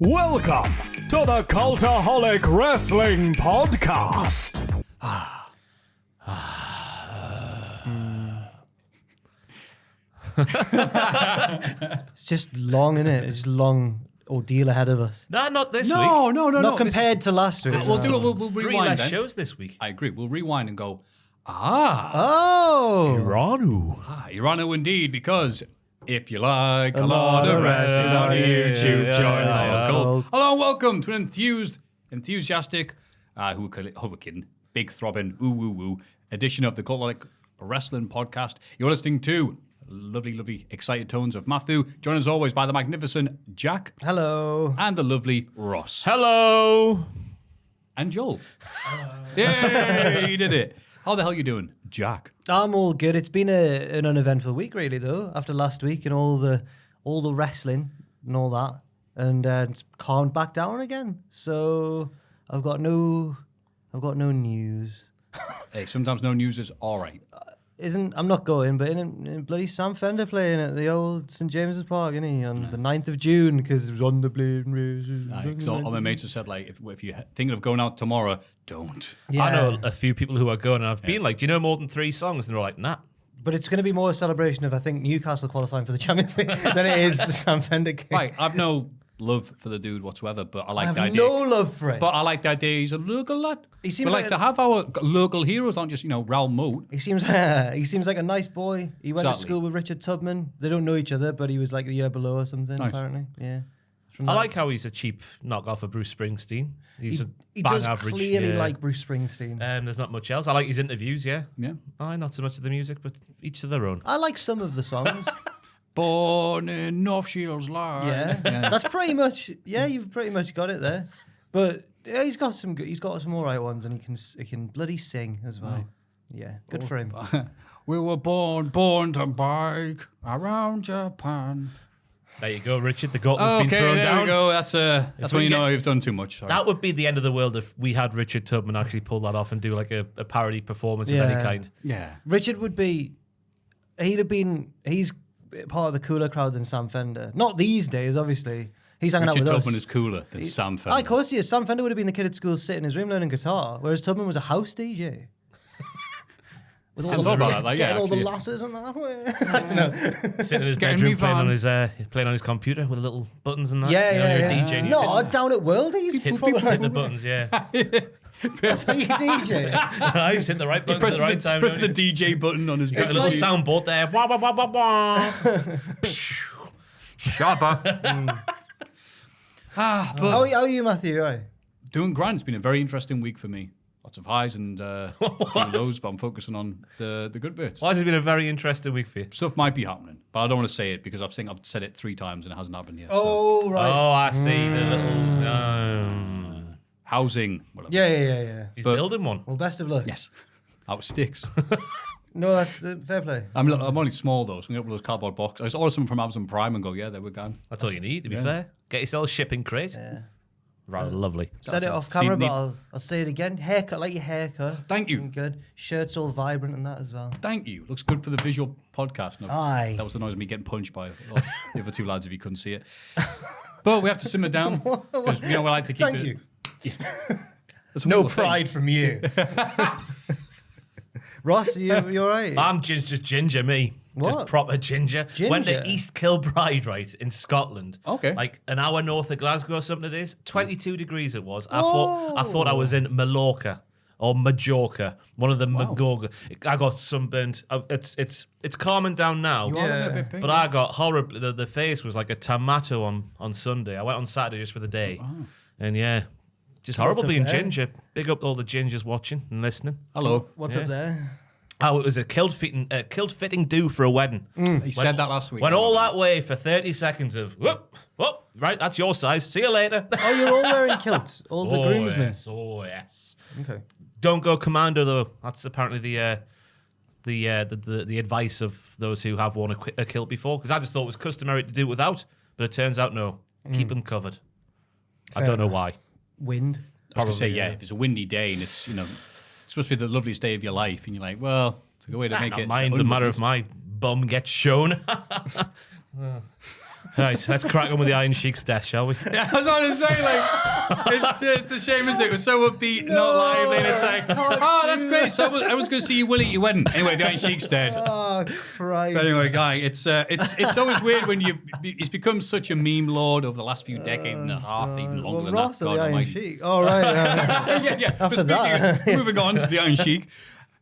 Welcome to the Cultaholic Wrestling Podcast. It's just long, isn't it? It's just a long ordeal ahead of us. No, not this week. No. Not compared to last week. We'll do it. We'll Three rewind less then. shows this week. I agree. We'll rewind and go, Oh! Iranu indeed, because if you like a lot of wrestling on YouTube, join our cult. Hello and welcome to an enthusiastic, who we're kidding, big throbbing, woo edition of the Cultaholic Wrestling Podcast. You're listening to lovely, excited tones of Maffew, joined as always by the magnificent Jack. Hello. And the lovely Ross. Hello. And Joel. Yay, you did it. How the hell you doing, Jack? I'm all good. It's been an uneventful week, really, though, after last week and all the wrestling and all that. And it's calmed back down again. So I've got no news. Hey, sometimes no news is all right. I'm not going, but in bloody Sam Fender playing at the old St. James's Park, isn't he, on the 9th of June, because it was on the blade races. So all my mates have said, like, if you're thinking of going out tomorrow, don't. Yeah. I know a few people who are going, and I've been like, do you know more than 3 songs? And they're all like, nah. But it's going to be more a celebration of, I think, Newcastle qualifying for the Champions League than it is the Sam Fender game. Right, I've no love for the dude whatsoever, but I like I the have idea. no love for it. But I like the idea he's a local lad. He seems we like like to have our local heroes, not just, Raoul Moat. He seems like a nice boy. He went to Exactly. school with Richard Tubman. They don't know each other, but he was like the year below or something, Nice. apparently. Yeah. I like how he's a cheap knockoff of Bruce Springsteen. He's a He bang does average. clearly like Bruce Springsteen. There's not much else. I like his interviews, yeah. Yeah. Not so much of the music, but each to their own. I like some of the songs. Born in North Shields Line. Yeah. That's pretty much, you've pretty much got it there. But yeah, he's got some all right ones, and he can bloody sing as well. Yeah, good for him. We were born to bike around Japan. There you go, Richard. The gauntlet's been thrown there down. we go. That's when we you know get- you've done too much. Sorry. That would be the end of the world if we had Richard Tubman actually pull that off and do like a parody performance of Yeah. any kind. Yeah. Richard he's part of the cooler crowd than Sam Fender. Not these days, obviously. He's hanging Richard out with Tubman us. is cooler than Sam Fender. Of course he is. Sam Fender would have been the kid at school sitting in his room learning guitar, whereas Tubman was a house DJ. With I thought about that, like, getting all the actually. lasses and that. Sitting in his Getting bedroom me playing on his computer with little buttons and that. Yeah, You know, yeah, you're yeah. a DJ and you No, down at Worldies. hit the buttons, yeah. That's how you DJ. I just hit the right buttons at the right time. Press don't the you? DJ button on his Got a big little screen. soundboard there. Wah, wah, wah, wah, wah. Shabba. How are you, Matthew? All right. Doing grand. It's been a very interesting week for me. Lots of highs and few lows, but I'm focusing on the good bits. Why has it been a very interesting week for you? Stuff might be happening, but I don't want to say it because I've said it 3 times and it hasn't happened yet. So. Oh, right. Oh, I see. The little... Housing. Whatever. Yeah. he's But- building one. Well, best of luck. Yes. Out of sticks. No, that's fair play. I'm only small though, so I'm going to get one of those cardboard boxes. I just order some from Amazon Prime and go, yeah, there we're gone. That's all you need, to be fair. Get yourself a shipping crate. Yeah. Rather lovely. Said it off Steve camera, but Neat. I'll say it again. Haircut, like your haircut. Thank you. Looking good. Shirt's all vibrant and that as well. Thank you. Looks good for the visual podcast. No, Aye. That was the noise of me getting punched by the other 2 lads if you couldn't see it. But we have to simmer down because we like to keep Thank it. you. That's a No wonderful thing. pride from you. Ross, you all right? I'm just ginger, me. What? Just proper ginger. Went Ginger? to East Kilbride, right, in Scotland. Okay. Like an hour north of Glasgow or something it is. 22 degrees it was. I thought I was in Mallorca or Majorca, one of the Magorga. I got sunburned. It's calming down now. You are Yeah. a bit pink. But I got horrible. The face was like a tomato on Sunday. I went on Saturday just for the day. And yeah, just horrible up being there? ginger. Big up all the gingers watching and listening. Hello. What's up there? Oh, it was a kilt fitting do for a wedding. He said that last week. Went all that way for 30 seconds of whoop, right, that's your size. See you later. Oh, you're all wearing kilts. All the groomsmen. Yes, oh yes. Okay. Don't go commando though. That's apparently the advice of those who have worn a kilt before. Because I just thought it was customary to do without, but it turns out no. Keep them covered. I don't know why. Wind. I was going to say, yeah, if it's a windy day and it's, it's supposed to be the loveliest day of your life, and you're like, well, it's a good way to make Not it. mind the matter if my bum gets shown. Right, let's crack on with the Iron Sheik's death, shall we? Yeah, I was going to say, like, it's a shame, isn't it? It was so upbeat, not lively, and it's like, oh, that's great. So everyone's going to see you will at your wedding. Anyway, the Iron Sheik's dead. Oh, Christ. But anyway, Guy, it's always weird when he's become such a meme lord over the last few decades and a half, even longer than Ross that. or the Iron almighty. Sheik? Oh, right. yeah. After that. Moving on to the Iron Sheik,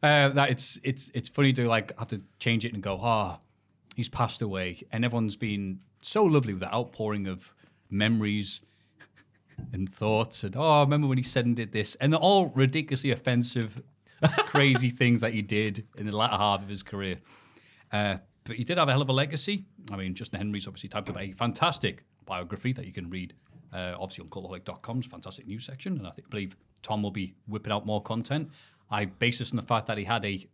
that it's funny to like have to change it and go, he's passed away, and everyone's been so lovely with the outpouring of memories and thoughts, and I remember when he said and did this, and they're all ridiculously offensive, crazy things that he did in the latter half of his career. But he did have a hell of a legacy. I mean, Justin Henry's obviously typed up a fantastic biography that you can read, obviously on Cultaholic.com's fantastic news section, and I believe Tom will be whipping out more content. I base this on the fact that he had a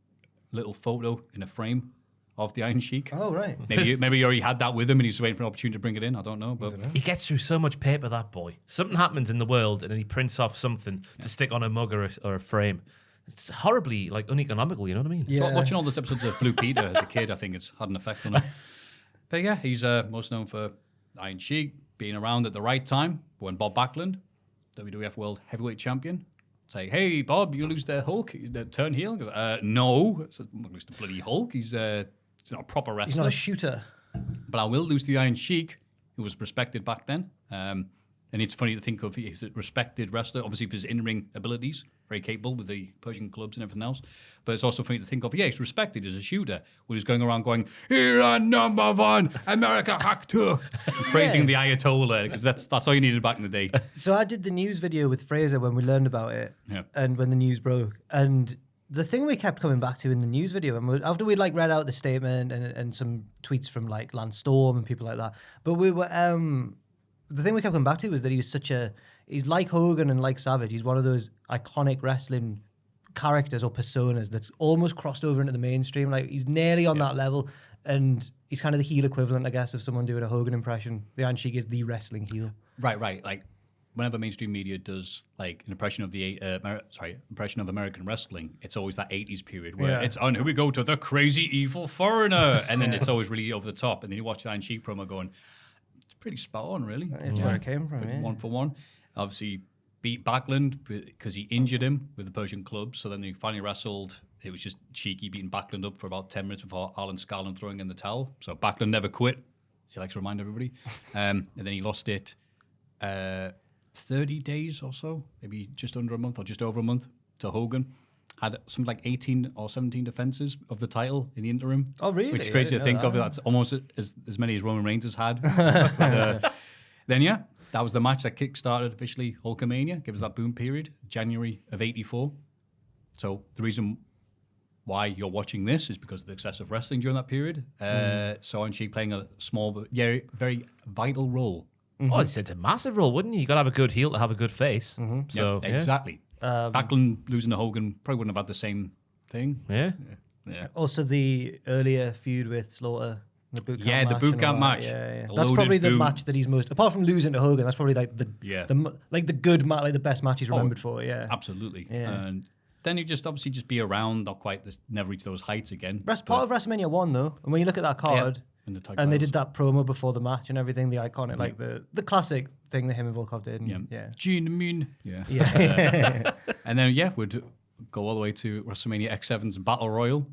little photo in a frame of the Iron Sheik. Oh, right. Maybe he already had that with him and he's waiting for an opportunity to bring it in. I don't know. But He gets through so much paper, that boy. Something happens in the world and then he prints off something to stick on a mug or a frame. It's horribly uneconomical, you know what I mean? Yeah. So watching all those episodes of Blue Peter as a kid, I think it's had an effect on him. But yeah, he's most known for Iron Sheik being around at the right time when Bob Backlund, WWF World Heavyweight Champion, say, hey, Bob, you lose the Hulk, turn heel. He goes, no, I'm not going to lose the bloody Hulk. He's not a proper wrestler. He's not a shooter. But I will lose the Iron Sheik, who was respected back then. And it's funny to think of, he's a respected wrestler, obviously for his in-ring abilities, very capable with the Persian clubs and everything else. But it's also funny to think of, he's respected as a shooter, when he's going around going, "You're number one, America actor," praising the Ayatollah, because that's all you needed back in the day. So I did the news video with Fraser when we learned about it, and when the news broke. And the thing we kept coming back to in the news video, and after we'd like read out the statement and some tweets from like Lance Storm and people like that, but we were the thing we kept coming back to was that he's like Hogan and like Savage. He's one of those iconic wrestling characters or personas that's almost crossed over into the mainstream. Like he's nearly on that level, and he's kind of the heel equivalent, I guess, of someone doing a Hogan impression. The Iron Sheik is the wrestling heel. Right. Like whenever mainstream media does like an impression of impression of American wrestling, it's always that 80s period where it's on. Here we go to the crazy evil foreigner, and then it's always really over the top. And then you watch the Iron Sheik promo going, it's pretty spot on, really. That's where it came from. Yeah. One for one. Obviously beat Backlund because he injured him with the Persian club. So then they finally wrestled. It was just Cheeky beating Backlund up for about 10 minutes before Arlen Scarlett throwing in the towel. So Backlund never quit, as he likes to remind everybody. And then he lost it 30 days or so, maybe just under a month or just over a month, to Hogan. Had something like 18 or 17 defenses of the title in the interim. Oh, really? Which is crazy to think of. That's almost as many as Roman Reigns has had. Then, that was the match that kick-started officially Hulkamania. Give us that boom period, January of 84. So the reason why you're watching this is because of the success of wrestling during that period. So Iron Sheik playing a small but very vital role. Mm-hmm. Oh, it's a massive role, wouldn't you? You got to have a good heel to have a good face. Mm-hmm. So exactly. Backlund losing to Hogan probably wouldn't have had the same thing. Yeah. Also, the earlier feud with Slaughter, the boot camp match. The boot camp match. Yeah. That's probably the match that he's most, apart from losing to Hogan, that's probably like the good match, like the best match he's remembered for. Yeah, absolutely. Yeah. And then you just obviously be around, not quite, never reach those heights again. Part of WrestleMania 1 though, and when you look at that card. And they did that promo before the match and everything, the iconic, like the classic thing that him and Volkov did. And, Gene Mean. And then, we'd go all the way to WrestleMania X7's Battle Royal,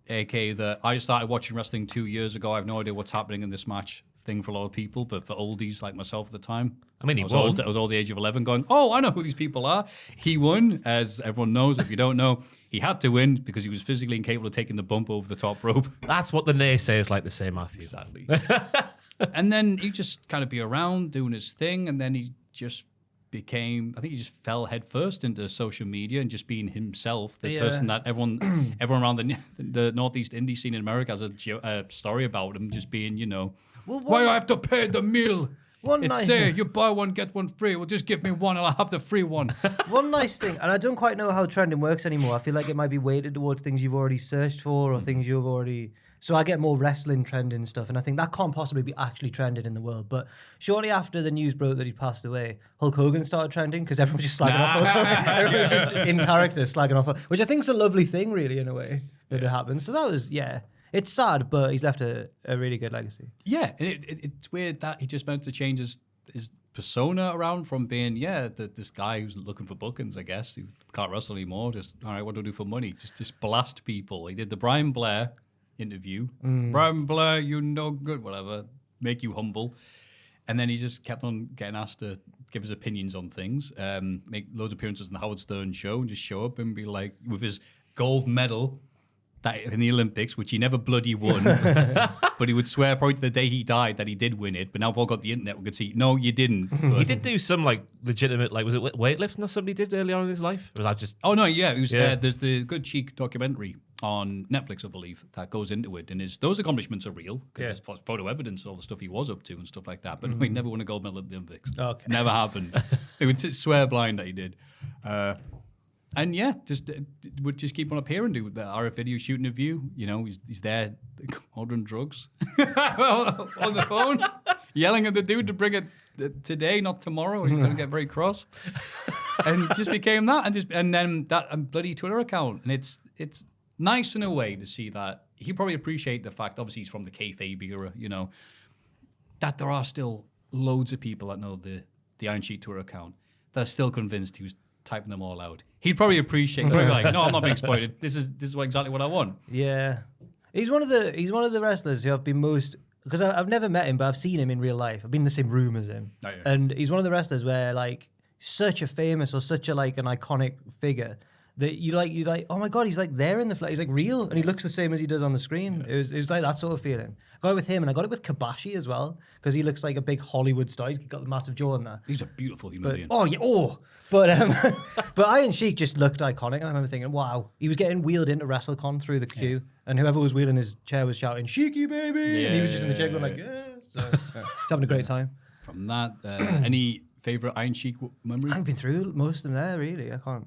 aka I started watching wrestling 2 years ago. I have no idea what's happening in this match thing for a lot of people, but for oldies like myself at the time, I mean, I was all the age of 11 going, I know who these people are. He won, as everyone knows. If you don't know, he had to win because he was physically incapable of taking the bump over the top rope. That's what the naysayers like to say, Maffew. Exactly. And then he just kind of be around doing his thing, and then he just became, I think he just fell headfirst into social media and just being himself, the person that everyone around the Northeast indie scene in America has a story about him just being, why I have to pay the meal? You buy one, get one free. Well, just give me one and I'll have the free one. One nice thing, and I don't quite know how trending works anymore. I feel like it might be weighted towards things you've already searched for or things you've already... So I get more wrestling trending stuff, and I think that can't possibly be actually trending in the world. But shortly after the news broke that he passed away, Hulk Hogan started trending because everyone was just slagging off Hulk Hogan. Everyone was just in character slagging off, which I think is a lovely thing, really, in a way, that it happened. So that was, It's sad, but he's left a really good legacy. Yeah, and it's weird that he just meant to change his persona around from being, this guy who's looking for bookings, I guess, who can't wrestle anymore. Just, all right, what do I do for money? Just blast people. He did the Brian Blair interview. Brian Blair, you no good, whatever, make you humble. And then he just kept on getting asked to give his opinions on things, make loads of appearances on the Howard Stern show, and just show up and be like, with his gold medal in the Olympics, which he never bloody won, but he would swear probably to the day he died that he did win it. But now we've all got the internet, we could see, no, you didn't. But He did do some like legitimate, like was it weightlifting or something he did early on in his life? Or was that just? Oh no, yeah, it was. There's the Good Cheek documentary on Netflix, I believe, that goes into it, and those accomplishments are real because there's photo evidence of all the stuff he was up to and stuff like that. But he never won a gold medal at the Olympics. Okay. Never happened. He would swear blind that he did. And would just keep on appearing, do the RF video shooting a view. You know, he's there ordering drugs on the phone, yelling at the dude to bring it today, not tomorrow. He's going to get very cross. And just became that, and then that bloody Twitter account. And it's nice in a way to see that he probably appreciate the fact, obviously he's from the kayfabe era, you know, that there are still loads of people that know the Iron Sheik Twitter account that are still convinced he was typing them all out. He'd probably appreciate that. Like, no, I'm not being exploited. This is exactly what I want. Yeah, he's one of the wrestlers who I've been most, because I've never met him, but I've seen him in real life. I've been in the same room as him, and he's one of the wrestlers where like such a famous or such a like an iconic figure that you like, oh my god, he's like there in the flesh, he's like real, and he looks the same as he does on the screen. It was like that sort of feeling. I got it with him, and I got it with Kabashi as well, because he looks like a big Hollywood star. He's got the massive jaw in there. He's a beautiful human being. Oh yeah, but but Iron Sheik just looked iconic, and I remember thinking, wow, he was getting wheeled into WrestleCon through the queue, and whoever was wheeling his chair was shouting "Sheiky baby," and he was just in the chair going like, "Yeah." So, he's having a great time. From that, any favorite Iron Sheik memory? I've been through most of them there. Really, I can't.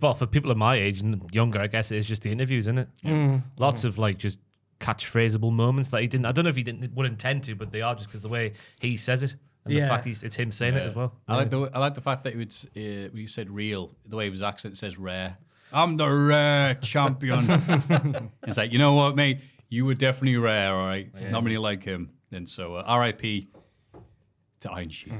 But for people of my age and younger, I guess it is just the interviews, isn't it? Lots of like just catchphraseable moments that he didn't. I don't know if he would intend to, but they are just because the way he says it and the fact it's him saying it as well. I like the fact that when he said real, the way his accent says rare. I'm the rare champion. It's like, you know what, mate? You were definitely rare, all right? Yeah. Not many like him. And so, R.I.P. to Iron Sheik.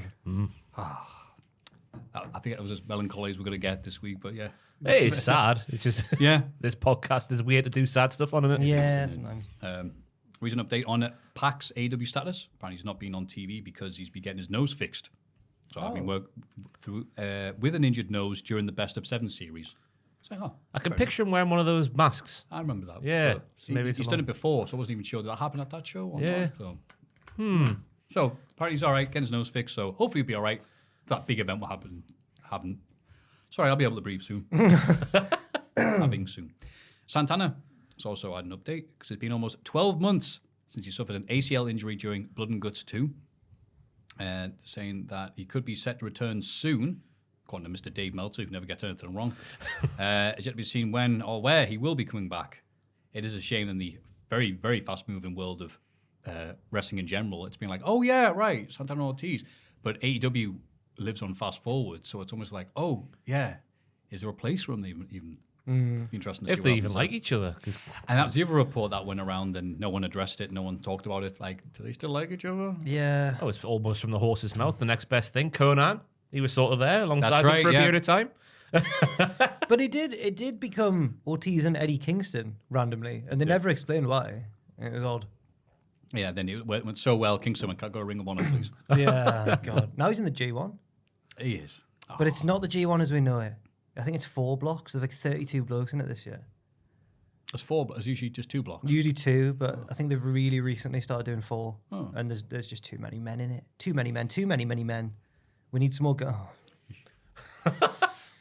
I think that was as melancholy as we're going to get this week, but yeah. It is sad. It's just, this podcast is weird to do sad stuff on it. Yeah, sometimes. Recent update on Pac's AEW status. Apparently he's not been on TV because he's been getting his nose fixed. So I've been working through with an injured nose during the Best of 7 series. So, I can picture him wearing one of those masks. I remember that. Yeah. Maybe he's done it before, so I wasn't even sure. Did that happen at that show? Or Yeah. Not? So apparently he's all right, getting his nose fixed, so hopefully he'll be all right. That big event will happen. Sorry, I'll be able to breathe soon. Having soon. Santana has also had an update because it's been almost 12 months since he suffered an ACL injury during Blood and Guts 2. Saying that he could be set to return soon, according to Mr. Dave Meltzer, who never gets anything wrong. It's yet to be seen when or where he will be coming back. It is a shame in the very, very fast-moving world of wrestling in general. It's been like, oh yeah, right, Santana Ortiz. But AEW lives on fast forward, so it's almost like, oh yeah, is there a place for them even? Interesting to see If they even like each other. And that's the other report that went around and no one addressed it, no one talked about it. Like, do they still like each other? Yeah. Oh, it's almost from the horse's mouth. The next best thing, Conan. He was sort of there alongside right, him for a period of time. But it did become Ortiz and Eddie Kingston randomly, and they never explained why. It was odd. Yeah, then it went so well. Kingston got a ring of honor, please. Yeah, God. Now he's in the G1. He is. But it's not the G1 as we know it. I think it's 4 blocks. There's like 32 blokes in it this year. There's 4, but there's usually just 2 blocks. Usually 2, but I think they've really recently started doing 4. Oh. And there's just too many men in it. Too many men. We need some more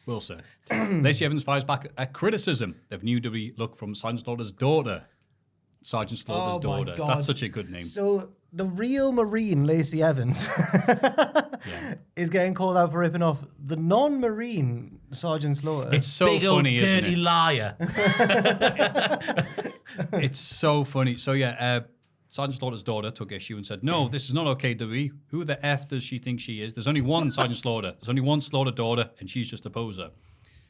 Will say. Lacey Evans fires back at criticism of new WWE look from Sergeant Slaughter's daughter. Sergeant Slaughter's daughter. God. That's such a good name. So the real Marine Lacey Evans is getting called out for ripping off the non-Marine Sergeant Slaughter. It's so big funny, old dirty liar. It's so funny. So yeah, Sergeant Slaughter's daughter took issue and said, no, this is not okay, WWE. Who the F does she think she is? There's only one Sergeant Slaughter. There's only one Slaughter daughter, and she's just a poser.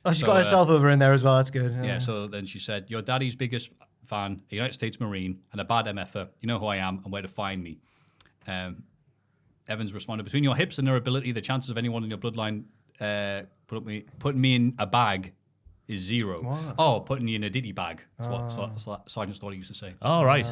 Oh, she's got herself over in there as well. That's good. Yeah, so then she said, your daddy's biggest fan, a United States Marine, and a bad MFer. You know who I am and where to find me. Evans responded, between your hips and their ability, the chances of anyone in your bloodline putting me in a bag is 0. What? Oh, putting you in a ditty bag. That's what Sergeant Slaughter used to say. All right.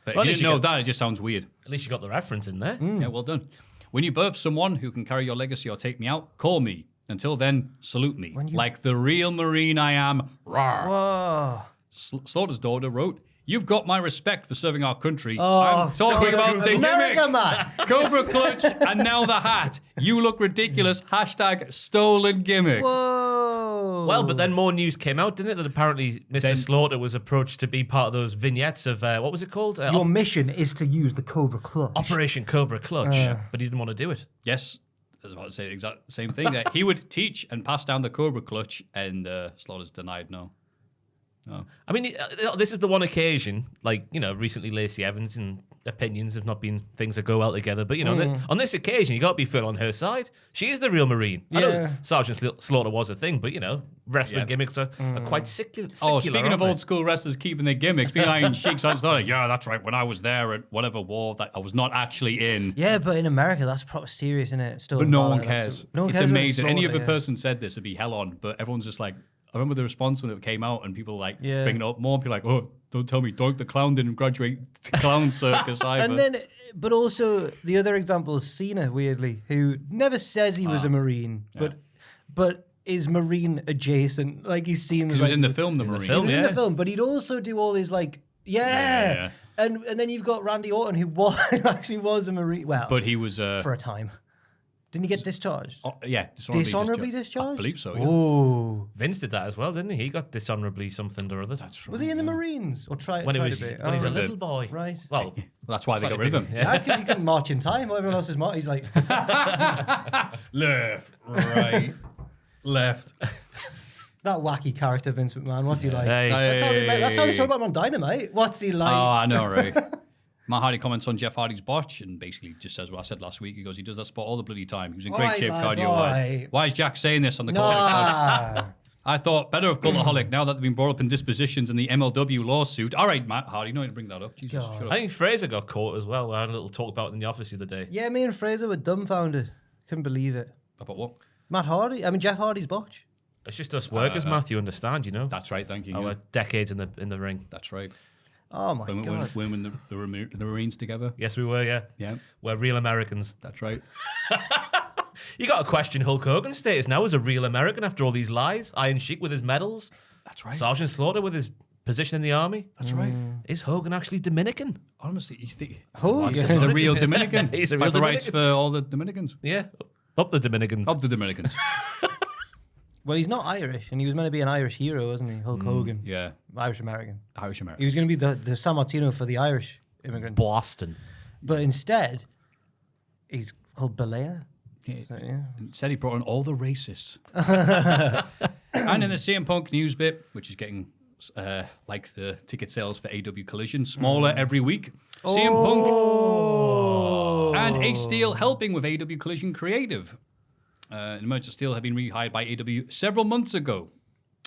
But Well, if at you didn't least know you that, it just sounds weird. At least you got the reference in there. Yeah, well done. When you birth someone who can carry your legacy or take me out, call me. Until then, salute me. Like the real Marine I am. Rawr. Whoa. Slaughter's daughter wrote, "You've got my respect for serving our country. Oh, I'm talking about the America, gimmick. man. Cobra clutch and now the hat. You look ridiculous. Hashtag stolen gimmick." Whoa. Well, but then more news came out, didn't it? That apparently Mr. Slaughter was approached to be part of those vignettes of, what was it called? Your mission is to use the Cobra Clutch. Operation Cobra Clutch. But he didn't want to do it. Yes, I was about to say the exact same thing. That he would teach and pass down the Cobra clutch, and Slaughter's denied no. I mean, this is the one occasion, like, recently Lacey Evans and opinions have not been things that go well together. But, on this occasion, you got to be full on her side. She is the real Marine. I know Sergeant Slaughter was a thing, but, wrestling gimmicks are quite secular. Speaking of old school wrestlers keeping their gimmicks, being Iron Sheik, Sergeant Slaughter, yeah, that's right. When I was there at whatever war that I was not actually in. Yeah, but in America, that's proper serious, isn't it? Still, But no one cares. No one It's cares about amazing. Any Slaughter, other person said this would be hell on, but everyone's just like, I remember the response when it came out and people bringing it up more. People like, oh, don't tell me Doink the Clown didn't graduate the clown circus either. And then, but also the other example is Cena, weirdly, who never says he was a Marine, but is Marine adjacent. Like he seems he was in the film, The Marine. He was in the film, but he'd also do all his Yeah. And then you've got Randy Orton, who actually was a Marine. Well, But he was for a time. Didn't he get discharged? dishonorably discharged? I believe so. Yeah. Oh, Vince did that as well, didn't he? He got dishonorably something or other. That's right. was he in the Marines or when he tried was to be? when he was a Oh, little boy. right. Well, That's why they got rid of him. Yeah, because he couldn't march in time. While everyone else is marching. He's like, Left, right, left. that wacky character, Vince McMahon. What's he like? Hey. That's how they talk about him on Dynamite. What's he like? Oh, I know, right? Matt Hardy comments on Jeff Hardy's botch and basically just says what I said last week. He goes, he does that spot all the bloody time. He was in great Alright, shape lad, cardio-wise. alright. Why is Jack saying this on the Cultaholic? Nah. I thought better of Cultaholic now that they've been brought up in dispositions in the MLW lawsuit. All right, Matt Hardy, you know how to bring that up. Jesus, God. shut up. I think Fraser got caught as well. I had a little talk about it in the office the other day. Yeah, me and Fraser were dumbfounded. Couldn't believe it. About what? Jeff Hardy's botch. It's just us workers, Matthew, understand, That's right, thank you. Our Yeah. decades in the ring. That's right. Oh my God. When the Marines together. Yes, we were, yeah. Yeah, We're real Americans. that's right. You got to question Hulk Hogan's status now as a real American after all these lies. Iron Sheik with his medals. That's right. Sergeant Slaughter with his position in the army. That's right. Is Hogan actually Dominican? Honestly, you think Hogan. he's a real Dominican. He's a real Fight the rights Dominican. for all the Dominicans. Yeah. Up the Dominicans. Of the Dominicans. Well, he's not Irish, and he was meant to be an Irish hero, wasn't he? Hulk Hogan. Yeah. Irish American. Irish He American. was going to be the San Martino for the Irish immigrants. Boston. But instead, he's called Belair. So, yeah. Instead, he brought in all the racists. And in the CM Punk news bit, which is getting like the ticket sales for AEW Collision, smaller every week. CM Punk and Ace Steel helping with AEW Collision Creative. Emergent Steel have been rehired by AEW several months ago.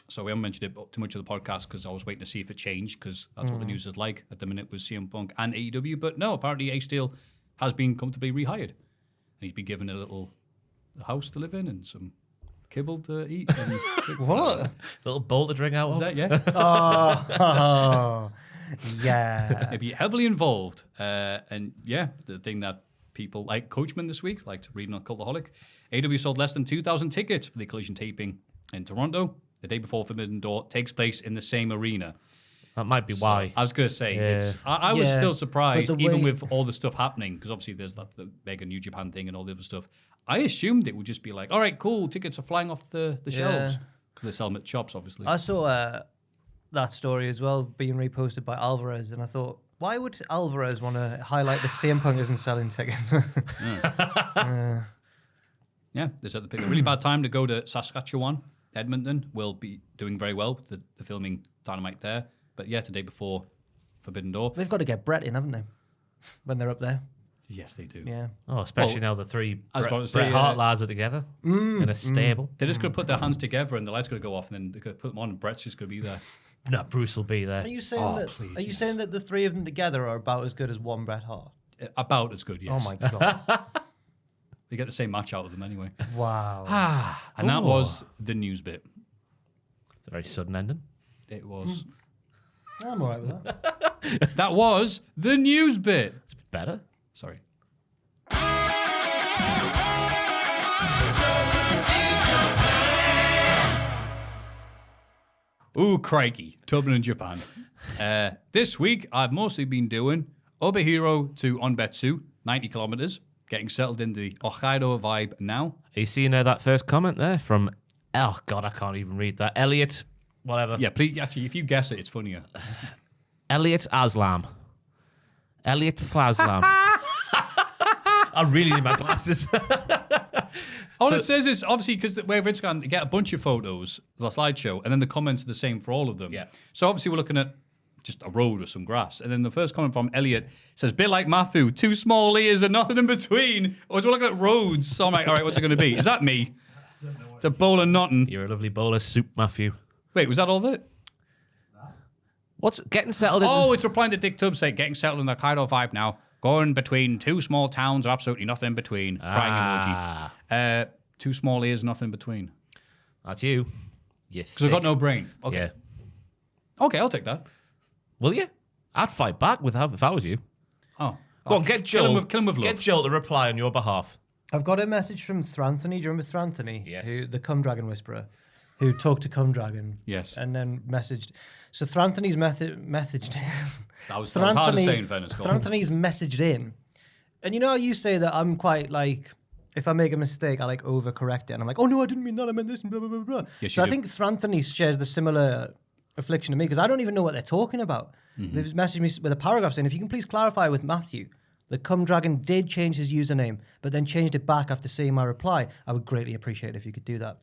So we haven't mentioned it too much of the podcast because I was waiting to see if it changed because that's what the news is like at the minute with CM Punk and AEW. But no, apparently Ace Steel has been comfortably rehired. And he's been given a little house to live in and some kibble to eat. And What? Little bowl to drink out is of. that, yeah? Oh, yeah. They'd be heavily involved. And yeah, the thing that people like Coachman this week, like reading on Cultaholic, AEW sold less than 2,000 tickets for the Collision taping in Toronto. The day before Forbidden Door takes place in the same arena. That might be why. I was going to say, Yeah. I was Yeah, still surprised, but the even way- with all the stuff happening, because obviously there's that the mega New Japan thing and all the other stuff. I assumed it would just be like, all right, cool, tickets are flying off the shelves. Because they sell them at shops, obviously. I saw that story as well being reposted by Alvarez, and I thought, why would Alvarez want to highlight that CM Punk isn't selling tickets? Yeah, they said they picked a really bad time to go to Saskatchewan. Edmonton will be doing very well with the filming Dynamite there. But yeah, today before Forbidden Door. They've got to get Brett in, haven't they? When they're up there. Yes, they do. Yeah. Oh, especially Well, now the three I was Bret, about to say, Bret Hart lads are together in a stable. They're just going to put their hands together and the lights going to go off and then they're going to put them on and Brett's just going to be there. No, Bruce will be there. Are you saying saying that the three of them together are about as good as one Bret Hart? About as good, yes. Oh my god! They get the same match out of them anyway. Wow. And that was the news bit. It's a very sudden ending. It was. I'm all right with that. That was the news bit. It's better. Sorry. Ooh, crikey. Tobin in Japan. This week, I've mostly been doing Obihiro to Onbetsu, 90 kilometers, getting settled in the Hokkaido vibe now. Are you seeing that first comment there from, oh God, I can't even read that. Elliot, whatever. Yeah, please, actually, if you guess it, it's funnier. Elliot Aslam. Elliot Thaslam. I really need my glasses. All it says is, obviously, because the way of Instagram, they get a bunch of photos, the slideshow, and then the comments are the same for all of them. Yeah. So obviously we're looking at just a road with some grass. And then the first comment from Elliot says, bit like Maffew, 2 small ears and nothing in between. Or we're looking at roads. So I'm like, all right, what's it going to be? Is that me? It's a bowl of nothing. You're a lovely bowl of soup, Maffew. Wait, was that all of it? What's getting settled in? Oh, it's replying to Dick Tubbs saying, getting settled in the Kaido vibe now. Going between 2 small towns or absolutely nothing in between. Crying emoji. 2 small ears, nothing in between. That's you. Because I've got no brain. Okay. Yeah. Okay, I'll take that. Will you? I'd fight back if I was you. Oh. Go on, get Joel. Kill him with love. Get Joel to reply on your behalf. I've got a message from Thranthony. Do you remember Thranthony? Yes. The Cum Dragon Whisperer, who talked to Cum Dragon. Yes. And then messaged. So Thranthony's messaged. That was hard to say in fairness. Thranthony's messaged in. And you know how you say that I'm quite like, if I make a mistake, I like overcorrect it. And I'm like, oh no, I didn't mean that. I meant this and blah, blah, blah, blah. Yes, so I think Thranthony shares the similar affliction to me because I don't even know what they're talking about. They've messaged me with a paragraph saying, if you can please clarify with Maffew, the Cum Dragon did change his username, but then changed it back after seeing my reply. I would greatly appreciate it if you could do that.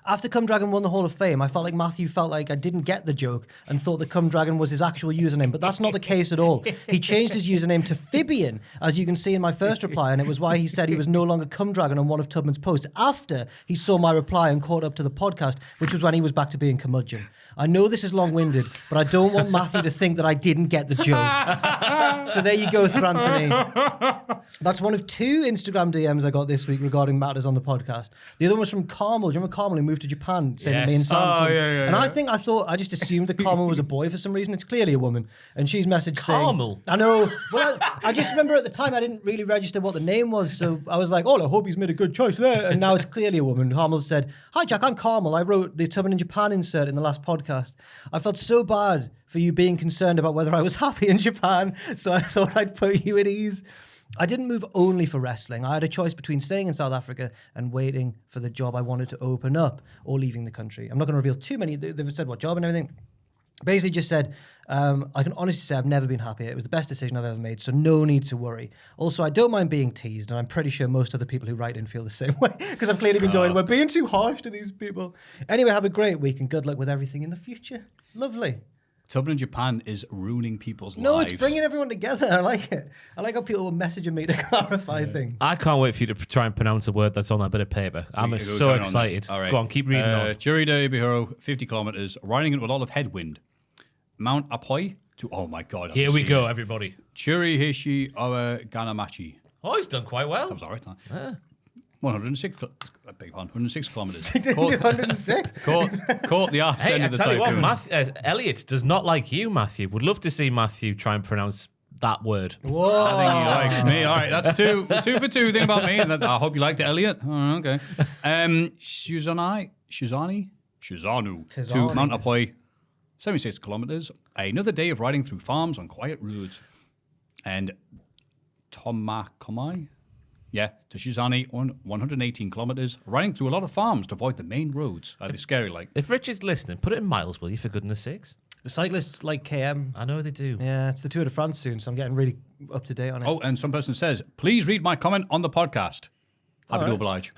After Cum Dragon won the Hall of Fame, I felt like Maffew felt like I didn't get the joke and thought the Cum Dragon was his actual username, but that's not the case at all. He changed his username to Fibian, as you can see in my first reply, and it was why he said he was no longer Cum Dragon on one of Tubman's posts after he saw my reply and caught up to the podcast, which was when he was back to being Curmudgeon. I know this is long-winded, but I don't want Maffew to think that I didn't get the joke. So there you go, Thranthony. That's one of 2 Instagram DMs I got this week regarding matters on the podcast. The other one was from Carmel. Do you remember Carmel who moved to Japan? Saying that me and Sam and I just assumed that Carmel was a boy for some reason. It's clearly a woman. And she's messaged saying... Carmel? I know. Well, I just remember at the time I didn't really register what the name was. So I was like, oh, I hope he's made a good choice there. And now it's clearly a woman. Carmel said, hi, Jack, I'm Carmel. I wrote the Tubman in Japan insert in the last podcast. I felt so bad for you being concerned about whether I was happy in Japan, so I thought I'd put you at ease. I didn't move only for wrestling. I had a choice between staying in South Africa and waiting for the job I wanted to open up or leaving the country. I'm not going to reveal too many. They've said what job and everything. Basically just said, I can honestly say I've never been happier. It was the best decision I've ever made, so no need to worry. Also, I don't mind being teased, and I'm pretty sure most other people who write in feel the same way, because I've clearly been going, we're being too harsh to these people. Anyway, have a great week, and good luck with everything in the future. Lovely. Tubman in Japan is ruining people's lives. No, it's bringing everyone together. I like it. I like how people were messaging me to clarify things. I can't wait for you to try and pronounce a word that's on that bit of paper. I'm so excited. All right. Go on, keep reading on. Churida Ibihiro, 50 kilometers, riding into a lot of headwind. Mount Apoy to, oh my God. Here we go, everybody. Churihishi Ganamachi. Oh, he's done quite well. That was all right. Huh? 106, I beg your pardon, 106 kilometers. 106? Caught the arse Hey, end I of the tell you typhoon. what, Elliot does not like you, Maffew. Would love to see Maffew try and pronounce that word. Whoa. I think he likes me. All right, that's two for two. Thing about me. I hope you liked it, Elliot. Oh, okay. Shuzanu to Mount Apoy, 76 kilometers. Another day of riding through farms on quiet roads. And Tomakomai, to Shizani on 118 kilometers, riding through a lot of farms to avoid the main roads. They're scary, like. If Richard's listening, put it in miles, will you, for goodness sakes? The cyclists like KM. I know they do. Yeah, it's the Tour de France soon, so I'm getting really up to date on it. Oh, and some person says, please read my comment on the podcast. Happy to oblige.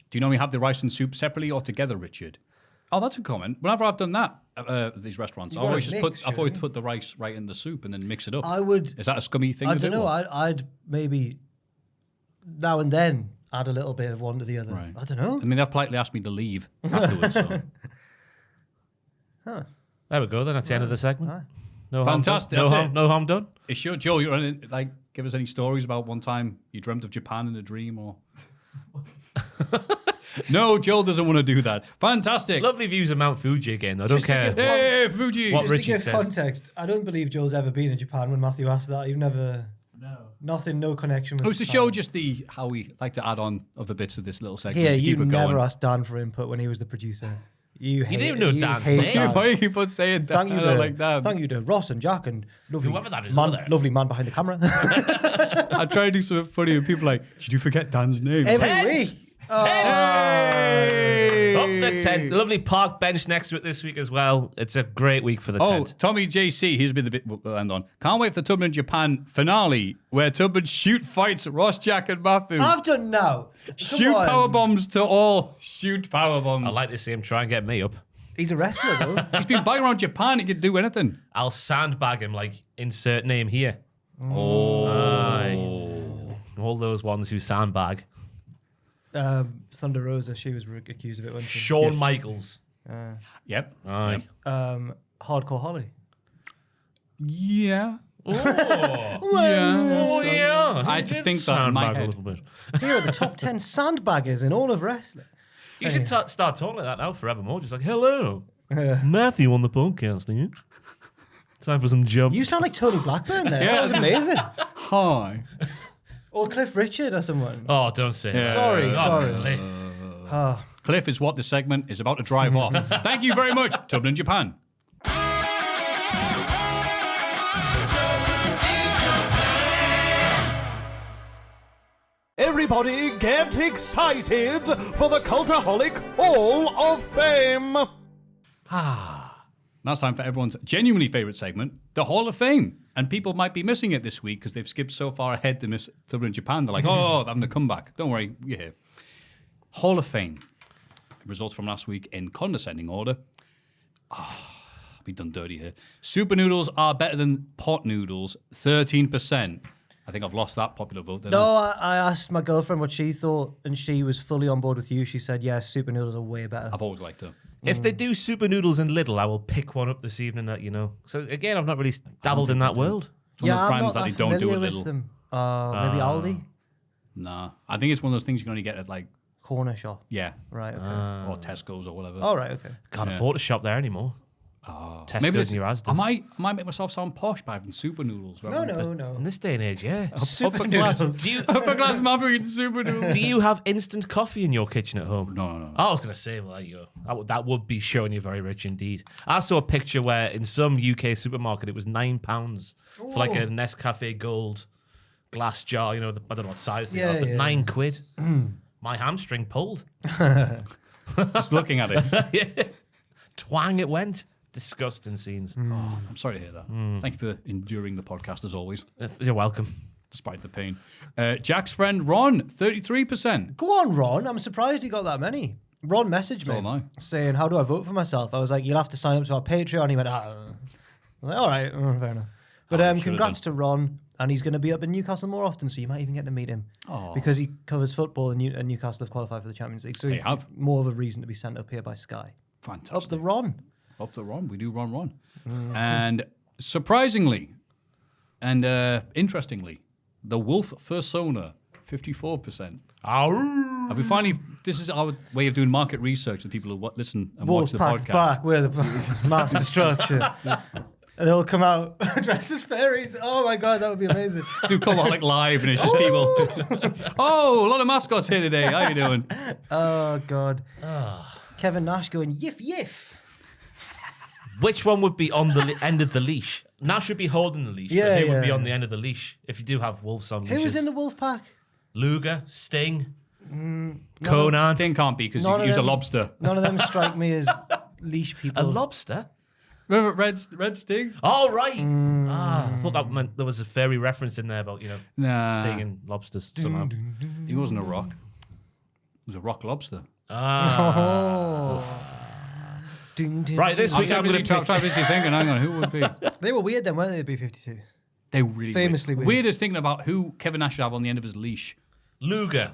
Do you normally have the rice and soup separately or together, Richard? Oh, that's a comment. Whenever I've done that at these restaurants, I've always put the rice right in the soup and then mix it up. I would. Is that a scummy thing? I don't know. I'd maybe now and then add a little bit of one to the other. Right. I don't know. I mean, they've politely asked me to leave afterwards. So. Huh. There we go. Then that's the end of the segment. Aye. No Fantastic, harm done. that's it. No harm done. Is sure, Joe, you want to like give us any stories about one time you dreamt of Japan in a dream or? No, Joel doesn't want to do that. Fantastic. Lovely views of Mount Fuji again. I don't Just to care. give- Hey, Fuji. What Just Richie to give says. context, I don't believe Joel's ever been in Japan. When Maffew asked that, you've never. No. Nothing, no connection with It was to Japan. show just how we like to add on other bits of this little segment. Here, to you keep it never going. asked Dan for input when he was the producer. You didn't even know Dan's hate name. Dan. Why do you keep on saying that? Thank you I to don't like that. Thank you to Ross and Jack and lovely Whoever that is man, over there. lovely man behind the camera. I try to do something funny and people are like, did you forget Dan's name? Every Tent! week. Hey! Up the tent. Lovely park bench next to it this week as well. It's a great week for the Oh, tent. Tommy JC, here's been the bit we'll end on. Can't wait for the Tubman Japan finale where Tubman shoot fights Ross, Jack, and Maffew. I've done now. Come Shoot on. power bombs to all. Shoot power bombs. I'd like to see him try and get me up. He's a wrestler though. He's been buying around Japan. He could do anything. I'll sandbag him, like, insert name here. Oh. Aye. All those ones who sandbag. Thunder Rosa, she was accused of it, wasn't she? Shawn Michaels. Yep. Aye. Hardcore Holly. Yeah. Oh, Yeah. yeah. I had to think that in my Sandbag a head. little bit. Here are the top 10 sandbaggers in all of wrestling. You should start talking like that now forevermore. Just like, hello, Maffew on the podcast, here. Time for some jump. You sound like Tony Blackburn there. That was amazing. Hi. Or Cliff Richard or someone. Oh, don't say that. Sorry, sorry. Cliff. Ah. Cliff is what this segment is about to drive off. Thank you very much, Tubman Japan. Everybody get excited for the Cultaholic Hall of Fame! Now it's time for everyone's genuinely favourite segment, the Hall of Fame. And people might be missing it this week because they've skipped so far ahead to miss Tubman Japan. They're like, oh, they're having a comeback. Don't worry, you're here. Hall of Fame. Results from last week in condescending order. I'll be done dirty here. Super noodles are better than pot noodles, 13%. I think I've lost that popular vote. didn't No, I? I asked my girlfriend what she thought, and she was fully on board with you. She said, yes, super noodles are way better. I've always liked it. If they do super noodles in Lidl, I will pick one up this evening. That you know. So again, I've not really dabbled in that world. It's one of those I'm brands not that they don't do familiar a with little. them. Maybe Aldi? Nah. I think it's one of those things you can only get at like, Corner shop. yeah, Right, okay. or Tesco's or whatever. All right, okay. Can't afford to shop there anymore. Tesco's Maybe and your Asda's. I might make myself sound posh by having super noodles. No, In no. this day and age, yeah. Upper class, Do you upper class Maffew eating super noodles. do you have instant coffee in your kitchen at home? No. I was going to say, well, you know, that would be showing you very rich indeed. I saw a picture where in some UK supermarket it was £9 for like a Nescafe Gold glass jar. You know, I don't know what size they are, but £9. My hamstring pulled. Just looking at it. Yeah. Twang it went. Disgusting scenes. Oh, I'm sorry to hear that. Thank you for enduring the podcast as always, You're welcome. despite the pain. Jack's friend Ron, 33%. Go on, Ron. I'm surprised he got that many. Ron messaged So am I. me saying, how do I vote for myself? I was like, you'll have to sign up to our Patreon. He went, I was like, all right, fair enough. But should've congrats to Ron. And he's going to be up in Newcastle more often, so you might even get to meet him. Oh. Because he covers football and Newcastle have qualified for the Champions League. So They he's have. more of a reason to be sent up here by Sky. Fantastic. Up the Ron. Up the Ron. We do Ron. And surprisingly and interestingly, the Wolf Fursona, 54%. Have we finally, this is our way of doing market research with people who listen and watch the Wolfpack's podcast. back. We're the mass destruction. And they'll come out dressed as fairies. Oh my God, that would be amazing. Do Cultaholic Live and it's just people. Oh, a lot of mascots here today. How you doing? Oh God. Kevin Nash going, yiff, yiff. Which one would be on the end of the leash? Nash would be holding the leash, Yeah, but who would be yeah. on the end of the leash if you do have wolves on leashes? Who was in the Wolfpack? Luger, Sting, Conan. Sting can't be because you None could of use a them. lobster. None of them strike me as leash people. A lobster? Remember Red Sting? Oh, right. I thought that meant there was a fairy reference in there about, you know, Nah. Sting and lobsters somehow. He wasn't a rock. He was a rock lobster. Ding, ding, Right, this I'm week I'm busy going to pick... thinking, hang on, who would be? They were weird then, weren't they, B-52? They really Famously weird. Weird is thinking about who Kevin Nash should have on the end of his leash. Luger.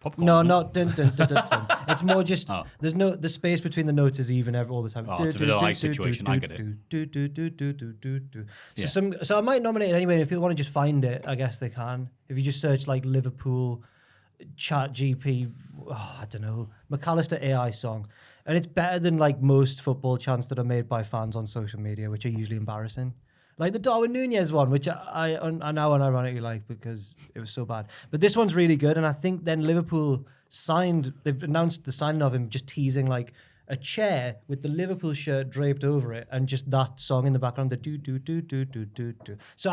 Popcorn. No, not dun dun dun dun dun. It's more just Oh. there's no the space between the notes is even all the time. Oh, it's a bit of a situation. I get it. So I might nominate it anyway. If people want to just find it, I guess they can. If you just search like Liverpool Chat GP, I don't know, McAllister AI song, and it's better than like most football chants that are made by fans on social media, which are usually embarrassing. Like the Darwin Nunez one, which I now unironically like because it was so bad. But this one's really good, and I think then Liverpool they've announced the signing of him, just teasing like a chair with the Liverpool shirt draped over it, and just that song in the background, the do do do do do do do. So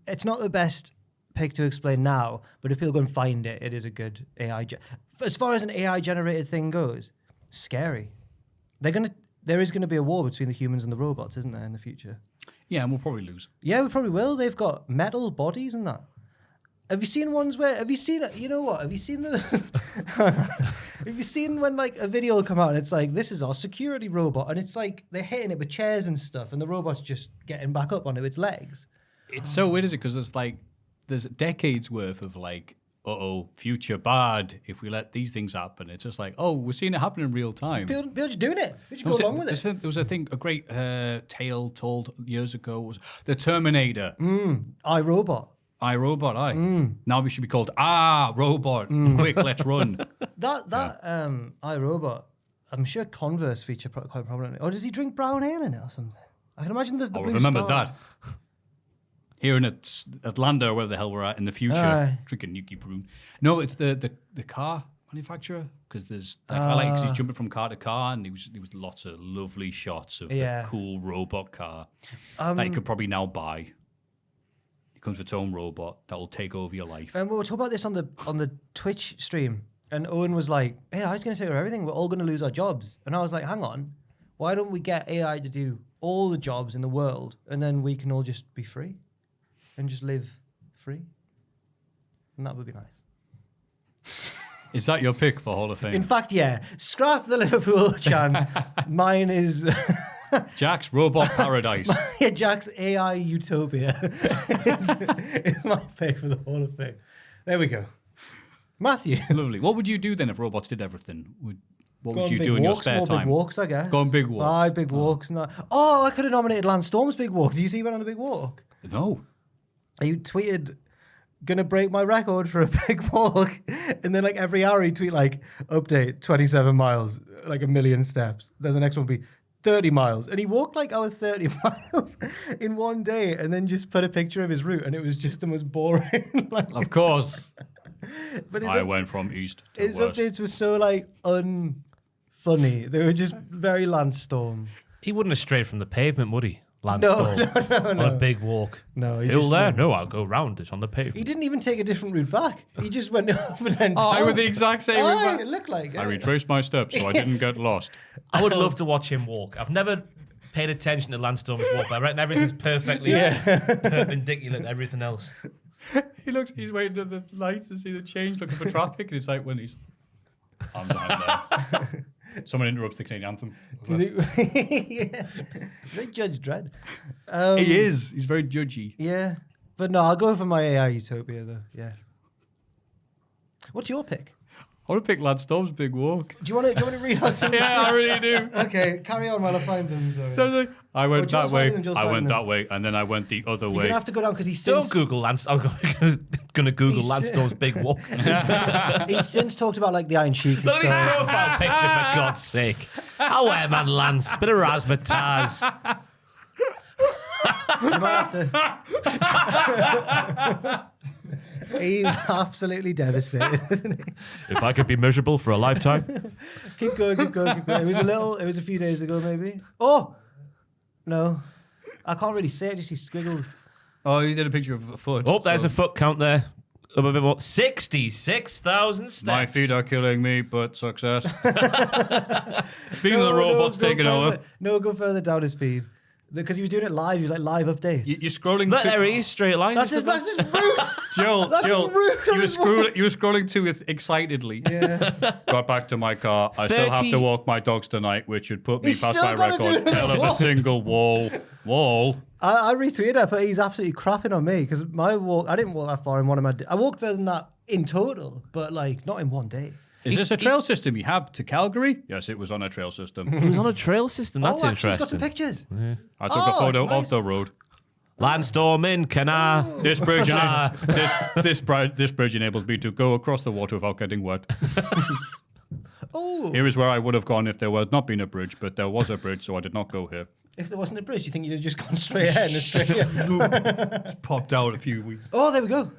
it's not the best pick to explain now, but if people go and find it, it is a good AI. As far as an AI generated thing goes, scary. There is gonna be a war between the humans and the robots, isn't there, in the future? Yeah, and we'll probably lose. Yeah, we probably will. They've got metal bodies and that. Have you seen ones where? Have you seen? You know what? Have you seen the? Have you seen when like a video will come out and it's like, this is our security robot, and it's like they're hitting it with chairs and stuff, and the robot's just getting back up onto its legs. It's so weird, is it? Because there's decades worth of like, future bad if we let these things happen. It's just like, we're seeing it happen in real time. People just doing it. We just go along with it. There was a great tale told years ago, was the Terminator. iRobot. iRobot, aye. Now we should be called Robot. Quick, let's run. That iRobot, I'm sure Converse feature quite prominently. Or does he drink brown ale in it or something? I can imagine there's the blue remember star. that. Here in Atlanta, or where the hell we're at in the future, drinking Nuki Brew. No, it's the car manufacturer, because there's I like because he's jumping from car to car, and there was lots of lovely shots of the cool robot car that you could probably now buy. It comes with its own robot that will take over your life. And we were talking about this on the Twitch stream, and Owen was like, "AI is going to take over everything. We're all going to lose our jobs." And I was like, "Hang on, why don't we get AI to do all the jobs in the world, and then we can all just be free?" And just live free. And that would be nice. Is that your pick for Hall of Fame? In fact, yeah. Scrap the Liverpool chant. Mine is... Jack's Robot Paradise. Jack's AI Utopia is my pick for the Hall of Fame. There we go. Matthew. Lovely. What would you do then if robots did everything? What would you do in your spare more time? Big walks, I guess. Go on big walks. Aye, big walks. No. Oh, I could have nominated Lance Storm's big walk. Did you see he went on a big walk? No. You tweeted, gonna break my record for a big walk. And then like every hour he'd tweet like, update, 27 miles, like 1 million steps. Then the next one would be 30 miles. And he walked like 30 miles in one day, and then just put a picture of his route, and it was just the most boring. Of course. But I went from east to his west. updates were so like unfunny. They were just very Lance Storm. He wouldn't have strayed from the pavement, would he? Lance Storm. On a big walk. No, Hill there? No, I'll go round it on the pavement. He didn't even take a different route back. He just went up and then down. I went the exact same route back. It looked like I retraced my steps so I didn't get lost. I would love to watch him walk. I've never paid attention to Lance Storm's walk, but I reckon everything's perfectly perpendicular to everything else. He's waiting at the lights to see the change, looking for traffic, and it's like when I'm down there. Someone interrupts the Canadian anthem. He's like Judge Dredd. He is. He's very judgy. Yeah. But no, I'll go for my AI Utopia though. Yeah. What's your pick? I want to pick Lad Storm's big walk. Do you want to read out some? Yeah, I really do. Okay, carry on while I find them. Sorry. I went that way. I went them. that way, and then I went the other You're way. gonna have to go down because he's Don't since Google Lance. I'm going to Google Lance Storm's big walk. he's since talked about like the Iron Sheik and Look at his stuff. profile picture, for God's sake. I wear man Lance. Bit of razzmatazz. You might have to. He's absolutely devastated, isn't he? If I could be miserable for a lifetime. Keep going. It was a few days ago, maybe. Oh no, I can't really say it. Just he squiggled. Oh, you did a picture of a foot. Oh, there's a foot count there. Up a bit more. 66,000 steps. My feet are killing me, but success. Speaking of the robots taking over. No, go further down his speed. Because he was doing it live. He was like live updates. You're scrolling. Look, there he is, straight line. That's his route. Jill, That's Jill, rude. you were scrolling to it excitedly. Yeah. Got back to my car. I still have 30 to walk my dogs tonight, which would put me He's past still my gotta do record. the Hell of a walk. single wall. I retweeted it, but he's absolutely crapping on me because my walk, I didn't walk that far in one of my I walked further than that in total, but like not in one day. Is this a trail system you have to Calgary? Yes, it was on a trail system. It was on a trail system. That's actually, interesting. he's got some pictures. Yeah. I took a photo it's nice. of the road. Landstorm in Canna. This bridge, this bridge enables me to go across the water without getting wet. Oh. Here is where I would have gone if there was not been a bridge, but there was a bridge, so I did not go here. If there wasn't a bridge, you think you'd have just gone straight ahead and straight Just popped out a few weeks. Oh, there we go.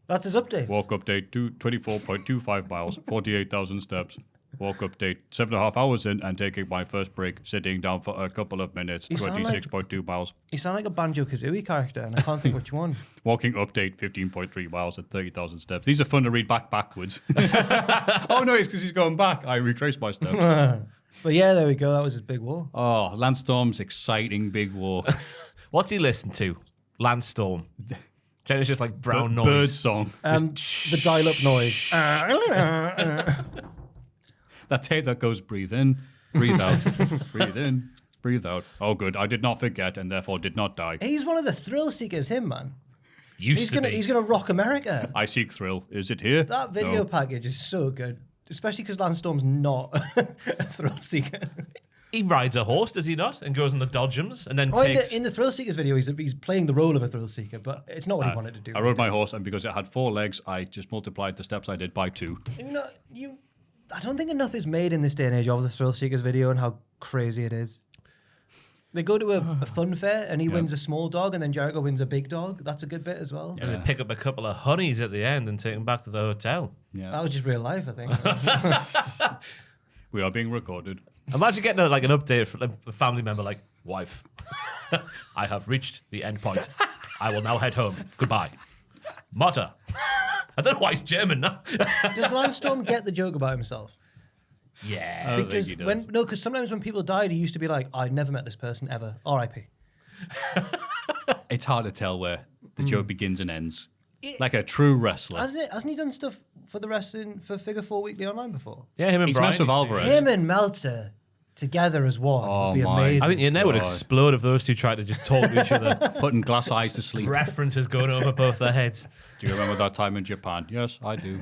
That's his update. Walk update, 24.25 miles, 48,000 steps. Walk update, 7.5 hours in and taking my first break, sitting down for a couple of minutes, You sound 26.2 miles. You sound like a Banjo-Kazooie character, and I can't think which one. Walking update, 15.3 miles at 30,000 steps. These are fun to read backwards. Oh no, it's because he's going back. I retraced my steps. But yeah, there we go. That was his big war. Oh, Landstorm's exciting big war. What's he listen to? Landstorm. It's just like brown noise. Bird song. The dial-up noise. That tape that goes breathe in, breathe out, breathe in, breathe out. Oh, good. I did not forget and therefore did not die. He's one of the thrill seekers, him, man. He's gonna rock America. I seek thrill. Is it here? That video No. package is so good, especially because Landstorm's not a thrill seeker. He rides a horse, does he not? And goes on the dodgems and then Oh, takes... in the thrill seekers video, he's playing the role of a thrill seeker, but it's not what he wanted to do. I rode my horse, and because it had 4 legs, I just multiplied the steps I did by 2. I don't think enough is made in this day and age of the thrill seekers video and how crazy it is. They go to a fun fair and he wins a small dog, and then Jericho wins a big dog. That's a good bit as well. And they pick up a couple of honeys at the end and take them back to the hotel. Yeah. That was just real life, I think. We are being recorded. Imagine getting an update from a family member like, wife, I have reached the end point. I will now head home. Goodbye. Mutter. I don't know why he's German now. Does Landstorm get the joke about himself? Yeah. I don't think Because he does. because sometimes when people died, he used to be like, "I never met this person ever." R.I.P. It's hard to tell where the joke begins and ends. Like a true wrestler. Hasn't he done stuff for the wrestling for Figure 4 Weekly Online before? Yeah, him and He's Brian. messed with Alvarez. Him and Meltzer together as one would be my- amazing. I think the internet would God. explode if those two tried to just talk to each other. Putting glass eyes to sleep. References going over both their heads. Do you remember that time in Japan? Yes, I do.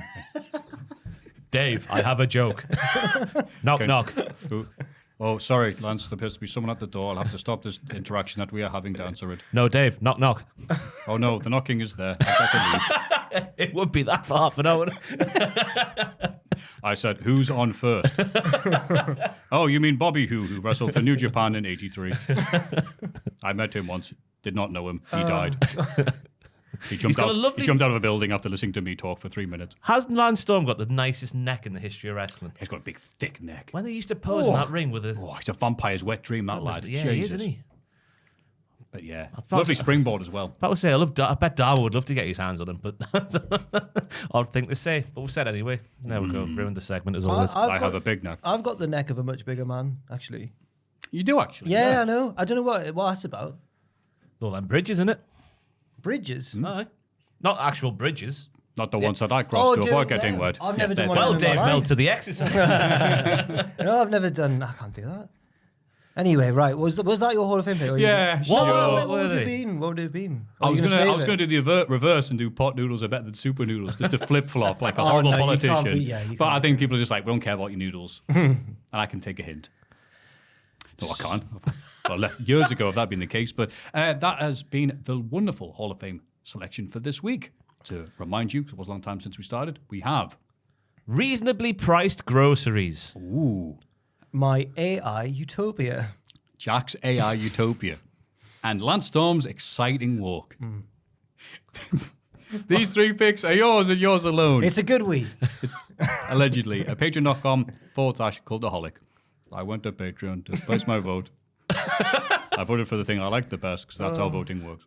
Dave, I have a joke. Knock, knock. Oh, sorry, Lance. There appears to be someone at the door. I'll have to stop this interaction that we are having to answer it. No, Dave, knock, knock. Oh no, the knocking is there. I better leave. It would be that for half an hour. I said, who's on first? Oh, you mean Bobby who wrestled for New Japan in '83. I met him once. Did not know him. He died. He jumped got out. a lovely- He jumped out of a building after listening to me talk for 3 minutes. Hasn't Landstorm got the nicest neck in the history of wrestling? He's got a big, thick neck. When they used to pose in that ring with a... Oh, he's a vampire's wet dream, that lad. Yeah, he is, Jesus. isn't he? But yeah, thought- lovely springboard as well. I would say, I bet Darwin would love to get his hands on him, but odd thing to say. But we've said anyway. There we go. Ruined the segment as always. I have a big neck. I've got the neck of a much bigger man, actually. You do actually. Yeah, I know. I don't know what that's about. All them bridges, innit? Bridges. Aye. Not actual bridges. Not the ones that I crossed to dude, avoid getting yeah. wet. I've never done one Well, of them in Dave my Mel life. to the exercise. No, I've never done. I can't do that. Anyway, right. Was that your Hall of Fame pick? Yeah, What, sure. what Were would it they? have been? What would it have been? I was gonna going to do the reverse and do pot noodles are better than super noodles, just to flip flop like a Oh, horrible no, you can't politician. be- yeah, you but can't I think people are just like, we don't care about your noodles, and I can take a hint. No, I can't. Well, left years ago if that had been the case, but that has been the wonderful Hall of Fame selection for this week. To remind you, 'cause it was a long time since we started, we have Reasonably priced groceries. My AI Utopia. Jack's AI Utopia and Lance Storm's Exciting Walk. These 3 picks are yours and yours alone. It's a good week. Allegedly, at patreon.com/Cultaholic. I went to Patreon to place my vote. I voted for the thing I liked the best because that's how voting works.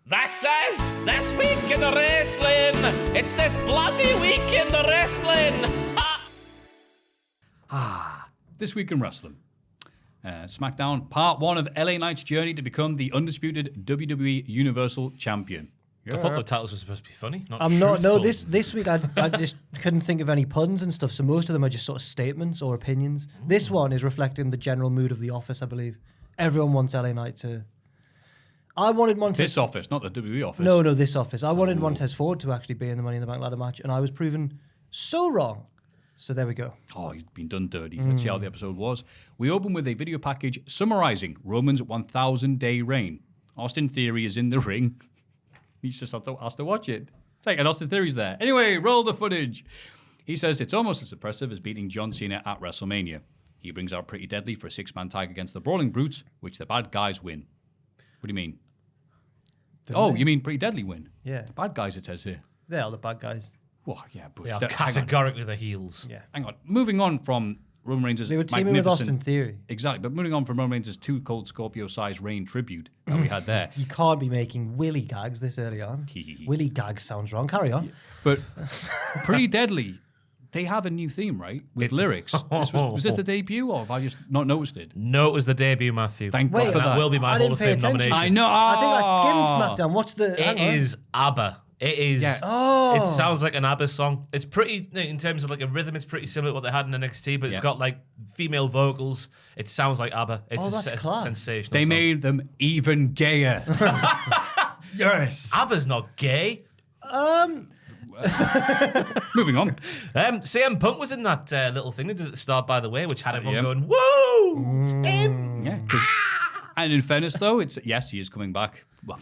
This week in the wrestling. It's this bloody week in the wrestling. This week in wrestling. Smackdown, part 1 of LA Knight's journey to become the undisputed WWE Universal Champion. I thought the titles were supposed to be funny. I'm not. No, truthful. this week I just couldn't think of any puns and stuff. So most of them are just sort of statements or opinions. This one is reflecting the general mood of the office, I believe. Everyone wants LA Knight to I wanted Montez. This office, not the WWE office. No, this office. I wanted Montez Ford to actually be in the Money in the Bank ladder match, and I was proven so wrong. So there we go. Oh, he's been done dirty. Let's see how the episode was. We open with a video package summarizing Roman's 1,000-day reign. Austin Theory is in the ring. He's just has to watch it. It's like, and Austin Theory's there. Anyway, roll the footage. He says it's almost as impressive as beating John Cena at WrestleMania. He brings out Pretty Deadly for a 6-man tag against the Brawling Brutes, which the bad guys win. What do you mean? You mean Pretty Deadly win? Yeah. The bad guys, it says here. They are the bad guys. Oh, yeah, but They are categorically the heels. Yeah. Hang on. Moving on from Roman Reigns' They were teaming with Austin Theory. Exactly. But moving on from Roman Reigns' 2 Cold Scorpio-sized reign tribute that we had there. You can't be making Willy gags this early on. Willy gags sounds wrong. Carry on. But Pretty Deadly, they have a new theme, right? With lyrics. Was this the debut, or have I just not noticed it? No, it was the debut, Maffew. Thank God for that that. will be my I Hall didn't of pay Fame attention. nomination. I know. I think I skimmed SmackDown. What's the... It is ABBA. It is. Yeah. Oh. It sounds like an ABBA song. It's pretty, in terms of like a rhythm, it's pretty similar to what they had in NXT, but it's got like female vocals. It sounds like ABBA. It's that's class. sensational. They song. made them even gayer. Yes. ABBA's not gay. Moving on. CM Punk was in that little thing they did at the start, by the way, which had everyone yeah. going, woo! It's him! Yeah. And in fairness, though, yes, he is coming back. Well,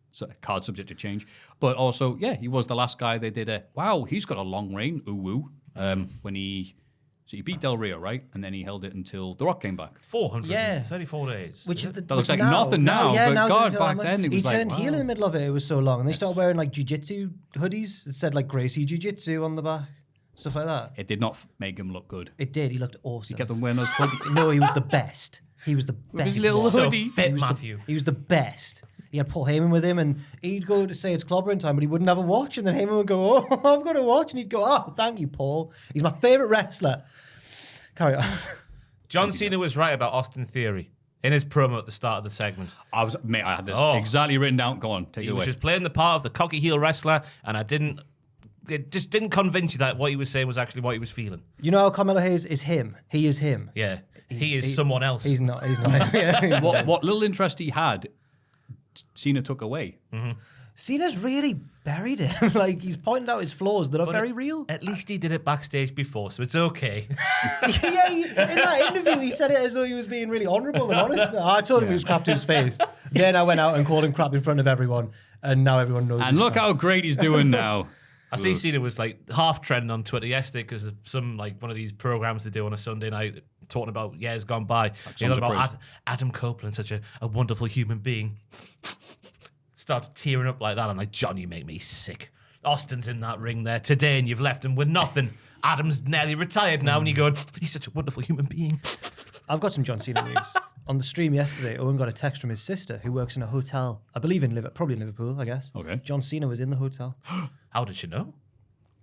it's a card subject to change. But also, yeah, he was the last guy they did wow, he's got a long reign. Ooh, woo. When he beat Del Rio, right? And then he held it until The Rock came back. 434 days. Which That looks like nothing now, but God, back then it was like, he turned heel wow. in the middle of it. It was so long. And they started wearing like jiu-jitsu hoodies. It said like Gracie Jiu-Jitsu on the back. Stuff like that. It did not make him look good. It did. He looked awesome. He kept on wearing those hoodies. No, he was the best. He was the best. his little one. so hoodie. fit, Maffew. He was the best. He had Paul Heyman with him, and he'd go to say it's clobbering time, but he wouldn't have a watch. And then Heyman would go, "Oh, I've got a watch," and he'd go, "Oh, thank you, Paul. He's my favorite wrestler." Carry on. John Cena was right about Austin Theory in his promo at the start of the segment. I had this Oh. exactly written down. Go on, take He it was away. just playing the part of the cocky heel wrestler, and it just didn't convince you that what he was saying was actually what he was feeling. You know how Carmelo Hayes is him. He is him. Yeah, he is someone else. He's not. He's not. Yeah. what little interest he had, Cena took away. Cena's really buried him. Like, he's pointed out his flaws that are very real. At least he did it backstage before, so it's okay. Yeah, in that interview, he said it as though he was being really honourable and honest. I told him he was crap to his face. Then I went out and called him crap in front of everyone, and now everyone knows. And he's look crap. how great he's doing now. I see Cena was like half trending on Twitter yesterday because of some like one of these programs they do on a Sunday night talking about years gone by. You know, about Adam Copeland, such a wonderful human being. Started tearing up like that. I'm like, John, you make me sick. Austin's in that ring there today and you've left him with nothing. Adam's nearly retired now and you go, he's such a wonderful human being. I've got some John Cena news. On the stream yesterday, Owen got a text from his sister who works in a hotel. I believe in Liverpool, probably in Liverpool, I guess. Okay. John Cena was in the hotel. How did you know?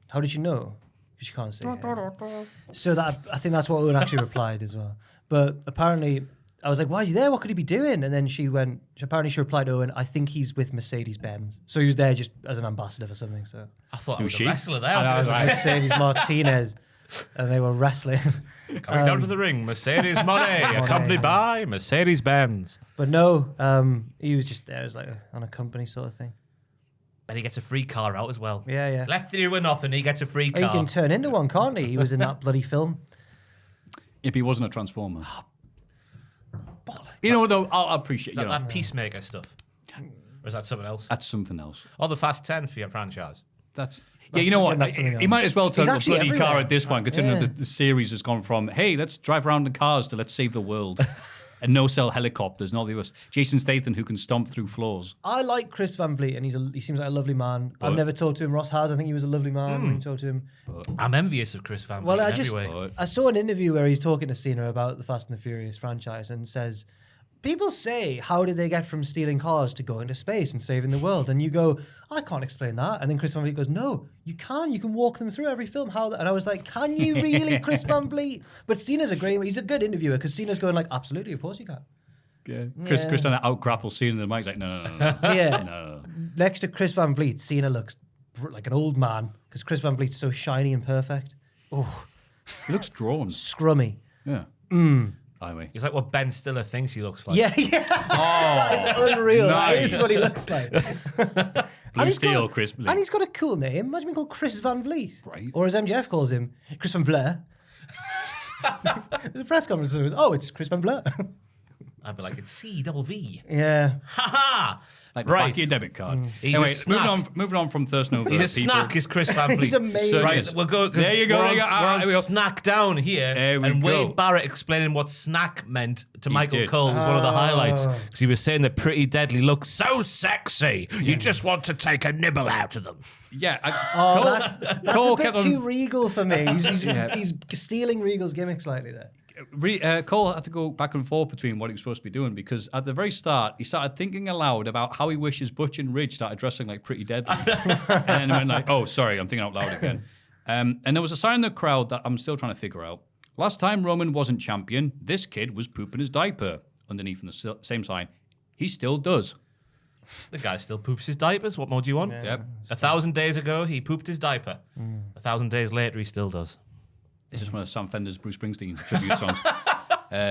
How did you know? Because you can't say it. So that I think that's what Owen actually replied as well. But apparently, I was like, why is he there? What could he be doing? And then she replied to Owen, I think he's with Mercedes-Benz. So he was there just as an ambassador for something. So I thought I Who's was she? a wrestler there. I was Mercedes Martinez. And they were wrestling. Coming down to the ring, Mercedes Money, accompanied by Mercedes-Benz. But no, he was just there as like on a company sort of thing. And he gets a free car out as well. Yeah, yeah. Left through with nothing, he gets a free He car. can turn into one, can't he? He was in that bloody film. If he wasn't a Transformer. You know what, though? I'll appreciate that Peacemaker stuff. Or is that something else? That's something else. Oh, the Fast 10 for your franchise. Yeah, you know what? that's something He else. might as well turn He's the actually bloody car everywhere. at this point, considering Yeah. the series has gone from, hey, let's drive around in cars to let's save the world. And no-sell helicopters and all the US. Jason Statham, who can stomp through floors. I like Chris Van Vliet, and he seems like a lovely man. I've never talked to him. Ross has. I think he was a lovely man when you talked to him. I'm envious of Chris Van Well, Vliet I saw an interview where he's talking to Cena about the Fast and the Furious franchise and says, people say, how did they get from stealing cars to going to space and saving the world? And you go, I can't explain that. And then Chris Van Vliet goes, no, you can. You can walk them through every film. How? And I was like, can you really, Chris Van Vliet? But Cena's he's a good interviewer because Cena's going like, absolutely, of course you can. Yeah. Chris trying to out-grapple Cena in the mic. He's like, no. Yeah. No. Next to Chris Van Vliet, Cena looks like an old man because Chris Van Vliet's so shiny and perfect. Oh, He looks drawn. scrummy. Yeah. Anyway. He's like what Ben Stiller thinks he looks like. Yeah. That is unreal. Nice. That is what he looks like. Blue Steel, Chris. And he's got a cool name. Imagine being called Chris Van Vliet. Right. Or as MJF calls him, Chris Van Vliet. The press conference was, it's Chris Van Vliet. I'd be like, it's C-double-V. Yeah. Ha ha! Like the back of your debit card. He's Anyway, a snack. moving on from Thurston over. He's a snack, is Chris Van Vliet. He's amazing. Right, we'll go. There you go. We're there you go. on Here we go. snack down here. There we and go. Wade Barrett explaining what snack meant to Michael did. Cole was one of the highlights. Because he was saying that Pretty Deadly looks so sexy. You just want to take a nibble out of them. Yeah. That's Cole a bit kept on- too Regal for me. He's stealing Regal's gimmick slightly there. Cole had to go back and forth between what he was supposed to be doing because at the very start he started thinking aloud about how he wishes Butch and Ridge started dressing like Pretty Deadly, and then went like, "Oh, sorry, I'm thinking out loud again." And there was a sign in the crowd that I'm still trying to figure out. Last time Roman wasn't champion, this kid was pooping his diaper. Underneath in the same sign, he still does. The guy still poops his diapers. What more do you want? Yep. 1,000 days ago, he pooped his diaper. 1,000 days later, he still does. It's just one of Sam Fender's Bruce Springsteen tribute songs.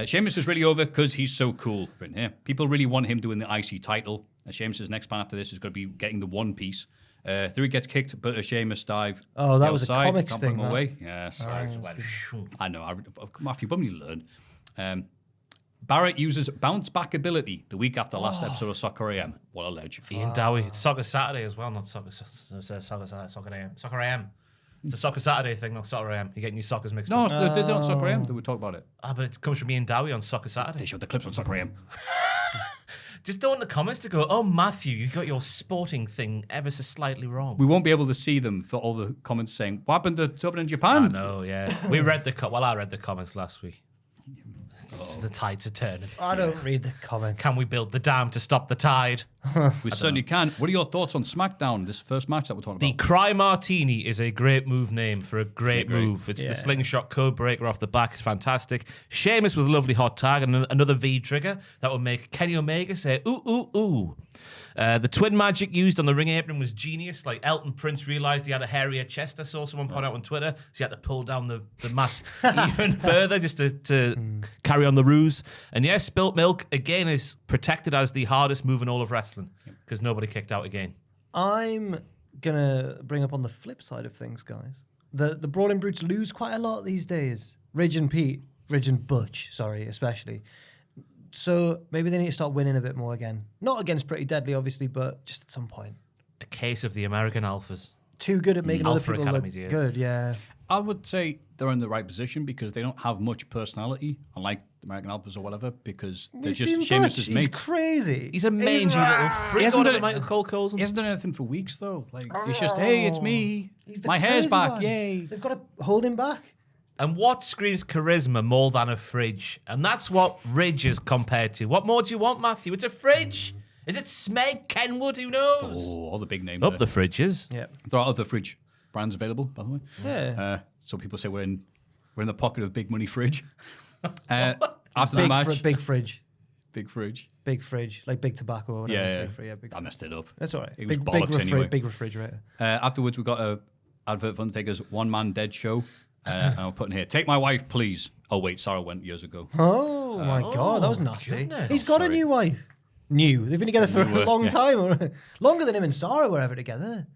Sheamus is really over because he's so cool. Written here. People really want him doing the IC title. Sheamus' next plan after this is going to be getting the One Piece. Theory gets kicked, but a Sheamus dive. Oh, that was a outside, comics can't thing, put him that. away. Yeah, sorry. Well, I know. Maffew, but you learn. Barrett uses bounce back ability the week after last episode of Soccer AM. What a ledge. Ian Dowie. It's Soccer Saturday as well, not Soccer AM. Soccer AM. It's a Soccer Saturday thing, not Soccer AM. You're getting your soccers mixed No, up. they did on Soccer AM. They would talk about it. But it comes from Ian Dowie on Soccer They Saturday. showed the clips on Soccer AM. Just don't want the comments to go, oh, Maffew, you got your sporting thing ever so slightly wrong. We won't be able to see them for all the comments saying, "What happened to Dublin and Japan?" I know, yeah. We read I read the comments last week. The tides are turning. I don't read the comments. Can we build the dam to stop the tide? We certainly can. What are your thoughts on SmackDown, this first match that we're talking The about? Cry Martini is a great move name for a great Great. move. It's Yeah. the slingshot code breaker off the back. It's fantastic. Sheamus with a lovely hot tag and another V trigger that would make Kenny Omega say, ooh, ooh, ooh. The twin magic used on the ring apron was genius. Like Elton Prince realized he had a hairier chest. I saw someone point out on Twitter. So he had to pull down the mat even further just to carry on the ruse. And yes, spilt milk again is protected as the hardest move in all of wrestling because nobody kicked out again. I'm going to bring up on the flip side of things, guys. The Brawling Brutes lose quite a lot these days. Ridge and Butch, especially. So maybe they need to start winning a bit more again. Not against Pretty Deadly, obviously, but just at some point. A case of the American alphas. Too good at making other Alpha people Academies, look yeah. good, yeah. I would say they're in the right position because they don't have much personality, unlike the American Alphas or whatever, because they're You've just seen Sheamus' Butch? mates. He's crazy. He's a mangy little freak. hasn't On done it, it- Michael Cole calls him. He hasn't done anything for weeks, though. Like, it's just, hey, it's me. He's the My hair's crazy back, one. yay. They've got to hold him back. And what screams charisma more than a fridge? And that's what Ridge is compared to. What more do you want, Maffew? It's a fridge. Is it Smeg, Kenwood? Who knows? Oh, all the big names. Up there. the fridges. Yeah. There are other fridge brands available, by the way. Yeah. So people say we're in the pocket of big money fridge. After the Big, match, big fridge. big fridge. Big fridge. Like Big Tobacco or whatever. Yeah, Big fridge, big I messed it up. That's all right. It was Big, bollocks anyway. big refrigerator. Afterwards, we got a advert for Undertaker's One Man Dead show. And I'm putting here, take my wife, please. Oh, wait, Sarah went years ago. Oh my God, that was nasty. goodness. He's got a Sorry. new wife. New. They've been together for New, a long yeah. time. Longer than him and Sarah were ever together.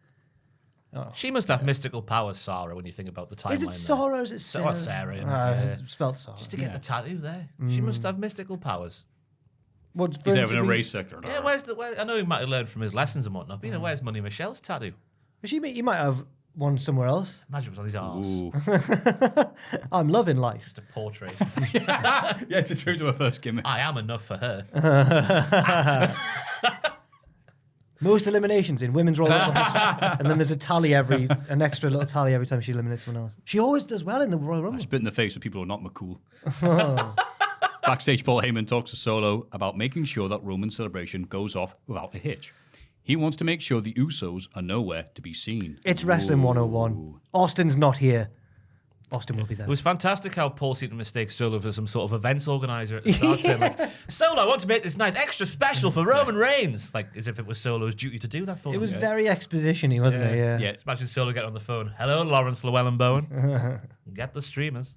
She must have mystical powers, Sarah, when you think about the timeline. Is it there. Sarah or is it Sarah? Sarah, you know, Yeah. yeah. Spelled Sarah. Just to get the tattoo there. She must have mystical powers. What, He's for there him with an to be- eraser. Yeah, I know he might have learned from his lessons and whatnot, but you know, where's Money Michelle's tattoo? He might have one somewhere else. Imagine it was on his arse. Ooh. I'm loving life. Just a portrait. Yeah, to true to her first gimmick. I am enough for her. Most eliminations in women's Royal Rumble. And then there's an extra little tally every time she eliminates someone else. She always does well in the Royal Rumble. Spit in the face of people who are not McCool. Backstage, Paul Heyman talks to Solo about making sure that Roman's celebration goes off without a hitch. He wants to make sure the Usos are nowhere to be seen. It's Wrestling 101. Austin's not here. Austin will be there. It was fantastic how Paul seemed to mistake Solo for some sort of events organizer at the start, saying like, Solo, I want to make this night extra special for Roman Reigns. Like, as if it was Solo's duty to do that for It him. was very exposition-y, wasn't it? Yeah. Yeah. Just imagine Solo getting on the phone. Hello, Lawrence Llewellyn Bowen. Get the streamers.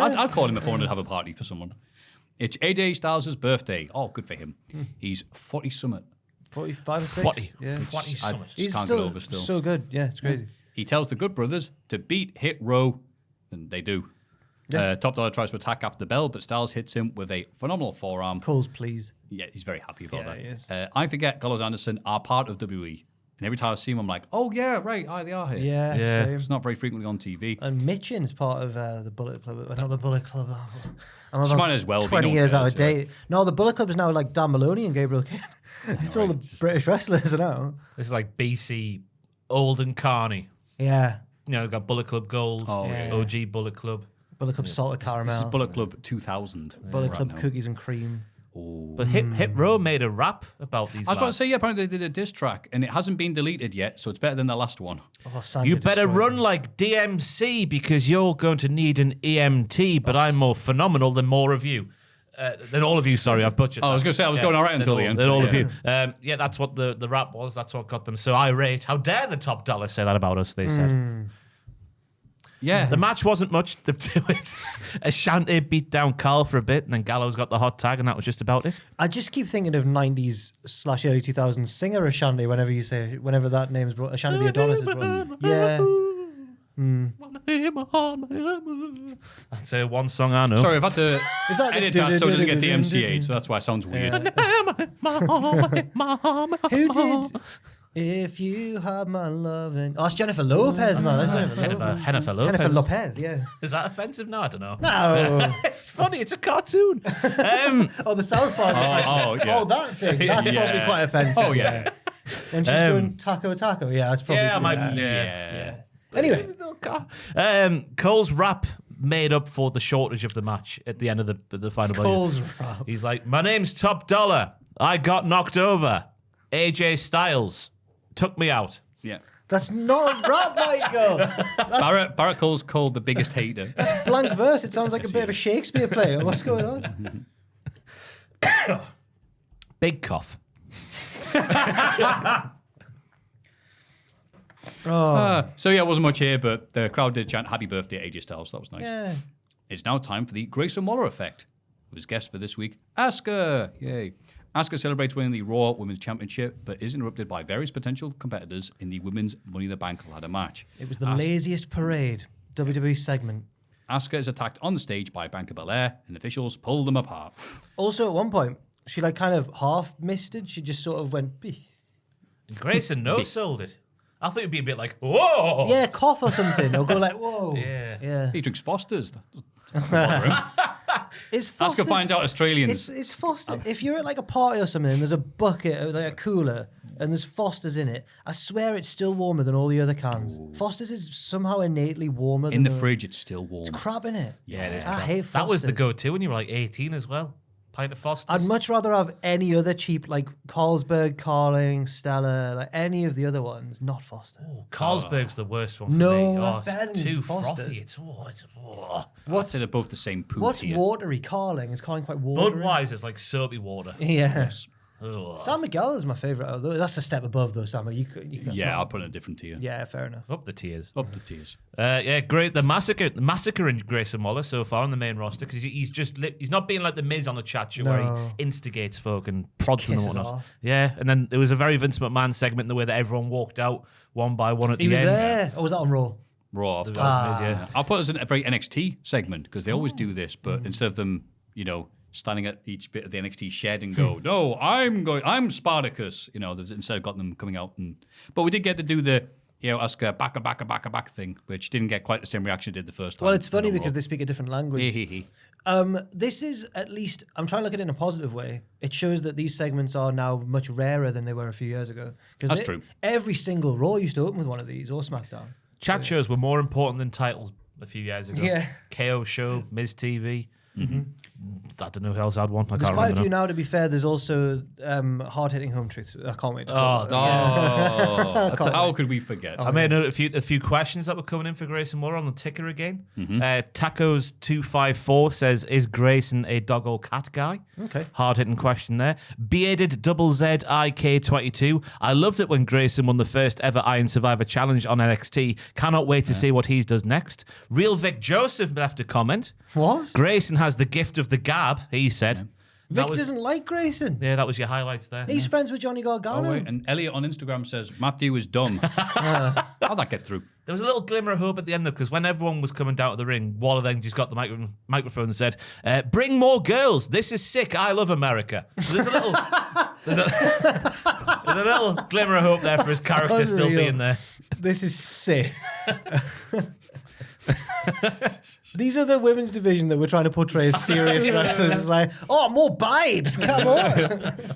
I'd call him if I wanted to have a party for someone. It's AJ Styles' birthday. Oh, good for him. He's 40 summit. 45 or 6? 40. Yeah. 40 I summit. He's can't get over still. so good. Yeah, it's crazy. He tells the Good Brothers to beat Hit Row, and they do. Yeah. Top Dollar tries to attack after the bell, but Styles hits him with a phenomenal forearm. Cole's please. Yeah, he's very happy about that. he is. I Forget Gallows Anderson are part of WWE. And every time I see him, I'm like, oh, yeah, right. They are here. Yeah, Yeah. same. It's not very frequently on TV. And Mitchin's part of the Bullet Club. Not the Bullet Club. I'm She about might as well be, 20 no one years out of cares, yeah. date. No, the Bullet Club is now like Dan Maloney and Gabriel Kidd. It's all the British wrestlers now. This is like BC, Old and Carney. Yeah. You know, we've got Bullet Club Gold, Oh, yeah. OG Bullet Club. Bullet Club salted caramel. This is Bullet Club 2000. Bullet right Club now. cookies and cream. But Hit Row made a rap about these I was about to lads. say, yeah, apparently they did a diss track, and it hasn't been deleted yet, so it's better than the last one. Oh, Sandra You better destroyed run them. like DMC because you're going to need an EMT, but I'm more phenomenal than more of you. Than all of you, sorry, I've butchered Oh, I was that. going to say, I was going all right until the end. Than all of Yeah. you. Yeah, that's what the rap was. That's what got them so irate. How dare the Top Dollar say that about us, they said. Yeah. The match wasn't much to it. Ashanti beat down Carl for a bit, and then Gallows got the hot tag, and that was just about it. I just keep thinking of 90s/early 2000s singer Ashanti whenever that name is brought. Ashanti the Adonis is brought. Yeah. That's one song I know. Sorry, I've had to Is that the edit that so it doesn't get DMCA'd, so that's why it sounds weird. Who did? If you had my loving. Oh, it's Jennifer Lopez, man. That's Jennifer Lopez. Jennifer Lopez. Jennifer Lopez, yeah. Is that offensive? No, I don't know. No. It's funny. It's a cartoon. Oh, the South Park. yeah. Oh, that thing. That's Yeah. probably quite offensive. Oh, yeah. And she's going taco. Yeah, that's probably. Yeah, I might. yeah. Yeah. Anyway, Cole's rap made up for the shortage of the match at the end of the final. Cole's rap. He's like, my name's Top Dollar. I got knocked over. AJ Styles took me out. Yeah. That's not rap, Michael. Barrett Cole's called the biggest hater. That's blank verse. It sounds like a bit of a Shakespeare play. What's going on? Big cough. So yeah, it wasn't much here, but the crowd did chant happy birthday AJ Styles, so that was nice. Yeah. It's now time for the Grayson Waller effect. Who's guest for this week? Asuka. Yay. Asuka celebrates winning the Raw Women's Championship, but is interrupted by various potential competitors in the Women's Money in the Bank ladder match. It was the laziest parade. WWE segment. Asuka is attacked on the stage by Bianca Belair, and officials pull them apart. Also, at one point, she like kind of half missed it. She just sort of went, "Beef." And Grayson no-sold it. I thought it'd be a bit like, whoa. Yeah, cough or something. Or go like, whoa. Yeah. He drinks Foster's. Doesn't bother him. Is Asuka Foster's... finds out Australians. It's Foster. If you're at like a party or something and there's a bucket, like a cooler, and there's Foster's in it, I swear it's still warmer than all the other cans. Foster's is somehow innately warmer In the than fridge, it's still warm. It's crap in it. Yeah, it is. I hate Foster's. That was the go-to when you were like 18 as well. Pint of Foster's. I'd much rather have any other cheap, like Carlsberg, Carling, Stella, like any of the other ones, not Foster's. Oh, Carlsberg's the worst one for No, me. that's It's better than too Foster's. frothy. What's they're both the same poo What's tier. watery Carling? Is Carling quite watery? Budweiser's like soapy water. Yeah. Ugh. San Miguel is my favourite. Although that's a step above though, Sam. You can Yeah, I'll put it in a different tier. Yeah, fair enough. Up the tiers. Up the tiers. Yeah, great. The massacre in Grayson Waller so far on the main roster because he's not being like the Miz on the chat show where No. he instigates folk and prods them and Kisses whatnot. off. Yeah, and then there was a very Vince McMahon segment in the way that everyone walked out one by one at He the was end. there. Or was that on Raw? Raw. That was Miz, yeah. I'll put it as a very NXT segment because they always do this, but instead of them, standing at each bit of the NXT shed and go, no, I'm Spartacus. They've instead got them coming out but we did get to do the Asuka back thing, which didn't get quite the same reaction it did the first time. Well, it's funny on because Raw. they speak a different language. This is at least, I'm trying to look at it in a positive way. It shows that these segments are now much rarer than they were a few years ago. That's true. Every single Raw used to open with one of these, or SmackDown. Chat shows were more important than titles a few years ago. Yeah. KO show, Miz TV. I don't know who else I'd want. I There's can't quite a remember few now. now, to be fair. There's also hard-hitting home truths. I can't wait to talk Oh, about it. How could we forget? I made a few questions that were coming in for Grayson Waller on the ticker again. Tacos254 says, is Grayson a dog or cat guy? Okay. Hard-hitting question there. Bearded ZZIK22. I loved it when Grayson won the first ever Iron Survivor Challenge on NXT. Cannot wait to see what he does next. Real Vic Joseph left a comment. What? Grayson has the gift of the gab, he said. Vic doesn't like Grayson. Yeah, that was your highlights there. He's friends with Johnny Gargano. Oh, wait. And Elliot on Instagram says, Maffew is dumb. How'd that get through? There was a little glimmer of hope at the end, though, because when everyone was coming down to the ring, Waller then just got the microphone and said, bring more girls. This is sick. I love America. So there's a little there's a little glimmer of hope there for his character still Unreal. being there. This is sick. These are the women's division that we're trying to portray as serious wrestlers. It's like, oh, more babes, come on.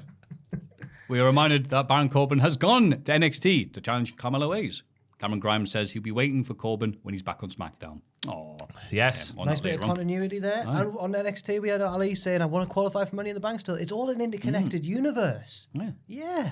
We are reminded that Baron Corbin has gone to NXT to challenge Carmelo Hayes. Cameron Grimes says he'll be waiting for Corbin when he's back on SmackDown. Oh, Yes. well, Nice not bit of later on. continuity there. And on NXT, we had Ali saying, I want to qualify for Money in the Bank still. It's all an interconnected universe. Yeah. Yeah.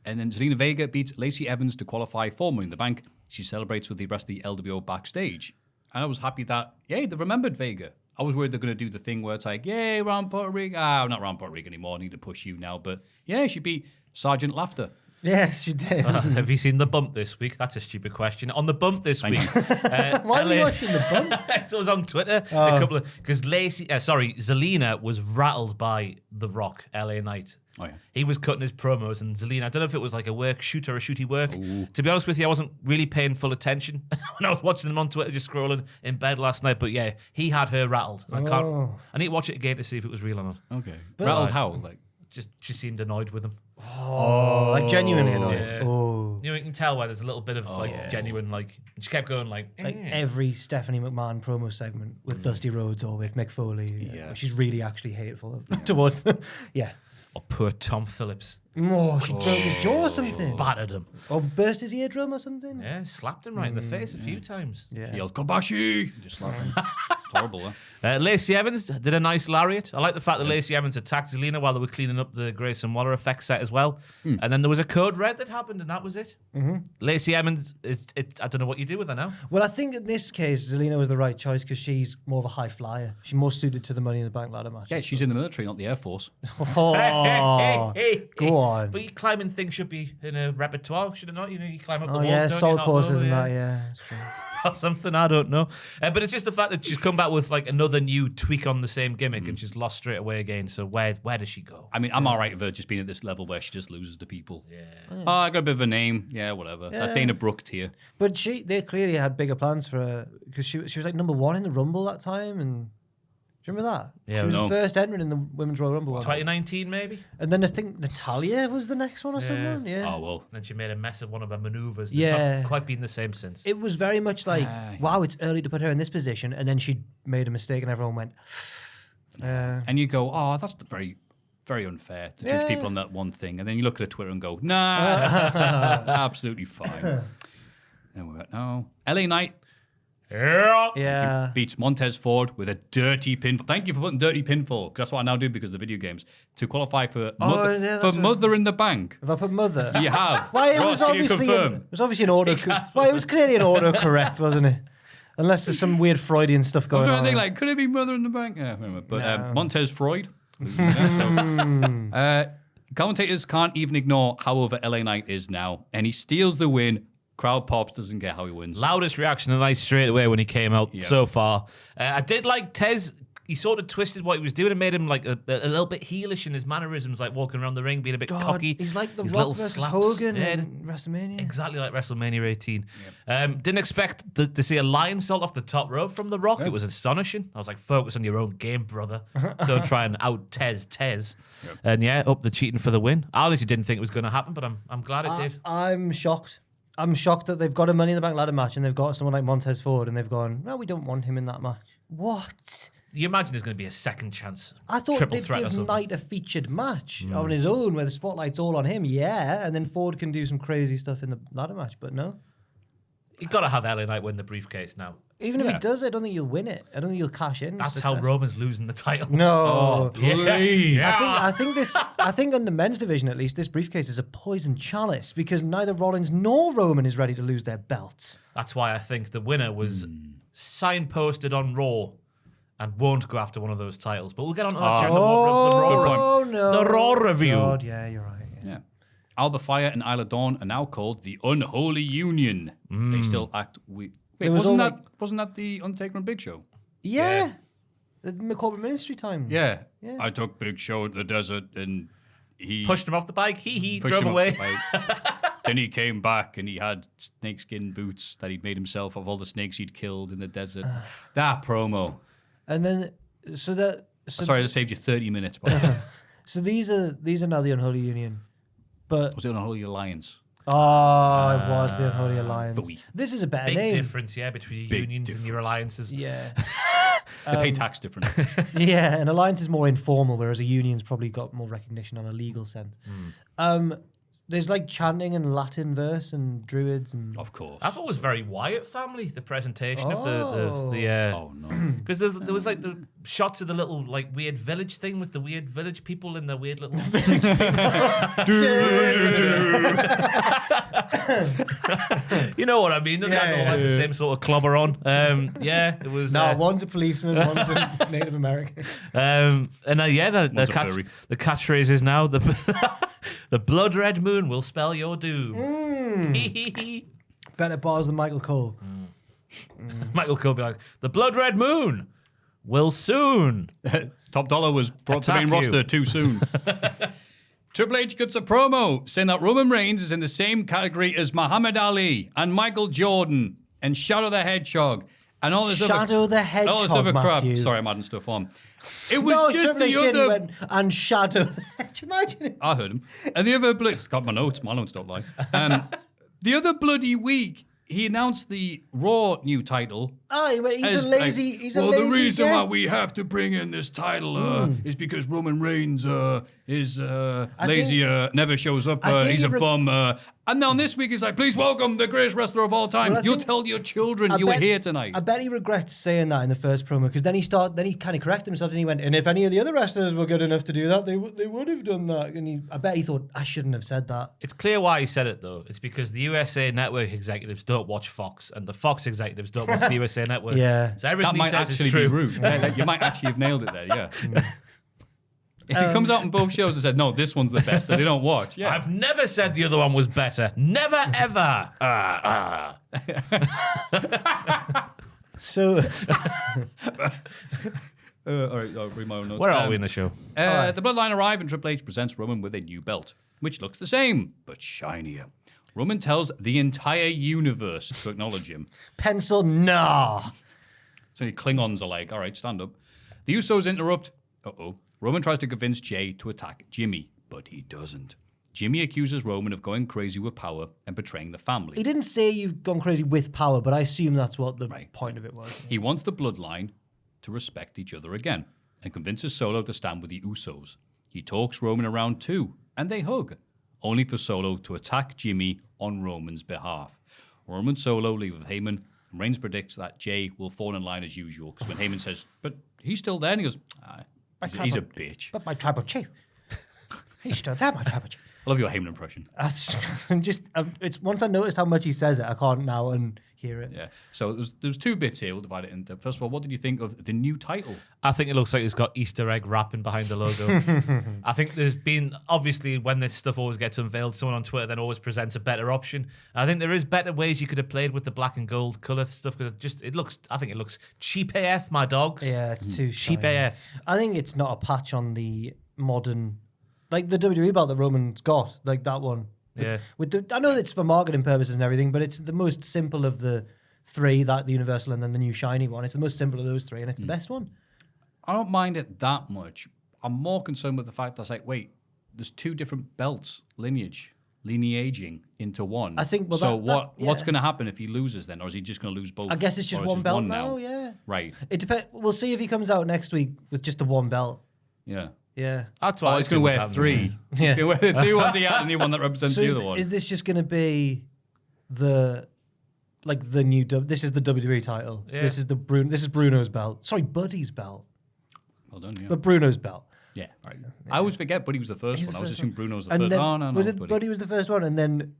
And then Zelina Vega beats Lacey Evans to qualify for Money in the Bank. She celebrates with the rest of the LWO backstage. And I was happy that, yay, they remembered Vega. I was worried they're going to do the thing where it's like, yay, round Puerto Rico. Not round Puerto Rico anymore. I need to push you now. But yeah, she beat Sergeant Laughter. Yes, she did. Have you seen the bump this week? That's a stupid question. On the bump this week, Why are you watching the bump? It was on Twitter a couple of because Zelina was rattled by The Rock, LA Knight. Oh, yeah. He was cutting his promos, and Zelina, I don't know if it was like a work shoot or a shooty work. To be honest with you, I wasn't really paying full attention when I was watching him on Twitter, just scrolling in bed last night. But yeah, he had her rattled. And I need to watch it again to see if it was real or not. Okay. Rattled how? Like, Just she seemed annoyed with him. Like genuinely annoyed. Yeah. Oh. You know, you can tell where there's a little bit of genuine, like, and she kept going like Every Stephanie McMahon promo segment with Dusty Rhodes or with Mick Foley, she's really actually hateful towards them. Yeah. oh, poor Tom Phillips. Oh, she broke his jaw or something. Battered him. Or burst his eardrum or something. Yeah, slapped him right in the face a few times. she Yeah. yelled, Kobashi! Just slapped him. It's horrible, huh? Lacey Evans did a nice lariat. I like the fact that Lacey Evans attacked Zelina while they were cleaning up the Grayson Waller effect set as well. And then there was a code red that happened, and that was it. Lacey Evans, I don't know what you do with her now. Well, I think in this case, Zelina was the right choice because she's more of a high flyer. She's more suited to the Money in the Bank ladder match. Yeah, she's in the military, not the Air Force. Oh, go on. But your climbing thing should be in a repertoire, should it not? You know, you climb up the Oh walls, yeah, don't you? salt Not courses low, and that. Yeah, that's true. Or something, I don't know. But it's just the fact that she's come back with like another new tweak on the same gimmick and she's lost straight away again. So where does she go? I mean, I'm all right with her just being at this level where she just loses to people. Yeah. Oh, I got a bit of a name. Yeah, whatever. That Dana Brooke tier. But they clearly had bigger plans for her because she was like number 1 in the Rumble that time, and do you remember that? Yeah, she was no. the first entrant in the Women's Royal Rumble. 2019 maybe? And then I think Natalia was the next one or something. Yeah. Oh, well. And then she made a mess of one of her maneuvers. They've Yeah. not quite been the same since. It was very much like, yeah. wow, it's early to put her in this position, and then she made a mistake, and everyone went. And you go, oh, that's very, very unfair to judge people on that one thing. And then you look at her Twitter and go, nah, absolutely fine. Then we're at, no. LA Knight Yeah. beats Montez Ford with a dirty pinfall. Thank you for putting dirty pinfall, 'cause that's what I now do because of the video games. To qualify for Mother in the Bank. If I put mother, You have. why it Ross, was can you obviously confirm? it was obviously an auto. Well, it was clearly an auto correct, wasn't it? Unless there's some weird Freudian stuff I'm going trying to on. think, like, could it be Mother in the Bank? Yeah, anyway, but No. Montez Freud. Commentators can't even ignore how over LA Knight is now, and he steals the win. Crowd pops, doesn't get how he wins. Loudest reaction of the night straight away when he came out Yeah. so far. I did like Tez. He sort of twisted what he was doing and made him like a little bit heelish in his mannerisms, like walking around the ring, being a bit God, cocky. he's like the His Rock little versus slaps. Hogan Yeah, in WrestleMania. exactly like WrestleMania 18. Didn't expect to see a lion salt off the top rope from The Rock. It was astonishing. I was like, focus on your own game, brother. Don't try and out Tez. And yeah, up the cheating for the win. I honestly didn't think it was going to happen, but I'm glad it did. I'm shocked. I'm shocked that they've got a Money in the Bank ladder match and they've got someone like Montez Ford and they've gone, no, we don't want him in that match. What? You imagine there's going to be a second chance. I thought triple they'd threat or give something. Knight a featured match on his own where the spotlight's all on him, yeah, and then Ford can do some crazy stuff in the ladder match, but no. You got to have LA Knight win the briefcase now. Even if he does, I don't think you'll win it. I don't think you'll cash in. That's how Roman's losing the title. No. Please. I think in the men's division at least, this briefcase is a poison chalice because neither Rollins nor Roman is ready to lose their belts. That's why I think the winner was signposted on Raw and won't go after one of those titles. But we'll get on to that during the Raw no. the Raw review. God, yeah, you're right. Yeah. Alba Fire and Isla Dawn are now called the Unholy Union. They still act weak. Wait, wasn't that the Undertaker and Big Show? Yeah. The corporate ministry time. Yeah. I took Big Show to the desert and he Pushed him off the bike. He pushed drove him off away. the bike. Then he came back and he had snakeskin boots that he'd made himself of all the snakes he'd killed in the desert. That promo. And then Sorry, I saved you 30 minutes. By the way. so these are now the Unholy Union. But Was it Unholy Alliance? it was the Unholy Alliance. Phooey. This is a better Big name. difference, between your unions and your alliances. Yeah. They pay tax different. Yeah, an alliance is more informal, whereas a union's probably got more recognition on a legal sense. There's like chanting and Latin verse and druids and Of course. I thought it was very Wyatt family, the presentation of the Oh, no. because there was like the shots of the little like weird village thing with the weird village people in the weird little you know what I mean? They had all like the same sort of clobber on. It was one's a policeman, one's a Native American. the furry. catchphrase is now the blood red moon will spell your doom. Better bars than Michael Cole. Michael Cole be like, the blood red moon will soon. Top Dollar was brought to Attack main you. roster too soon. Triple H cuts a promo saying that Roman Reigns is in the same category as Muhammad Ali and Michael Jordan and Shadow the Hedgehog and all this Shadow the Hedgehog, all this other crap. Maffew. Sorry, I'm adding stuff on. It was just Triple H the didn't other. went and Shadow the Hedgehog. Imagine it. I heard him. And the other blitz got my notes. My notes don't lie. The other bloody week, he announced the Raw new title. He's a lazy. He's a well, lazy. the reason guy. why we have to bring in this title is because Roman Reigns is lazy, never shows up, I think he's a he bum. And now this week he's like, please welcome the greatest wrestler of all time. Well, You'll tell your children you were here tonight. I bet he regrets saying that in the first promo because then he kind of corrected himself and he went, and if any of the other wrestlers were good enough to do that, they would have done that. And I bet he thought, I shouldn't have said that. It's clear why he said it though. It's because the USA Network executives don't watch Fox, and the Fox executives don't watch the USA Network. Yeah. So everything That might he says actually is be true. rude. Yeah, you might actually have nailed it there, yeah. If he comes out on both shows and said, no, this one's the best, that they don't watch. Yeah. I've never said the other one was better. Never ever. So all right, I'll read my own notes. Where are we in the show? The Bloodline arrive and Triple H presents Roman with a new belt, which looks the same, but shinier. Roman tells the entire universe to acknowledge him. pencil, nah. So the Klingons are like, all right, stand up. The Usos interrupt. Uh-oh. Roman tries to convince Jay to attack Jimmy, but he doesn't. Jimmy accuses Roman of going crazy with power and betraying the family. He didn't say you've gone crazy with power, but I assume that's what the point of it was. He wants the Bloodline to respect each other again and convinces Solo to stand with the Usos. He talks Roman around too, and they hug, only for Solo to attack Jimmy on Roman's behalf. Roman and Solo leave with Heyman, and Reigns predicts that Jay will fall in line as usual, because when Heyman says, but he's still there, and he goes, he's a bitch. But my tribal chief. He's still there, my tribal chief. I love your Heyman impression. That's it's once I noticed how much he says it, I can't now unhear it. Yeah. So there's two bits here. We'll divide it into. First of all, what did you think of the new title? I think it looks like it's got Easter egg wrapping behind the logo. I think there's been, obviously, when this stuff always gets unveiled, someone on Twitter then always presents a better option. I think there is better ways you could have played with the black and gold colour stuff because I think it looks cheap AF, my dogs. Yeah, it's too cheap shiny. AF. I think it's not a patch on the modern, like the WWE belt that Roman's got, like that one. Yeah. I know it's for marketing purposes and everything, but it's the most simple of the three, that the Universal and then the new shiny one. It's the most simple of those three, and it's the best one. I don't mind it that much. I'm more concerned with the fact that it's like, wait, there's two different belts, lineaging into one. I think, well, so that- what's yeah. going to happen if he loses then, or is he just going to lose both? I guess it's just Or is one it belt now, yeah. Right. It depends. We'll see if he comes out next week with just the one belt. Yeah. Yeah. That's why He's going to wear three. Yeah. He's going to wear the two ones he had and the one that represents So the other one. is this just going to be the like the new. This is the WWE title. Yeah. This is Bruno's belt. Sorry, Buddy's belt. Well done, yeah. But Bruno's belt. Yeah, right. I always forget Buddy was the first one. I was assuming Bruno was the And first. then, No, was it Buddy. Buddy was the first one, and then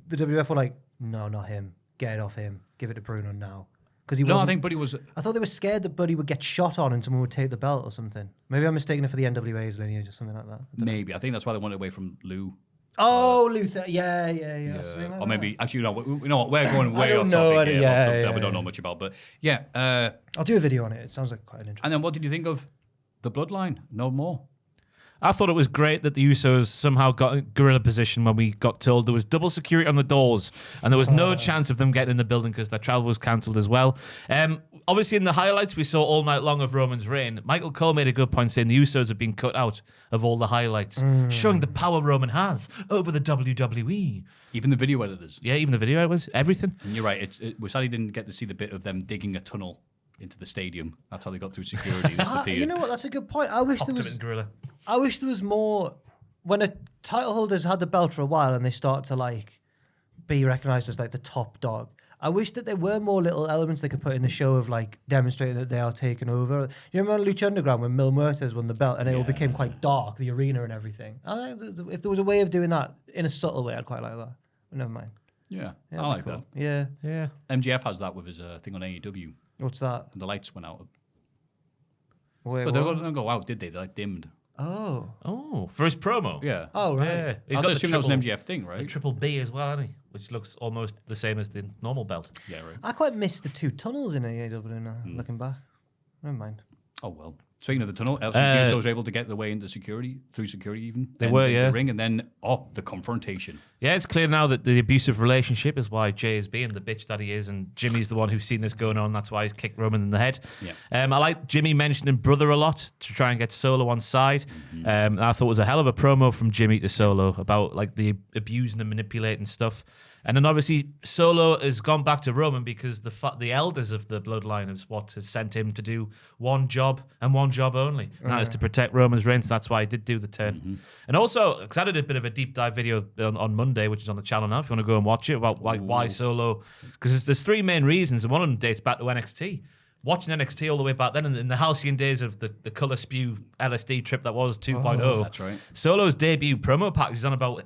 the WF were like, no, not him. Get it off him. Give it to Bruno now. Because he No, I wasn't. think Buddy was. I thought they were scared that Buddy would get shot on and someone would take the belt or something. Maybe I'm mistaken it for the NWA's lineage or something like that. Maybe. I think that's why they wanted away from Lou. Oh, Luther. Yeah. Something like Or that. maybe, actually, no, you know what? We're going way don't off know topic any- here about yeah, something yeah, that we don't yeah. know much about. But yeah. I'll do a video on it. It sounds like quite an interesting. And then what did you think of the Bloodline? No more. I thought it was great that the Usos somehow got in gorilla position when we got told there was double security on the doors and there was no chance of them getting in the building because their travel was cancelled as well. Obviously, in the highlights we saw all night long of Roman's reign, Michael Cole made a good point saying the Usos have been cut out of all the highlights, showing the power Roman has over the WWE. Even the video editors. Yeah, even the video was everything. And you're right. We sadly didn't get to see the bit of them digging a tunnel into the stadium. That's how they got through security. You know what? That's a good point. I wish there Optimum was. gorilla. I wish there was more. When a title holder's had the belt for a while and they start to like be recognized as like the top dog. I wish that there were more little elements they could put in the show of like demonstrating that they are taking over. You remember on Lucha Underground when Mil Muertes won the belt and it all became quite dark, the arena and everything. I think if there was a way of doing that in a subtle way, I'd quite like that. But never mind. Yeah, I that'd be like cool. that. Yeah. MJF has that with his thing on AEW. What's that? And the lights went out. Wait, But they what? didn't go out, did they? They like dimmed. Oh, for his promo. Yeah. Oh, right. Yeah. I would assume that was an MJF thing, The right? triple B as well, hasn't he? Which looks almost the same as the normal belt. Yeah, right. I quite missed the two tunnels in AEW now, looking back. Never mind. Oh, well. Speaking of the tunnel, Usos was able to get the way into security, through security even. They and were, into yeah. The ring, and then, the confrontation. Yeah, it's clear now that the abusive relationship is why Jay is being the bitch that he is, and Jimmy's the one who's seen this going on. That's why he's kicked Roman in the head. Yeah. I like Jimmy mentioning brother a lot to try and get Solo on side. I thought it was a hell of a promo from Jimmy to Solo about like the abusing and manipulating stuff. And then obviously Solo has gone back to Roman because the elders of the bloodline is what has sent him to do one job and one job only. And that is to protect Roman's reign. So that's why he did do the turn. And also, because I did a bit of a deep dive video on Monday, which is on the channel now, if you want to go and watch it, about why Solo. Because there's three main reasons, and one of them dates back to NXT. Watching NXT all the way back then in the halcyon days of the Colour Spew LSD trip that was 2.0. That's right. Solo's debut promo package is on about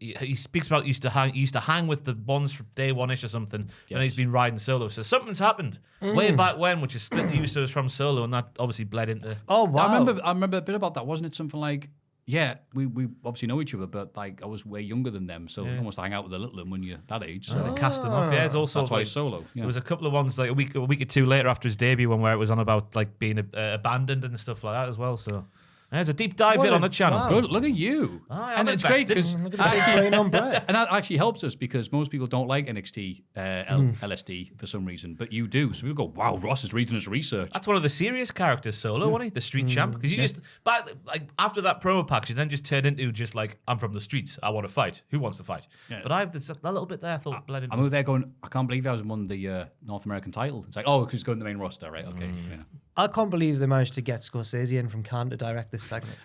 he speaks about used to hang with the ones from day one-ish or something, and he's been riding Solo. So something's happened way back when, which is split the Usos from Solo, and that obviously bled into. Oh, wow. I remember a bit about that. Wasn't it something like, we obviously know each other, but like I was way younger than them, so almost hang out with the little one when you're that age. So They cast him off. Yeah, it's also that's why like, he's Solo. Yeah. There was a couple of ones like a week or two later after his debut, one where it was on about like being abandoned and stuff like that as well. So there's a deep dive in on the channel. wow. Good, look at you. I'm And it's great invested. because Look at the big brain on Brett. and that actually helps us because most people don't like NXT LSD for some reason, but you do. So people go, wow, Ross is reading his research. That's one of the serious characters, Solo, wasn't he? The street champ. Because you just, but like after that promo package, you then just turned into just like, I'm from the streets. I want to fight. Who wants to fight? Yeah. But I have this, a little bit there. I thought bled in. I'm over there going, I can't believe I was won the North American title. It's like, because he's going to the main roster, right? Okay. Yeah. I can't believe they managed to get Scorsese in from Cannes to direct this segment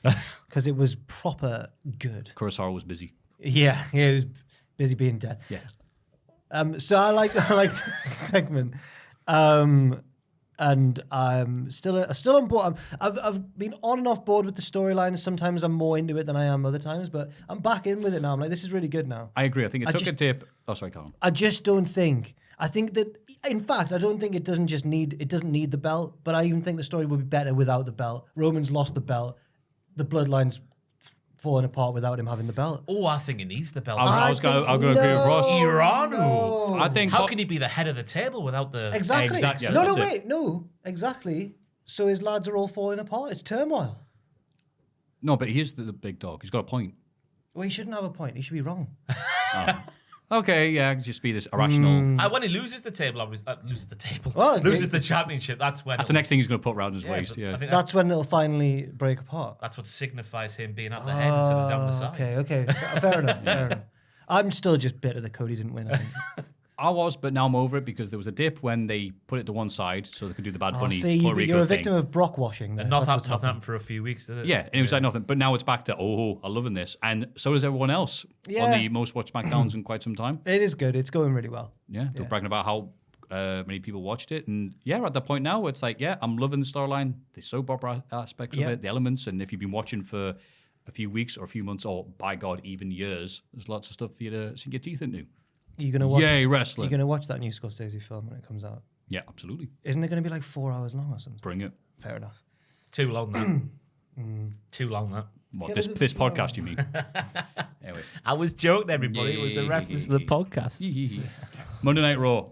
because it was proper good. Kurosawa was busy. Yeah, he was busy being dead. Yeah. So I like this segment, and I'm still on board. I've been on and off board with the storyline. Sometimes I'm more into it than I am other times, but I'm back in with it now. I'm like, this is really good now. I agree. I think it took a tip. Oh, sorry, Colin. I just don't think. I think that, in fact, I don't think it doesn't need the belt, but I even think the story would be better without the belt. Roman's lost the belt. The bloodline's falling apart without him having the belt. Oh, I think he needs the belt. I was going to agree with Ross. Iranu. I think. How can he be the head of the table without the... Exactly. Exactly. No, That's it. wait. No, exactly. So his lads are all falling apart. It's turmoil. No, but here's the big dog. He's got a point. Well, he shouldn't have a point. He should be wrong. Okay, yeah, just be this irrational. When he loses the table, loses the championship, that's when... That's the next thing he's going to put around his waist. but Yeah. I think That's when it'll finally break apart. that's what signifies him being at the head instead of down the sides. Okay. Fair enough. I'm still just bitter that Cody didn't win. I think. I was, but now I'm over it because there was a dip when they put it to one side so they could do the Bad Bunny See, Puerto Rico you're a thing. victim of Brock washing. There. And nothing happened for a few weeks, did it? Yeah, and it was like nothing. But now it's back to, I'm loving this. And so does everyone else on the most watched SmackDowns in quite some time. It is good. It's going really well. Yeah, they're bragging about how many people watched it. And yeah, we're at that point now where it's like, yeah, I'm loving the storyline, the soap opera aspects of it, the elements. And if you've been watching for a few weeks or a few months or, by God, even years, there's lots of stuff for you to sink your teeth into. You're gonna watch. Yay, wrestling! You're gonna watch that new Scorsese film when it comes out. Yeah, absolutely. Isn't it gonna be like 4 hours long or something? Bring it. Fair enough. Too long, that. Too long, that. What, this podcast, you mean? Anyway. I was joking, everybody. It was a reference to the podcast. Monday Night Raw.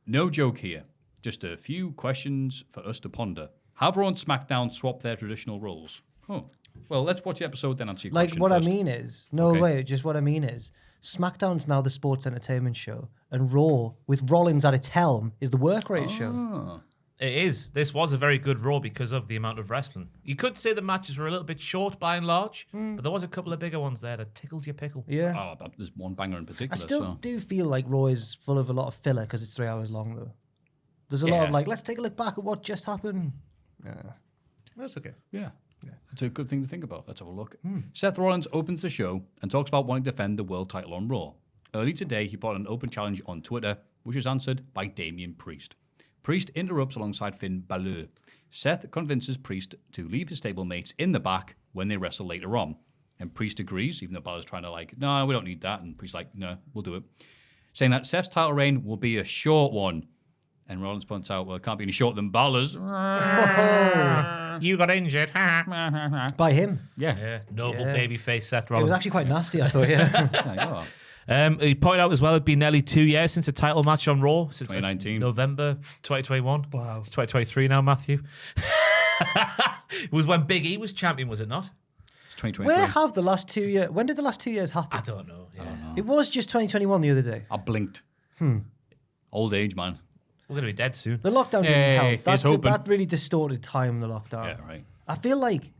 No joke here. Just a few questions for us to ponder. Have Raw and SmackDown swapped their traditional roles? Oh. Well, let's watch the episode then and see. Like, what first. I mean is... No, wait. Just what I mean is... SmackDown's now the sports entertainment show, and Raw, with Rollins at its helm, is the work rate show. It is. This was a very good Raw because of the amount of wrestling. You could say the matches were a little bit short by and large, but there was a couple of bigger ones there that tickled your pickle. Yeah. Oh, but there's one banger in particular. I still do feel like Raw is full of a lot of filler because it's 3 hours long, though. There's a lot of like, let's take a look back at what just happened. Yeah. That's okay. Yeah. It's a good thing to think about. Let's have a look. Seth Rollins opens the show and talks about wanting to defend the world title on Raw. Early today, he put an open challenge on Twitter, which was answered by Damian Priest. Priest interrupts alongside Finn Balor. Seth convinces Priest to leave his stablemates in the back when they wrestle later on. And Priest agrees, even though Balor's trying to no, we don't need that. And Priest's like, no, we'll do it. Saying that Seth's title reign will be a short one. And Rollins points out, well, it can't be any shorter than Balor's. You got injured. By him. Yeah. Noble babyface Seth It Rollins. was actually quite nasty, I thought, yeah. He pointed out as well it'd been nearly 2 years since a title match on Raw. Since 2019. November 2021. Wow. It's 2023 now, Maffew. It was when Big E was champion, was it not? It's 2023. Where have the last 2 years... When did the last 2 years happen? I don't know. Yeah. It was just 2021 the other day. I blinked. Old age, man. We're going to be dead soon. The lockdown didn't here's help. hoping. That really distorted time, the lockdown. Yeah, right. I feel like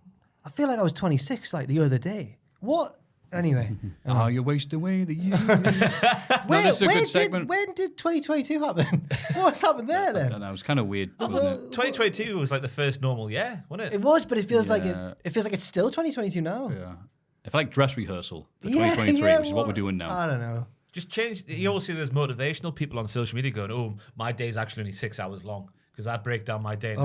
I was 26 like the other day. What? Anyway. You waste away the years. Where this is a good segment. When did 2022 happen? What's happened there then? It was kind of weird, wasn't it? 2022 was like the first normal year, wasn't it? It was, but it feels like Yeah. it feels like it's still 2022 now. Yeah. I feel like dress rehearsal for Yeah, 2023, yeah, which is what we're doing now. I don't know. Just change. You always see there's motivational people on social media going, "Oh, my day's actually only 6 hours long because I break down my day."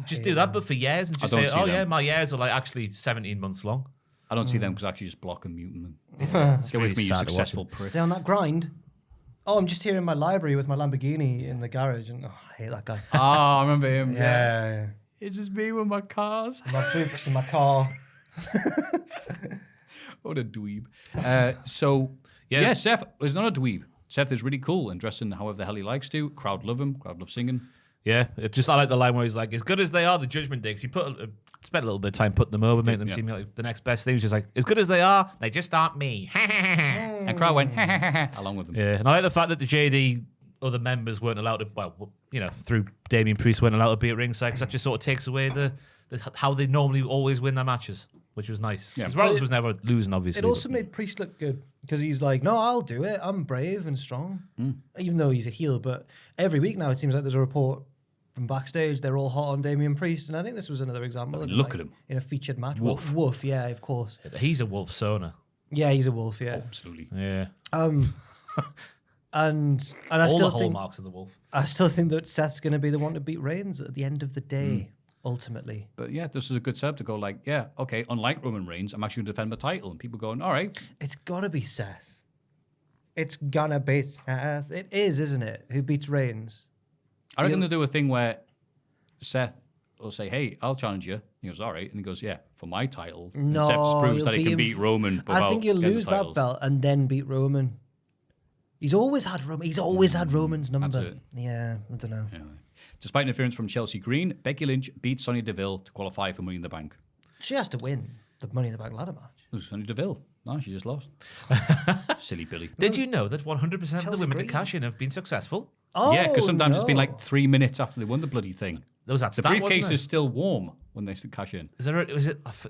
Just do that, but for years, and just I don't say, see "Oh them. yeah, my years are like actually 17 months long." I don't see them because I actually just block and mute them. It's Get away from me, you sad to watch successful it. prick. Stay on that grind. Oh, I'm just here in my library with my Lamborghini in the garage, and I hate that guy. I remember him. Yeah. It's just me with my cars. My books in my car. What a dweeb. Yeah, Seth is not a dweeb. Seth is really cool and dressing however the hell he likes to. Crowd love him. Crowd love singing. Yeah, I like the line where he's like, "As good as they are, the Judgment Day." 'Cause he spent a little bit of time putting them over, making them seem like the next best thing. He's just like, "As good as they are, they just aren't me." And crowd went along with him. Yeah, and I like the fact that the JD other members weren't allowed to, through Damian Priest weren't allowed to be at ringside because that just sort of takes away the how they normally always win their matches, which was nice. Yeah. Because Rollins was never losing, obviously. It also made Priest look good because he's like, no, I'll do it. I'm brave and strong. Even though he's a heel, but every week now it seems like there's a report from backstage. They're all hot on Damian Priest, and I think this was another example. Look at him. in a featured match. Wolf. Wolf, yeah, of course. He's a wolf sona. Yeah, he's a wolf. Yeah. Absolutely. Yeah. And I All still the think hallmarks of the wolf. I still think that Seth's going to be the one to beat Reigns at the end of the day. Ultimately. But yeah, this is a good setup to go like, yeah, okay, unlike Roman Reigns, I'm actually going to defend my title. And people going, all right. It's got to be Seth. It's gonna be Seth. It is, isn't it? Who beats Reigns? I reckon they'll do a thing where Seth will say, hey, I'll challenge you. He goes, all right. And he goes, yeah, for my title. And No, Seth just proves you'll that he beat can him beat Roman. I think you'll getting the lose that titles. belt and then beat Roman. He's always had Roman. He's always had Roman's number. That's it. Yeah, I don't know. Anyway. Despite interference from Chelsea Green, Becky Lynch beats Sonya Deville to qualify for Money in the Bank. She has to win the Money in the Bank ladder match. It was Sonya Deville. No, she just lost. Silly Billy. Did you know that 100% of the Chelsea women Green. to cash in have been successful? Oh, Yeah, because sometimes it's been no. like 3 minutes after they won the bloody thing. There was that The stat, briefcase wasn't is still warm when they cash in. there?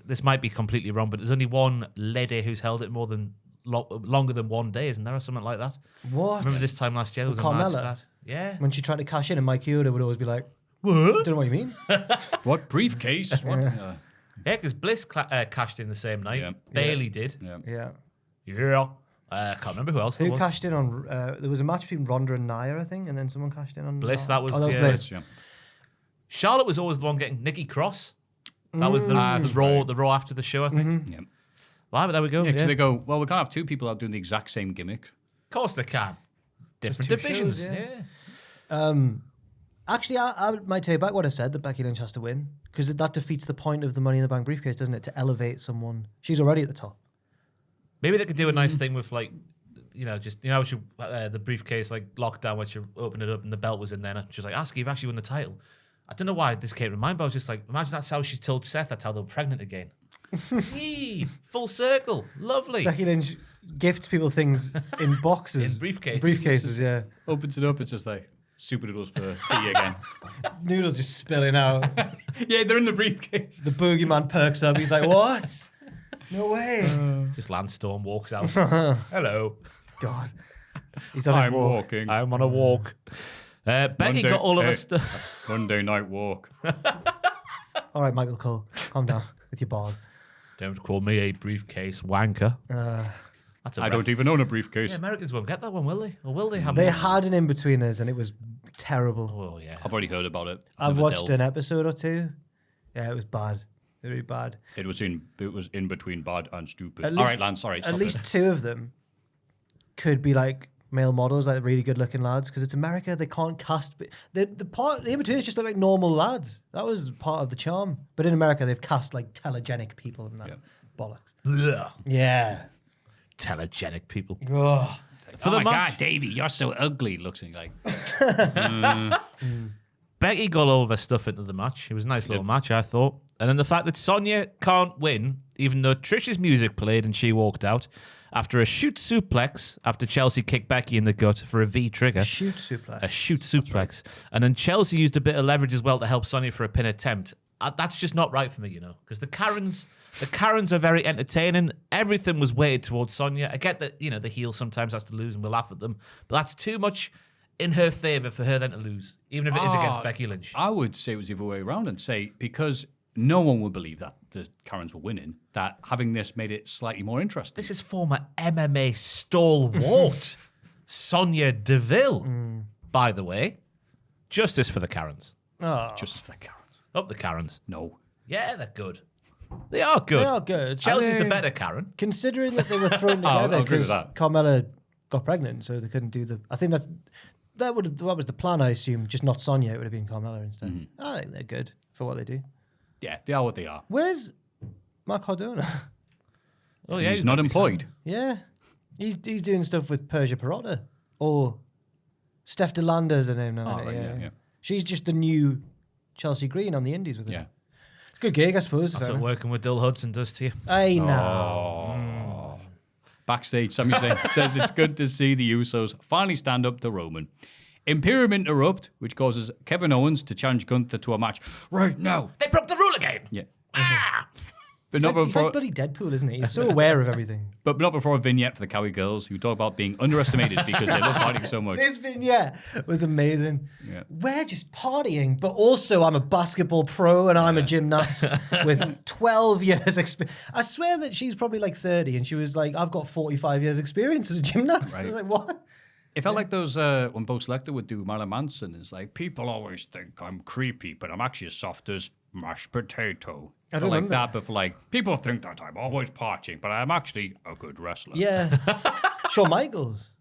This might be completely wrong, but there's only one lady who's held it more than longer than 1 day, isn't there, or something like that? What? Remember this time last year there was a mad Carmella? stat. Yeah. When she tried to cash in, and Mike Yoda would always be like, "What? Don't know what you mean." What briefcase? What? Yeah, because Bliss cashed in the same night. Yeah. Bailey did. Yeah. Yeah. I can't remember who else there Who was. cashed in on? There was a match between Ronda and Nia, I think, and then someone cashed in on Bliss. That was, Bliss. Yeah. Charlotte was always the one getting Nikki Cross. That was the Raw after the show, I think. Yeah. Well, but there we go. Yeah, 'cause Yeah. they go, well, we can't have two people out doing the exact same gimmick. Of course they can. Different two divisions. shows, yeah. Actually, I might take back what I said that Becky Lynch has to win because that defeats the point of the Money in the Bank briefcase, doesn't it? To elevate someone, she's already at the top. Maybe they could do a nice thing with like, the briefcase like lockdown when you open it up and the belt was in there. And she's like, ask if you've actually won the title. I don't know why this came to mind, but I was just like, imagine that's how she told Seth that's how they were pregnant again. Yee, full circle, lovely. Becky Lynch gifts people things in boxes, In briefcases. Briefcases, yeah. Opens it up, it's just like super noodles for tea again. Noodles just spilling out. Yeah, they're in the briefcase. The boogeyman perks up. He's like, "What? No way!" Just Lance Storm walks out. Hello. God, he's on his I'm walk. walking. I'm on a walk. Becky Monday- got all of her hey. stuff. Monday night walk. All right, Michael Cole, calm down with your balls. Don't call me a briefcase wanker. That's a I don't even own a briefcase. Yeah, Americans won't get that one, will they? Or will they have They one? had an in-betweeners and it was terrible. Oh, yeah. I've already heard about it. I've Never watched delved. an episode or two. Yeah, it was bad. Very bad. It was in between bad and stupid. At All least- right, Lance, sorry. At Stop least it. two of them could be like male models, like really good-looking lads, because it's America. They can't cast. The in-betweeners just look like normal lads. That was part of the charm. But in America, they've cast like telegenic people and that bollocks. Ugh. Yeah. Telegenic people. Ugh. For oh the my match, God, Davey, you're so ugly. Looks like. Becky got all of her stuff into the match. It was a nice little match, I thought. And then the fact that Sonya can't win, even though Trish's music played and she walked out after a shoot suplex after Chelsea kicked Becky in the gut for a V trigger. Shoot suplex. A shoot suplex. Right. And then Chelsea used a bit of leverage as well to help Sonya for a pin attempt. That's just not right for me, because the Karens are very entertaining. Everything was weighted towards Sonya. I get that, the heel sometimes has to lose and we'll laugh at them, but that's too much in her favour for her then to lose, even if it is against Becky Lynch. I would say it was the other way around and say, because no one would believe that the Karens were winning, that having this made it slightly more interesting. This is former MMA stalwart Sonya Deville, by the way. Justice for the Karens. Oh, Just for the Karens. Up the Karens. No. Yeah, they're good. They are good. they are good. Chelsea's I mean, the better Karen. Considering that they were thrown I'll together agree with because that. Carmella got pregnant, so they couldn't do the. I think that was the plan. I assume, just not Sonya. It would have been Carmella instead. I think they're good for what they do. Yeah, they are what they are. Where's Mark Cardona? Oh yeah, He's not employed. Yeah, he's doing stuff with Persia Pirotta or Steph DeLander's her name now. Oh, isn't right, it? yeah. She's just the new Chelsea Green on the Indies with him. Yeah. Good gig, I suppose. That's fair what enough. working with Dill Hudson does to you. I know. Backstage, Sami Zayn says it's good to see the Usos finally stand up to Roman. Imperium interrupt, which causes Kevin Owens to challenge Gunther to a match right now. They broke the rule again. Yeah. Ah! But He's not, like, he's before, like bloody Deadpool, isn't he? He's so aware of everything. but not before a vignette for the Cowie girls who talk about being underestimated because they love fighting so much. This vignette was amazing. Yeah. We're just partying, but also I'm a basketball pro and I'm a gymnast with 12 years experience. I swear that she's probably like 30 and she was like, I've got 45 years experience as a gymnast. I was like, what? It felt like those, when Bo Selector would do Marilyn Manson, it's like, people always think I'm creepy, but I'm actually as soft as mashed potato. I Felt don't like remember. that, but for like, people think that I'm always partying, but I'm actually a good wrestler. Yeah. Shawn Michaels.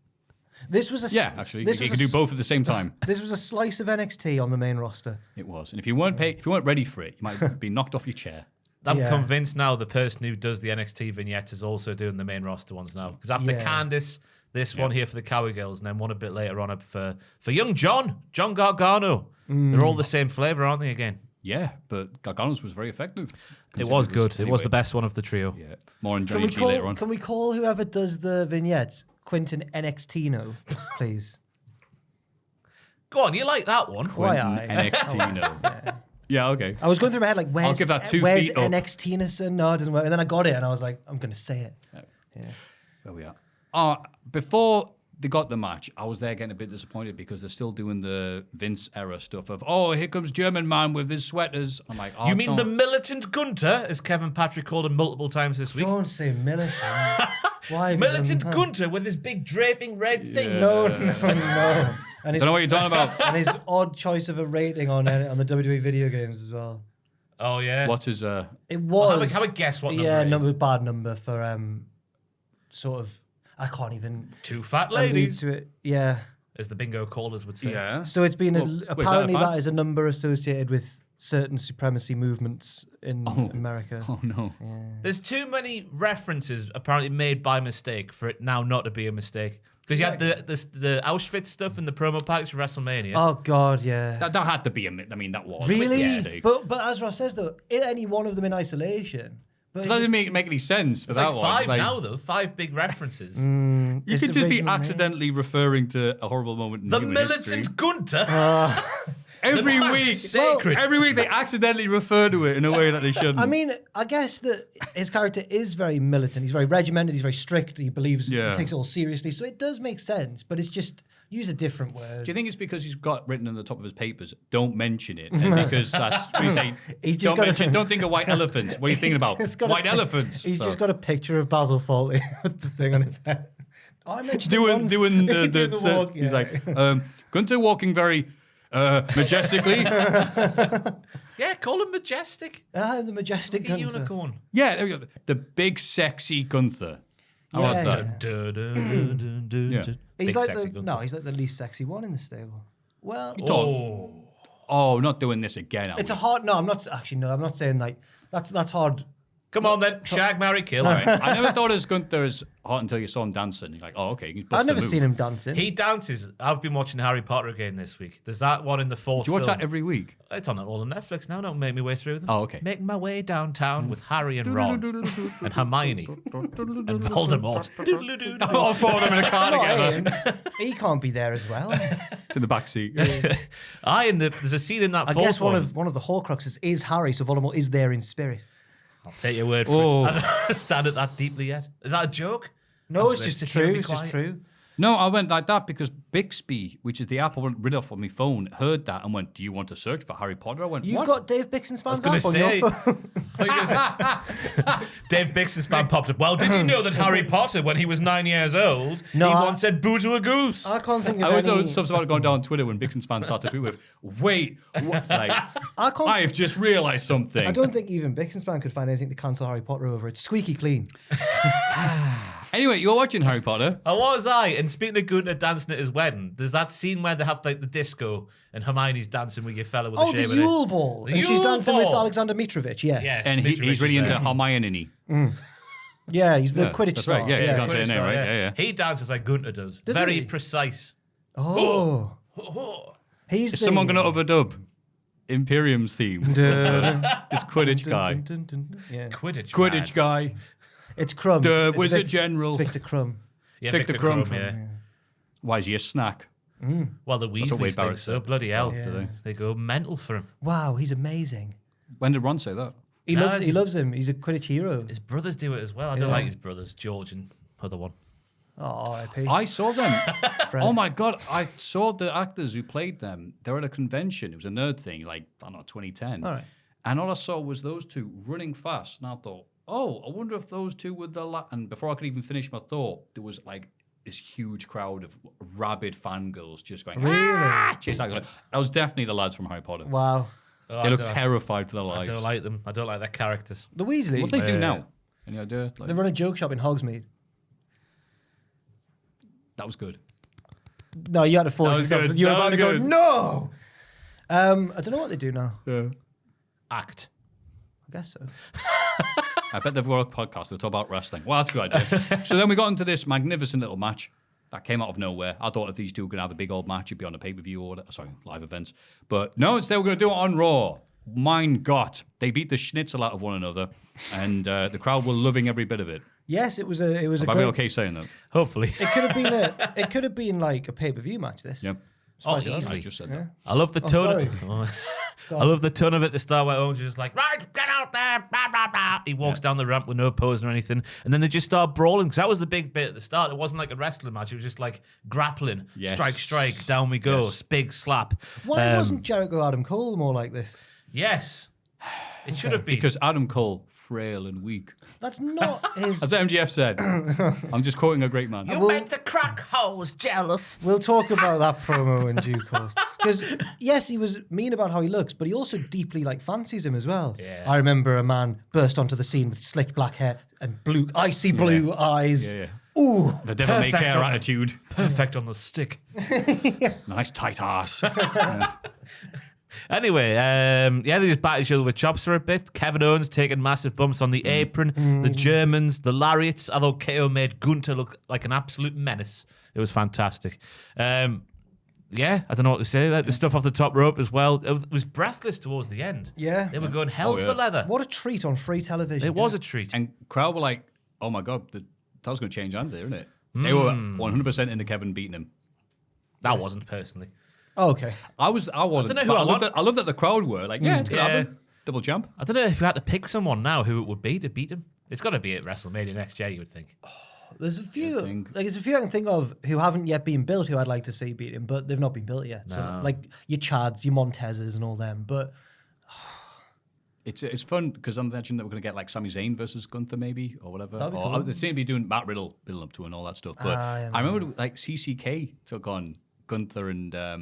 This was a Yeah, actually, This you was can a do both at the same time. This was a slice of NXT on the main roster. It was. And if you weren't ready for it, you might be knocked off your chair. I'm Yeah. convinced now the person who does the NXT vignette is also doing the main roster ones now. Because after Yeah. Candice, this one here for the Cowie girls, and then one a bit later on up for young John Gargano. They're all the same flavour, aren't they, again? Yeah, but Gargano's was very effective. It was good. It was the anyway. best one of the trio. Yeah. More on Johnny G later on. Can we call whoever does the vignettes Quentin NXTino, please? Go on, you like that one? Why Quentin I? NXT, no. Yeah, okay. I was going through my head like, where's, give that 2 where's feet up. NXT? No, it doesn't work. And then I got it and I was like, I'm going to say it. Yeah. Where we are. Before they got the match, I was there getting a bit disappointed because they're still doing the Vince era stuff of, here comes German man with his sweaters. I'm like, You mean the militant Gunter, as Kevin Patrick called him multiple times this week? Don't say militant. Why? Militant Gunter with his big draping red thing. No. And Don't know what you're talking about. And his odd choice of a rating on the WWE video games as well. Oh, yeah. What's his... It was... Have a guess what number Yeah, it is. bad number for sort of... I can't even... Two fat allude ladies, to it. Yeah. as the bingo callers would say. Yeah. So it's been... Well, apparently bad? that is a number associated with certain supremacy movements in America. Oh, no. Yeah. There's too many references apparently made by mistake for it now not to be a mistake. Because you had the Auschwitz stuff in the promo packs for WrestleMania. Oh, God, yeah. That had to be a... I mean, that was Really? a mistake. But as Ross says, though, any one of them in isolation... But It doesn't make any sense for It's that like one. five now, though. 5 big references. You It's could just be original name. accidentally referring to a horrible moment in The human militant history. Gunter. Every the match week. is sacred. Every week they accidentally refer to it in a way that they shouldn't. I mean, I guess that his character is very militant. He's very regimented. He's very strict. He believes, he takes it all seriously. So it does make sense, but it's just use a different word. do you think it's because he's got written on the top of his papers, don't mention it? And because that's what you say, He's just don't got mention, don't think of white elephants. What are you thinking about? It's got White a, elephants. He's So, just got a picture of Basil Fawlty with the thing on his head. Oh, I mentioned doing it once. doing Doing the walk, he's yeah. like Gunter walking very majestically. Yeah, call him majestic. The majestic Like a Gunter. unicorn. Yeah, there we go. The big sexy Gunther. I Yeah, want that. Yeah. He's Big like sexy the Gunther. he's like the least sexy one in the stable. Well, Oh, not doing this again. it's a hard. No, I'm not actually. No, I'm not saying like that's hard. Come on then, shag, marry, kill. All right. I never thought as Gunther as hot until you saw him dancing. You're like, oh, okay. You can bust I've the never move. seen him dancing. He dances. I've been watching Harry Potter again this week. There's that one in the fourth Do you watch film. that every week? It's on all on Netflix now. Don't make me way through them. Oh, okay. Making my way downtown with Harry and Ron and Hermione and Voldemort. All four of them in a car Not together. him. He can't be there as well. It's in the back seat. There's a scene in that I fourth guess one of the Horcruxes is Harry, so Voldemort is there in spirit. I'll take your word for Oh. it. I don't understand it that deeply yet. Is that a joke? No, I'm it's supposed just to sit here true. and be It's just quiet? true. No, I went like that because Bixby, which is the app I went rid of on my phone, heard that and went, do you want to search for Harry Potter? I went, You've what? got Dave Bixenspan's gonna app on say- your phone. Dave Bixenspan popped up. Well, did you know that Harry Potter, when he was 9 years old, No, he I- once said boo to a goose? I can't think of I always any. know something about going down Twitter when Bixenspan started to tweet with, wait, what? Like, I can't. I have just realised something. I don't think even Bixenspan could find anything to cancel Harry Potter over. It's squeaky clean. Anyway, you're watching Harry Potter. How was I? And speaking of Gunter dancing at his wedding, there's that scene where they have like the disco and Hermione's dancing with your fella with Oh, the the shaver. Yule Ball. The And she's Yule dancing with Ball. Alexander Mitrovic. Yes. Yes. And Mitrovic he's really is into there. Hermione. Yeah, he's the Yeah, Quidditch that's star. right. Yeah, you can't say her Quidditch name, star, right? Yeah. He dances like Gunter does. Does Very he? precise. Oh. He's Is the... someone going to overdub Imperium's theme? This Quidditch guy. Yeah. Quidditch. Quidditch guy. It's Crumb. The It's Wizard General. It's Victor Crumb. Yeah, Victor Victor Crumb, Crumb. yeah. Why is he a snack? Well, the what Wade Weasleys think Barrett so. said. Bloody hell. Yeah. Do they? They go mental for him. Wow, he's amazing. When did Ron say that? He No, loves. He it's- loves him. He's a Quidditch hero. His brothers do it as well. I don't Yeah. like his brothers, George and other one. Oh, R.I.P. I saw them. Fred. Oh my God. I saw the actors who played them. They were at a convention. It was a nerd thing, like, I don't know, 2010. All right. And all I saw was those two running fast. And I thought, oh, I wonder if those two were the... And before I could even finish my thought, there was like this huge crowd of rabid fangirls just going, Really? ah! Chase after them. That was definitely the lads from Harry Potter. Wow. Oh, They I look don't- terrified for their I lives. don't like them. I don't like their characters. The Weasleys. What do they do now? Any idea? Like, They run a joke shop in Hogsmeade. that was good. No, you had to force That was yourself. good. You were That about was to go, good. no! I don't know what they do now. Act. I guess so. I bet they've got a podcast. They'll talk about wrestling. Well, that's a good idea. So then we got into this magnificent little match that came out of nowhere. I thought if these two were going to have a big old match, it'd be on a pay-per-view or live events. But no, instead we're going to do it on Raw. Mein Gott. They beat the schnitzel out of one another, and the crowd were loving every bit of it. Yes, it was a Am I great. okay saying that? Hopefully. It could have been like a pay-per-view match. This. Yep. Oh, Surprised it easily. I just said that. I love the Oh, tone. sorry. I love the tone of it at the start where Owens is just like, right, get out there, blah, blah, blah. He walks down the ramp with no pose or anything, and then they just start brawling, because that was the big bit at the start. It wasn't like a wrestling match. It was just like grappling, strike, down we go, big slap. Why wasn't Jericho Adam Cole more like this? Yes. It should have been. Because Adam Cole, frail and weak. That's not his... As MGF said. I'm just quoting a great man. You make the crack holes jealous. We'll talk about that promo in due course. Because, yes, he was mean about how he looks, but he also deeply, fancies him as well. Yeah. I remember a man burst onto the scene with slick black hair and icy blue eyes. Yeah. Ooh. The devil may care attitude. Perfect on the stick. Nice tight ass. Anyway, they just bat each other with chops for a bit. Kevin Owens taking massive bumps on the apron. The Germans, the lariats. I thought KO made Gunther look like an absolute menace. It was fantastic. I don't know what to say. The stuff off the top rope as well. It was breathless towards the end. Yeah. They were going hell for leather. What a treat on free television. It was a treat. And crowd were like, oh my God, that was going to change hands there, isn't it? They were 100% into Kevin beating him. That wasn't personally. Oh, okay. I wasn't. I don't know who I want. I love that the crowd were like, it's going to happen. Double jump. I don't know if you had to pick someone now who it would be to beat him. It's got to be at WrestleMania next year, you would think. There's a few. There's a few I can think of who haven't yet been built who I'd like to see beat him, but they've not been built yet. No. So your Chads, your Montezes, and all them. But it's fun because I'm imagining that we're going to get Sami Zayn versus Gunther maybe or whatever. That'd be or cool. they seem to be doing Matt Riddle building up to and all that stuff. But I remember CCK took on Gunther and I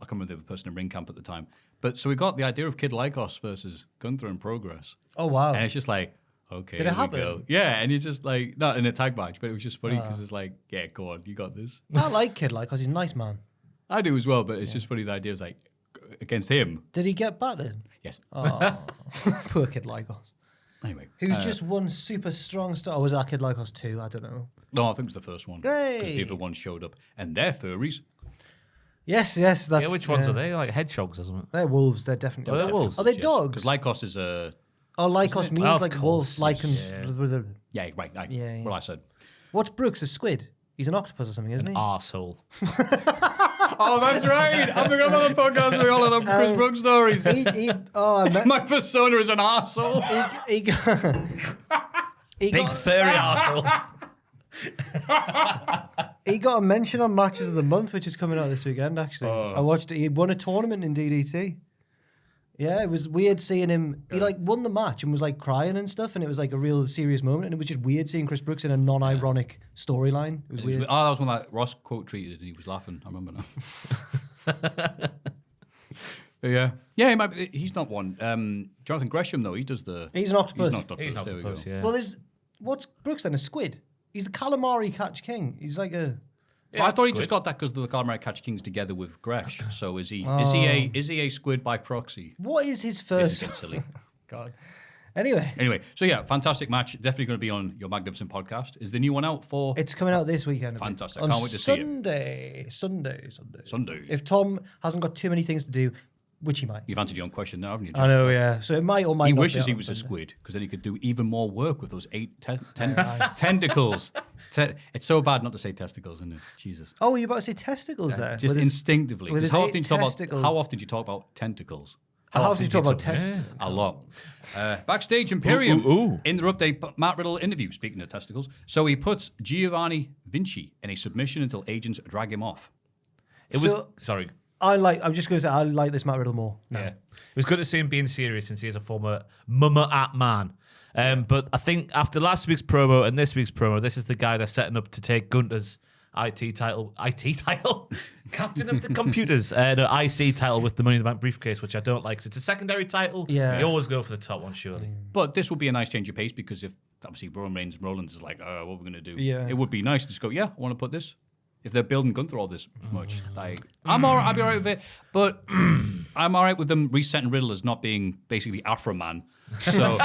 can't remember the person in ring camp at the time. But so we got the idea of Kid Lycos versus Gunther in Progress. Oh wow! And it's just like, okay, did it happen? Go. Yeah, and he's just not in a tag match, but it was just funny because it's like, yeah, go on, you got this. I like Kid because he's a nice man. I do as well, but it's just funny. The idea is against him. Did he get battered? Yes. Oh, poor Kid Lycos. Anyway, who's just one super strong star? Or was that Kid Lycos 2? I don't know. No, I think it was the first one. Hey! Because the other one showed up, and they're furries. Yes, that's. Which ones are they? Like hedgehogs or something? They're wolves. They're definitely. They're wolves. Are they dogs? Because Lycos is a. Oh, Lycos means like wolf, lycans. Yeah, right. Yeah. What I said. What's Brooks? A squid? He's an octopus or something, isn't he? Arsehole. Oh, that's right. I forgot about the podcast. We all had Chris Brooks stories. My persona is an arsehole. Big furry arsehole. He got a mention on Matches of the Month, which is coming out this weekend, actually. I watched it. He won a tournament in DDT. Yeah, it was weird seeing him. He won the match and was crying and stuff, and it was a real serious moment. And it was just weird seeing Chris Brooks in a non-ironic storyline. It was weird. That was when that Ross quote tweeted, and he was laughing. I remember now. Yeah, he might be, he's not one. Jonathan Gresham though, he does the. He's an octopus. He's an octopus. Yeah. Well, what's Brooks then? A squid? He's the calamari catch king. He's like a. Yeah, I thought he just got that because the Calamari Catch Kings together with Gresh. So is he a squid by proxy? What is his first? This is silly. God. Anyway, so yeah, fantastic match. Definitely going to be on your Magnificent podcast. Is the new one out for? It's coming out this weekend. Fantastic. On Can't wait to see it. Sunday. If Tom hasn't got too many things to do, which he might. You've answered your own question now, haven't you, I know, yeah. So it might or might he not. He wishes be he was a squid because then he could do even more work with those 8 tentacles. It's so bad not to say testicles, isn't it? Jesus. Oh, were you about to say testicles there? Just instinctively. Because how often do you talk about tentacles? How often do you talk about testicles? A lot. Backstage Imperium. In their update, Matt Riddle interview, speaking of testicles. So he puts Giovanni Vinci in a submission until agents drag him off. Sorry. I'm just going to say, I like this Matt Riddle more. No. Yeah. It was good to see him being serious since he is a former mama-at man. But I think after last week's promo and this week's promo, this is the guy they're setting up to take Gunther's IT title? Captain of the Computers. IC title with the Money in the Bank briefcase, which I don't like. 'Cause it's a secondary title. Yeah. You always go for the top one, surely. But this would be a nice change of pace because if obviously Roman Reigns and Rollins is like, what are we going to do? Yeah. It would be nice to just go, I want to put this. If they're building Gunther all this much, I'm all right, I'll be all right with it. But I'm all right with them resetting Riddle as not being basically Afro Man. So,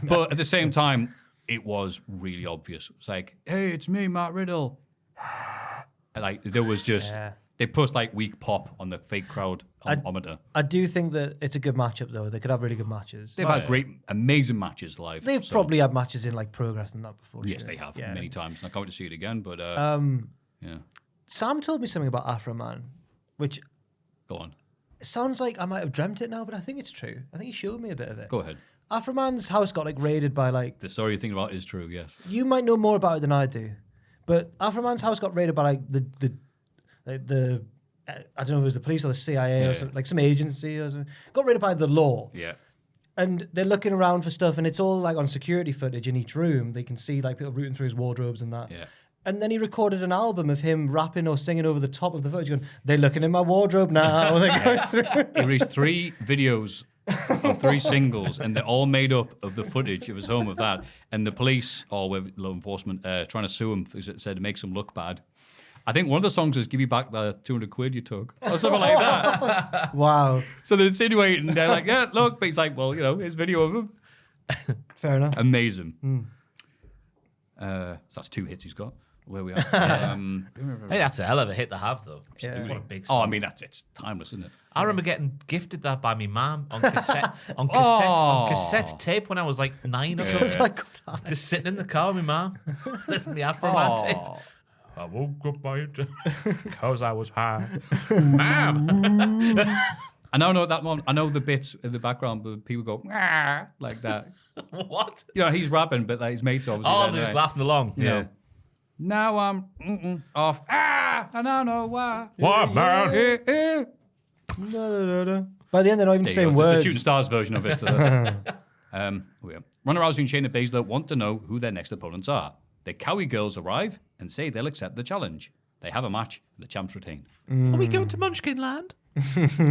but at the same time, it was really obvious. It's like, hey, it's me, Matt Riddle. And there was just they put weak pop on the fake crowd ometer. I do think that it's a good matchup though. They could have really good matches. They've had great, amazing matches live. They've probably had matches in Progress and that before. Yes, they have many times. And I can't wait to see it again. But yeah. Sam told me something about Afro Man, which go on. It sounds like I might have dreamt it now, but I think it's true. I think he showed me a bit of it. Go ahead. Afro Man's house got raided by The story you're thinking about is true, yes. You might know more about it than I do, but Afro Man's house got raided by the I don't know if it was the police or the CIA or something, some agency or something. Got raided by the law. Yeah. And they're looking around for stuff, and it's all on security footage in each room. They can see people rooting through his wardrobes and that. Yeah. And then he recorded an album of him rapping or singing over the top of the footage, going, "They're looking in my wardrobe now." They're going through. He released 3 videos of 3 singles, and they're all made up of the footage of his home of that. And the police, or law enforcement, trying to sue him because it said it makes him look bad. I think one of the songs is "Give Me Back the 200 quid you took," or something like that. Wow. So they're insinuating, they're like, "Yeah, look," but he's like, "Well, here's video of him." Fair enough. Amazing. So that's 2 hits he's got. Where we are. Hey, that's a hell of a hit to have, though. Yeah. What a big song. Oh, I mean, it's timeless, isn't it? I remember getting gifted that by my mum on cassette tape when I was 9 or something. Just sitting in the car with my mum, listening to the Afro Man tape. I woke up because I was high. Ma'am. I know that one. I know the bits in the background, but people go "Rah," like that. What? He's rapping, but his mates obviously. Oh, they're just laughing along. Yeah. Now I'm off. And I don't know why. What, man? No. By the end, they're not even There you saying go. There's words. the Shooting Stars version of it. Ronda Rousey and Shayna Baszler want to know who their next opponents are. The Cowie girls arrive and say they'll accept the challenge. They have a match, and the champs retain. Are we going to Munchkin Land?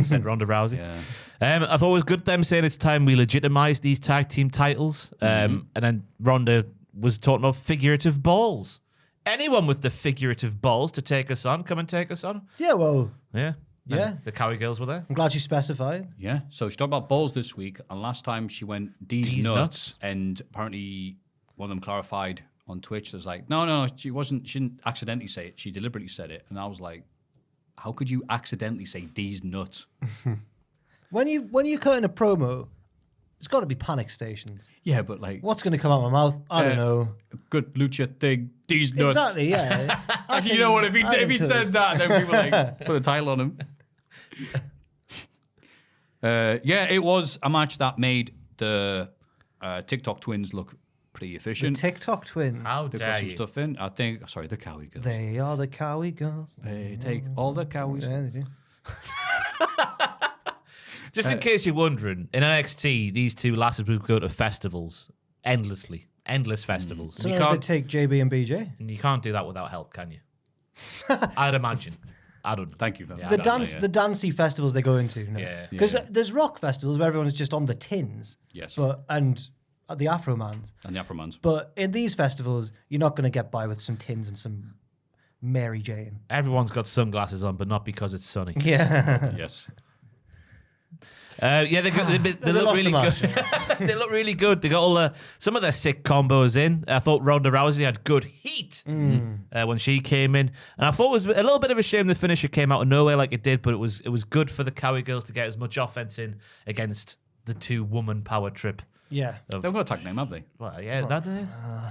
Said Ronda Rousey. Yeah. I thought it was good them saying it's time we legitimise these tag team titles. And then Ronda was talking about figurative balls. Anyone with the figurative balls to take us on, come and take us on. Yeah, well, Yeah. Yeah. The Cowie girls were there. I'm glad you specified. Yeah. So she talked about balls this week, and last time she went D's nuts, and apparently one of them clarified on Twitch. There's no, she didn't accidentally say it. She deliberately said it, and I was like, how could you accidentally say D's nuts? When you cut in a promo, it's got to be panic stations. Yeah, but What's going to come out of my mouth? I don't know. Good lucha thing, D's nuts. Exactly, yeah. Actually, you know what? If he said that, then people put a title on him. It was a match that made the TikTok twins look pretty efficient. The TikTok twins. How They dare got some you? stuff in. The Cowie girls. They are the Cowie girls. They take all the cowies. Yeah, they do. Just in case you're wondering, in NXT, these two lasses would go to festivals endlessly. Endless festivals. And you Sometimes they can't, take JB and BJ. and you can't do that without help, can you? I'd imagine. I don't. Thank you for Yeah, that. The dancey festivals they go into. Yeah. Because Yeah. there's rock festivals where everyone's just on the tins. Yes. And the Afro Mans. And the Afromans. But in these festivals, you're not going to get by with some tins and some Mary Jane. Everyone's got sunglasses on, but not because it's sunny. Yeah. Yes. They look lost really the good. match. They look really good. They got all some of their sick combos in. I thought Ronda Rousey had good heat when she came in, and I thought it was a little bit of a shame the finisher came out of nowhere like it did, but it was good for the Cowie girls to get as much offense in against the 2-woman power trip. Yeah. They've got a tag name, have they? Well, yeah, that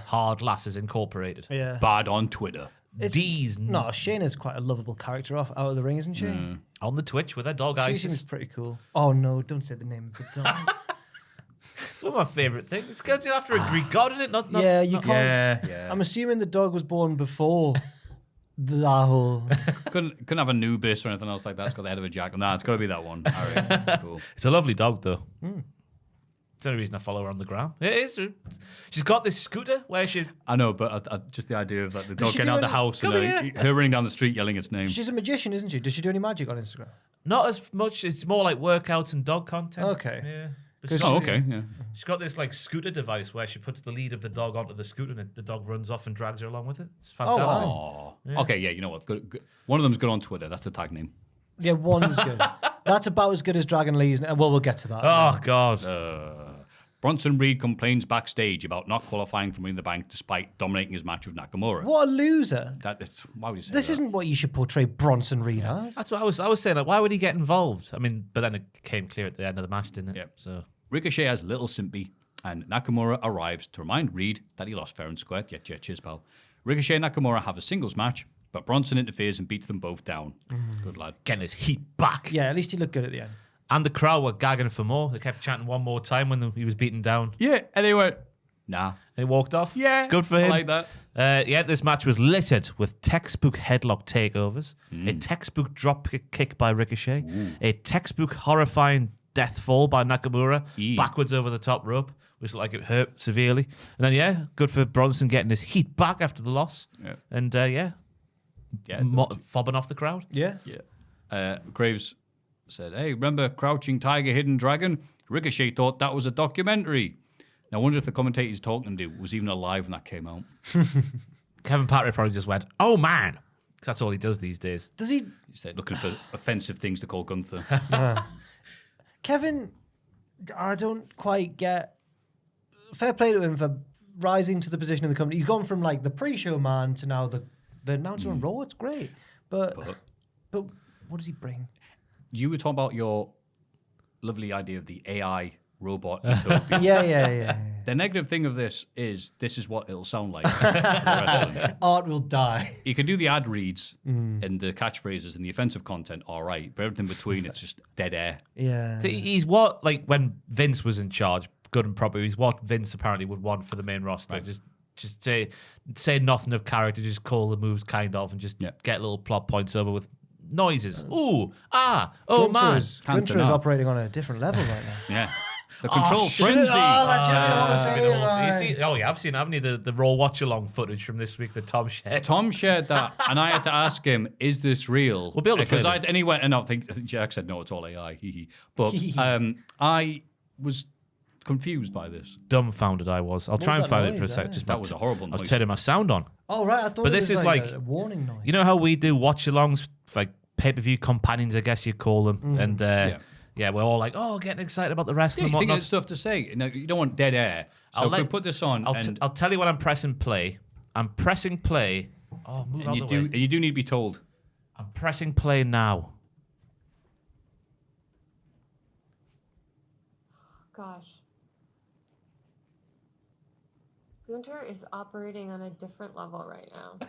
Hard Lasses Incorporated. Yeah. Bad on Twitter. D's No, Shayna's quite a lovable character out of the ring, isn't she? on the Twitch with their dog She Isis. seems pretty cool. Oh, no, don't say the name of the dog. It's one of my favourite things. It's going after a Greek god, isn't it? Not Yeah, you can't. Yeah. I'm assuming the dog was born before that whole. Couldn't have a Nubis or anything else like that. It's got the head of a jackal. Nah, it's got to be that one. All right. Cool. It's a lovely dog, though. It's the only reason I follow her on the ground. It is. She's got this scooter where she... I know, but just the idea of the dog she getting do out of the any- house Come and her running down the street yelling its name. She's a magician, isn't she? Does she do any magic on Instagram? Not as much. It's more like workouts and dog content. Okay. Yeah. But Because she's- Oh, okay. Yeah. She's got this scooter device where she puts the lead of the dog onto the scooter and the dog runs off and drags her along with it. It's fantastic. wow. Oh. Okay. Yeah. You know what? Good. One of them's good on Twitter. That's the tag name. Yeah, one's good. That's about as good as Dragon Lee's. Well, we'll get to that. Oh, God. Bronson Reed complains backstage about not qualifying for Money in the Bank despite dominating his match with Nakamura. What a loser. Why would you say This that? isn't what you should portray Bronson Reed as. That's what I was saying. Why would he get involved? I mean, but then it came clear at the end of the match, didn't it? Yep. So Ricochet has little simpy, and Nakamura arrives to remind Reed that he lost fair and square. Yeah, cheers, pal. Ricochet and Nakamura have a singles match, But Bronson interferes and beats them both down. Good lad. Getting his heat back. Yeah, at least he looked good at the end. And the crowd were gagging for more. They kept chanting one more time when he was beaten down. Yeah, and they went, nah. And he walked off. Yeah. Good for him. I like that. This match was littered with textbook headlock takeovers, a textbook drop kick by Ricochet, a textbook horrifying death fall by Nakamura, backwards over the top rope, which looked like it hurt severely. And then, good for Bronson getting his heat back after the loss. Yeah. And, fobbing off the crowd. Yeah. Yeah. Graves said, hey, remember Crouching Tiger, Hidden Dragon? Ricochet thought that was a documentary. Now, I wonder if the commentator he's talking to was even alive when that came out. Kevin Patrick probably just went, oh, man. 'Cause that's all he does these days. Does he? He's looking for offensive things to call Gunther. Kevin, I don't quite get. Fair play to him for rising to the position in the company. He's gone from like the pre-show man to now the announcer on Raw. It's great, but what does he bring? You were talking about your lovely idea of the AI robot utopia. Yeah. The negative thing of this is what it'll sound like. for wrestling. Art will die. You can do the ad reads and the catchphrases and the offensive content, all right, but everything between it's just dead air. Yeah. He's what, like, when Vince was in charge, good and proper, he's what Vince apparently would want for the main roster. Right. Just say nothing of character, just call the moves kind of, and just get little plot points over with noises. Ooh, oh man. Gunther is operating on a different level right now. Yeah. The control frenzy. You see, I've seen, haven't you, the Raw watch-along footage from this week that Tom shared. Tom shared that, and I had to ask him, is this real? We'll be able to play it. And he went, and I think Jack said, no, it's all AI. But I was confused by this. Dumbfounded I was. I'll try and find it for a sec. That was a horrible noise. I was turning my sound on. Oh, right. I thought But it this was is like a warning noise. You know how we do watch-alongs, like pay-per-view companions, I guess you call them, and we're all like, getting excited about the wrestling and you think whatnot. it's stuff to say. No, you don't want dead air. So could put this on. I'll tell you when I'm pressing play. I'm pressing play. Oh, move out the way. And you do need to be told. I'm pressing play now. Gosh. Gunther is operating on a different level right now.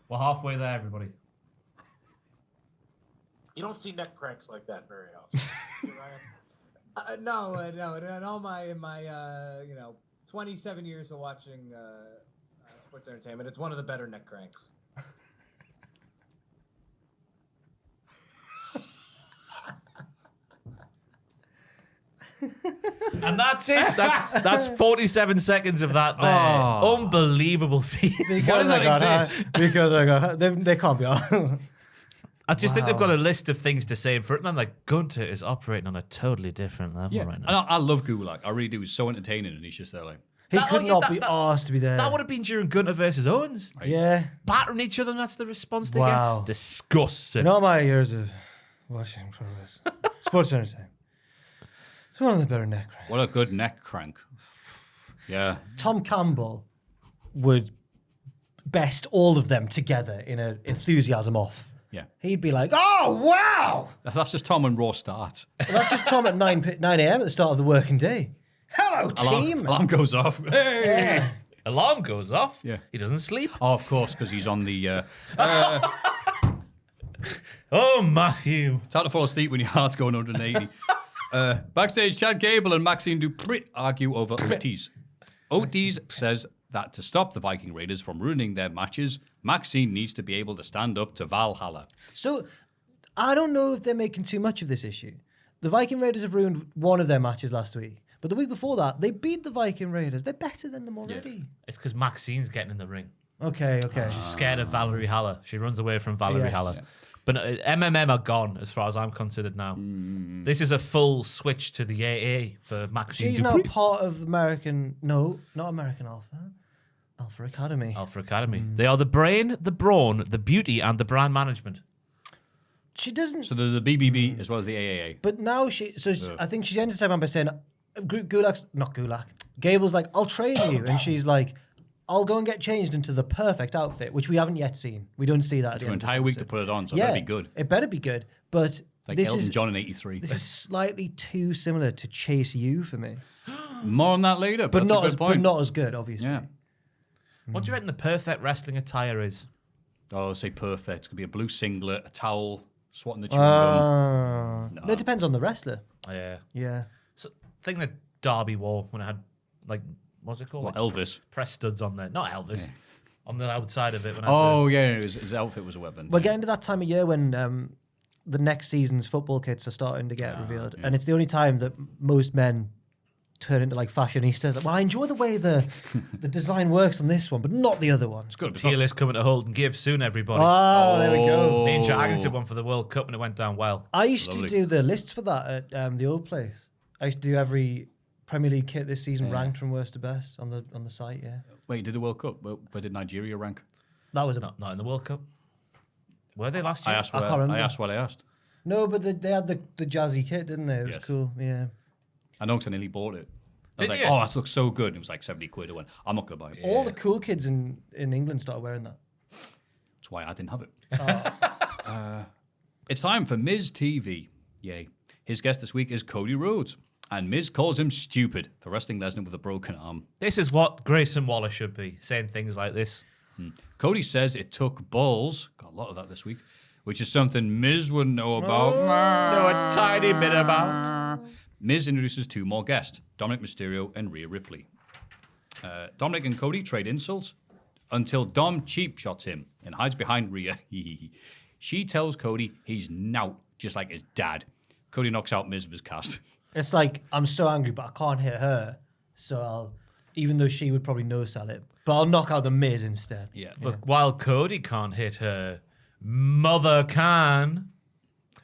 We're halfway there, everybody. You don't see neck cranks like that very often. No. In all my 27 years of watching sports entertainment, it's one of the better neck cranks. And that's it. That's 47 seconds of that there. Oh. Unbelievable scene. Because I got they can't be on. I just think they've got a list of things to say for it, and I'm like, Gunther is operating on a totally different level right now. And I love Gulak. I really do. He's so entertaining, and he's just there like... He could not be asked to be there. That would have been during Gunther versus Owens. Right. Yeah. Battering each other, and that's the response they Wow. get. Disgusting. In all my years of watching pro wrestling, sports entertainment, it's one of the better neck cranks. What a good neck crank. Yeah. Tom Campbell would best all of them together in an enthusiasm off. Yeah. He'd be like, oh, wow. That's just Tom when Raw starts. Well, that's just Tom at 9 a.m. at the start of the working day. Hello, team. Alarm goes off. Hey! Yeah. Alarm goes off. Yeah. He doesn't sleep. Oh, of course, because he's on the... Oh, Maffew. It's hard to fall asleep when your heart's going 180. Backstage, Chad Gable and Maxine Dupri argue over Otis. Otis says that to stop the Viking Raiders from ruining their matches, Maxine needs to be able to stand up to Valhalla. So, I don't know if they're making too much of this issue. The Viking Raiders have ruined one of their matches last week. But the week before that, they beat the Viking Raiders. They're better than them already. Yeah. It's because Maxine's getting in the ring. Okay. She's scared of Valerie Haller. She runs away from Valerie Yes. Haller. Yeah. But MMM are gone, as far as I'm considered now. This is a full switch to the AA for Maxine She's now part of American... No, not American Alpha. Alpha Academy. Alpha Academy. They are the brain, the brawn, the beauty, and the brand management. She doesn't... So there's the BBB as well as the AAA. But now I think she ends the segment by saying, Gable's like, I'll train you. And she's like, I'll go and get changed into the perfect outfit, which we haven't yet seen. We don't see that. At the an end of this entire week to episode. put it on, so it better be good. It better be good. But Like this Elton is John in '83. this is slightly too similar to Chase U for me, More on that later, but that's not a good as point. but not as good, obviously. Yeah. What do you reckon the perfect wrestling attire is? Oh, say perfect. It's gonna be a blue singlet, a towel, swatting the chewing gum. No, it depends on the wrestler. Yeah. Yeah. So, thing that Darby wore when I had, like, what's it called? What, Like, Elvis? press studs on there. Not Elvis. On the outside of it. When I Oh, yeah, his outfit was a weapon. We're getting to that time of year when the next season's football kits are starting to get revealed, and it's the only time that most men turn into like fashionistas. Like, well, I enjoy the way the design works on this one, but not the other one. It's good. It's Tier not- list coming to hold and give soon, everybody. Oh, there we go. Me and Jack Agnes did one for the World Cup and it went down well. I used Lovely. to do the lists for that at the old place. I used to do every Premier League kit this season ranked from worst to best on the site. Yeah, Wait, you did the World Cup? Where did Nigeria rank? that was a Not in the World Cup. Were they last year? I asked I what can't remember. I asked. What I asked. no, but they had the jazzy kit, didn't they? It was Yes. cool. Yeah. I know because I nearly bought it. I was Did like, you? oh, that looks so good. It was like 70 quid. I went, I'm not going to buy it. All the cool kids in England started wearing that. That's why I didn't have it. It's time for Miz TV. Yay. His guest this week is Cody Rhodes. And Miz calls him stupid for wrestling Lesnar with a broken arm. This is what Grayson Waller should be, saying things like this. Cody says it took balls. Got a lot of that this week. Which is something Miz wouldn't know about. Know a tiny bit about. Miz introduces two more guests, Dominic Mysterio and Rhea Ripley. Dominic and Cody trade insults until Dom cheap shots him and hides behind Rhea. She tells Cody he's now just like his dad. Cody knocks out Miz with his cast. It's like, I'm so angry, but I can't hit her. So even though she would probably no-sell it, but I'll knock out the Miz instead. Yeah. But while Cody can't hit her, Mother can.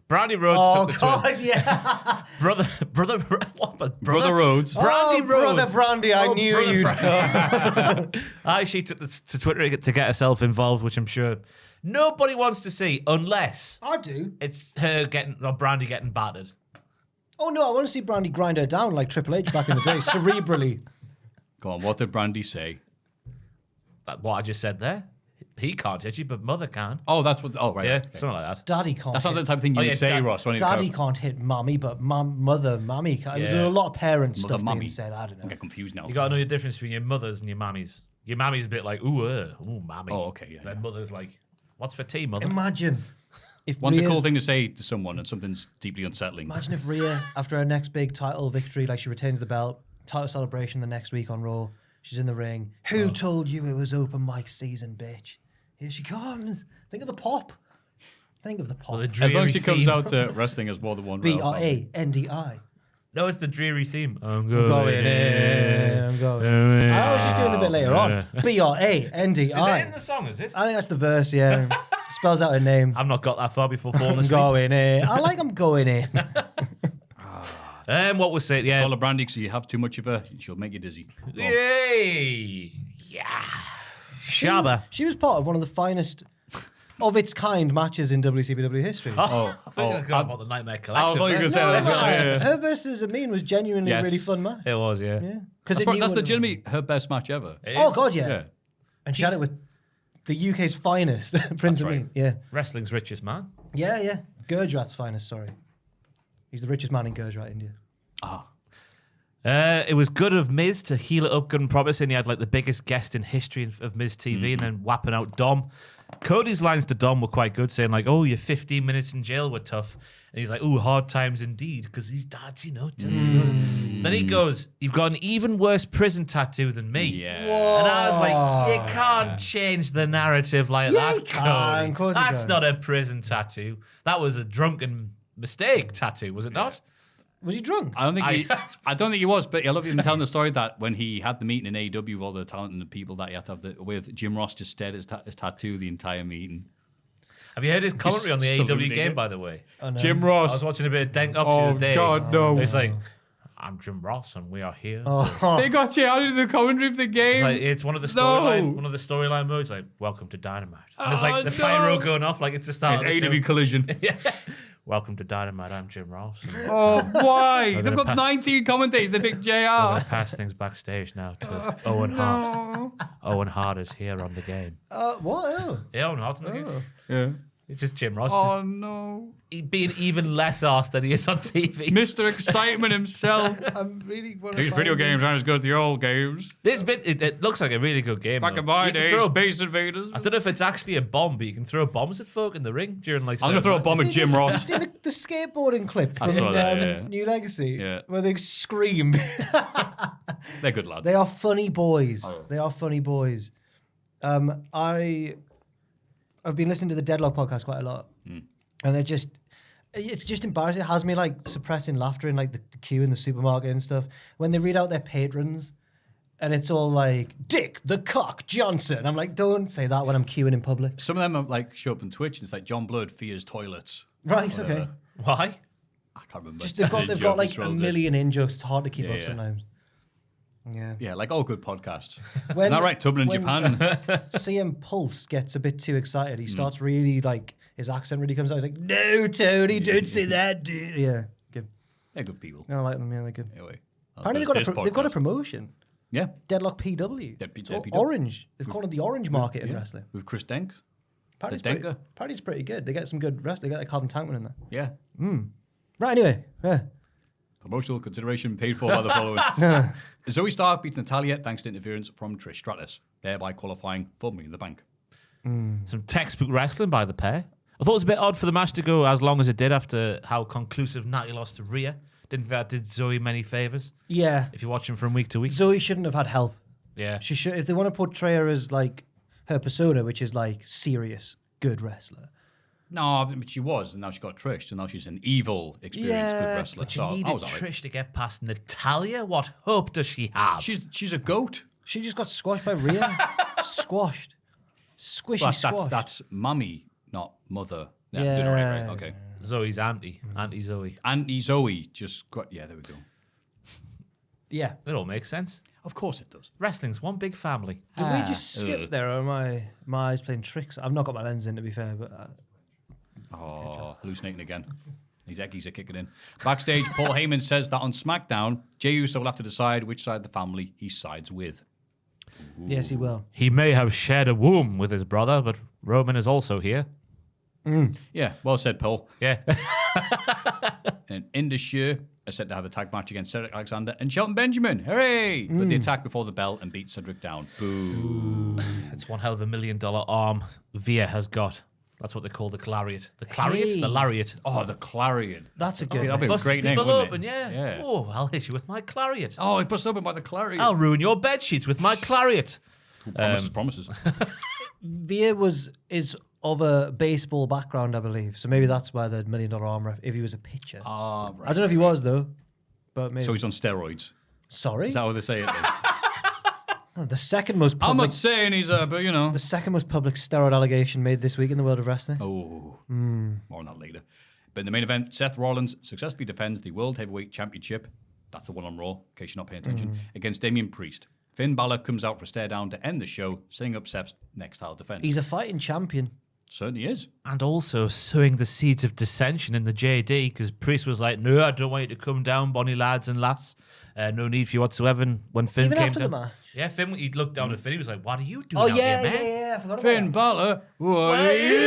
Brandy Rhodes Oh, took the God, twin. yeah. Brother Brother Rhodes. Brandy Oh, Rhodes. Brother Brandy, I knew Brother you'd Brandy. come. She took to Twitter to get herself involved, which I'm sure nobody wants to see unless I do. it's her Brandy getting battered. Oh, no, I want to see Brandy grind her down like Triple H back in the day, cerebrally. Go on, what did Brandy say? What I just said there. He can't hit you, but Mother can. Oh, that's what. Oh, right. Yeah, okay. something like that. Daddy can't That sounds like hit. the type of thing you Oh, yeah, would say, Dad- Ross. When Daddy you can't hit mommy, but mother, mommy can't. Yeah. There's a lot of parent Mother, stuff mommy. being said. I don't I know. get confused now. You got to know the difference between your mothers and your mammies. Your mammy's a bit like, ooh, mommy. Oh, okay, yeah, Then yeah. mother's like, what's for tea, mother? Imagine if One's a Rhea, cool thing to say to someone and something's deeply unsettling. Imagine if Rhea, after her next big title victory, like she retains the belt, title celebration the next week on Raw, she's in the ring. Who told you it was open mic season, bitch? Here she comes. Think of the pop. Think of the pop. Well, the As long dreary as she comes theme. out to wrestling as more than one. B-R-A-N-D-I. No, it's the dreary theme. I'm Going in. I'm going. I was just doing the bit later on. B-R-A-N-D-I. Is it in the song, is it? I think that's the verse, yeah. Spells out her name. I've not got that far before falling I'm asleep. going in. I like I'm going in. What was it? Yeah. Call her Brandy because you have too much of her, she'll make you dizzy. Go on. Yay! Yeah. Shabba. She was part of one of the finest of its kind matches in WCW history. I think I oh, got about the Nightmare I Collective. thought you were going to say No, that as well. Yeah, yeah. Her versus Amin was genuinely Yes. a really fun match. It was, yeah. Yeah, because That's legitimately her best match ever. It Oh is. God, yeah. Yeah. And she had it with the UK's finest, Prince That's right. Amin. Yeah, Wrestling's richest man. yeah. Gurjrat's finest. Sorry, he's the richest man in Gurjrat, India. It was good of Miz to heel it up good and promising. He had like the biggest guest in history of Miz TV and then whapping out Dom. Cody's lines to Dom were quite good, saying like, oh, your 15 minutes in jail were tough. And he's like, oh, hard times indeed, because his dad's, Then he goes, you've got an even worse prison tattoo than me. Yeah. And I was like, you can't change the narrative like Yeah, that, you can. Cody. Of course you That's can. not a prison tattoo. That was a drunken mistake tattoo, was it not? Was he drunk? I don't think he was, but I love him telling the story that when he had the meeting in AEW with all the talent and the people that he had to have with Jim Ross just stared at his tattoo the entire meeting. Have you heard his commentary on the saluting AEW game, it. by the way? Oh, no. Jim I Ross. was watching a bit of Dank Up the other day. no. It's like, I'm Jim Ross and we are here. Oh, They got you out of the commentary of the game. It's one of the No. storyline modes. Like, welcome to Dynamite. And there's like the pyro going off like it's the start It's of the AEW show. Collision. Yeah. Welcome to Dynamite. I'm Jim Ross. And Oh, why? gonna They've got pass- 19 commentators. They picked we're gonna JR. pass things backstage now to Owen Hart. Owen Hart is here on the game. What? Oh. Yeah, Owen Hart's on the game. Oh. Yeah. It's just Jim Ross. Oh, no. Being even less arsed than he is on TV. Mr. Excitement himself. I'm really want These video games aren't as good as the old games. This bit, it looks like a really good game. Back though. in my You can days, throw- Space Invaders. I don't know if it's actually a bomb, but you can throw bombs at folk in the ring during like. I'm going to throw a bomb at Jim Ross. See the skateboarding clip I from saw that, yeah. New Legacy Yeah. where they scream. They're good lads. They are funny boys. Oh. They are funny boys. I've been listening to the Deadlock podcast quite a lot, and it's just embarrassing. It has me like suppressing laughter in like the queue in the supermarket and stuff when they read out their patrons, and it's all like Dick the Cock Johnson. I'm like, don't say that when I'm queuing in public. Some of them are like show up on Twitch and it's like John Blood fears toilets. Right? Whatever. Okay. Why? I can't remember. Just It's they've a got joke, like it's a relative. million in jokes. It's hard to keep Yeah, up yeah. sometimes. Yeah. Yeah, like all good podcasts. When- Isn't that right? Tubman in when- Japan. CM Pulse gets a bit too excited. He starts really like his accent really comes out. He's like, "No, Tony, don't say that, dude." Yeah, good. They're good people. I like them. Yeah, they're good. Anyway. Apparently, they've got a promotion. Yeah. Deadlock PW. It's all JPW. orange. They've called it the orange market in Yeah. wrestling. With Chris Denk. Apparently, it's Denker. apparently it's pretty good. They get some good wrestling. They get like Calvin Tankman in there. Yeah. Right. Anyway. Yeah. Promotional consideration paid for by the following. Zoe Stark beats Natalia thanks to interference from Trish Stratus, thereby qualifying for Money in the Bank. Some textbook wrestling by the pair. I thought it was a bit odd for the match to go as long as it did after how conclusive Natty lost to Rhea. Didn't think that did Zoe many favours. Yeah. If you're watching from week to week. Zoe shouldn't have had help. Yeah. She should. If they want to portray her as like her persona, which is like serious, good wrestler. No, but she was, and now she got Trish, so now she's an evil, experienced good wrestler. But you So I needed was all right. Trish to get past Natalia. What hope does she have? She's a goat. She just got squashed by Rhea. Squashed. Squishy squash. That's mummy, not mother. Yeah, Yeah. doing it right. Okay. Zoe's auntie Zoe. Auntie Zoe just got. Yeah, there we go. Yeah. It all makes sense. Of course it does. Wrestling's one big family. Did we just skip there, or am my eyes playing tricks? I've not got my lens in, to be fair, but Oh, hallucinating again. These eggies are kicking in. Backstage, Paul Heyman says that on SmackDown, Jey Uso will have to decide which side of the family he sides with. yes, he will. He may have shared a womb with his brother, but Roman is also here. Yeah, well said, Paul. Yeah. And Indus are set to have a tag match against Cedric Alexander and Shelton Benjamin. Hooray! But they attack before the bell and beat Cedric down. Boo. It's one hell of $1 million arm Via has got. That's what they call the Clariot. The Clariot? Hey. The Lariat. Oh, the Clarion. That's a good that'd be thing. a Bust great name, people wouldn't open, it? yeah. Yeah. Oh, I'll hit you with my Clariot. Oh, he busts open by the Clarion. I'll ruin your bed sheets with my Clariot. Promises. Via is of a baseball background, I believe. So maybe that's why the $1 million arm, if he was a pitcher. Ah, I right. don't know if he was, though. But maybe. So he's on steroids. Sorry? Is that how they say it? Then? The second most I'm public, not saying he's but you know. the second most public steroid allegation made this week in the world of wrestling. Oh, more on that later. But in the main event, Seth Rollins successfully defends the World Heavyweight Championship. That's the one on Raw, in case you're not paying attention, against Damian Priest. Finn Balor comes out for a stare down to end the show, setting up Seth's next title defense. He's a fighting champion. Certainly is. And also sowing the seeds of dissension in the JD, because Priest was like, no, I don't want you to come down, bonny lads and lass. No need for you whatsoever. And when Finn Even came after down, the match? Yeah, Finn, he'd look down at Finn, he was like, what are you doing Oh, out yeah, here, man? yeah. I forgot about Finn that. Balor, what are you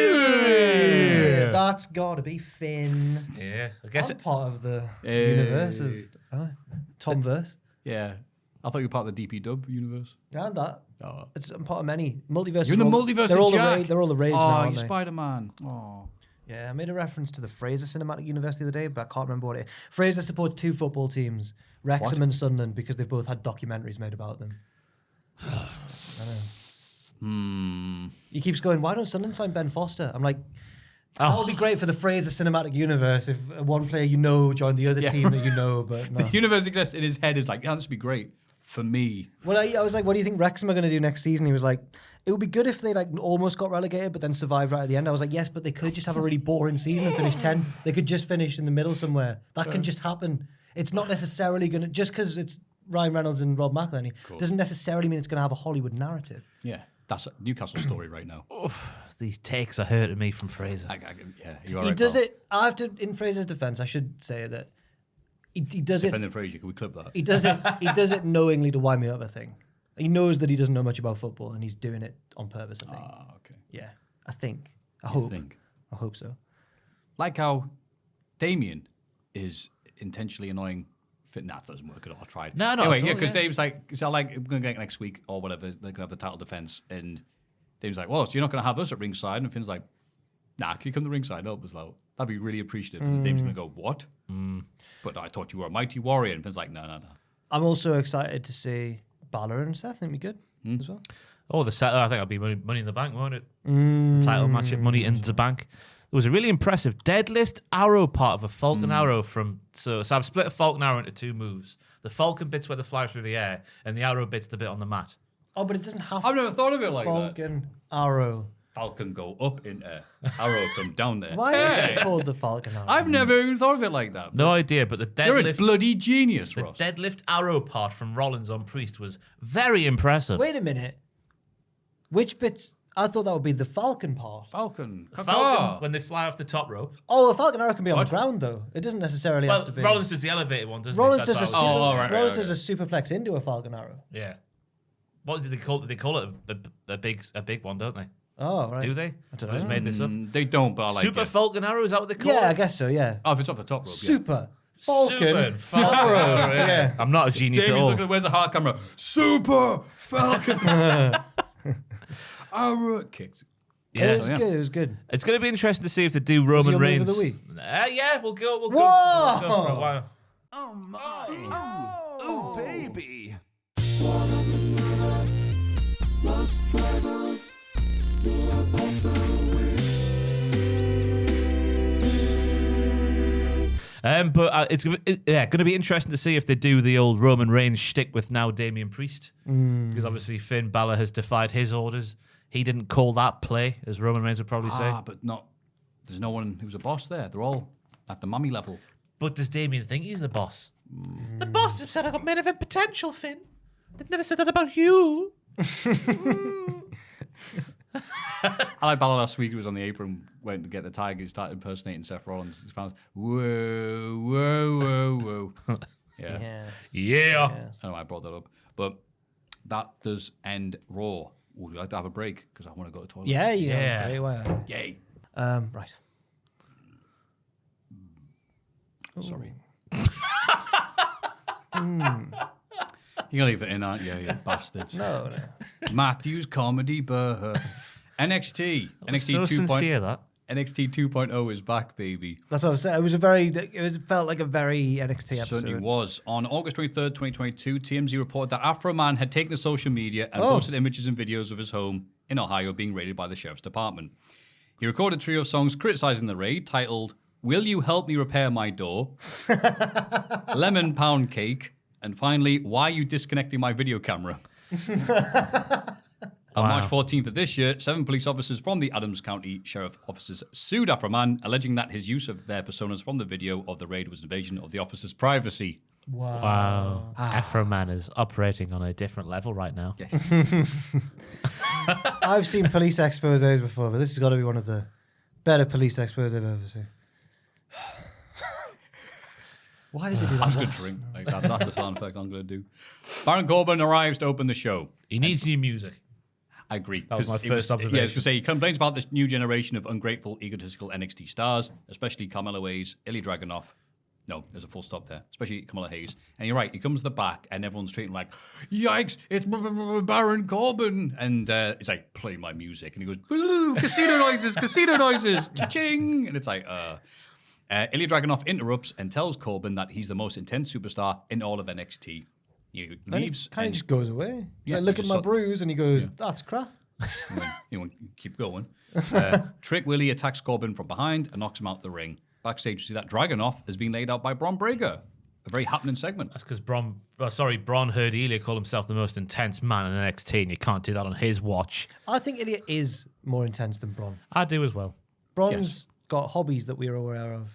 doing? That's got to be Finn. Yeah, I guess I'm it, part of the universe of Tomverse. Yeah. I thought you were part of the DPW universe. Yeah, and that. Oh. I'm part of many. Multiverse. You're in the multiverse they're of all Jack. they're all the raves Oh, now, aren't you're they? Spider-Man. Oh. Yeah, I made a reference to the Fraser Cinematic Universe the other day, but I can't remember what it is. Fraser supports 2 football teams, Wrexham and Sunderland, because they've both had documentaries made about them. I know. He keeps going, why don't Sunderland sign Ben Foster? I'm like, that would be great for the Fraser Cinematic Universe if one player you know joined the other team that you know, but no. The universe exists in his head is like, yeah, this would be great for me. Well, I was like, what do you think Wrexham are going to do next season? He was like, it would be good if they like almost got relegated, but then survived right at the end. I was like, yes, but they could just have a really boring season and finish 10th. They could just finish in the middle somewhere. That can just happen. It's not necessarily going to, just because it's Ryan Reynolds and Rob McElhenney, doesn't necessarily mean it's going to have a Hollywood narrative. Yeah. That's a Newcastle story right now. these takes are hurting me from Fraser. Yeah, you are He right, does pal. it, I have to, in Fraser's defense, I should say that he does it. Defending Fraser, can we clip that? He does it knowingly to wind me up, I think. He knows that he doesn't know much about football, and he's doing it on purpose, I think. Ah, okay. Yeah, I think. I You hope. think? I hope so. Like how Damien is intentionally annoying. Nah, that doesn't work at all. I tried. No, not anyway, at all, because yeah. Dave's like, we're going to get next week or whatever. They're going to have the title defense. And Dave's like, well, so you're not going to have us at ringside? And Finn's like, nah, can you come to ringside? No, it was like, that'd be really appreciative. And Dave's going to go, what? But I thought you were a mighty warrior. And Finn's like, no. I'm also excited to see Balor and Seth. I think we good as well. Oh, the set. I think it'll be money in the bank, won't it? The title match at Money in the Bank. There was a really impressive deadlift arrow part of a Falcon arrow from. So I've split a Falcon arrow into two moves. The Falcon bit's where they fly through the air, and the arrow bit's the bit on the mat. Oh, but it doesn't have I've never thought of it like that. Falcon arrow. Falcon go up in air, arrow come down there. Why is Hey! it called the Falcon arrow? I've never even thought of it like that. No idea, but the You're a deadlift, bloody genius, the Ross. deadlift arrow part from Rollins on Priest was very impressive. Wait a minute. Which bits? I thought that would be the Falcon part. Falcon. The Falcon, when they fly off the top rope. Oh, a Falcon arrow can be on What? the ground though. It doesn't necessarily Well, have to be. Rollins does the elevated one, doesn't Rollins he? does a So that's super, why- all right, Rollins okay. does a superplex into a Falcon arrow. Yeah. What did they call it? They call it a big one, don't they? Oh, right. Do they? I don't I just know. made this up. They don't, but I like Super it. Falcon arrow, is that what they call it? Yeah, I guess so. Yeah. Oh, if it's off the top rope, yeah. Super Falcon Super Falcon arrow. arrow, Yeah. I'm not a genius Davey's at all. looking at where's the hard camera? Super Falcon. Arrow kicked. Yeah. It was yeah. good. It was good. It's going to be interesting to see if they do Was Roman your move Reigns. of the week? Yeah, we'll go. We'll go Whoa! for a while. Oh, baby. But it's going to be interesting to see if they do the old Roman Reigns shtick with now Damian Priest, because obviously Finn Balor has defied his orders. He didn't call that play, as Roman Reigns would probably say. But not. There's no one who's a boss there. They're all at the mummy level. But does Damian think he's the boss? The boss have said I got main event potential, Finn. They've never said that about you. I like Balor last week. He was on the apron, went to get the Tigers, started impersonating Seth Rollins. His fans, whoa, whoa, whoa, whoa. Yeah. Yes. Yeah. Yes. I don't know why I brought that up. But that does end Raw. Would you like to have a break? Because I want to go to the toilet. Yeah. Yeah. Very well. Yay. Right. Sorry. You're going to leave it in, aren't you, you bastards? No. Maffew's comedy burr. NXT. NXT So 2.0. sincere, that. NXT 2.0 is back, baby. That's what I was saying. It felt like a very NXT episode. Certainly was. On August 23rd, 2022, TMZ reported that Afro Man had taken to social media and Oh. posted images and videos of his home in Ohio being raided by the sheriff's department. He recorded a trio of songs criticizing the raid titled Will You Help Me Repair My Door? Lemon Pound Cake, and finally, Why Are You Disconnecting My Video Camera? On March 14th of this year, 7 police officers from the Adams County Sheriff Offices sued Afro Man, alleging that his use of their personas from the video of the raid was an invasion of the officers' privacy. Wow. Afro Man is operating on a different level right now. Yes. I've seen police exposés before, but this has got to be one of the better police expos I've ever seen. Why did they do I'm that? just going to drink. Like, that's the sound effect I'm going to do. Baron Corbin arrives to open the show. He needs new music. I agree. That was 'cause my first Yeah, I was observation. going to say, he complains about this new generation of ungrateful, egotistical NXT stars, especially Carmelo Hayes, Ilya Dragunov. No, there's a full stop there. Especially Kamala Hayes. And you're right, he comes to the back and everyone's treating him like, yikes, it's Baron Corbin. And it's like, play my music. And he goes, "Boo, casino noises, cha-ching. And it's like, Ilya Dragunov interrupts and tells Corbin that he's the most intense superstar in all of NXT. He leaves. Kind of and just goes away. He's Yeah, like, look he at just my sort- bruise, and he goes, that's crap. you want to keep going. Trick Willie attacks Corbin from behind and knocks him out the ring. Backstage, you see that Dragunov has been laid out by Braun Breaker. A very happening segment. That's because Braun heard Ilya call himself the most intense man in NXT, and you can't do that on his watch. I think Ilya is more intense than Braun. I do as well. Braun's Yes. got hobbies that we're aware of,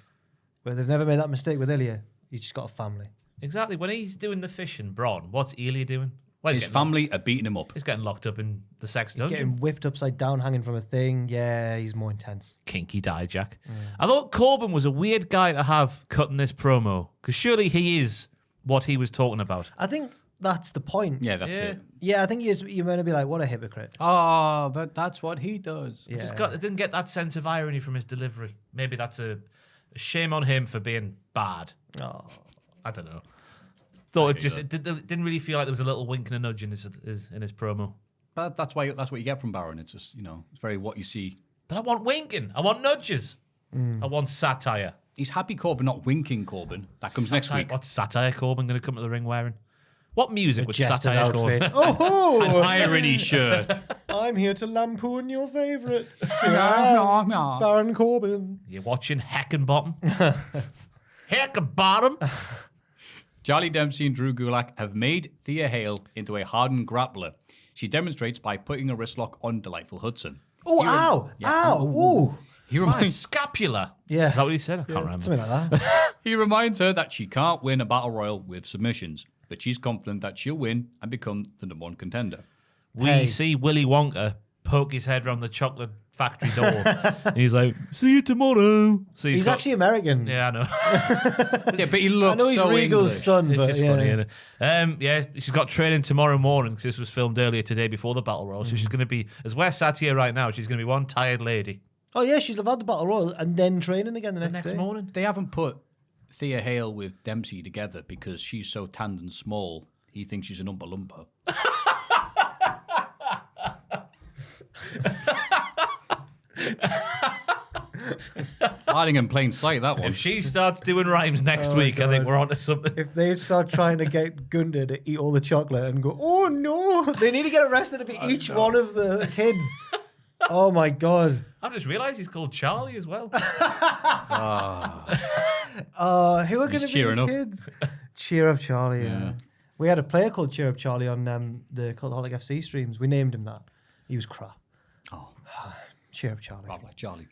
but they've never made that mistake with Ilya. He's just got a family. Exactly. When he's doing the fishing, Braun, what's Ilya doing? Well, His family are beating him up. He's getting locked up in the sex He's dungeon. getting whipped upside down, hanging from a thing. Yeah, he's more intense. Kinky die, Jack. I thought Corbin was a weird guy to have cutting this promo, because surely he is what he was talking about. I think that's the point. Yeah, that's it. Yeah, I think you're meant to be like, what a hypocrite. Oh, but that's what he does. Yeah. It didn't get that sense of irony from his delivery. Maybe that's a shame on him for being bad. Oh. I don't know. Though it didn't really feel like there was a little wink and a nudge in his promo. But that's what you get from Baron. It's just, it's very what you see. But I want winking. I want nudges. I want satire. He's happy Corbin, not winking Corbin. That comes next week. What's satire Corbin going to come to the ring wearing? What music would Jester's satire Corbin? outfit. Oh, An irony shirt. I'm here to lampoon your favourites. No. Baron Corbin. You're watching Heckenbottom. Heckenbottom. Charlie Dempsey and Drew Gulak have made Thea Hale into a hardened grappler. She demonstrates by putting a wristlock on Delightful Hudson. Oh, ow. Ow. Ooh. He My reminds, scapula. Yeah. Is that what he said? I can't remember. Something like that. he reminds her that she can't win a battle royal with submissions, but she's confident that she'll win and become the #1 contender. We see Willy Wonka poke his head around the chocolate factory door. And he's like, see you tomorrow. So He's actually American. Yeah, I know. Yeah, but he looks I know he's so Regal's English. son, It's but just funny, isn't it? Yeah, she's got training tomorrow morning because this was filmed earlier today before the Battle Royal. So she's going to be, as we're sat here right now, she's going to be one tired lady. Oh, yeah, she's had the Battle Royal and then training again the next day. morning. They haven't put Thea Hale with Dempsey together because she's so tanned and small. He thinks she's an Oompa Loompa. Hiding in plain sight, that one. If she starts doing rhymes next week, I think we're onto something. If they start trying to get Gunda to eat all the chocolate and go, oh no, they need to get arrested for each one of the kids. Oh my God. I've just realised he's called Charlie as well. Who are going to be cheering the up. kids? Cheer Up Charlie. Yeah. We had a player called Cheer Up Charlie on the Cultaholic FC streams. We named him that. He was crap. Oh, Cheer Up Charlie. Rob like Charlie.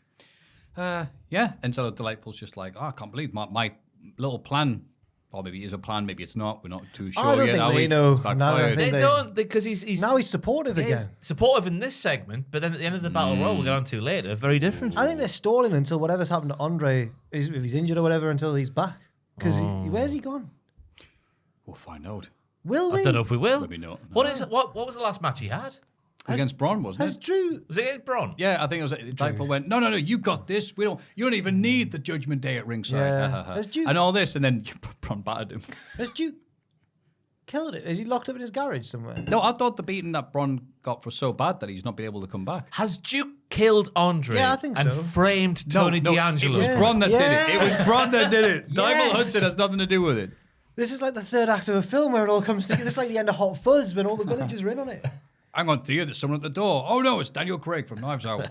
Yeah, and so Delightful's just like, I can't believe my little plan, or maybe it is a plan, maybe it's not. We're not too sure I don't yet. think are they we? know. It's No, I backfired. think They don't, because he's Now he's supportive again. supportive in this segment, but then at the end of the Battle Royal, we'll get on to later, very different. I think they're stalling until whatever's happened to Andre, if he's injured or whatever, until he's back. Because where's he gone? We'll find out. Will we? I don't know if we will. Maybe not. What is it? What was the last match he had? Against Braun, wasn't Has it? Drew... Was it against Braun? Yeah, I think it was. Delightful went, no, you got this. You don't even need the Judgment Day at ringside. Yeah. Has Duke- And all this, and then Braun battered him. Has Duke killed it? Is he locked up in his garage somewhere? No, I thought the beating that Braun got was so bad that he's not been able to come back. Has Duke killed Andre Yeah, I think and so. framed Tony D'Angelo? It was Braun that did it. It was Yes. Braun that did it. Diamond Yes. Hudson has nothing to do with it. This is like the third act of a film where it all comes together. It's like the end of Hot Fuzz when all the villagers are in on it. Hang on, Thea, there's someone at the door. Oh, no, it's Daniel Craig from Knives Out.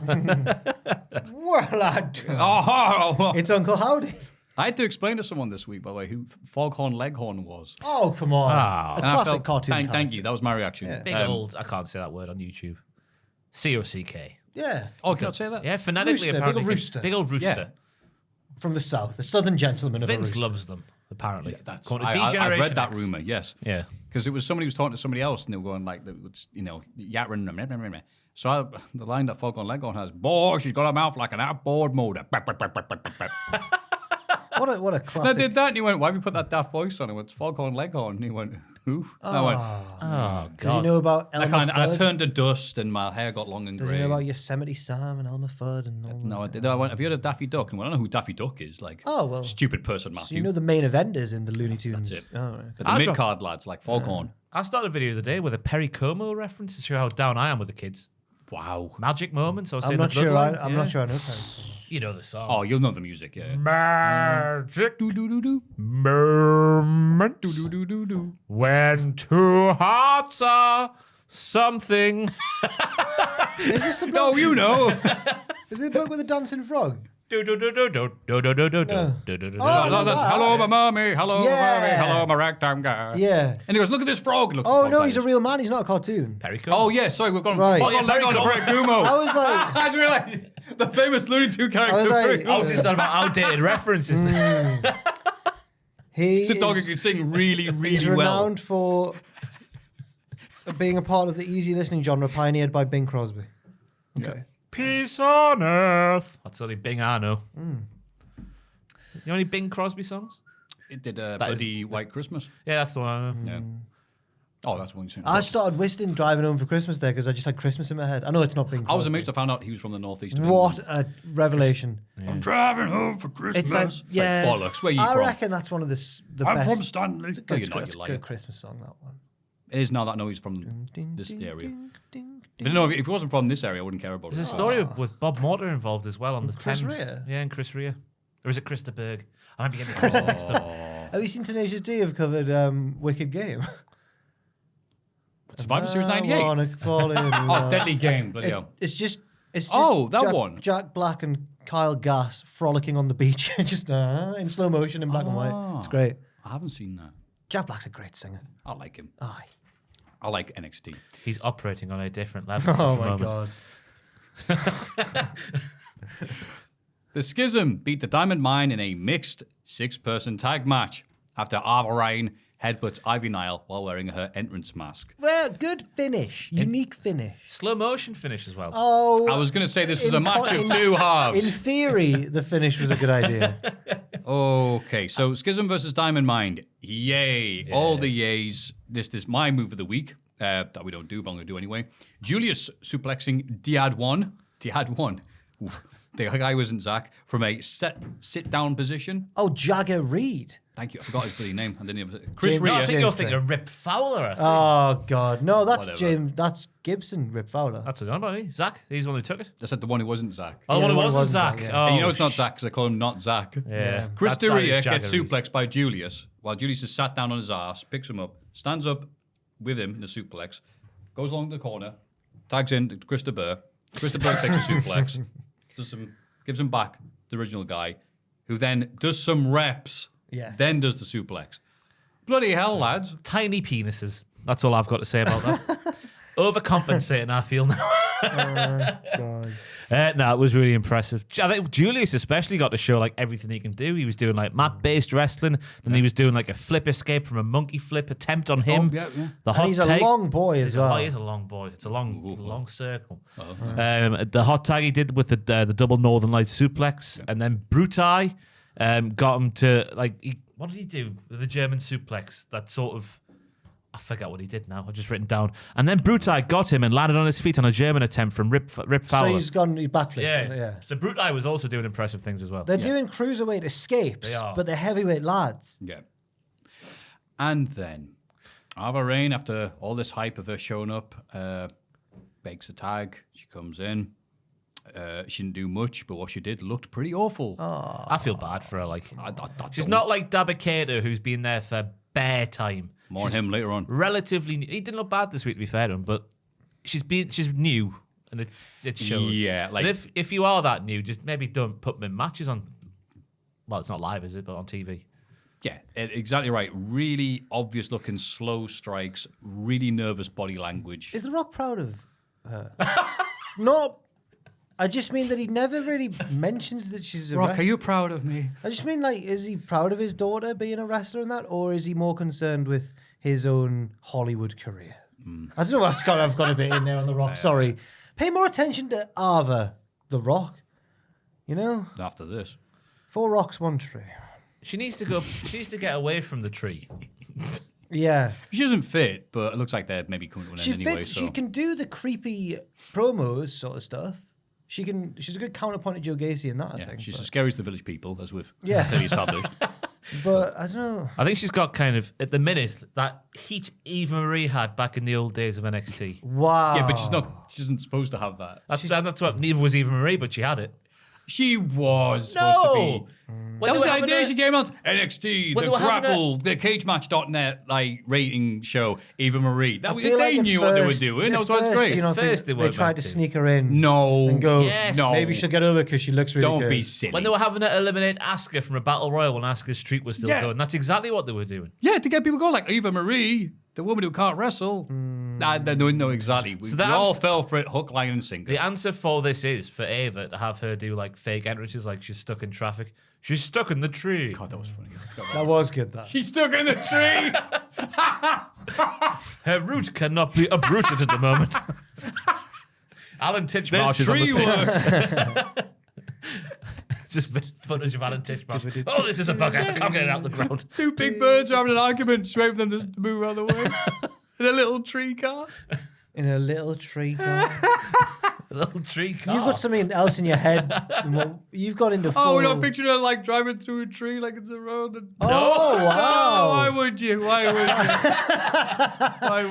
Well, lad. Oh, It's Uncle Howdy. I had to explain to someone this week, by the way, who Foghorn Leghorn was. Oh, come on. A And I classic felt- cartoon Thank character. you. That was my reaction. Yeah. Big old, I can't say that word on YouTube. C-O-C-K. Yeah. Oh, can I say that? Yeah, phonetically Rooster, big apparently. old rooster. Big old rooster. Yeah. From the south. The southern gentleman of a Vince rooster. loves them, apparently. That's, According to I read D-Generation that X. rumor, yes. Yeah. Because it was somebody who was talking to somebody else and they were going like, yattering. So the line that Foghorn Leghorn has, boy, she's got a mouth like an outboard motor. What a And I classic. did that and he went, why have you put that daft voice on it? It's Foghorn Leghorn. And he went, who? And I went, Oh, Does he God. know about I, Elmer kinda, I Fudd? turned to dust and my hair got long and Does he grey. know about Yosemite Sam and Elmer Fudd and all No, I that? did. I went, have you heard of Daffy Duck? And I don't know who Daffy Duck is. Like, Oh, well. stupid person, Maffew. So you know the main eventers in the Looney Tunes. That's it. Oh, right. But the I'll mid-card lads like Foghorn. I started a video the other day with a Perry Como reference to show how down I am with the kids. Wow. Magic moments. I was I'm saying not the sure. Bloodline, I'm yeah. not sure I know Perry. You know the song. Oh, you'll know the music, yeah. Magic Do-do-do-do. moments Do-do-do-do-do. when two hearts are something. Is this the bloke? No, you know. Is it the bloke with the dancing frog? Do do do do do do do do do No. do do do. Oh, Hello, that's that. hello, my mommy. Hello, my Yeah. mommy. Hello, my ragtime guy. Yeah. And he goes, look at this frog. He looks at Oh, the no, frog's he's a eyes. real man. He's not a cartoon. Perry Como. Oh, yeah, sorry, we've gone Right. Foghorn Oh, yeah, Leghorn to Perry Perry Como. I was like... I just realised the famous Looney Tunes character. I was like- Perry I was just talking about outdated references. He It's a dog who is, can sing really, really he's well. renowned for being a part of the easy listening genre pioneered by Bing Crosby. Okay. Peace on earth. That's the only Bing I know. You know any Bing Crosby songs? It did is- Bloody White Christmas. Yeah, that's the one I know. Yeah. Oh, that's one you I started whistling driving home for Christmas there because I just had Christmas in my head. I know it's not being. I was amazed I found out he was from the northeast. Of What England. a revelation! I'm driving home for Christmas. It's like, yeah, bollocks. Where are you I from? reckon that's one of the I'm best. from Stanley. It's a No, good, you're not, it's a you good liar. Christmas song, that one. It is now that I know he's from this area. But no, if he wasn't from this area, I wouldn't care about There's it. a story with Bob Mortar involved as well on the Chris Thames. Rea? Yeah, and Chris Rea. Or is it Krista Berg? I might be getting Chris mixed up. Have you seen Tenacious D have covered Wicked Game? Survivor Series I 98. wanna fall in Oh, love. Deadly Game. Bloody hell. It's just Oh, that one. Jack Black and Kyle Gass frolicking on the beach, just in slow motion in black and white. It's great. I haven't seen that. Jack Black's a great singer. I like him. Aye. I like NXT. He's operating on a different level. Oh at the my moment. god. The Schism beat the Diamond Mine in a mixed 6-person tag match after Ava Rain headbutts Ivy Nile while wearing her entrance mask. Well, good finish. Unique finish. Slow motion finish as well. Oh, I was going to say this was a in match co- of in- two in halves. theory, the finish was a good idea. Okay, so Schism versus Diamond Mine. Yay. All the yays. This is my move of the week that we don't do, but I'm going to do anyway. Julius suplexing Diad1. Diad1. Oof. The guy wasn't Zach. From a sit-down position. Oh, Jagger Reed. Thank you. I forgot his bloody name. I didn't even... Chris James- No, I Rea. think you're James thinking of Rip Fowler. I think. Oh god, no, that's Whatever. James. That's Gibson, Rip Fowler. That's what I'm about. Eh? Zach, he's the one who took it. I said the one who wasn't Zach. Oh, Yeah, the the one one who who wasn't wasn't Zach. Zach, Oh, And you know it's not Zach because I call him not Zach. Yeah. Chris That is Rea gets Jagger Reed. suplexed by Julius while Julius is sat down on his ass, picks him up, stands up with him in the suplex, goes along the corner, tags in to Krista Burr. Krista Burr takes a suplex, gives him back the original guy, who then does some reps, Yeah. then does the suplex. Bloody hell, lads. Tiny penises. That's all I've got to say about that. Overcompensating, I feel now. God. No, it was really impressive. I think Julius especially got to show like everything he can do. He was doing like mat-based wrestling, then he was doing like a flip escape from a monkey flip attempt on him. yeah. The hot And he's a tag. long boy as well. He's a long boy. It's a long circle. The hot tag he did with the double Northern Lights suplex, and then Brutai got him to like. What did he do with the German suplex? That sort of. I forget what he did now. I've just written down. And then Brutai got him and landed on his feet on a German attempt from Rip So Fowler. he's backflipped. Yeah. So Brutai was also doing impressive things as well. They're doing cruiserweight escapes, They are. but they're heavyweight lads. Yeah. And then Ava Rain, after all this hype of her showing up, begs a tag. She comes in. She didn't do much, but what she did looked pretty awful. I feel bad for her. Like I she's don't- not like Dabakato, who's been there for bare time. More on him later on. Relatively new. He didn't look bad this week, to be fair to him, but she's new, and it shows. Yeah, like- and if you are that new, just maybe don't put them in matches on. Well, it's not live, is it? But on TV. Yeah, exactly right. Really obvious looking slow strikes, really nervous body language. Is The Rock proud of her? No, I just mean that he never really mentions that she's a Rock, wrestler. are you proud of me? I just mean, like, is he proud of his daughter being a wrestler and that, or is he more concerned with his own Hollywood career? I don't know. I've got a bit in there on The Rock. Sorry. Pay more attention to Ava, The Rock. You know, After this. 4 rocks, 1 tree. She needs to go. She needs to get away from the tree. Yeah. She doesn't fit, but it looks like they're maybe coming to an She end anyway. fits. So. She can do the creepy promos sort of stuff. She's a good counterpoint to Joe Gacy in that, I Yeah, think. she's but, as scary as the village people, as we've Yeah. clearly established. but I don't know. I think she's got kind of at the minute that heat Eva Marie had back in the old days of NXT. Wow. Yeah, but she isn't supposed to have that. That's what neither was Eva Marie, but she had it. She was supposed to be. When That they was were the having idea a- she came on NXT, When the they were having Grapple, the CageMatch.net like rating show, Eva Marie. That I was, feel they like knew at what they were first- doing. That at was what's first, great. You know, First they they weren't tried meant to to. sneak her in. No. And go, Yes. No. maybe she'll get over because she looks really Don't good. be silly. When they were having to eliminate Asuka from a battle royal when Asuka's streak was still Yeah. going, that's exactly what they were doing. Yeah, to get people going like Eva Marie, the woman who can't wrestle. Nah, they don't know exactly. We So that's- all fell for it, hook, line, and sinker. The answer for this is for Ava to have her do like fake entrances, like she's stuck in traffic. She's stuck in the tree. God, that was funny. I forgot about That was good, that. She's stuck in the tree. Her root cannot be uprooted at the moment. Alan Titchmarsh There's is on the tree scene. works. It's just footage of Alan Titchmarsh. Oh, this is a bugger. I can't get it out the ground. Two big birds are having an argument. Just wait for them to move out of the way. In a little tree car. In a little tree car. A little tree car. You've got something else in your head. You've got into full... Oh, we're not picturing her like driving through a tree like it's a road. And... Oh, wow. Why would you? Why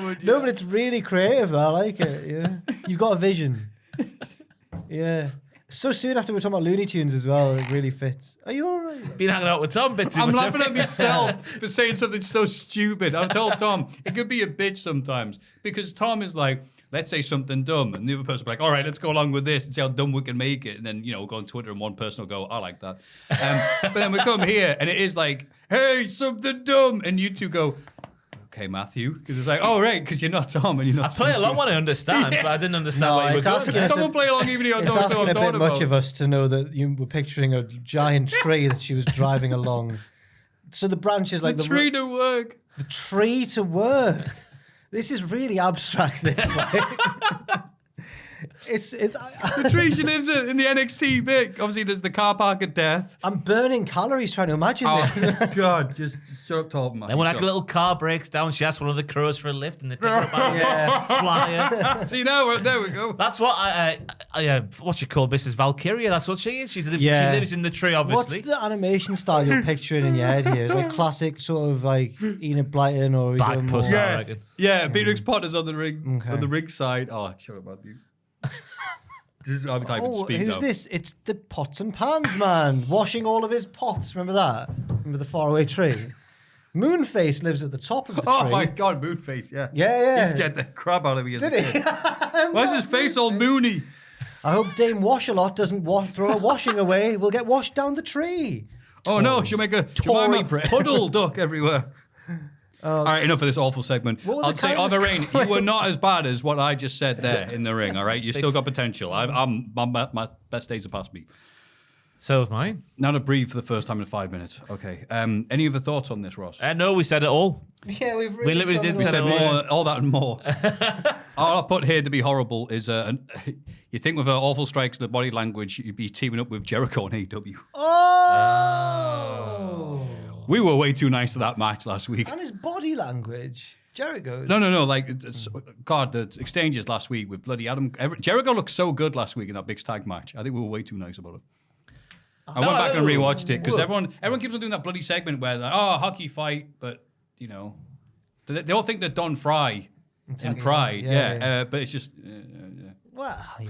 would you? No, but it's really creative. I like it. Yeah, you've got a vision. Yeah. So soon after we're talking about Looney Tunes as well, it really fits. Are you all right? Been hanging out with Tom a bit too I'm much. laughing at myself for saying something so stupid. I've told Tom it could be a bitch sometimes because Tom is like, let's say something dumb, and the other person will be like, all right, let's go along with this and see how dumb we can make it. And then, we'll go on Twitter and one person will go, I like that. But then we come here and it is like, hey, something dumb. And you two go, okay, Maffew. Because it's like, oh, right, because you're not Tom and you're not I play along when I understand, but I didn't understand what you were going at. Someone play along even if you It's don't know asking what a I'm bit talking much about. of us to know that you were picturing a giant tree that she was driving along. So the branch is like the tree to work. The tree to work. This is really abstract. This, like, it's. The tree she lives in the NXT bit. Obviously, there's the car park of death. I'm burning calories trying to imagine this. Oh, God, just shut up talking, man. Then when a little car breaks down, she asks one of the crows for a lift and they pick her up on a flyer. See, now, there we go. That's what what you call Mrs. Valkyria. That's what she is. She lives in the tree, obviously. What's the animation style you're picturing in your head here? It's like classic sort of like Enid Blyton or Bag puss, I reckon. Yeah, Beatrix Potter's on the ring, Okay. on the ring side. Oh, shut up, Matthew. I'm typing Oh, speak who's now. this? It's the Pots and Pans man, washing all of his pots. Remember that? Remember the faraway tree? Moonface lives at the top of the tree. Oh my God, Moonface, yeah. Yeah. He scared the crap out of me as a Did he? kid. Why's his face all moony? I hope Dame Wash-A-Lot doesn't throw her washing away. We'll get washed down the tree. Oh no, she'll make a Tory Jemima Brit. puddle duck everywhere. All right, enough of this awful segment. What were the I'd say, characters Other Rain, called? you were not as bad as what I just said there in the ring, all right? You still got potential. My best days are past me. So is mine. Now to breathe for the first time in 5 minutes. Okay. Any other thoughts on this, Ross? No, we said it all. Yeah, we've We literally did We say said it all. more, all that and more. All I put here to be horrible is you think with her awful strikes and the body language, you'd be teaming up with Jericho and AEW. Oh! We were way too nice to that match last week. And his body language. Jericho. No. Like, God, the exchanges last week with bloody Adam. Jericho looked so good last week in that big tag match. I think we were way too nice about it. I went back and rewatched it because everyone keeps on doing that bloody segment where they're like, hockey fight, but they all think they're Don Fry in Pride, but it's just Well, yeah.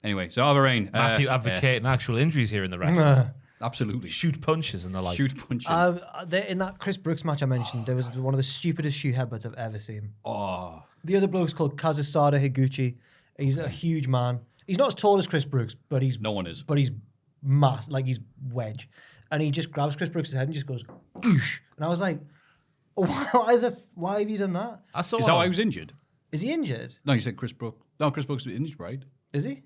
Anyway, so Alvarane, Maffew advocating actual injuries here in the wrestling. absolutely Shoot punches and the like. shoot punches. In that Chris Brooks match I mentioned, there was one of the stupidest shoe headbutts I've ever seen. Oh, The other bloke's called Kazusada Higuchi. He's a huge man. He's not as tall as Chris Brooks, but he's no one is. But he's mass, like he's wedge, and he just grabs Chris Brooks' head and just goes, "Oosh." And I was like, why have you done that? I saw Is that why he was injured? Is he injured? No, you said Chris Brooks. No, Chris Brooks was injured, right? Is he?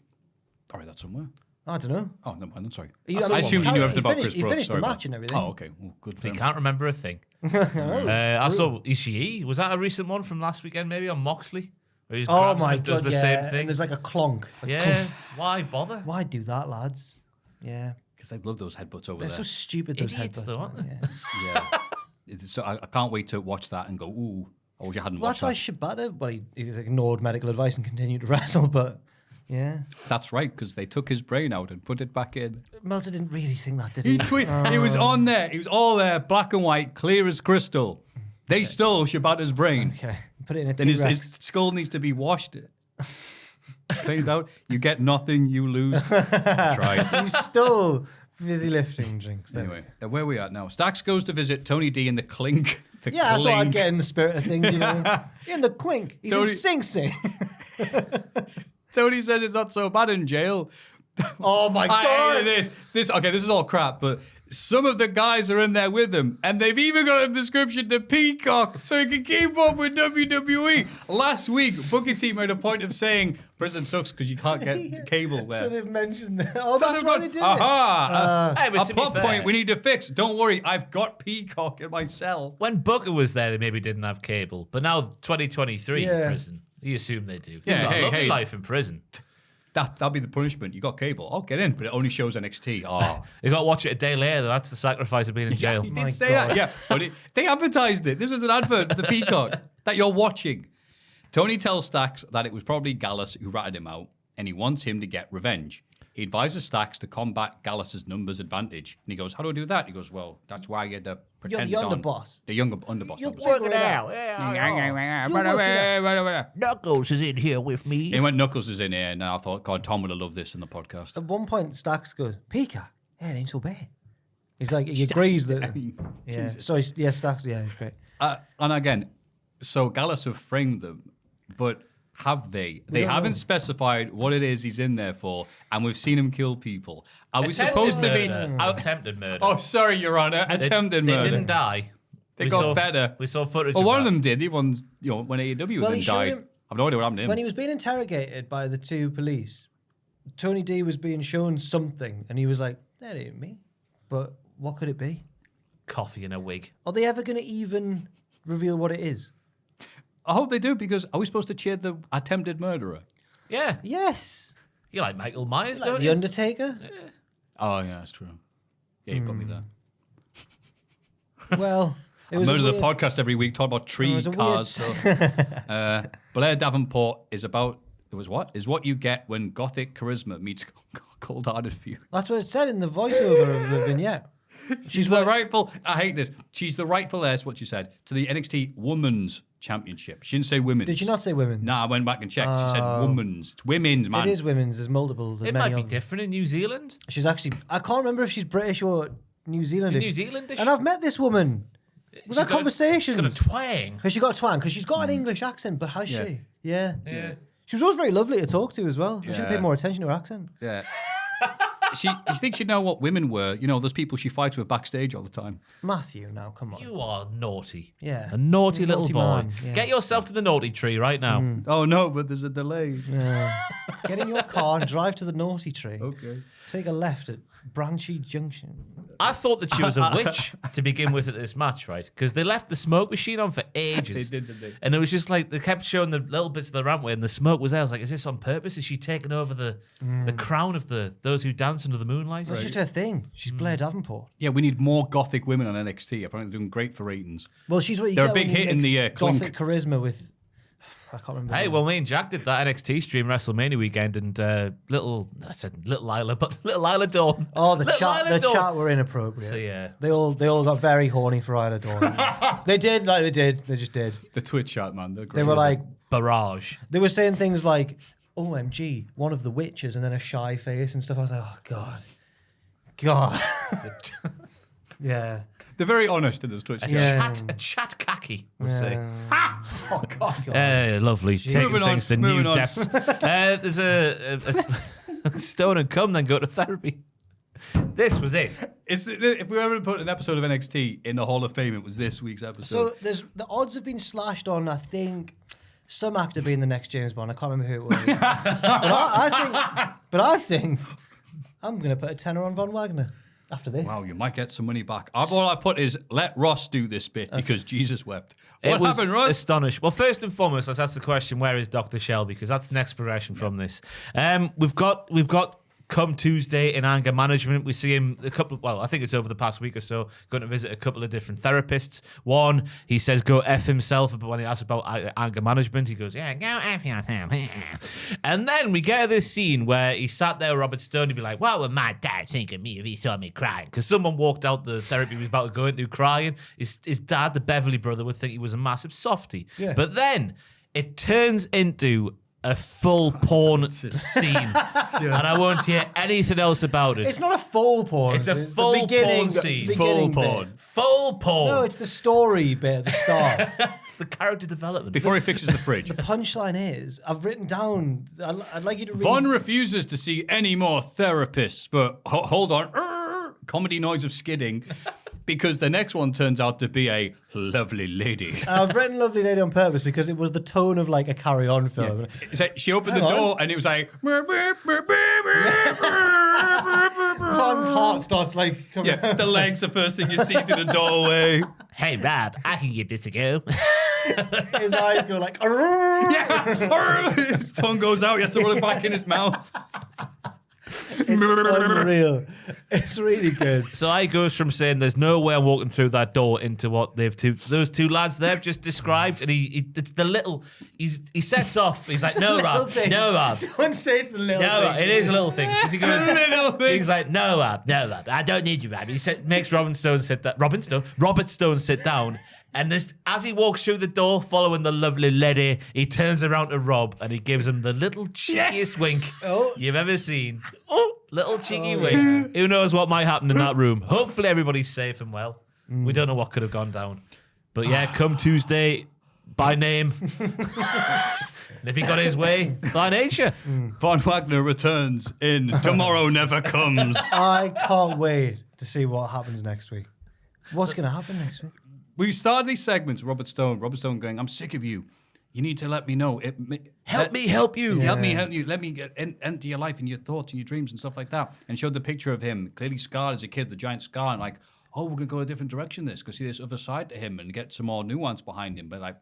All right, that's somewhere. I don't know. Oh, never mind. I'm sorry. I assumed you knew everything about Chris He Brooks. finished the Sorry about match and everything. Oh, okay. Well, good for He him. can't remember a thing. I saw Ishii. Was that a recent one from last weekend, maybe, on Moxley? Where he just Oh grabs him my and god! does the yeah. same And thing. there's like a clonk. Like, Yeah, why bother? Why do that, lads? Yeah. Because they love those headbutts over They're there. so stupid. Those Idiots headbutts. though, aren't man. they? Yeah. Yeah. So I can't wait to watch that and go, ooh, I wish I hadn't Well, watched that's why that. Shibata. Well, he ignored medical advice and continued to wrestle, but yeah. That's right, because they took his brain out and put it back in. Meltzer didn't really think that, did he? He was on there. He was all there, black and white, clear as crystal. They stole Shibata's brain. Okay. Put it in a Then his T-Rex. skull needs to be washed. Cleaned out. You get nothing, you lose. Try. You stole fizzy lifting drinks. Then. Anyway, where are we at now? Stax goes to visit Tony D in the Clink. The Yeah, Clink. I thought I'd get in the spirit of things, you know. In the clink. He's Tony- in Sing Sing. Tony says it's not so bad in jail. Oh my I god. hated this. Okay, this is all crap, but some of the guys are in there with him, and they've even got a prescription to Peacock so he can keep up with WWE. Last week, Booker T made a point of saying prison sucks because you can't get cable there. So they've mentioned that. Oh, So that's they've why gone, they did aha! Hey, but a to be plot fair- point we need to fix. Don't worry, I've got Peacock in my cell. When Booker was there, they maybe didn't have cable, but now 2023 in Yeah. prison, you assume they do. Yeah, They've got a hey, lovely hey. life in prison. That'll be the punishment. You got cable. I'll get in, but it only shows NXT. Oh. You got to watch it a day later, though. That's the sacrifice of being in jail. He My did say God. that, yeah. But they advertised it. This is an advert for the Peacock that you're watching. Tony tells Stacks that it was probably Gallus who ratted him out, and he wants him to get revenge. He advises Stacks to combat Gallus's numbers advantage. And he goes, how do I do that? He goes, well, that's why you're the pretend You're the underboss. The younger underboss. You'll Underboss. work it out. Knuckles is in here with me. And when Knuckles is in here, and I thought, God, Tom would have loved this in the podcast. At one point, Stacks goes, Pika, yeah, it ain't so bad. He's like, he agrees that. Yeah. So, yeah, Stacks, yeah, he's great. And again, so Gallus have framed them, but have they? They haven't specified what it is he's in there for, and we've seen him kill people. Are we supposed to be attempted murder? Oh, sorry, Your Honor. Attempted murder. They didn't die. They got better. We saw footage. Well, of one that. of them did. The one's, when AEW Well, then he showed died. him- I've no idea what happened to him. When he was being interrogated by the two police, Tony D was being shown something, and he was like, that ain't me. But what could it be? Coffee in a wig. Are they ever going to even reveal what it is? I hope they do, because are we supposed to cheer the attempted murderer? Yeah. Yes. You like Michael Myers, don't The you? Undertaker? Oh, yeah, that's true. Yeah, you've got me there. Well, it I was a murder the weird- podcast every week, talking about it tree was a cars. weird- So. Blair Davenport is about... It was what? Is what you get when gothic charisma meets cold-hearted feud. That's what it said in the voiceover of the vignette. She's the rightful... I hate this. She's the rightful heir, that's what she said, to the NXT Women's Championship. She didn't say women's. Did you not say women? Nah, I went back and checked. She said women's. It's women's, man. It is women's. There's multiple. There's It many might be of them. different in New Zealand. She's actually... I can't remember if she's British or New Zealandish. New Zealandish? And I've met this woman. We've had conversations. She's got a twang. Has she got a twang? Because she's got an English accent, but has Yeah. she? Yeah. Yeah. She was always very lovely to talk to as well. I should have Yeah. paid more attention to her accent. Yeah. You think she'd know what women were? Those people she fights with backstage all the time. Maffew, now, come on. You are naughty. Yeah. A naughty little Naughty boy. man, yeah. Get yourself to the naughty tree right now. Oh, no, but there's a delay. Yeah. Get in your car and drive to the naughty tree. Okay. Take a left at Branchy Junction. I thought that she was a witch to begin with at this match, right? Because they left the smoke machine on for ages. They did, didn't they? And it was just like they kept showing the little bits of the rampway and the smoke was there. I was like, is this on purpose? Is she taking over the crown of those who dance under the moonlight? It's just her thing. She's Blair Davenport. Yeah, we need more gothic women on NXT. Apparently they're doing great for ratings. Well, she's what you They're a get big when you hit in mix the, gothic clink. charisma with... I can't remember. Hey, the well, name. me and Jack did that NXT stream WrestleMania weekend, and little Lila, but little Lila Dawn. Oh, the Little chat, Isla the Dawn. chat were inappropriate. So yeah, They all got very horny for Isla Dawn. They did. They just did. The Twitch chat, man. They're great. They were like, barrage. they were saying things like, OMG, one of the witches, and then a shy face and stuff. I was like, oh, God. Yeah. they're very honest in this Twitch chat. Yeah. A chat khaki, we'll say. Yeah. Oh, God. Lovely. Taking Moving on, things to moving new on. depths. There's a stone and come, then go to therapy. This was it. If we ever put an episode of NXT in the Hall of Fame, it was this week's episode. So the odds have been slashed on, I think, some actor being the next James Bond. I can't remember who it was. but I think I'm going to put a tenner on Von Wagner after this. Wow, you might get some money back. All I put is let Ross do this bit because Jesus wept. What It was happened, Ross? astonishing. Well, first and foremost, let's ask the question: where is Dr. Shelby? Because that's the next progression from this. We've got come Tuesday in anger management. We see him I think it's over the past week or so, going to visit a couple of different therapists. One, he says go F himself, but when he asks about anger management, he goes, yeah, go F yourself. And then we get this scene where he sat there with Robert Stone, he'd be like, what would my dad think of me if he saw me crying? Because someone walked out the therapy he was about to go into crying. His dad, the Beverly brother, would think he was a massive softie. Yeah. But then it turns into a full porn scene, and I won't hear anything else about it. It's not a full porn. It's a the full beginning- porn scene. the Full beginning porn. bit. Full porn. No, it's the story bit at the start. the character development. Before he fixes the fridge. Punchline is, I've written down, I'd like you to read. Von refuses to see any more therapists, but hold on. Comedy noise of skidding. Because the next one turns out to be a lovely lady. I've written Lovely Lady on purpose because it was the tone of like a carry-on film. It's like she opened Hang the on. door and it was like... Von's heart starts like coming Yeah, the legs are first thing you see through the doorway. Hey, Rob, I can give this a go. His eyes go like... Yeah. His tongue goes out, he has to roll it back in his mouth. unreal. It's really good. So I goes from saying there's no way I'm walking through that door into what those two lads they've just described, and it's the little he sets off. He's like, no, Rob, no, Rob. Don't say it's the little No, thing. it is little things. Because he goes, he's like, no, Rob, I don't need you, Rob. He makes Robert Stone sit down. And as he walks through the door, following the lovely lady, he turns around to Rob and he gives him the little cheekiest wink you've ever seen. Little cheeky wink. Who knows what might happen in that room? Hopefully everybody's safe and well. We don't know what could have gone down. But yeah, come Tuesday, by name. And if he got his way, by nature. Von Wagner returns in Tomorrow Never Comes. I can't wait to see what happens next week. What's going to happen next week? We started these segments with Robert Stone going, I'm sick of you. You need to let me know. Help me help you. Help me help you. Let me get into your life and your thoughts and your dreams and stuff like that. And showed the picture of him, clearly scarred as a kid, the giant scar, and like, oh, we're going to go a different direction this, because see this other side to him and get some more nuance behind him. But like,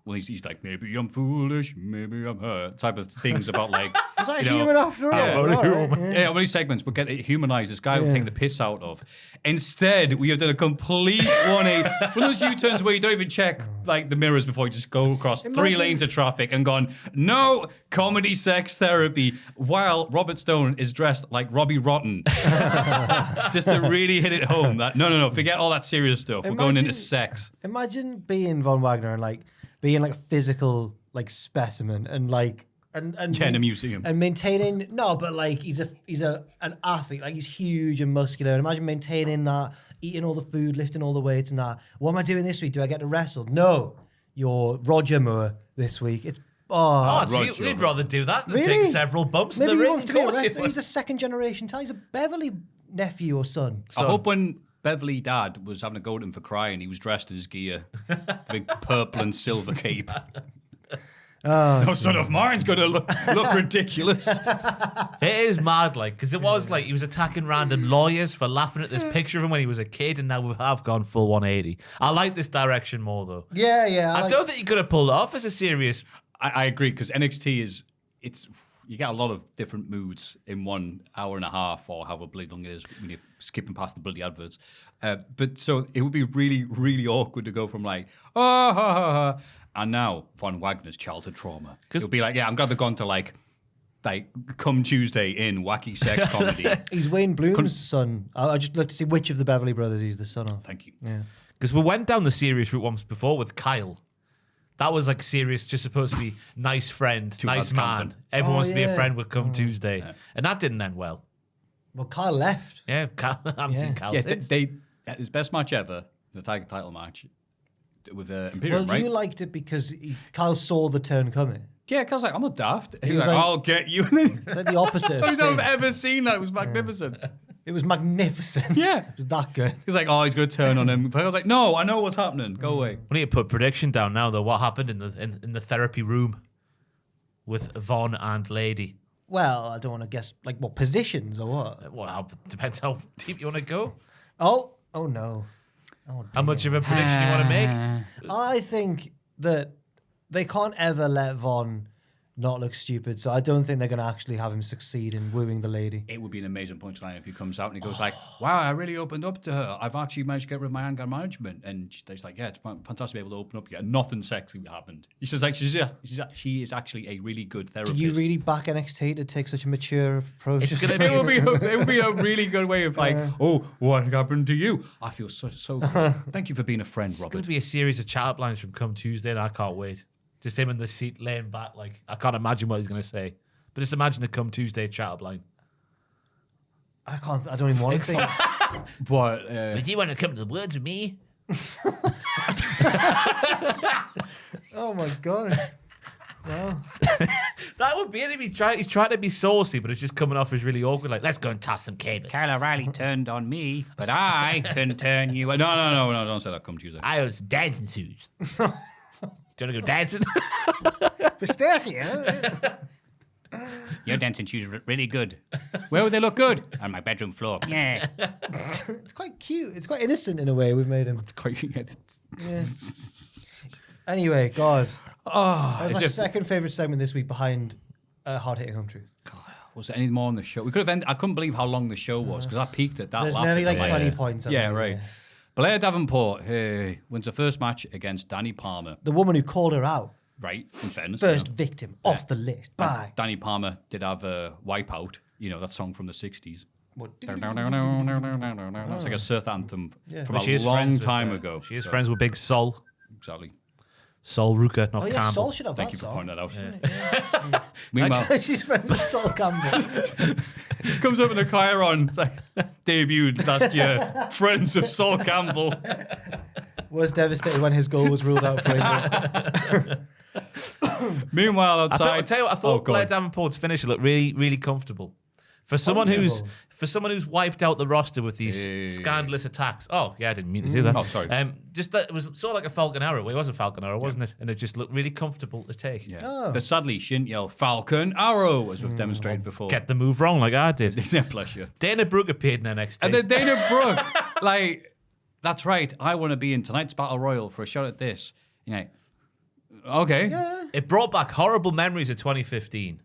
well, he's like, maybe I'm foolish, maybe I'm hurt, type of things about like... Is that human after all? Yeah, many segments would get it humanized. This guy would take the piss out of. Instead, we have done a complete 180. One of those U-turns where you don't even check like the mirrors before you just go across 3 lanes of traffic and gone, no comedy sex therapy, while Robert Stone is dressed like Robbie Rotten. Just to really hit it home that, no, forget all that serious stuff. We're going into sex. Imagine being Von Wagner and like being like a physical like specimen and like and in a museum and maintaining but like he's an athlete, like he's huge and muscular, and imagine maintaining that, eating all the food, lifting all the weights and that. What am I doing this week? Do I get to wrestle? No, you're Roger Moore this week. It's so you'd rather do that than take several bumps Maybe in the he ring. wants to be a wrestler. He's a second generation talent. He's a Beverly nephew or son. I hope when Beverly Dad was having a go at him for crying, he was dressed in his gear. Big purple and silver cape. No son of mine's going to look ridiculous. It is mad, like, because it was like he was attacking random lawyers for laughing at this picture of him when he was a kid, and now we have gone full 180. I like this direction more, though. Yeah. I don't think you could have pulled it off as a serious... I agree, because NXT you get a lot of different moods in 1 hour and a half, or however bloody long it is when you're skipping past the bloody adverts. But so it would be really, really awkward to go from like, ha, ha, ha, and now Von Wagner's childhood trauma. It'll be like, I'm glad they've gone to like come Tuesday in wacky sex comedy. He's Wayne Bloom's son. I just looked to see which of the Beverly brothers he's the son of. Thank you. Yeah. Because we went down the serious route once before with Kyle. That was like serious, just supposed to be nice friend, nice man. Everyone wants to be a friend with come Tuesday. Yeah. And that didn't end well. Well, Kyle left. Yeah, I haven't seen Kyle since. His best match ever, the tag title match with Imperium, right? Well, you liked it because Kyle saw the turn coming. Yeah, Kyle's like, I'm not daft. He was like, I'll get you. It's like the opposite of I've never seen that. It was magnificent. Yeah. It was magnificent. Yeah. It was that good. He's like, he's going to turn on him. But I was like, no, I know what's happening. Go away. We need to put prediction down now, though. What happened in the therapy room with Von and Lady? Well, I don't want to guess, like, what positions or what? Well, depends how deep you want to go. Oh no. Oh, how much of a prediction you want to make? I think that they can't ever let Von not look stupid, so I don't think they're going to actually have him succeed in wooing the lady. It would be an amazing punchline if he comes out and he goes like, wow, I really opened up to her. I've actually managed to get rid of my anger management. And she's like, yeah, it's fantastic to be able to open up again. Nothing sexy happened. He says like, she is actually a really good therapist. Do you really back NXT to take such a mature approach? It's gonna be it would be a really good way of like, what happened to you? I feel so good. Thank you for being a friend, Robert. It's going to be a series of chat lines from come Tuesday, and I can't wait. Just him in the seat, laying back, like, I can't imagine what he's going to say. But just imagine the come Tuesday chat line. I don't even want to think. What? Would you want to come to the woods with me? Oh my God. Wow. That would be it. He's trying to be saucy, but it's just coming off as really awkward. Like, let's go and toss some cables. Kyle O'Reilly turned on me, but I can turn you. No, don't say that come Tuesday. I own some dancing shoes. Do you want to go dancing? Pistachio. Your dancing shoes are really good. Where would they look good? On my bedroom floor. Yeah. It's quite cute. It's quite innocent in a way we've made him. Yeah. Anyway, God. That was my second favourite segment this week behind Hard Hitting Home Truth. Was there any more on the show? We could have ended. I couldn't believe how long the show was because I peaked at that. There's laughing nearly like away. 20 points. I Yeah, think, right. Blair Davenport wins the first match against Danny Palmer. The woman who called her out. Right, in fairness. First you know. victim off the list. Bye. Danny Palmer did have a Wipeout, that song from the 60s. It's like a surf anthem from a long time ago. She is friends with Big Sol. Exactly. Sol Ruka, not Oh, yeah, Campbell. Sol should have Thank that you for song. pointing that out. Meanwhile, She's friends with Sol Campbell. comes up in a Chiron. It's like, debuted last year. Friends of Sol Campbell. Was devastated when his goal was ruled out for England. Meanwhile, outside. I tell you what, I thought go Blair on. Davenport's finish looked really, really comfortable. For someone who's wiped out the roster with these scandalous attacks. Oh yeah, I didn't mean to do that. Oh, sorry. Just that it was sort of like a Falcon Arrow. Well, it was a Falcon Arrow, wasn't it? And it just looked really comfortable to take. Yeah. Oh. But sadly, she didn't yell Falcon Arrow as we've demonstrated before. Get the move wrong like I did. Bless you. Dana Brooke appeared in NXT. And then Dana Brooke, that's right. I want to be in tonight's Battle Royal for a shot at this. Okay. Yeah. It brought back horrible memories of 2015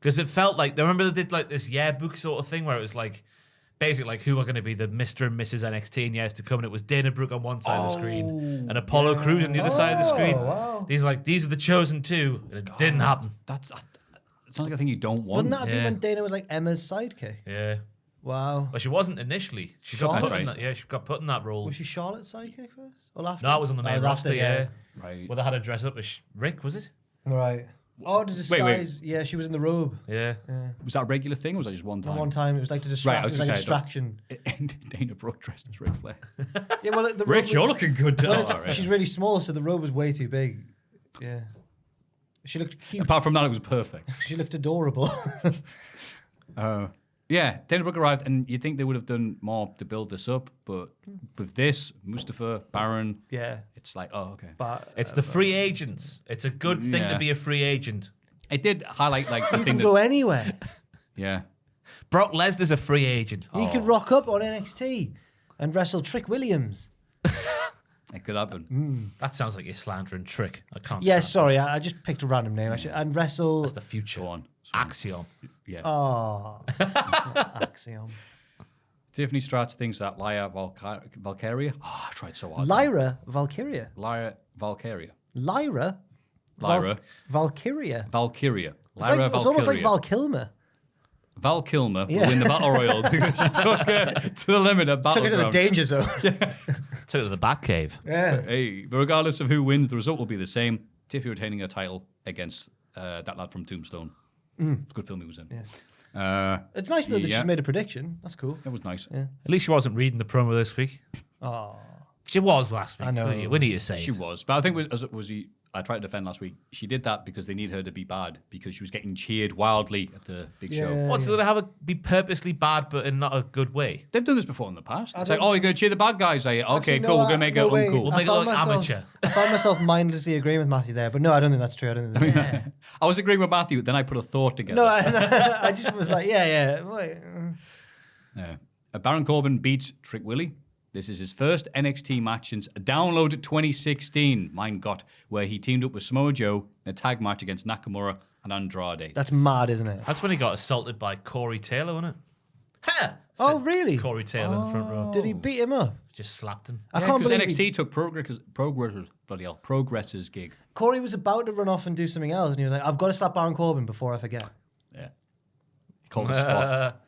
because it felt like, remember they did like this yearbook sort of thing where it was like basically like who are going to be the Mr. and Mrs. NXT in years to come, and it was Dana Brooke on one side of the screen and Apollo Crews on the other side of the screen. Wow. These are the chosen two, and it didn't happen. That sounds like a thing you don't want. Wouldn't that be Yeah. when Dana was like Emma's sidekick? Yeah. Wow. Well, she wasn't initially. She got Charlotte? put in that. Yeah, she got put in that role. Was she Charlotte's sidekick first? Or after? No, that was on the That main was roster. after, Yeah. Right. Where they had her dress up as Rick, was it? Right. Oh, the disguise. Yeah, she was in the robe. Yeah. Was that a regular thing or was that just one time? And one time it was like to distract. Right, I was it was like a gonna say, distraction. Dana Brooke dressed as Ric Flair. Yeah, well, the Rich, robe you're was, looking good. well, All right. she's really small, so the robe was way too big. Yeah. She looked cute. Apart from that, it was perfect. She looked adorable. Yeah, Dana Brooke arrived, and you'd think they would have done more to build this up, but with this, Mustafa, Baron, yeah. it's like, oh, okay. But It's the free agents. It's a good thing Yeah. to be a free agent. It did highlight like the you thing can that, go anywhere. yeah. Brock Lesnar's a free agent. You could rock up on NXT and wrestle Trick Williams. It could happen. That sounds like you're slandering Trick. I can't. Yeah, stand sorry, I just picked a random name. Actually, and wrestle. That's the future. Go on. Axiom. Yeah. Oh, Axiom. Tiffany Stratz thinks that Lyra Valkyria. Oh, I tried so hard. Lyra Valkyria. Lyra Valkyria. Lyra. Lyra. Valkyria. Valkyria. It's, Lyra like, it's almost like Valkyria. Val Kilmer. Val Kilmer Yeah. will win the Battle Royal because she took it to the limit at Took it to the Battleground. danger zone. Took it to the Batcave. Yeah. Hey, but regardless of who wins, the result will be the same. Tiffany retaining her title against that lad from Tombstone. It's a good film he was in. Yes. Uh, It's nice though that Yeah. she's made a prediction. That's cool. That was nice. Yeah. At least she wasn't reading the promo this week. Oh. She was last week. I know. We need to say She it. was. But I think I tried to defend last week. She did that because they need her to be bad because she was getting cheered wildly at the big show. Yeah. What, so they have her be purposely bad but in not a good way? They've done this before in the past. It's don't- like, oh, you're going to cheer the bad guys, are you? Okay, Actually, cool. no, We're going to make no it way. uncool. We'll I make it found look amateur. I found myself mindlessly agreeing with Matthew there, but no, I don't think that's true. I don't think that's I was agreeing with Matthew, then I put a thought together. No, I just was like, yeah. Wait. Yeah. Baron Corbin beats Trick Willie. This is his first NXT match since Download 2016, mein Gott, where he teamed up with Samoa Joe in a tag match against Nakamura and Andrade. That's mad, isn't it? That's when he got assaulted by Corey Taylor, wasn't it? Ha! Oh, Said really? Corey Taylor in the front row. Did he beat him up? Just slapped him. I Yeah, can't because believe NXT took Progress's gig. Corey was about to run off and do something else, and he was like, "I've got to slap Baron Corbin before I forget." Yeah. Called a spot.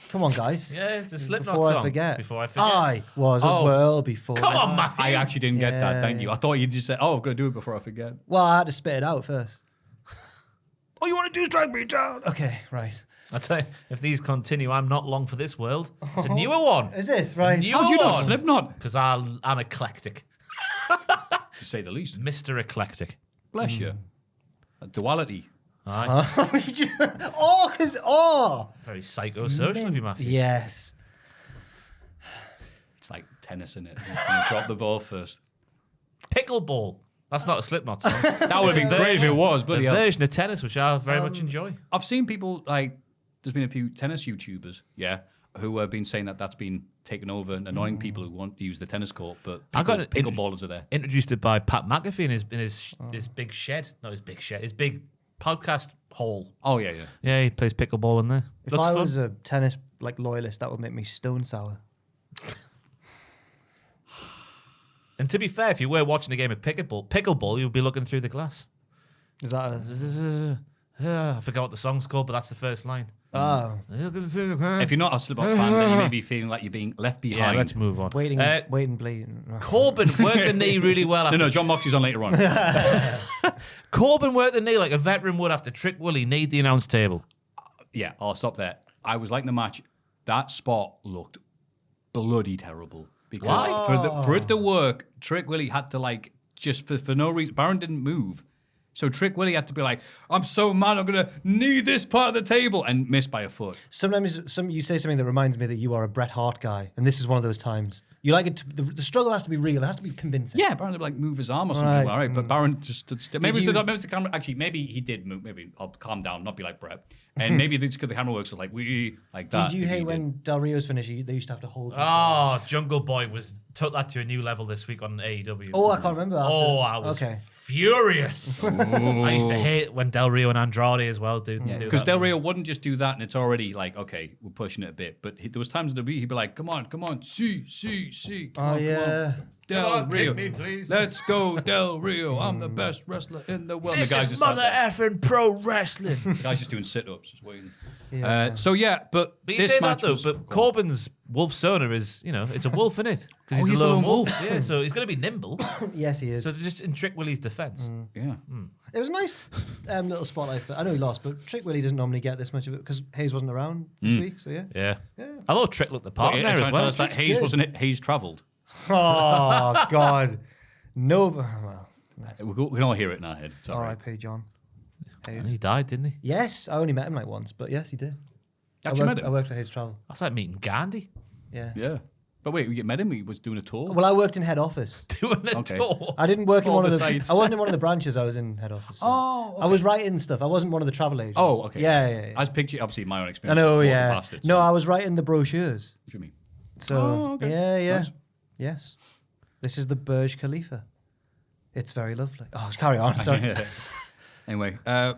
Come on, guys. Yeah, it's a Slipknot Before song. I forget. Before I forget. I was a Oh. world before. Come on, Maffew. I actually didn't get that. Yeah. Thank you. I thought you just said, "Oh, I'm going to do it before I forget." Well, I had to spit it out first. All you want to do is drag me down. Okay, right. I tell you, if these continue, I'm not long for this world. It's a newer one. Is it right? Newer How do you know one. Slipknot? Because I'm eclectic. To say the least. Mr. Eclectic. Bless you. A duality. Aye. Very psychosocial of you, Matthew. Yes. It's like tennis, in it? You're going to drop the ball first. Pickleball. That's not a Slipknot song. That would have been great if it was, A bloody hell. version of tennis, which I very much enjoy. I've seen people, like, there's been a few tennis YouTubers, who have been saying that that's been taken over and annoying people who want to use the tennis court, but I got pickleballers are there. Introduced it by Pat McAfee in his big shed. Not his big shed. His big podcast hall. Oh, yeah, yeah. Yeah, he plays pickleball in there. If Looks I fun. was a tennis loyalist, that would make me stone sour. And to be fair, if you were watching a game of pickleball, you'd be looking through the glass. Is that I forgot what the song's called, but that's the first line. Oh, Looking through the glass. If you're not a Slipknot fan, then you may be feeling like you're being left Yeah, behind. let's move on. waiting, bleeding. Corbin worked the knee really well. No, John Moxley's on later on. Corbin worked the knee like a veteran would after Trick Willie kneed the announce table. Yeah, I'll stop there. I was liking the match. That spot looked bloody terrible. Because for it to work, Trick Willie had to just for no reason. Baron didn't move. So Trick Willie had to be like, I'm so mad, I'm going to knee this part of the table, and miss by a foot. Sometimes you say something that reminds me that you are a Bret Hart guy, and this is one of those times. You like it. The struggle has to be real. It has to be convincing. Yeah, Baron would move his arm or something. Right. All right, but Baron just stood still. Maybe you- it's the camera. Actually, maybe he did move. Maybe I'll calm down, not be like Bret. And maybe it's because the camera works like that. Did you Maybe hate he when did. Del Rio's finished? They used to have to hold. Oh, Jungle Boy took that to a new level this week on AEW. Oh, I can't remember. Oh, I was okay. furious. I used to hate when Del Rio and Andrade as well do Because that. Del Rio wouldn't just do that, and it's already like, okay, we're pushing it a bit. But there was times in the week he'd be like, come on, see. Come Oh on, yeah. Del Come on, Rio. kick me, please. Let's go, Del Rio. I'm the best wrestler in the world. This the guy's is just sat mother there. effing pro wrestling. The guy's just doing sit-ups, just waiting. Yeah. But But you this say that match though, was, but Corbin's wolf sonar is, it's a wolf in it. Because he's a a lone lone wolf. wolf. Yeah, so he's going to be nimble. Yes, he is. So just in Trick Willie's defense. yeah. It was a nice little spotlight. I know he lost, but Trick Willie doesn't normally get this much of it because Hayes wasn't around this week. So yeah. Yeah. Yeah. I thought Trick looked the part But in you're there trying as to tell well. us that Trick's Hayes good. wasn't it? Hayes travelled. Oh God. No. Well, We can all hear it in our head. It's all right. R.I.P. John. And Hayes. he died, didn't he? Yes, I only met him once, but yes, he did. Actually met I him. worked for Hayes Travel. That's like meeting Gandhi. Yeah. Yeah. But wait, you met him? He was doing a tour? Well, I worked in head office. Doing a Okay. tour. I didn't work in All one of the the. sites. I wasn't in one of the branches. I was in head office. so. Oh, I was writing stuff. I wasn't one of the travel agents. Oh, okay. Yeah. I was picturing, obviously, my own I experience. know. Walking Yeah. past it, No, so- I was writing the brochures. What do you mean? So Oh, okay. yeah. Nice. Yes. This is the Burj Khalifa. It's very lovely. Oh, carry on. Sorry. Anyway, I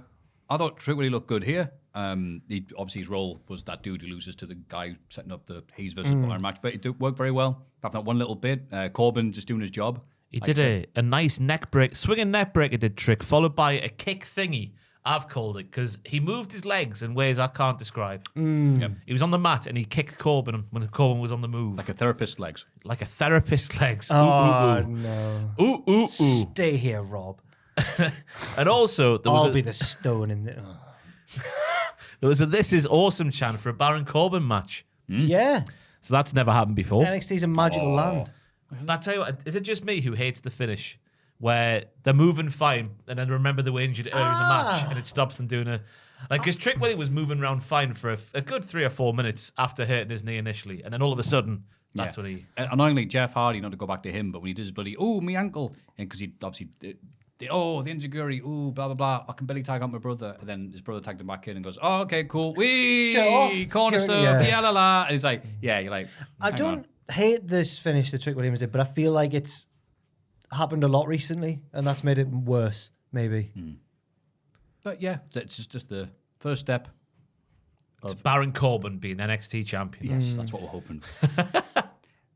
thought Trick Willie looked good here. Obviously, his role was that dude who loses to the guy setting up the Hayes versus Iron match, but it did work very well. Apart from that one little bit, Corbin just doing his job. He did a nice neck break, swinging neck breaker did Trick, followed by a kick thingy. I've called it because he moved his legs in ways I can't describe. Yep. He was on the mat and he kicked Corbin when Corbin was on the move. Like a therapist's legs. Like a therapist's legs. Oh no. Ooh, ooh, ooh. Ooh. Stay here, Rob. And also, there I'll was, be the stone in the. there was a This Is Awesome chant for a Baron Corbin match. Yeah. So that's never happened before. NXT's a magical land. I tell you what, is it just me who hates the finish where they're moving fine and then remember they were injured early in the match and it stops them doing because Trick Willie was moving around fine for a good 3 or 4 minutes after hurting his knee initially, and then all of a sudden that's what he. Annoyingly, Jeff Hardy, not to go back to him, but when he did his bloody, me ankle, and because he obviously, the insecurity, blah, blah, blah, I can barely tag out my brother. And then his brother tagged him back in and goes, oh, okay, cool. Shut off. Corner You're- stuff, yeah. la, la. And he's like, yeah, you're like, I hang don't on. hate this finish that Trick Williams did, but I feel like it's happened a lot recently, and that's made it worse, maybe. But yeah, it's just the first step. It's Baron Corbin being NXT champion. Yes, that's what we're hoping.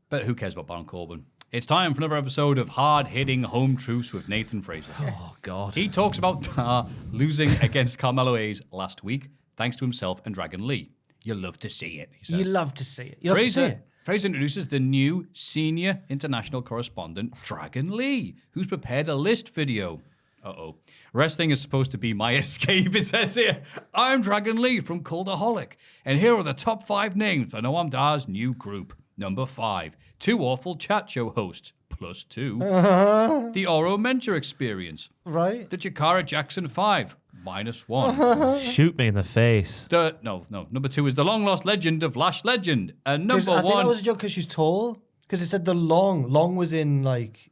But who cares about Baron Corbin? It's time for another episode of Hard-Hitting Home Truths with Nathan Fraser. Oh, God. He talks about losing against Carmelo Hayes last week, thanks to himself and Dragon Lee. You love to see it, he says. You love to see it. You love to see it. Fraser introduces the new senior international correspondent, Dragon Lee, who's prepared a list video. Uh-oh. Wrestling is supposed to be my escape, it says here. I'm Dragon Lee from Cultaholic, and here are the top 5 names for Noam Dar's new group. Number 5, 2 awful chat show hosts, +2. The Oro Mentor Experience. Right? The Jakara Jackson 5, -1. Shoot me in the face. No. Number 2 is the long lost legend of Lash Legend. And 'Cause number I think 1. that was a joke because she's tall. Because it said the long. Long was in, like,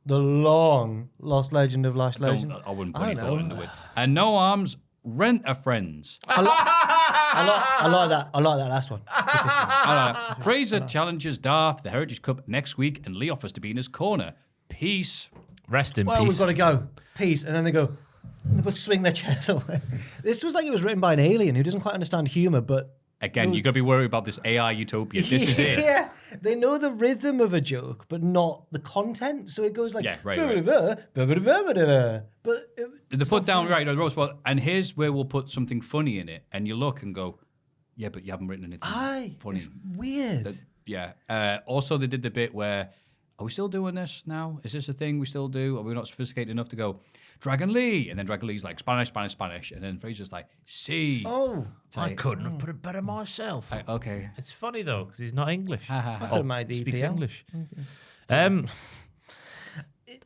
the long lost legend of Lash Legend. I wouldn't put I any don't thought know. into it. And Noam's Rent-A-Friends. I like that. I like that last one. Fraser challenges Dar for the Heritage Cup next week, and Lee offers to be in his corner. Peace. Rest in Well, peace. we've got to go. Peace. And then they go, But swing their chairs away. This was like it was written by an alien who doesn't quite understand humor, but Again, you got to be worried about this AI utopia. This is it. Yeah, they know the rhythm of a joke, but not the content. So it goes like, Yeah, right. But They put down right the roast, well, and here's where we'll put something funny in it, and you look and go, yeah, but you haven't written anything funny. It's weird. Also, they did the bit where, are we still doing this now? Is this a thing we still do? Are we not sophisticated enough to go, Dragon Lee? And then Dragon Lee's like, Spanish. And then Fraser's like, see. Oh, I couldn't have put it better myself. Okay. It's funny though because he's not English. I couldn't mind Speaks EPL. English.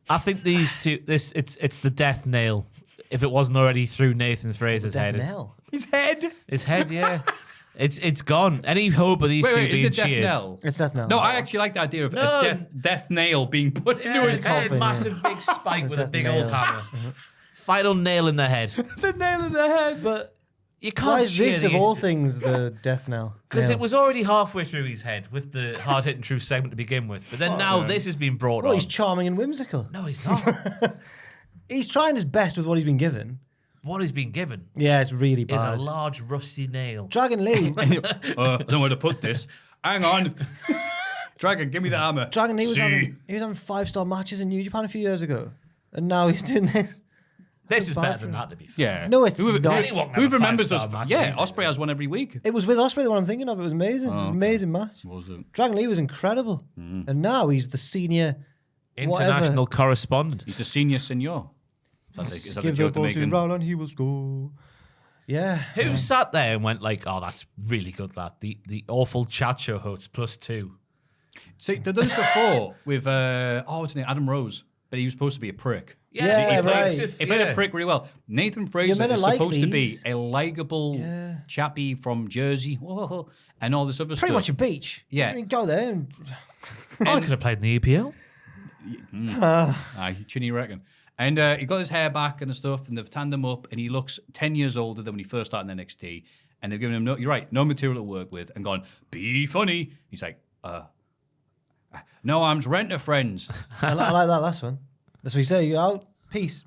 I think these two. It's the death nail. If it wasn't already through Nathan Fraser's head, Nell. His head? his head, yeah, it's gone. Any hope of these two Wait, being is it Death cheered? Knell? It's Death Knell. No, I actually like the idea of No. a death nail being put into Yeah, his his head, coffin, massive big spike with a Death big nail. old hammer. Final nail in the head. The nail in the head. But You can't why is cheer this of these all two- things the Death Knell? Because Nail? it was already halfway through his head with the hard hitting truth segment to begin with, but then now this has been brought Well, on. he's charming and whimsical. No, he's not. He's trying his best with what he's been given. What he's been given Yeah, it's really is bad. a large rusty nail. Dragon Lee. I don't know where to put this. Hang on. Dragon, give me the hammer. Dragon Lee was See? having 5-star matches in New Japan a few years ago, and now he's doing this. This is bad better for than him. that, to be fair. Yeah. No, it's Who, not. Anyone can who have a remembers us? five-star match, Yeah, isn't it? Osprey has one every week. It was with Osprey the one I'm thinking of. It was amazing. It was an amazing match. Was it? Dragon Lee was incredible, and now he's the senior International correspondent. He's a senior senor. Is that the Give the joke they're ball to making? Roll and he will score. Yeah. Who sat there and went like, "Oh, that's really good, lad." The awful chat show hosts +2. See, they've done this before with, what's his name? Adam Rose. But he was supposed to be a prick. Yeah, right. He played a prick really well. Nathan Fraser meant to is like supposed to be these. a likable chappy from Jersey and all this other Pretty stuff. much a beach. Yeah. I mean, go there and I could have played in the EPL. Aye, chinny reckon. And he got his hair back and stuff, and they've tanned him up, and he looks 10 years older than when he first started in NXT. And they've given him, you're right, no material to work with, and gone, be funny. He's like, no arms, rent a friends. I like that last one. That's what you say. You out. Peace.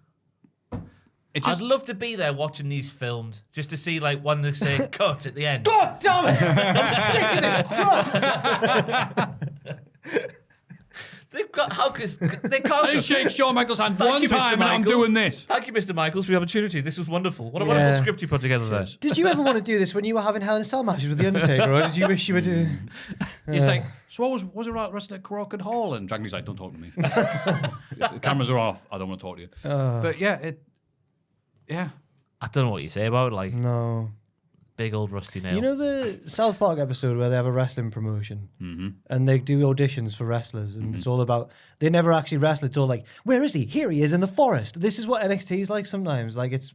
It's just, I'd love to be there watching these filmed, just to see like one that say cut at the end. God damn it! I'm sick of this. They've got how they I can't. didn't shake Shawn Michaels' hand Thank one you, Mr. time, and I'm Michaels. doing this. Thank you, Mr. Michaels, for the opportunity. This was wonderful. What a Yeah. wonderful script you put together there. Did you ever want to do this when you were having Hell in a Cell matches with The Undertaker, or did you wish you were doing... It's like, so what was it like wrestling at Crockett Hall? And Dragon's like, don't talk to me. If the cameras are off, I don't want to talk to you. But yeah, I don't know what you say about it. Like No. big old rusty nail. You know the South Park episode where they have a wrestling promotion and they do auditions for wrestlers and it's all about, they never actually wrestle. It's all like, where is he? Here he is in the forest. This is what NXT is like sometimes. Like it's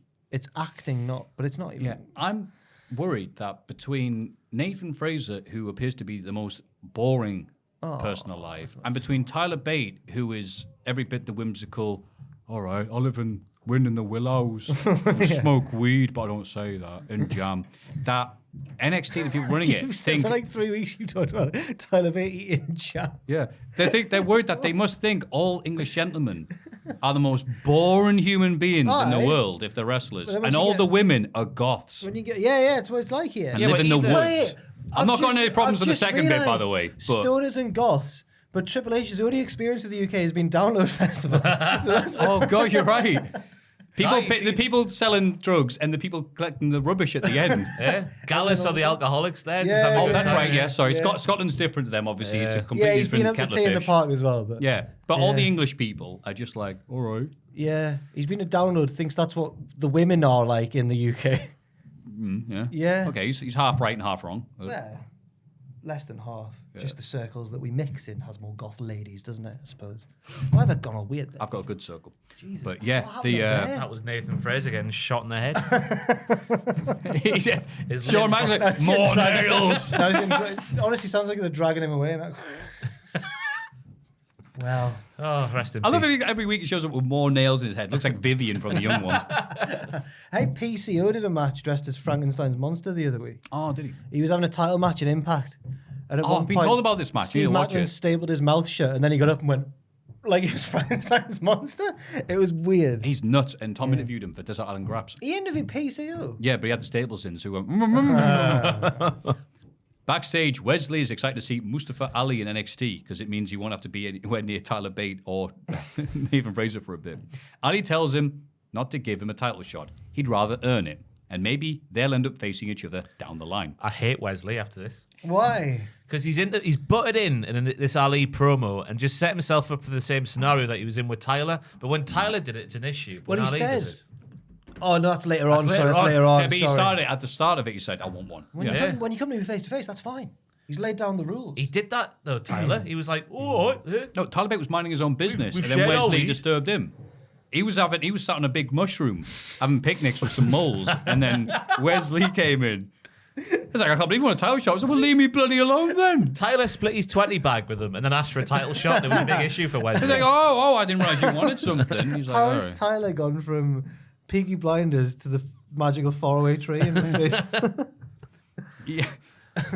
acting, but it's not even. yeah. I'm worried that between Nathan Fraser, who appears to be the most boring person alive, and between Tyler Bate, who is every bit the whimsical, all right, I live in the Willows, I smoke weed, but I don't say that, and jam, that NXT, the people running it, think... For like 3 weeks you talked about Tyler Bate eating jam. Yeah, they're worried that they must think all English gentlemen are the most boring human beings in the Aye. world if they're wrestlers, But then and once you all get- the women are goths When you get, yeah, it's what it's like here. and Yeah, live but in the even- woods. I'm not got any problems with the second bit, by the way. But Stoners and goths, but Triple H's only experience of the UK has been Download Festival. So that's oh god, you're right. People, Right, you see- the people selling drugs and the people collecting the rubbish at the end. Yeah, Gallus are the alcoholics there. Yeah, Just having a Oh, good that's time. right. Yeah, sorry. Yeah. Scotland's different to them. Obviously, it's a Yeah. completely yeah, he's been different up to kettle tea of in the fish. park as well. But Yeah, but all the Yeah. English people are just like, all right. yeah, he's been a Download. Thinks that's what the women are like in the UK. Yeah. Yeah. Okay, he's half right and half wrong. Well, less than half. Just the circles that we mix in has more goth ladies, doesn't it? I suppose. Why have I gone all weird there? I've got a good circle. Jesus, But yeah, what the happened there? That was Nathan Fraser getting shot in the head. he's His Shawn lip- Michaels like, more nails. Honestly, sounds like they're dragging him away. And well, Oh, rest in I love peace. every week he shows up with more nails in his head. Looks like Vivian from the Young Ones. hey, PCO did a match dressed as Frankenstein's monster the other week. Oh, did he? He was having a title match in Impact. And at Oh, one I've been point, told about this match. You Steve need to watch Macklin it. stapled his mouth shut, and then he got up and went. like he was Frankenstein's monster. It was weird. He's nuts. And Tom interviewed him for Desert Island Graps. He interviewed PCO. Yeah, but he had the staples in, so he went. Backstage, Wesley is excited to see Mustafa Ali in NXT because it means he won't have to be anywhere near Tyler Bate or Nathan Fraser for a bit. Ali tells him not to give him a title shot. He'd rather earn it. And maybe they'll end up facing each other down the line. I hate Wesley after this. Why? Because he's butted in this Ali promo and just set himself up for the same scenario that he was in with Tyler. But when Tyler did it, it's an issue. But Well, he Ali does says. it. Oh, no, that's later on. That's Sorry, later that's on. later on. Yeah, but he sorry. started at the start of it. He said, "I want one." When you come to me face to face, that's fine. He's laid down the rules. He did that though, Tyler. He was like, "Oh, No, Tyler Bate was minding his own business, we've and then shared Wesley Ali. disturbed him. He was sat on a big mushroom having picnics with some moles, and then Wesley came in. He's like, "I can't believe you want a title shot." I said, "Well, leave me bloody alone then." Tyler split his 20 bag with him and then asked for a title shot. And it was a big issue for Wesley. He's like, "Oh, I didn't realize you wanted something." He's like, How "All has right." Tyler gone from Peaky Blinders to the magical faraway tree in space?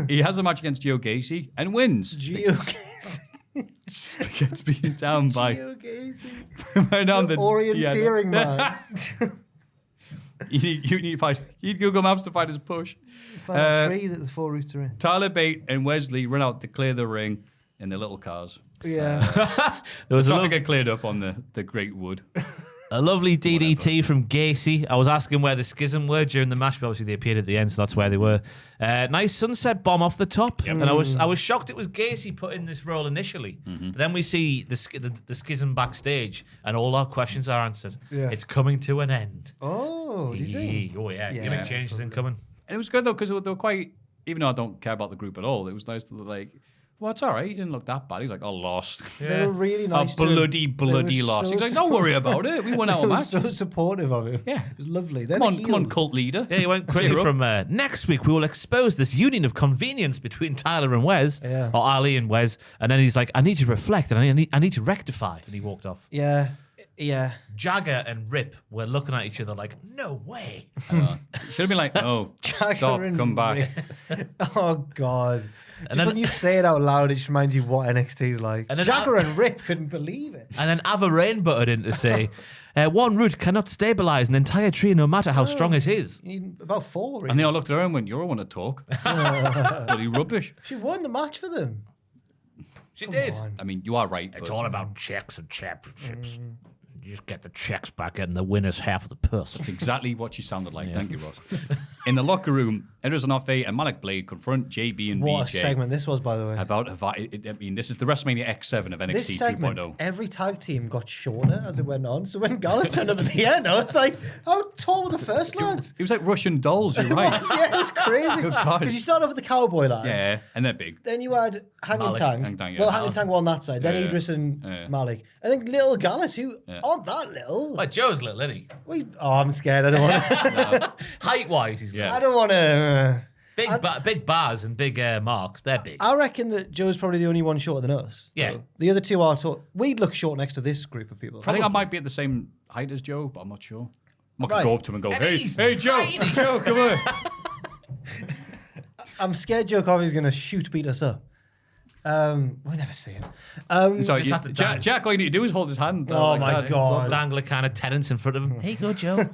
He has a match against Gio Gacy and wins. Gio Casey. Gets beaten down by Gio Casey. right down The the orienteering man. You need to find. You need Google Maps to find his push. Find a tree that the four roots are in. Tyler Bate and Wesley run out to clear the ring in their little cars. Yeah. There was Traffic get cleared up on the Great Wood. a lovely DDT from Gacy. I was asking where the Schism were during the match, but obviously they appeared at the end, so that's where they were. Nice sunset bomb off the top, and I was shocked it was Gacy put in this role initially. But then we see the Schism backstage, and all our questions are answered. Yeah. It's coming to an end. Oh, do you think? Oh yeah, Yeah, gimmick changes incoming. And it was good though because they were quite. Even though I don't care about the group at all, it was nice to like. Well, it's all right. He didn't look that bad. He's like, "Oh, lost." They were really nice. A to him. bloody They were loss. so He's like, "Don't worry about it. We won our They were match." so supportive of him. Yeah. It was lovely. Come on, cult leader. Yeah, he went quickly Cheer up. from next week we will expose this union of convenience between Tyler and Wes, Yeah. or Ali and Wes, and then he's like, "I need to reflect and I need to rectify," and he walked off. Yeah. Yeah. Jagger and Rip were looking at each other like, "No way." Should have been like, "No, Jagger stop, and come back." Oh, God. Just then- when you say it out loud, it just reminds you what NXT is like. And then Jagger and Rip couldn't believe it. And then Ava Rain butted in to say, "One root cannot stabilize an entire tree, no matter how strong it is." You need about 4. Really. And they all looked at her and went, "You don't want to talk." Bloody rubbish. She won the match for them. She did. on. I mean, you are right. It's but all about checks and championships. You just get the checks back and the winner's half of the purse. That's exactly what she sounded like. Thank you, Ross. In the locker room, Edris Anofe and Malik Blade confront JB and What BJ a segment this was, by the way. about. I mean, this is the WrestleMania X7 of NXT This segment, 2.0. every tag team got shorter as it went on. So when Gallus turned up at the end, I was like, how tall were the first lads? It was like Russian dolls. You're right. Yeah, it was crazy. Good God. Because you started off with the cowboy lads. Yeah, and they're big. Then you had Hanging Malik, Tang. Hanging Tang, yeah. Well, Hanging Tang were on that side. Then Yeah, Idris and yeah. Malik. I think little Gallus, who aren't that little. Well, Joe's little, isn't he? Well, I'm scared. I don't want to. Height-wise, he's Yeah. I don't want to. big bars and big marks. They're big. I reckon that Joe's probably the only one shorter than us. Yeah. So the other two are tall. We'd look short next to this group of people. I think I might be at the same height as Joe, but I'm not sure. I'm not going Right. to go up to him and go, And hey, he's hey, Joe, tiny. Joe, come on. I'm scared Joe Coffey's going to beat us up. We never see him. Sorry, Just have to Jack, all you need to do is hold his hand. Oh like my that. God. Dangle a can of tenants in front of him. Here you go, Joe.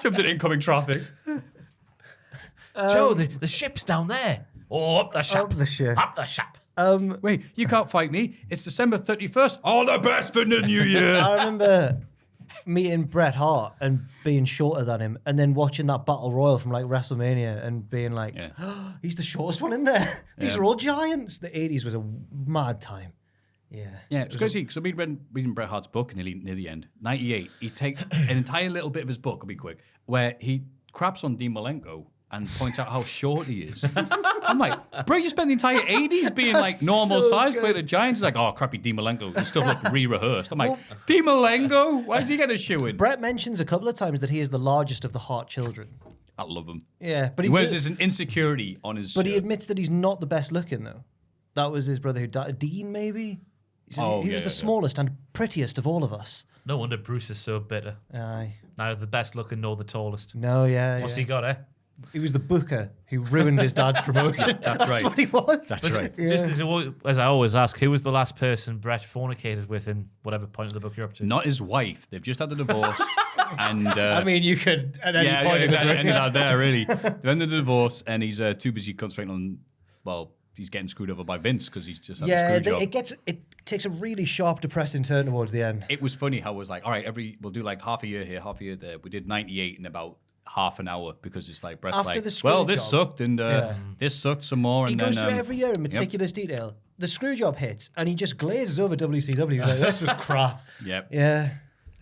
Jumps in incoming traffic. Joe, the ship's down there. Oh, up the ship. Up the ship. Up the ship. Wait, you can't fight me. It's December 31st. All the best for the new year. I remember meeting Bret Hart and being shorter than him, and then watching that battle royal from like WrestleMania and being like, Yeah. he's the shortest one in there. These are all giants. The 80s was a mad time. Yeah. Yeah, it's crazy because I've been reading Bret Hart's book near the end. 98, he takes an entire little bit of his book, I'll be quick, where he craps on Dean Malenko and points out how short he is. I'm like, Bret, you spent the entire 80s being like normal so size, good. playing a giant. He's like, oh, crappy Dean Malenko. His stuff looked re-rehearsed. I'm like, Dean Malenko? Why does he get a shoe in? Bret mentions a couple of times that he is the largest of the Hart children. I love him. Yeah, but He he's wears his insecurity on his But he shirt. admits that he's not the best looking, though. That was his brother who died. Dean, maybe? Oh, he was yeah, the yeah. smallest and prettiest of all of us. No wonder Bruce is so bitter. Aye. Now the best looking nor the tallest. No, yeah. What's yeah. he got, eh? He was the booker who ruined his dad's promotion. That's right. That's what he was. That's right. Yeah. Just as I always ask, who was the last person Brett fornicated with in whatever point of the book you're up to? Not his wife. They've just had the divorce. And I mean, you could at any point. exactly. Ended out there, really. They've ended the divorce, and he's too busy concentrating on, well, he's getting screwed over by Vince because he's just had a screw job. It takes a really sharp, depressing turn towards the end. It was funny how it was like, all right, we'll do like half a year here, half a year there. We did 98 in about half an hour because it's like Brett's After like, the screw well, this job. sucked and this sucked some more. He And goes then, through every year in meticulous detail. The screw job hits, and he just glazes over WCW. He's like, this was crap. Yep. Yeah.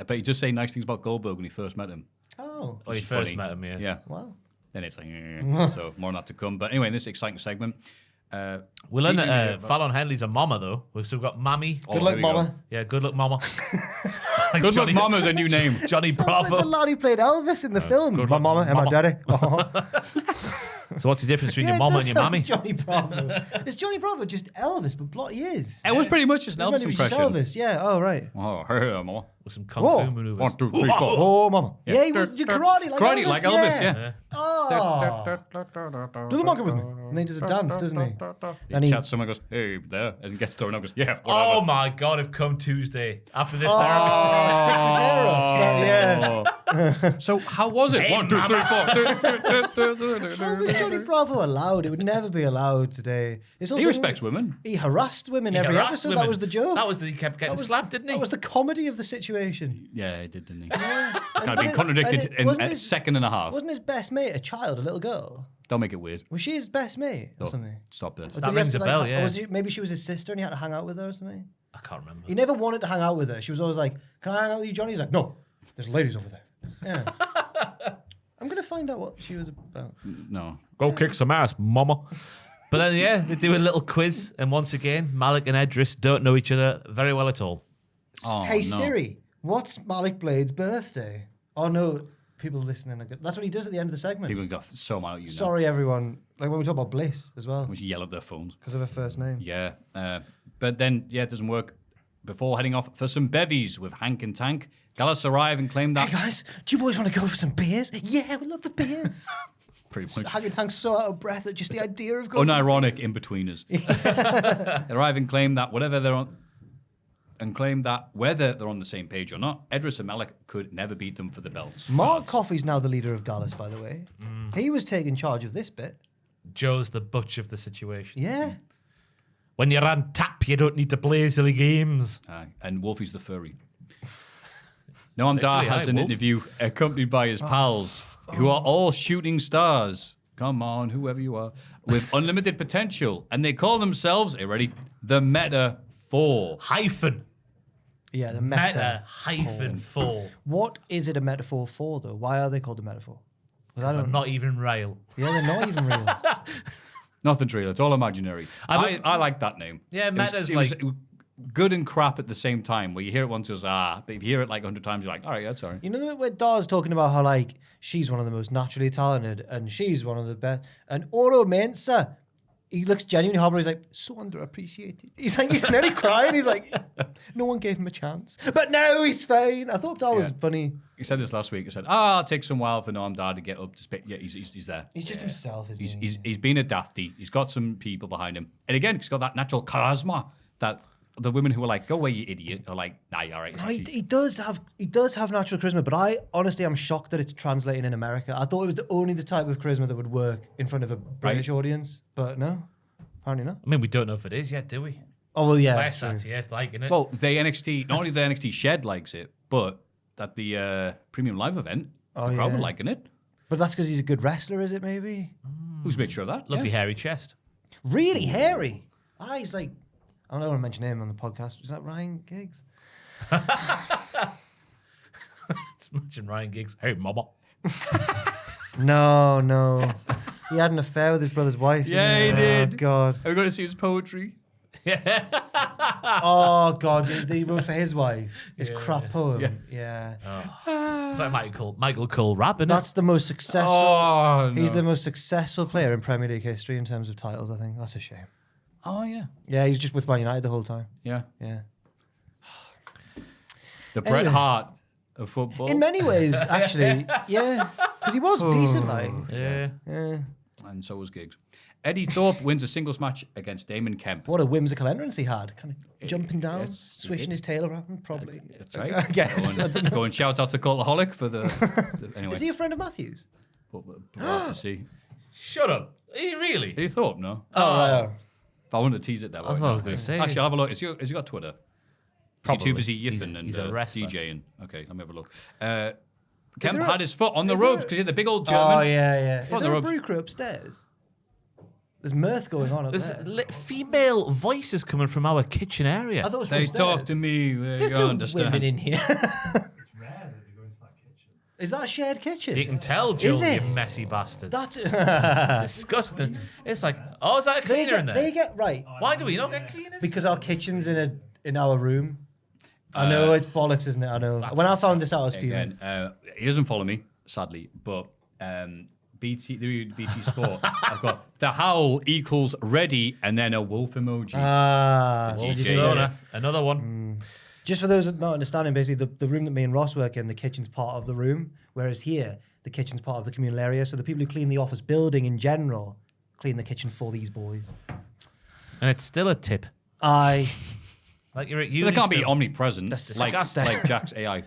But he just say nice things about Goldberg when he first met him. Oh. Oh, you is first funny. met him, yeah. Yeah. Wow. Then it's like, so more on that to come. But anyway, in this exciting segment, We learned Did you hear that Fallon Henley's a mama, though. We've still got Mammy. Good luck, here we go. Mama. Yeah, good luck, mama. Good luck, Mama's a new name. Johnny Sounds like Bravo. the lad who played Elvis in the film. good My luck, mama and my Mama. daddy. So what's the difference between your it mama does and your sound mammy? Johnny Bravo. Is Johnny Bravo just Elvis? But bloody is. It was pretty much just an I Elvis remember it was just impression. Elvis. Yeah. Oh right. Oh, hey, Mama. With some kung Whoa. fu maneuvers. 1, 2, 3, 4. Oh, mama. Yeah, he was karate like Karate Elvis. like Elvis, yeah. Oh. Do the monkey with me. And then he does a dance, doesn't he? And He chats someone goes, hey, there, and gets thrown up. Goes, yeah, whatever. Oh my God, if come Tuesday, after this sticks his hair up. Yeah. So how was it? Hey, 1, 2, 3, 4. How was Johnny Bravo allowed? It would never be allowed today. His whole He thing- respects women. He harassed women He every harassed episode. women. That was the joke. He kept getting That was- slapped, didn't he? That was the comedy of the situation. Yeah, he did, didn't he? And- Kind of been contradicted in wasn't a his- second and a half. Wasn't his best mate a child, a little girl? Don't make it weird. Was she his best mate or Oh, something? Stop this. Or That did he have rings to, a bell, or yeah. was maybe she was his sister and he had to hang out with her or something? I can't remember. He never wanted to hang out with her. She was always like, "Can I hang out with you, Johnny?" He's like, "No, there's ladies over there." Yeah. I'm gonna find out what she was about. No. Go kick some ass, mama. But then, yeah, they do a little quiz, and once again, Malik and Edris don't know each other very well at all. Oh, Hey no. Siri, what's Malik Blade's birthday? Oh no, people listening are good. That's what he does at the end of the segment. People got so mad at you now. Sorry, everyone. Like when we talk about Bliss as well, We should yell at their phones. because of her first name. Yeah. But then, yeah, it doesn't work. Before heading off for some bevies with Hank and Tank, Gallus arrive and claim that Hey guys, do you boys want to go for some beers? Yeah, we love the beers. pretty much Hag and Tank's so out of breath at just the idea of going. unironic in betweeners. They arrive and claim that whether they're on the same page or not, Edris and Malik could never beat them for the belts. Mark Coffey's now the leader of Gallus, by the way. He was taking charge of this bit. Joe's the butch of the situation. Yeah. When you're on tap, you don't need to play silly games. And Wolfie's the furry. Noam Dar Literally, has hi, an Wolf. interview accompanied by his pals, who are all shooting stars. Come on, whoever you are, with unlimited potential, and they call themselves, are you ready? The Meta 4. Hyphen. Yeah, the Meta meta. hyphen 4. What is it a metaphor for, though? Why are they called a metaphor? 'Cause I I'm don't. not even real. Yeah, they're not even real. Nothing's real. It's all imaginary. I I like that name. Yeah, It was- Meta's it was like- good and crap at the same time. Where you hear it once, it goes but if you hear it like 100 times, you're like, all right, that's all right. You know where Dar's talking about how like she's one of the most naturally talented and she's one of the best. And Oro Mensah, he looks genuinely horrible. He's like so underappreciated. He's nearly crying. He's like, no one gave him a chance, but now he's fine. I thought Dar was funny. He said this last week. He said, I'll take some while for Noam Dar to get up to speed. Yeah, he's there. He's just himself, isn't he? He's been a dafty. He's got some people behind him. And again, he's got that natural charisma that the women who are like, go away, you idiot, are like, nah, you're all right. No, he does have natural charisma, but I honestly am shocked that it's translating in America. I thought it was the type of charisma that would work in front of a British audience, but no, apparently not. I mean, we don't know if it is yet, do we? Oh well, yeah. We're true. sat here liking it. Well, the NXT, not only the NXT Shed likes it, but at the Premium Live event, the crowd were liking it. But that's because he's a good wrestler, is it? Maybe. Who's made sure of that? Lovely Yeah. hairy chest. Really hairy. He's like. I don't want to mention him on the podcast. Is that Ryan Giggs? It's imagine Ryan Giggs. Hey, mama. No. He had an affair with his brother's wife. Yeah, he didn't did. Oh, God. Are we going to see his poetry? Oh, God. He wrote for his wife. His crap poem. Yeah. It's like Michael Cole rap, isn't That's the most successful. Oh, no. He's the most successful player in Premier League history in terms of titles, I think. That's a shame. Oh, yeah. Yeah, he was just with Man United the whole time. Yeah. Yeah. The Bret Anyway. Hart of football. In many ways, actually, yeah, because he was decent, like. Yeah. Yeah. And so was Giggs. Eddie Thorpe wins a singles match against Damon Kemp. What a whimsical entrance he had, kind of jumping down, yes, he swishing did. his tail around, probably. That's right. I guess. Go and shout out to Cultaholic for the anyway. Is he a friend of Matthew's? But we'll have to see. Shut up. Are you really? Eddie Thorpe, no? Oh, But I wanted to tease it that way. I thought I was going to say. Actually, I'll have a look. Has he got Twitter? Probably. Is he yiffing He's and a wrestler. DJing? Okay, let me have a look. Kemp there a- had his foot on the is there ropes a- because he had the big old German. Oh, yeah. Is On the there a ropes. brew crew upstairs? There's mirth going on up There's there. female voices coming from our kitchen area. I thought it was They upstairs. talk to me. There's you no understand. women in here. Is that a shared kitchen? You can tell, Joe, it? you messy bastard. That's Disgusting. It's like, oh, is that a they cleaner in there? get right Why do we not get cleaners? because our kitchen's in our room. I know it's bollocks, isn't it? I know. When I found this out, I was fuming. Again, he doesn't follow me, sadly, but BT Sport, I've got the howl equals ready and then a wolf emoji. Ah, DJ. did you see Persona, that? another one. Just for those that not understanding, basically, the room that me and Ross work in, the kitchen's part of the room, whereas here, the kitchen's part of the communal area. So the people who clean the office building in general clean the kitchen for these boys. And it's still a tip. I, Like you're at They uni. can't be still. omnipresent like Jack's AI.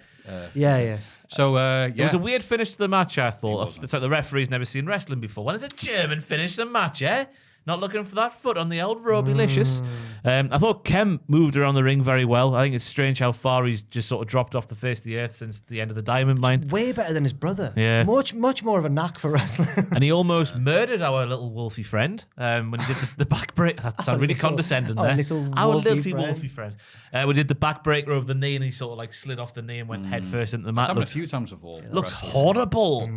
yeah. So, It was yeah. a weird finish to the match, I thought. It's like the referee's never seen wrestling before. When is a German finish the match, eh? Not looking for that foot on the old Robilicious. I thought Kemp moved around the ring very well. I think it's strange how far he's just sort of dropped off the face of the earth since the end of the Diamond Mine. Way better than his brother. Yeah. Much more of a knack for wrestling. And he almost murdered our little wolfy friend when he did the back break. That sounded really little- condescending our there. little Our wolfy little friend. wolfy friend. We did the back breaker over the knee and he sort of like slid off the knee and went head first into the It's mat. happened a Looks, few times before. looks wrestling. horrible.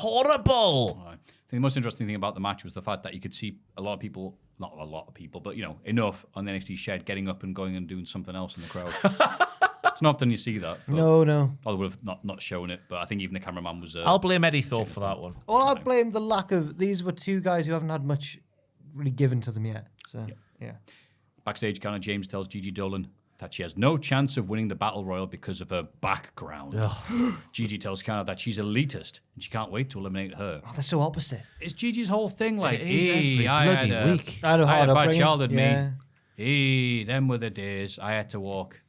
Horrible. Right. I think the most interesting thing about the match was the fact that you could see a lot of people, not a lot of people, but enough on the NXT shed getting up and going and doing something else in the crowd. It's not often you see that. But No. I would have not shown it, but I think even the cameraman was. I'll blame Eddie Thorpe for that one. Well, I blame the lack of. These were two guys who haven't had much really given to them yet. So, yeah. Backstage, Connor James tells Gigi Dolan that she has no chance of winning the Battle Royal because of her background. Gigi tells Connor that she's elitist and she can't wait to eliminate her. Oh, they're so opposite. Is Gigi's whole thing like, It is every I bloody had a, week. I had a hard bad upbringing, childhood, yeah. me. Them were the days I had to walk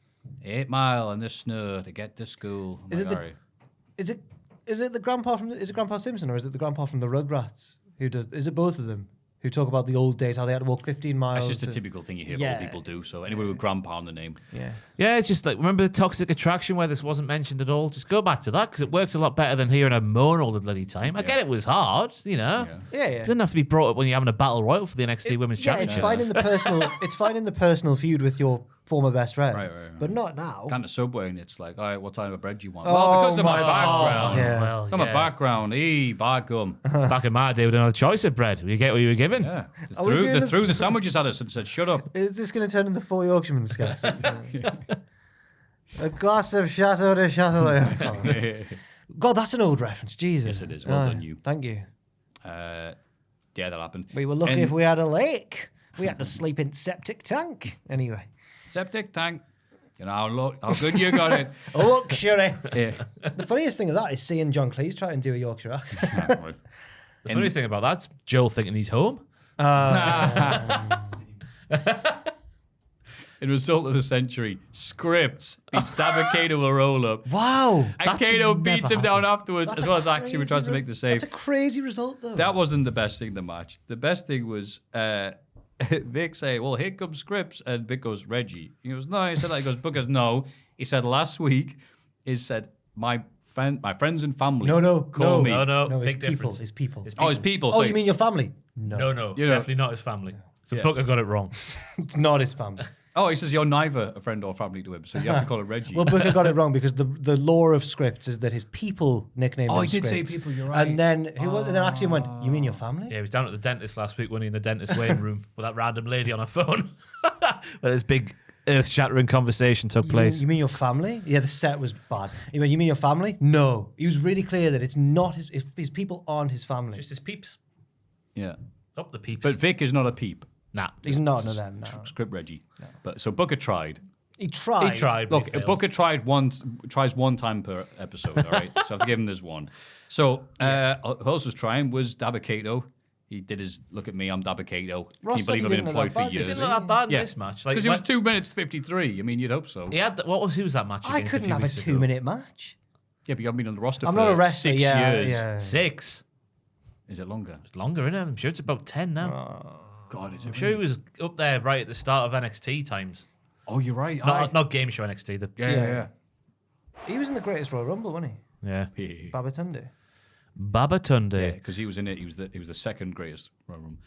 8 miles in the snow to get to school. I'm Is like, it the- all right. Is it the grandpa from? Is it Grandpa Simpson or is it the grandpa from the Rugrats who does? Is it both of them who talk about the old days how they had to walk 15 miles? That's just a to- typical thing you hear Yeah. old people do. So anybody with grandpa on the name. Yeah. Yeah, it's just like, remember the Toxic Attraction where this wasn't mentioned at all? Just go back to that because it works a lot better than hearing a moan all the bloody time. I get it was hard, Yeah. It doesn't have to be brought up when you're having a battle royal for the NXT Women's Yeah, it's Championship. finding the personal. It's finding the personal feud with your former best friend. Right. But not now. Kind of Subway, and it's like, all right, what type of bread do you want? Oh, well, because of my my- background. Yeah. Well, I'm a background. Bad gum. Back in my day, we didn't have a choice of bread. You get what you were given. Yeah. Are we doing They the- threw the sandwiches at us and said, shut up. Is this going to turn into 4 Yorkshiremen sketch? A glass of Chateau de Châtelet. God, that's an old reference. Jesus. Yes, it is. Well done, you. Thank you. Yeah, that happened. We were lucky And- if we had a lake. We had to sleep in septic tank. Anyway. Septic tank. You know how good you got it. Luxury. Yeah. The funniest thing of that is seeing John Cleese try and do a Yorkshire accent. The funny thing about that's Joel thinking he's home. In result of the century, Scripts beats David Kato will roll up. Wow. And Kato beats him down afterwards, That's as a well as actually crazy tries to make the save. That's a crazy result, though. That wasn't the best thing in the match. The best thing was Vic saying, well, here comes Scripps. And Vic goes, Reggie. He goes, no. He said that. He goes, Booker's no. He said last week, he said, my friends and family call me. No, big it's people. difference. It's people. Oh, it's people. Oh, So you mean your family? No. No, You know- definitely not his family. So Yeah. Booker got it wrong. It's not his family. Oh, he says you're neither a friend or family to him, so you have to call it Reggie. Well, Booker got it wrong because the lore of Scripts is that his people nicknamed Oh, him he did say Scripts. people, you're right. And then then Axiom went, you mean your family? Yeah, he was down at the dentist last week when he in the dentist waiting room with that random lady on her phone. Where this big earth-shattering conversation took place. You mean your family? Yeah, the set was bad. He went, you mean your family? No. He was really clear that it's not his people aren't his family. Just his peeps. Yeah. Up the peeps. But Vic is not a peep. nah. He's not one of them, no. Script Reggie. But so Booker tried. He tried. He tried. Look, Booker tries one time per episode, all right? So I have to give him this one. So who else was trying was Dabba-Kato. He did his, look at me, I'm Dabba-Kato. Can Ross you said believe he I've been didn't look employed that for bad, He years? didn't look that bad in this match. Because it was 2 minutes 53. I mean, you'd hope so. He had who was that match? I against couldn't few have a weeks ago? 2-minute match. Yeah, but you haven't been on the roster I'm for not a wrestler. 6 Yeah, years. yeah. 6. Is it longer? It's longer, isn't it? I'm sure it's about 10 now. God, is it? I'm sure he was up there right at the start of NXT times. Oh, you're right. Not game show NXT. Yeah. He was in the Greatest Royal Rumble, wasn't Yeah. he? Babatunde. Babatunde. Because he was in it. He was the second greatest Royal Rumble.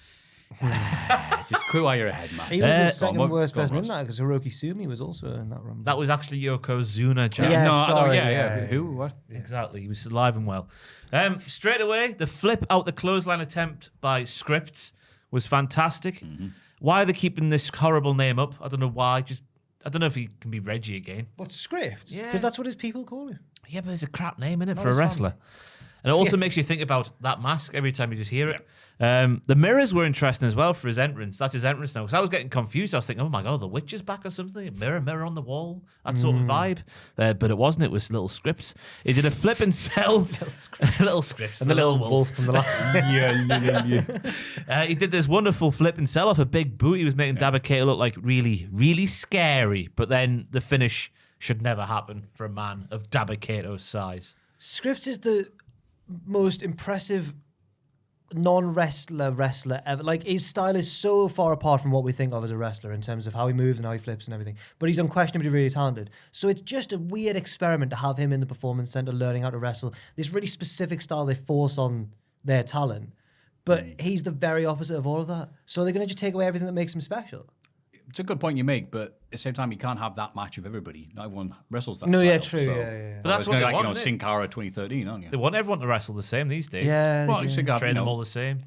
Just quit while you're ahead, man. He was the second Go on, worst person in Ross. that because Hiroki Sumi was also in that Rumble. That was actually Yokozuna, Jack. Yeah, No, sorry, yeah. yeah. Who? What? Exactly. He was alive and well. Straight away, the flip out the clothesline attempt by Scripts was fantastic. Mm-hmm. Why are they keeping this horrible name up? I don't know why. I don't know if he can be Reggie again. What, Script? Yeah. Because that's what his people call him. Yeah, but it's a crap name, isn't it, Not for a his wrestler? family. And it also Yes. makes you think about that mask every time you just hear it. The mirrors were interesting as well for his entrance. That's his entrance now. Because I was getting confused. I was thinking, oh my God, the witch is back or something. A mirror on the wall. That sort of vibe. But it wasn't. It was little Scripts. He did a flip and sell. little Scripts. And the little wolf from the last He did this wonderful flip and sell off a big boot. He was making Dabba-Kato look like really, really scary. But then the finish should never happen for a man of Dabba-Kato's size. is the most impressive non-wrestler ever. Like, his style is so far apart from what we think of as a wrestler in terms of how he moves and how he flips and everything. But he's unquestionably really talented. So it's just a weird experiment to have him in the Performance Center learning how to wrestle. This really specific style they force on their talent. But he's the very opposite of all of that. So they're going to just take away everything that makes him special. It's a good point you make, but at the same time, you can't have that match of everybody. Not everyone wrestles that. No, yeah, style, true. so- Yeah. But that's It's what they like, want, you know, isn't Sin it? Cara 2013, aren't you? They want everyone to wrestle the same these days. Yeah. Well, they it's do. a guy, Train you them know, all the same.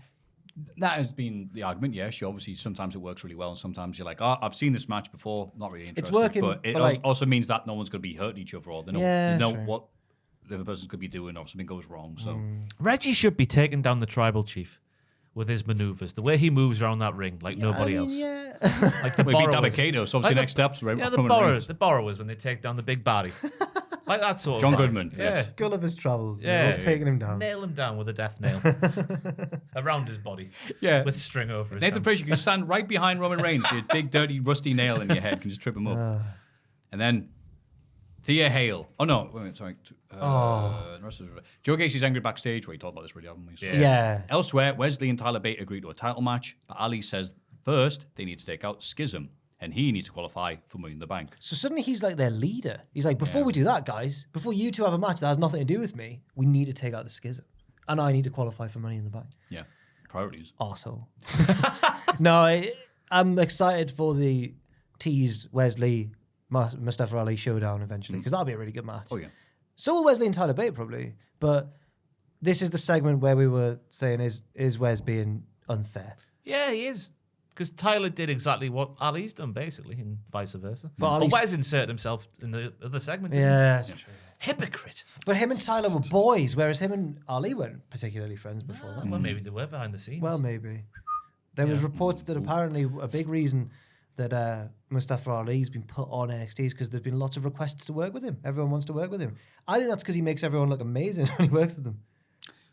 that has been the argument, yeah. Sure, obviously, sometimes it works really well, and sometimes you're like, oh, I've seen this match before, not really interested. working, but it but like- also means that no one's going to be hurting each other, or they know, Yeah, you know true. what the other person's could be doing, or something goes wrong. So Reggie should be taking down the tribal chief with his maneuvers. The way he moves around that ring like nobody else. Yeah. Like the we've beat borrowers. Dabba-Kato, so obviously Like next steps, right? Yeah, the Roman borrowers. Reigns. The borrowers when they take down the big body. Like that sort of John vibe. Goodman, Yeah. yes. Gulliver's Travels. Yeah. They're all taking him down. Nail him down with a death nail around his body. Yeah. With string over his Nathan hand. Frazier can stand right behind Roman Reigns, your big, dirty, rusty nail in your head can just trip him up. And then Thea Hale. Oh, no. Wait a minute, sorry. The rest of Joe Gacy's angry backstage. We talked about this really, haven't we? So- Yeah. Elsewhere, Wesley and Tyler Bate agreed to a title match, but Ali says first they need to take out Schism, and he needs to qualify for Money in the Bank. So suddenly he's like their leader. He's like, before we do that, guys, before you two have a match that has nothing to do with me, we need to take out the Schism. And I need to qualify for Money in the Bank. Yeah, priorities. Arsehole. No, I'm excited for the teased Wesley Mustafa Ali showdown eventually, because that'll be a really good match. Oh, yeah. So will Wesley and Tyler Bate probably. But this is the segment where we were saying, is Wes being unfair? Yeah, he is. Because Tyler did exactly what Ali's done, basically, and vice versa. But But Ali's- Wes inserted himself in the other segment. didn't he? Yeah, that's true. Hypocrite. But him and Tyler were boys, whereas him and Ali weren't particularly friends before that. Well, maybe they were behind the scenes. Well, maybe. There was reports that apparently a big reason that Mustafa Ali's been put on NXT is because there's been lots of requests to work with him. Everyone wants to work with him. I think that's because he makes everyone look amazing when he works with them.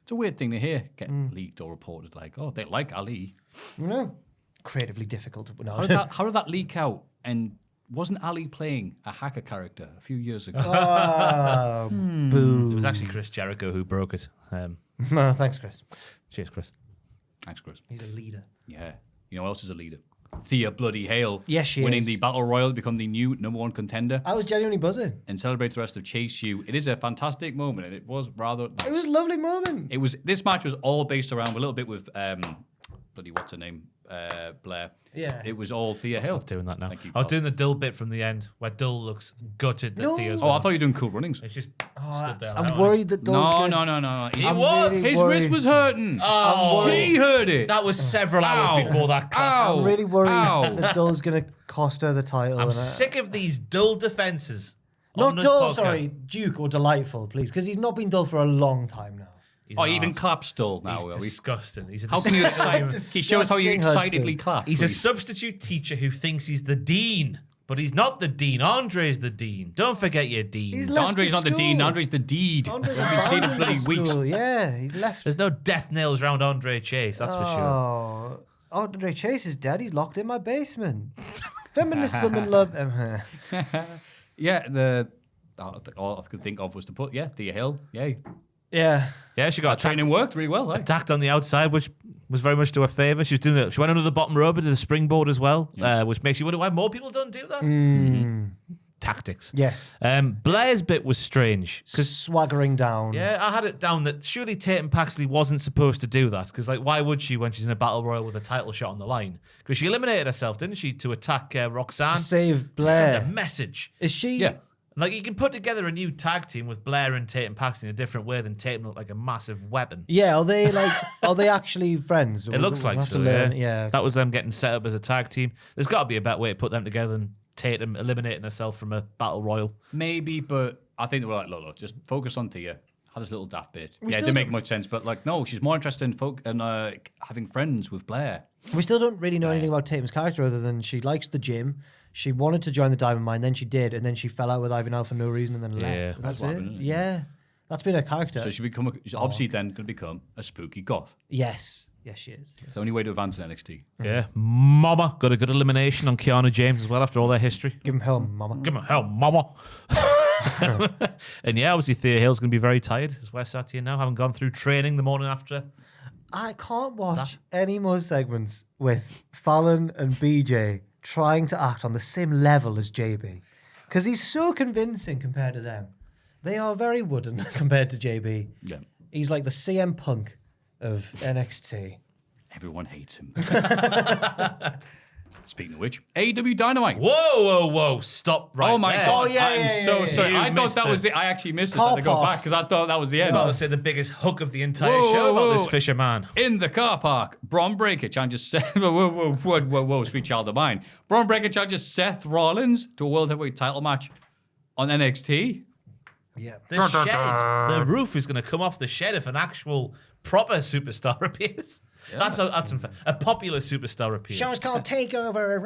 It's a weird thing to hear get leaked or reported, like, oh, they like Ali. You know? Creatively difficult to... No. How did that leak out? And wasn't Ali playing a hacker character a few years ago? Oh, boo. It was actually Chris Jericho who broke it. No, thanks, Chris. Cheers, Chris. Thanks, Chris. He's a leader. Yeah. You know who else is a leader? Thea Bloody Hale. Yes, she winning is. the Battle Royal to become the new #1 contender I was genuinely buzzing. and celebrates the rest of Chase U. It is a fantastic moment, and it was rather nice. It was a lovely moment. This match was all based around a little bit with bloody what's her name? Blair. Yeah. It was all Thea Hale. Stop doing that now. Thank you, I was pal. doing the Dull bit from the end, where Dull looks gutted that No. Thea's Oh, I won. thought you were doing Cool Runnings. It's just stood there. I'm like, worried that Dole's No, gonna... no. He I'm was. really His worried. wrist was hurting. Oh, She heard it. that was several hours Ow. before that. Clap. Ow. I'm really worried Ow. that Dole's going to cost her the title. I'm and, sick of these Dull defenses. Not on this dull, podcast. sorry, Duke or Delightful, please, because he's not been dull for a long time now. He's Oh, an even arse. clap still now. He's Are we? disgusting. He's a How can you disgusting- excite? Can you show us how you Disgusting excitedly Hudson. clap? He's a please? substitute teacher who thinks he's the dean. But he's not the dean. Andre's the dean. Don't forget your dean. He's left Andre's the not the dean. school. Andre's the deed. Andre's We've been seeing it bloody weeks. school. Yeah, he's left. There's no death nails around Andre Chase, that's for sure. Oh, Andre Chase is dead. He's locked in my basement. Feminist women love him. Yeah, all I could think of was to put, Thea Hill. Yay. Yeah. Yeah, she got Training worked really well, attacked on the outside, which was very much to her favour. She was doing it. She went under the bottom rope into the springboard as well, which makes you wonder why more people don't do that. Tactics. Yes. Blair's bit was strange because Swaggering down. yeah, I had it down that surely Tatum Paxley wasn't supposed to do that because why would she when she's in a battle royal with a title shot on the line? Because she eliminated herself, didn't she, to attack Roxanne? To save To Blair. send a message. Is she? Yeah. You can put together a new tag team with Blair and Tatum Paxley in a different way than Tatum looked like a massive weapon. Yeah, are they actually friends? It looks like We'll have so, to learn. yeah. That was them getting set up as a tag team. There's got to be a better way to put them together than Tatum eliminating herself from a battle royal. Maybe, but I think they were like, look, just focus on Thea. Had this little daft bit. We It still didn't make don't- much sense, but no, she's more interested in having friends with Blair. We still don't really know anything about Tatum's character other than she likes the gym. She wanted to join the Diamond Mine, then she did, and then she fell out with Ivan Al for no reason and then left. that's That's what it. happened, isn't it? Yeah. That's been her character. So she's obviously then going to become a spooky goth. Yes. Yes, she is. It's the only way to advance in NXT. Yeah. Mama got a good elimination on Keanu James as well after all their history. Give him hell, mama. Give him hell, mama. And yeah, obviously Thea Hill's going to be very tired as we're sat here now, having gone through training the morning after. I can't watch any more segments with Fallon and BJ trying to act on the same level as JB. Because he's so convincing compared to them. They are very wooden compared to JB. Yeah. He's like the CM Punk of NXT. Everyone hates him. Speaking of which, AEW Dynamite. Whoa. Stop right Oh my there. God. yeah, I'm yeah, so yeah, sorry. You I thought missed that it. was it. I actually missed it. Car I had to go park. back because I thought that was the end. I'm about to say the biggest hook of the entire Whoa, show about whoa. this Fisher man. In the car park, Braun Breaker challenges Seth. Whoa, sweet child of mine. Braun Breaker challenges Seth Rollins to a World Heavyweight title match on NXT. Yeah. The shed, the roof is going to come off the shed if an actual proper superstar appears. That's unfair. A popular superstar appears. Show's called Takeover.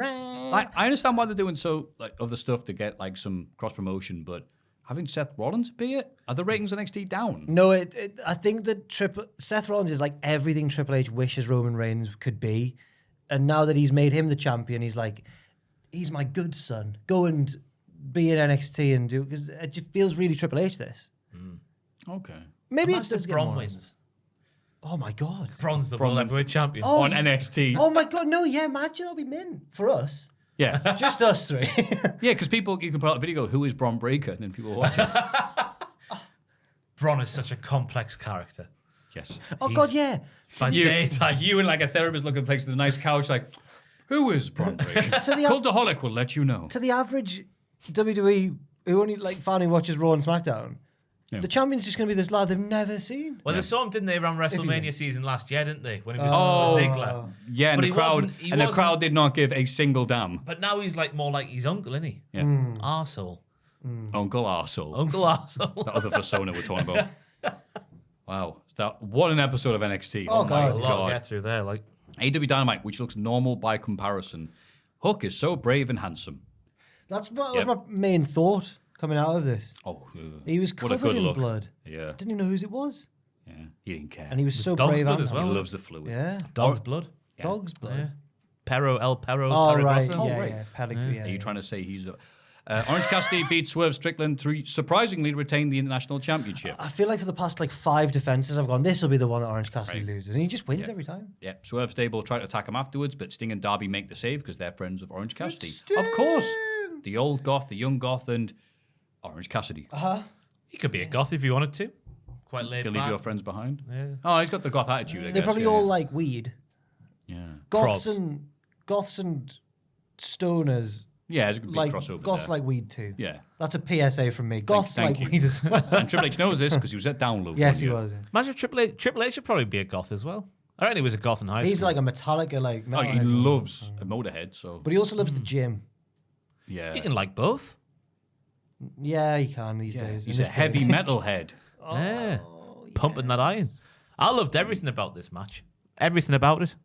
I understand why they're doing so other stuff to get some cross promotion, but having Seth Rollins appear, are the ratings on NXT down? No, I think that Seth Rollins is like everything Triple H wishes Roman Reigns could be. And now that he's made him the champion, he's like, he's my good son. Go and be in NXT and do, because it just feels really Triple H this. Okay. Maybe it Imagine does if get Braun more. wins. Oh my God. Braun's the World Heavyweight Champion. Oh, On NXT. Oh my God, no, yeah, imagine that'll be mint for us. Yeah. Just us three. Yeah, because you can put out a video, who is Braun Breaker? And then people watch it. Braun is such a complex character. Yes. Oh God, yeah. By daytime. You and like a therapist looking place with a nice couch, like, who is Braun Breaker? Cultaholic will let you know. To the average WWE who only like fan who watches Raw and SmackDown, the champion's just going to be this lad they've never seen. Well, they saw him, didn't they, around WrestleMania season last year, didn't they? When he was Oh. Ziggler. Yeah, and But the he crowd wasn't- he the wasn't- crowd did not give a single damn. But now he's more like his uncle, isn't he? Yeah. Arsehole. Uncle Arsehole. Uncle Arsehole. The other persona we're talking about. Wow. What an episode of NXT. Oh, my God. A lot to God. get through there. AEW Dynamite, which looks normal by comparison. Hook is so brave and handsome. That was my main thought coming out of this. Oh, He was what a covered good in look. blood. Yeah. Didn't even know whose it was. Yeah. He didn't care. And he was so dog's brave blood and as well. He handsome. loves the fluid. Yeah. Dog's blood. Dog's blood. Yeah. Perro, El Perro, Oh, right. Paragrosso. Yeah, right. yeah. Yeah, Are you yeah. trying to say he's... Orange Cassidy beat Swerve Strickland to surprisingly retain the International Championship. I feel like for the past 5 defenses I've gone, this will be the one that Orange Cassidy Right. loses. And he just wins every time. Yeah, Swerve Stable tried to attack him afterwards, but Sting and Darby make the save because they're friends of Orange Cassidy. Of course. The old goth, the young goth, and Orange Cassidy. He could be a goth if he wanted to. Quite laid He'll leave back. your friends behind. Yeah. Oh, he's got the goth attitude, I They guess. probably yeah. all like weed. Yeah. Goths Prods. and stoners Yeah, there's a big like crossover goths there. like weed too. Yeah. That's a PSA from me. Goths thank like you. weed as well. And Triple H knows this because he was at Download. Yes, one he year. was. Imagine if Triple H should probably be a goth as well. I reckon he was a goth in high school. He's like a Metallica like. Oh, he metalhead. loves a Motorhead, so... But he also loves the gym. yeah. You can like both. Yeah, he can these days. He's in a this day heavy and age. metal head. Yeah. Pumping that iron. I loved everything about this match. Everything about it.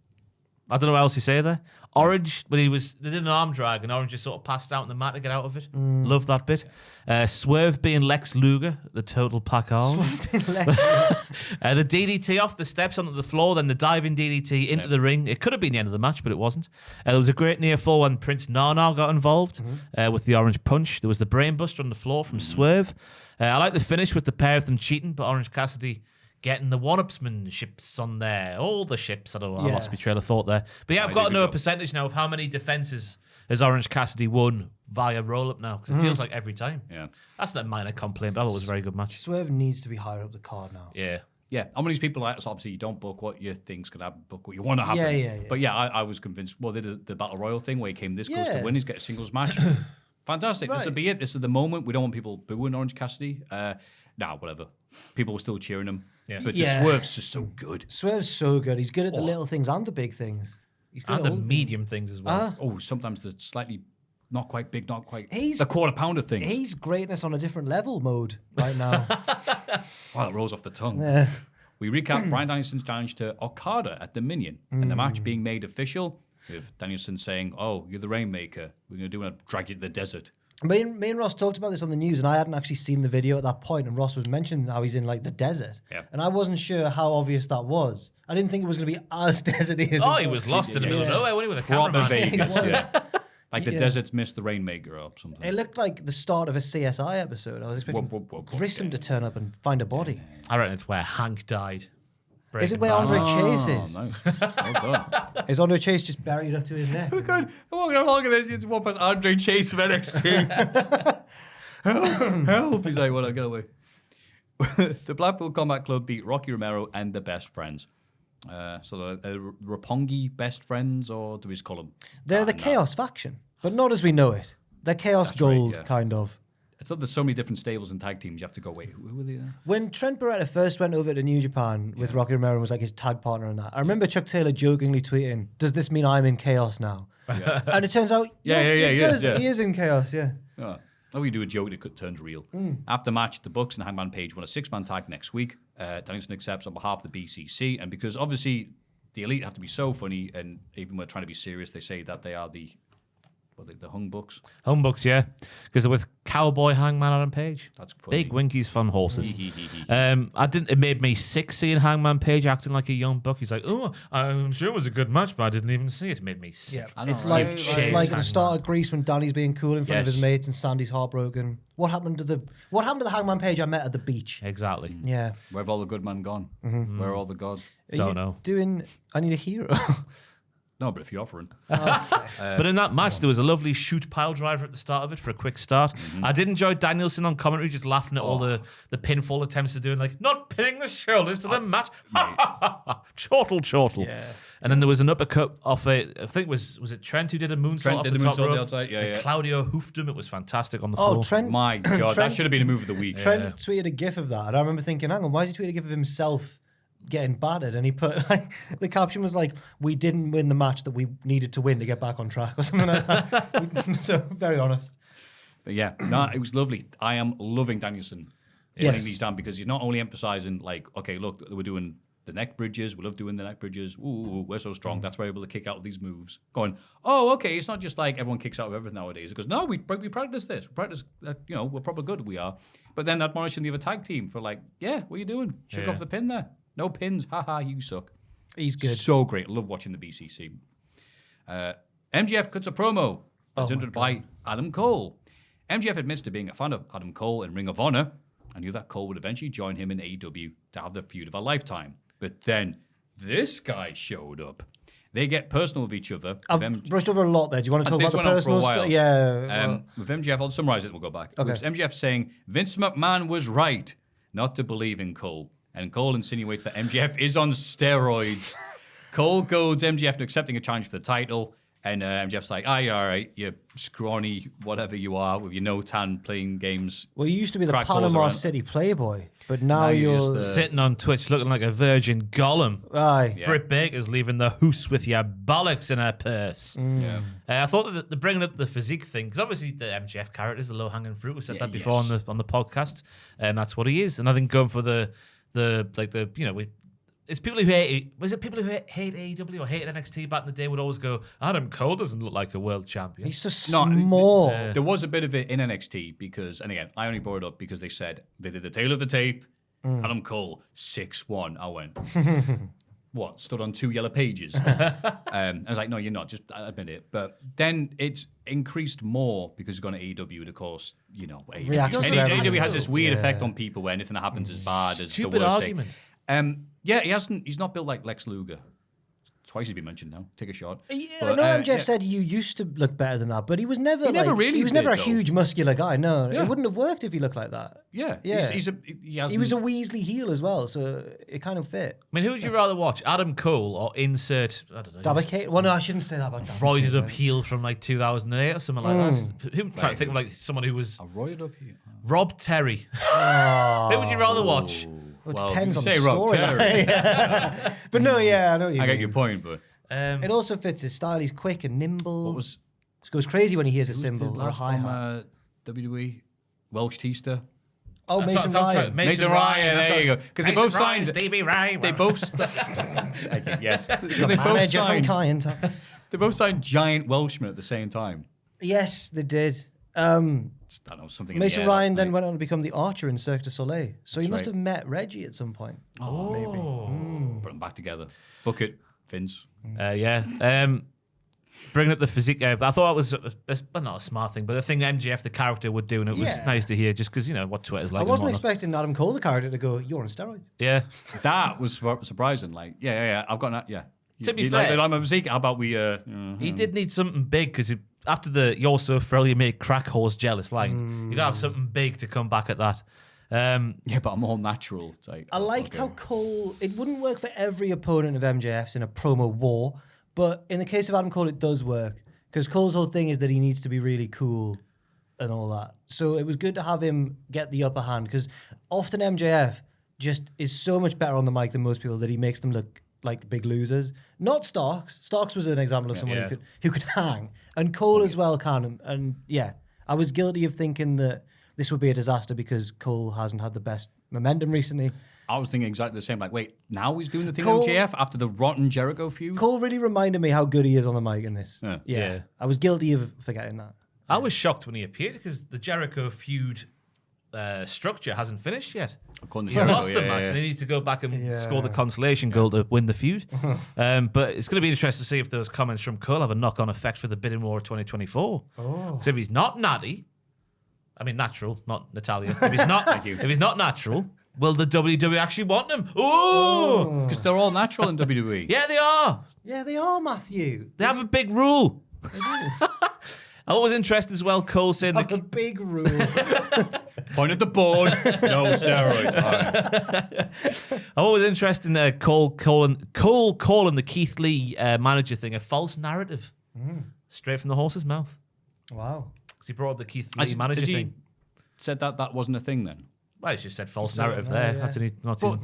I don't know what else you say there. Orange, when they did an arm drag, and Orange just sort of passed out on the mat to get out of it. Love that bit. Swerve being Lex Luger, the total pack on. The DDT off the steps onto the floor, then the diving DDT into the ring. It could have been the end of the match, but it wasn't. There was a great near fall when Prince Nana got involved with the Orange Punch. There was the Brainbuster on the floor from Swerve. I like the finish with the pair of them cheating, but Orange Cassidy getting the one-upsmanships on there. All the ships. I lost my trail of thought there. But yeah, I've got to know a percentage now of how many defenses has Orange Cassidy won via roll-up now, because it feels like every time. Yeah. That's a minor complaint, but I thought it was a very good match. Swerve needs to be higher up the card now. Yeah. Yeah, I'm one of these people like, so obviously you don't book what you think's going to happen, book what you want to happen. Yeah. But yeah, I was convinced, well, they did the Battle Royal thing where he came this close to win, he's got a singles match. Fantastic. This will be it. This is the moment. We don't want people booing Orange Cassidy. Whatever. People were still cheering him. Yeah. But Swerve's just so good. Swerve's so good. He's good at the little things and the big things. He's good And at the all medium things as well. Oh, sometimes the slightly not quite big, not quite the quarter pounder thing. He's greatness on a different level mode right now. Wow, it rolls off the tongue. Yeah. We recap Bryan Danielson's challenge to Okada at Dominion and the match being made official with Danielson saying, "Oh, you're the Rainmaker. We're going to do a drag you to the desert." Me and Ross talked about this on the news, and I hadn't actually seen the video at that point, and Ross was mentioning how he's in like the desert. Yeah. And I wasn't sure how obvious that was. I didn't think it was going to be as deserty as He was lost in the middle of nowhere, wasn't he, with a Proper cameraman? Vegas, yeah. Like the desert's missed the Rainmaker or something. It looked like the start of a CSI episode. I was expecting Grissom to turn up and find a body. I reckon it's where Hank died. Is it where Andre Chase is? Nice. Well done. Is Andre Chase just buried up to his neck? We're good. I'm walking along and there's one past Andre Chase of NXT. Help. He's like, well, I'll get away. The Blackpool Combat Club beat Rocky Romero and the Best Friends. So the Roppongi Best Friends, or do we just call them? They're the Chaos faction, but not as we know it. They're Chaos Gold, kind of. It's like there's so many different stables and tag teams. You have to go, wait, who were they? When Trent Beretta first went over to New Japan with Rocky Romero and was like his tag partner and that, I remember Chuck Taylor jokingly tweeting, "Does this mean I'm in Chaos now?" Yeah. And it turns out, yes, it does. Yeah. He is in Chaos, yeah. Oh. Now we do a joke that turns real. After match, the Bucks and Hangman Page won a 6-man tag next week. Danielson accepts on behalf of the BCC, and because obviously the Elite have to be so funny, and even when they're trying to be serious, they say that they are the Hung Bucks. Hung Bucks, yeah. Because they're with Cowboy Hangman Adam Page. That's funny. Big Winkies fun horses. It made me sick seeing Hangman Page acting like a young buck. He's like, "Oh, I'm sure it was a good match, but I didn't even see it." It made me sick. Yeah. It's like at the start of Greece when Danny's being cool in front of his mates and Sandy's heartbroken. What happened to the Hangman Page I met at the beach? Exactly. Yeah. Where have all the good men gone? Where are all the gods? Don't know. Doing I Need a Hero. No, but if you're offering. But in that match, there was a lovely shoot pile driver at the start of it for a quick start. I did enjoy Danielson on commentary just laughing at all the pinfall attempts to do, like, not pinning the shoulders to the mat. Chortle. Yeah. And then there was an uppercut off I think was it Trent who did a moonsault Trent off did the the top moonsault on rope? the outside, yeah. Claudio hoofed him. It was fantastic on the floor. Trent. My God, that should have been a move of the week. Trent tweeted a gif of that, and I remember thinking, hang on, why is he tweeting a gif of himself getting battered? And he put, like, the caption was like, "We didn't win the match that we needed to win to get back on track," or something like that. So, very honest. But yeah, no, it was lovely. I am loving Danielson putting these down, because he's not only emphasizing, like, okay, look, we're doing the neck bridges. We love doing the neck bridges. Ooh, we're so strong. That's why we're able to kick out these moves. Going, oh, okay, it's not just like everyone kicks out of everything nowadays. It goes, no, we practice this. We practice, we're probably good. We are. But then admonishing the other tag team for like, yeah, what are you doing? Shook off the pin there. No pins. Haha, you suck. He's good. So great. I love watching the BCC. MJF cuts a promo presented by Adam Cole. MJF admits to being a fan of Adam Cole in Ring of Honor. I knew that Cole would eventually join him in AEW to have the feud of a lifetime. But then this guy showed up. They get personal with each other. I've brushed over a lot there. Do you want to talk about the went on for a personal while. stuff? Yeah. With MJF, I'll summarize it and we'll go back. Okay. With MJF saying, Vince McMahon was right not to believe in Cole. And Cole insinuates that MJF is on steroids. Cole goads MJF to accepting a challenge for the title. And MJF's like, all right, you scrawny whatever you are with your no tan playing games. Well, you used to be the crack balls Panama around. City Playboy, but now you're sitting on Twitch looking like a virgin Gollum. Aye. Yeah. Britt Baker's leaving the hoose with your bollocks in her purse. Yeah. I thought that the bringing up the physique thing, because obviously the MJF character is the low hanging fruit. We said that before on the podcast, and that's what he is. And I think going for it's people who hate. Was it people who hate AEW or hate NXT back in the day would always go, Adam Cole doesn't look like a world champion. He's so small. There was a bit of it in NXT because, and again, I only brought it up because they said they did the tail of the tape. Adam Cole 6'1". I went, what? Stood on 2 yellow pages. I was like, no, you're not. Just admit it. But then it's increased more because you've gone to AEW, and of course, you know, AEW has this weird effect on people where anything that happens is bad. As the worst argument. Thing. He's not built like Lex Luger. Twice he's been mentioned now. Take a shot. Yeah, I know MJF said you used to look better than that, but he was never he was never a huge muscular guy. No, it wouldn't have worked if he looked like that. Yeah. He was a Weasley heel as well, so it kind of fit. I mean, who would you rather watch, Adam Cole or insert, I don't know, Dabba-Kate? Well, no, I shouldn't say that about Dabba-Kate. roided up heel from like 2008 or something like that. Who trying to think of like someone who was A roided up heel. Rob Terry. Who would you rather watch? Well, it Well, depends you on the say Rob story. Terry. But no, yeah, I know what you I mean. get your point, but It also fits his style. He's quick and nimble. what was Goes crazy when he hears a who's cymbal the or a lad hi-hat. from WWE? Welsh Teaster. Oh, Mason That's right. Ryan. Mason Ryan, there you go. Because they both signed. Stevie Ray. They both. Thank you, yes. Because they both Manager from signed. Kyan. They both signed giant Welshmen at the same time. Yes, they did. Just, I don't know, something. Mason in the air Ryan that then night. went on to become the Archer in Cirque du Soleil. So he That's must right. have met Reggie at some point. Oh, maybe. Put them back together. Book it, Vince. Bringing up the physique. I thought it was not a smart thing, but the thing MJF, the character, would do, and it was Yeah. nice to hear just because, you know, what Twitter's like. I and wasn't whatnot. expecting Adam Cole, the character, to go, you're on steroids. Yeah. That was surprising. Like, yeah. I've got that. Yeah. To be Like, fair- I'm a physique. How about we? He did need something big because after the "you're so frail you make crack horse jealous" line, you gotta have something big to come back at that. Yeah, but I'm all natural. It's like, I liked how Cole, it wouldn't work for every opponent of MJF's in a promo war, but in the case of Adam Cole, it does work. Because Cole's whole thing is that he needs to be really cool and all that. So it was good to have him get the upper hand, because often MJF just is so much better on the mic than most people that he makes them look like big losers. Not Starks. Starks was an example of someone who could hang. And Cole as well can. And yeah, I was guilty of thinking that this would be a disaster because Cole hasn't had the best momentum recently. I was thinking exactly the same. Like, wait, now he's doing the thing Cole- with MJF after the rotten Jericho feud. Cole really reminded me how good he is on the mic in this. Yeah. I was guilty of forgetting that. I was shocked when he appeared because the Jericho feud structure hasn't finished yet. According to He's Jericho, lost the match, and he needs to go back and Yeah. score the consolation goal to win the feud. But it's going to be interesting to see if those comments from Cole have a knock-on effect for the bidding war of 2024. Because if he's not natty, I mean natural, not Natalia. If he's not, if he's not natural, will the WWE actually want him? Ooh, because they're all natural in WWE. yeah, they are. Yeah, they are, Matthew. They have a big rule. I was interested as well. Cole saying Have the big rule. Point at the board. No steroids. All right. I was interested in Cole calling the Keith Lee manager thing a false narrative, straight from the horse's mouth. Wow. Because he brought up the Keith Lee manager Has he thing. said that wasn't a thing then? Well, he just said false So, narrative no, there. yeah. That's not But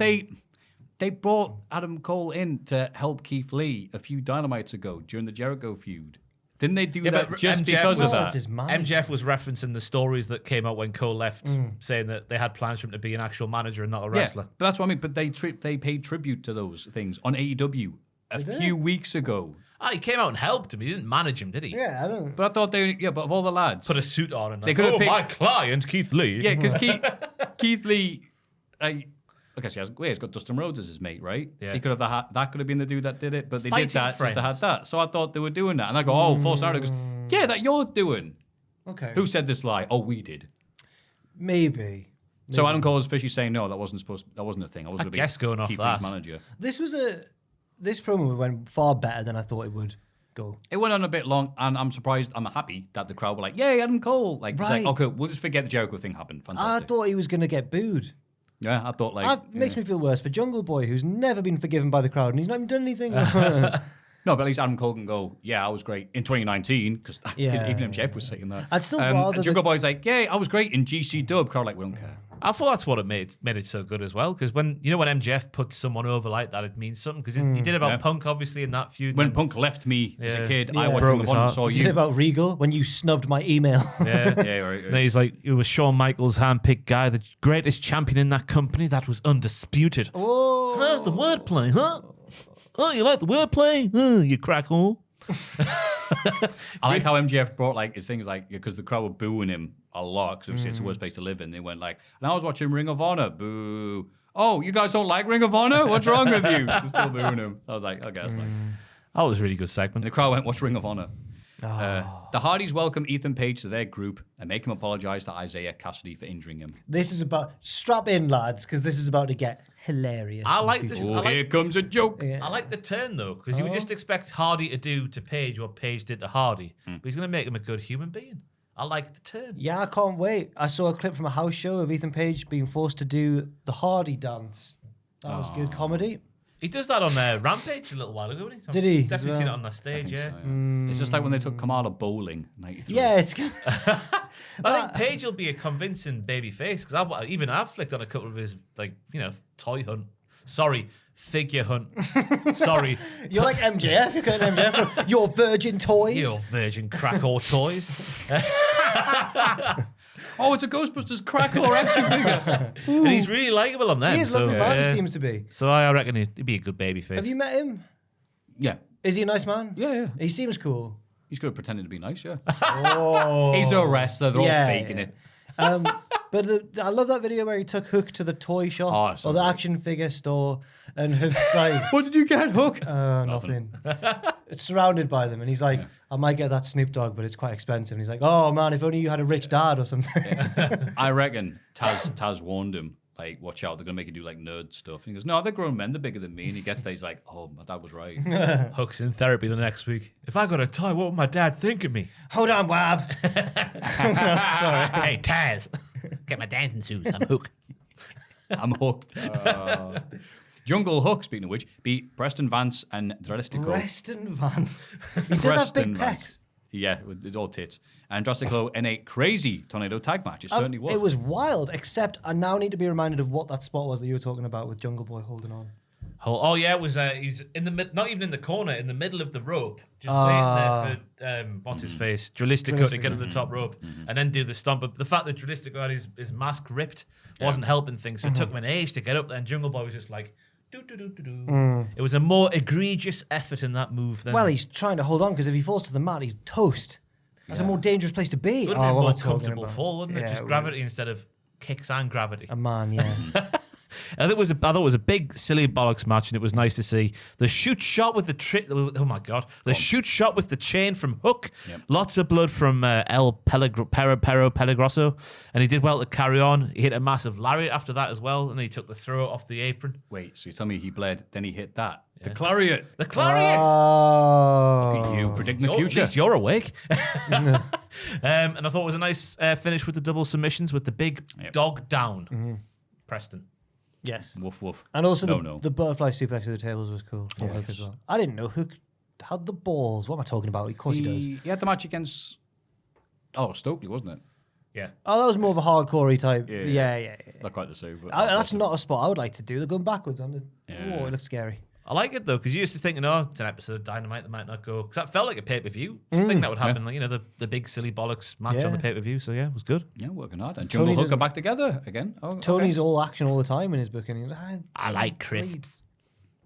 they brought Adam Cole in to help Keith Lee a few Dynamites ago during the Jericho feud. Didn't they do that but just MJF because of was- that? That's his manager. MJF was referencing the stories that came out when Cole left, saying that they had plans for him to be an actual manager and not a wrestler. Yeah, but that's what I mean. But they paid tribute to those things on AEW a few weeks ago. Oh, he came out and helped him. He didn't manage him, did he? Yeah, I don't. But I thought but of all the lads, Put a suit on and They like, could have oh, picked- my client, Keith Lee. yeah, because Keith Lee, okay, so he's got Dustin Rhodes as his mate, right? Yeah. He could have that could have been the dude that did it, but they Fighting did that just to friends. have that. So I thought they were doing that, and I go, oh, false narrative. Goes, yeah, that you're doing. Okay. Who said this lie? Oh, we did. Maybe. So Adam Cole is officially saying no, that wasn't a thing. I was I going to be guess going off Keith that. Lee's manager. This promo went far better than I thought it would go. It went on a bit long, and I'm surprised. I'm happy that the crowd were like, "Yay, Adam Cole!" Like, it's like, Right. okay, we'll just forget the Jericho thing happened. I Fantastic. thought he was going to get booed. Yeah, I thought like Makes me feel worse for Jungle Boy, who's never been forgiven by the crowd, and he's not even done anything. no, but at least Adam Cole can go. Yeah, I was great in 2019 because Yeah, even MJF was saying that. I'd still rather and Jungle Boy's like, "Yeah, I was great in GC Dub." Crowd like, we don't care. I thought that's what it made it so good as well. Because when MJF puts someone over like that, it means something. Because he did about Punk, obviously, in that feud. When Punk left me as a kid, I Yeah. watched Broke Ring of his Honor and heart. saw You did it you. about Regal when you snubbed my email. Yeah. Yeah, right. And he's like, it was Shawn Michaels' handpicked guy, the greatest champion in that company. That was undisputed. Oh, Huh, the wordplay, huh? Oh, you like the wordplay? You crackhole. I like how MJF brought like his things like because the crowd were booing him a lot because it's the worst place to live in. They went like, and I was watching Ring of Honor, boo. Oh, you guys don't like Ring of Honor? What's wrong with you? They're still booing him. I was like, okay, that's fine. That was a really good And segment. the crowd went, what's Ring of Honor? The Hardys welcome Ethan Page to their group and make him apologize to Isaiah Cassidy for injuring him. this is about strap in, lads, because this is about to get hilarious. I like and this. beautiful. Oh, I like- here comes a joke. Yeah. I like the turn though, because you would just expect Hardy to do to Page what Page did to Hardy, but he's going to make him a good human being. I like the turn. Yeah, I can't wait. I saw a clip from a house show of Ethan Page being forced to do the Hardy dance. That was good comedy. He does that on Rampage a little while ago, didn't he? Did he? Definitely As seen it well? on that stage, yeah. It's just like when they took Kamala bowling in 93. Yeah, it's good. I think Page will be a convincing baby face because I've flicked on a couple of his toy hunt. Sorry, figure hunt. Sorry, You're like MJF. You're going MJF from your virgin toys. you virgin crack or toys. Oh, it's a Ghostbusters crackle or action figure. And he's really likable on them. He is so, lovely man, yeah. he seems to be. So I reckon he'd be a good baby face. Have you met him? Yeah. Is he a nice man? Yeah. He seems cool. He's good at pretending to be nice, yeah. Oh. He's a wrestler. They're Yeah, all faking yeah. it. But I love that video where he took Hook to the toy shop Oh, so or the good. action figure store, and Hook's like, What did you get, Hook? nothing. It's surrounded by them, and he's like, I might get that Snoop Dogg, but it's quite expensive. And he's like, oh man, if only you had a rich dad or something. I reckon Taz warned him, like, watch out, they're going to make you do, like, nerd stuff. And he goes, no, they're grown men, they're bigger than me. And he gets there, he's like, oh, my dad was right. Hook's in therapy the next week. If I got a toy, what would my dad think of me? Hold on, Wab. Sorry. Hey, Taz, get my dancing shoes. I'm Hook. I'm hooked. Jungle Hook, speaking of which, beat Preston Vance and Drastico. Preston Van. He does have big pecs. Yeah, with all tits. And Drastico in a crazy tornado tag match. It certainly was. It was wild, except I now need to be reminded of what that spot was that you were talking about with Jungle Boy holding on. Oh yeah, it was he was in the not even in the corner, in the middle of the rope, just waiting there for what's his face, Dralistico to get on the top rope and then do the stomp. But the fact that Dralistico had his mask ripped wasn't helping things, so it took him an age to get up there. And Jungle Boy was just like, do do do do do. It was a more egregious effort in that move than. Well, he's trying to hold on because if he falls to the mat, he's toast. That's a more dangerous place to be. it would have been what am I more talking comfortable about? fall, wouldn't it? Yeah, Just it would. gravity instead of kicks and gravity. A man, yeah. I thought it was a big silly bollocks match, and it was nice to see the shoot shot with the oh my god, the shoot shot with the chain from Hook. Yep. Lots of blood from El Pelagroso, and he did well to carry on. He hit a massive lariat after that as well, and he took the throw off the apron. Wait, so you tell me he bled, then he hit that. The Clariot. The Clariot. Oh. You predicting the At future. least you're awake. And I thought it was a nice finish with the double submissions with the big dog down. Preston. Yes. Woof, woof. And also No. the butterfly suplex of the tables was cool from Hook as well. I didn't know Hook had the balls. What am I talking about? Of course he does. He had the match against Stokely, wasn't it? Yeah. Oh, that was more of a hardcore type. Yeah. Yeah. Not quite the same. But That's not a spot I would like to do. They're going backwards on it. Yeah. Oh, it looks scary. I like it though, because you used to think, it's an episode of Dynamite that might not go. Because that felt like a pay per view. I think that would happen, like the big silly bollocks match on the pay per view. So yeah, it was good. Yeah, working hard. And Jungle Hook are doesn't- back together again. Oh, okay. Tony's all action all the time in his book, and he's like, I like crisps.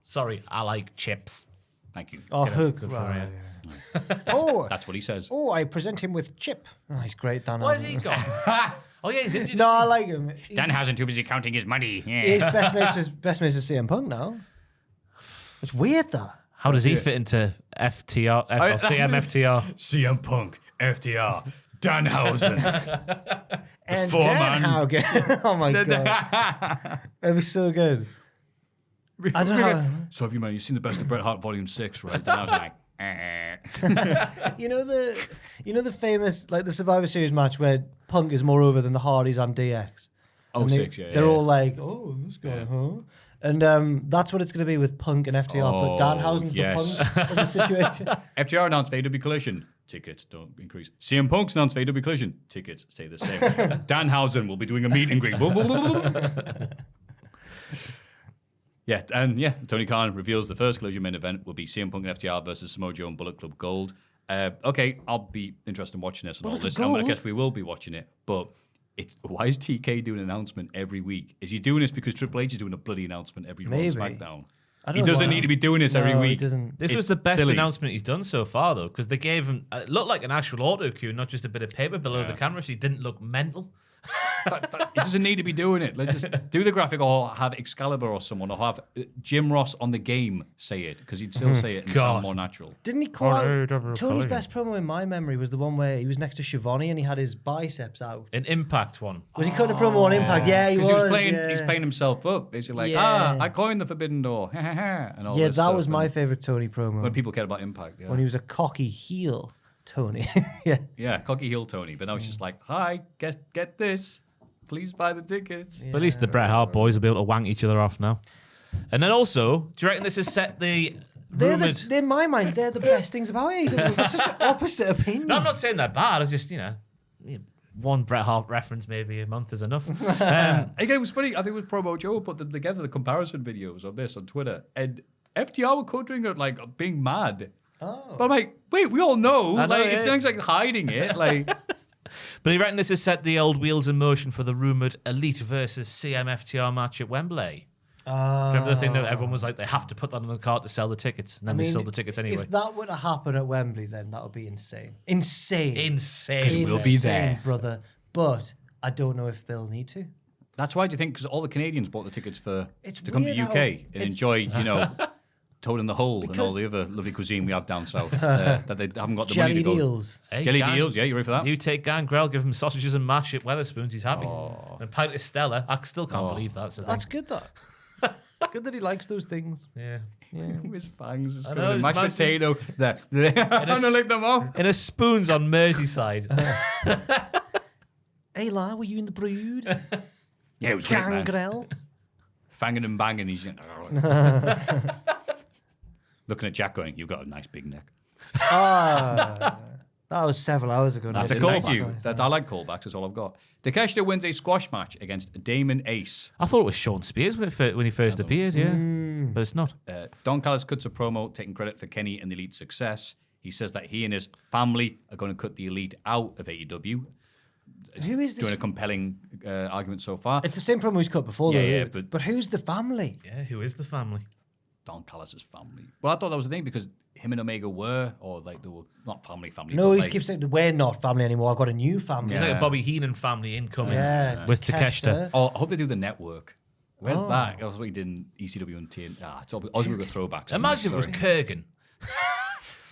Sorry, I like chips. Thank you. oh, Hook. good for right, you. yeah. oh, That's what he says. oh, I present him with Chip. Oh, he's great, Dan. What has Harmon. he got? Oh yeah, he's injured. No, I like him. Danhausen too busy counting his money. He's best mates with CM Punk now. It's weird though. How does he fit into FTR, CMFTR? CM Punk, FTR, Danhausen. And foreman. Dan Haugen. Oh my god, it was so good. I don't know. So have you've seen the best of Bret Hart Volume 6, right? Danhausen like, You know the famous like the Survivor Series match where Punk is more over than the Hardys and DX. Oh, And 6, yeah. They're all like, oh, this guy, huh? And that's what it's going to be with Punk and FTR. But Danhausen's yes. the Punk of the situation. FTR announced AEW Collision Tickets don't increase. CM Punk's announced for AEW Collision. Tickets stay the same. Danhausen will be doing a meet and greet. Tony Khan reveals the first Collision main event will be CM Punk and FTR versus Samoa Joe and Bullet Club Gold. Okay, I'll be interested in watching this and all this. I guess we will be watching it, but why is TK doing an announcement every week? Is he doing this because Triple H is doing a bloody announcement every Raw and SmackDown? He doesn't need to be doing this every week. He doesn't. This was the best announcement he's done so far, though, because they gave him it looked like an actual auto cue, not just a bit of paper below the camera. So he didn't look mental. He doesn't need to be doing it. Let's just do the graphic, or have Excalibur or someone, or have Jim Ross on the game say it, because he'd still say it and sound more natural. Didn't he call out Tony's best promo in my memory was the one where he was next to Shivani and he had his biceps out. An Impact one. Was he cutting a promo on Impact? Yeah, he was. Because he's playing himself up. Basically like, I coined the Forbidden Door. And all this that stuff. was my favorite Tony promo. When people cared about Impact. Yeah. When he was a cocky heel Tony. Yeah, cocky heel Tony. But now it's just like, hi, get this. Please buy the tickets. But at least the Bret Hart boys will be able to wank each other off now. And then also, do you reckon this has set the rumored... In my mind, they're the best things about AEW. It's such an opposite opinion. No, I'm not saying they're bad. I just, one Bret Hart reference maybe a month is enough. Again, it was funny. I think it was Promo Joe put them together, the comparison videos of this on Twitter. And FTR were quoting it like being mad. Oh. But I'm like, wait, we all know. I know, It's things like hiding it. Like... But you reckon this has set the old wheels in motion for the rumoured Elite versus CM-FTR match at Wembley? Remember the thing that everyone was like, they have to put that on the card to sell the tickets, and then they sold the tickets anyway. If that were to happen at Wembley, then that would be insane. Insane. We'll be there, brother. But I don't know if they'll need to. That's why, do you think? Because all the Canadians bought the tickets to come to the UK and enjoy, Toad in the Hole and all the other lovely cuisine we have down south that they haven't got the money to go. Deals. Hey, Jelly deals, yeah, you ready for that? You take Gangrel, give him sausages and mash at Wetherspoons, he's happy. And a pint of Stella, I still can't believe that's a thing. That's good, though. Good that he likes those things. Yeah. His fangs just I going know, to mashed imagine- potato. There. I'm going to lick them off. In a Spoons on Merseyside. Hey, La, were you in the Brood? Yeah, it was great, man. Gangrel. Fanging and banging. He's looking at Jack going, you've got a nice big neck. That was several hours ago. That's a Thank callback. I like callbacks. That's all I've got. Takeshita wins a squash match against Damon Ace. I thought it was Sean Spears when he first appeared, but it's not. Don Callis cuts a promo taking credit for Kenny and the Elite's success. He says that he and his family are going to cut the Elite out of AEW. Who is this? Doing a compelling argument so far. It's the same promo he's cut before, though. Yeah, but who's the family? Yeah, who is the family? Don Callis' family. Well, I thought that was the thing because him and Omega were, or like they were not family. No, but he like, keeps saying, we're not family anymore. I've got a new family. It's like a Bobby Heenan family incoming with Takeshita. Oh, I hope they do the network. Where's that? That's what he did in ECW and TNT. It's always with throwbacks. Imagine it was Kurgan.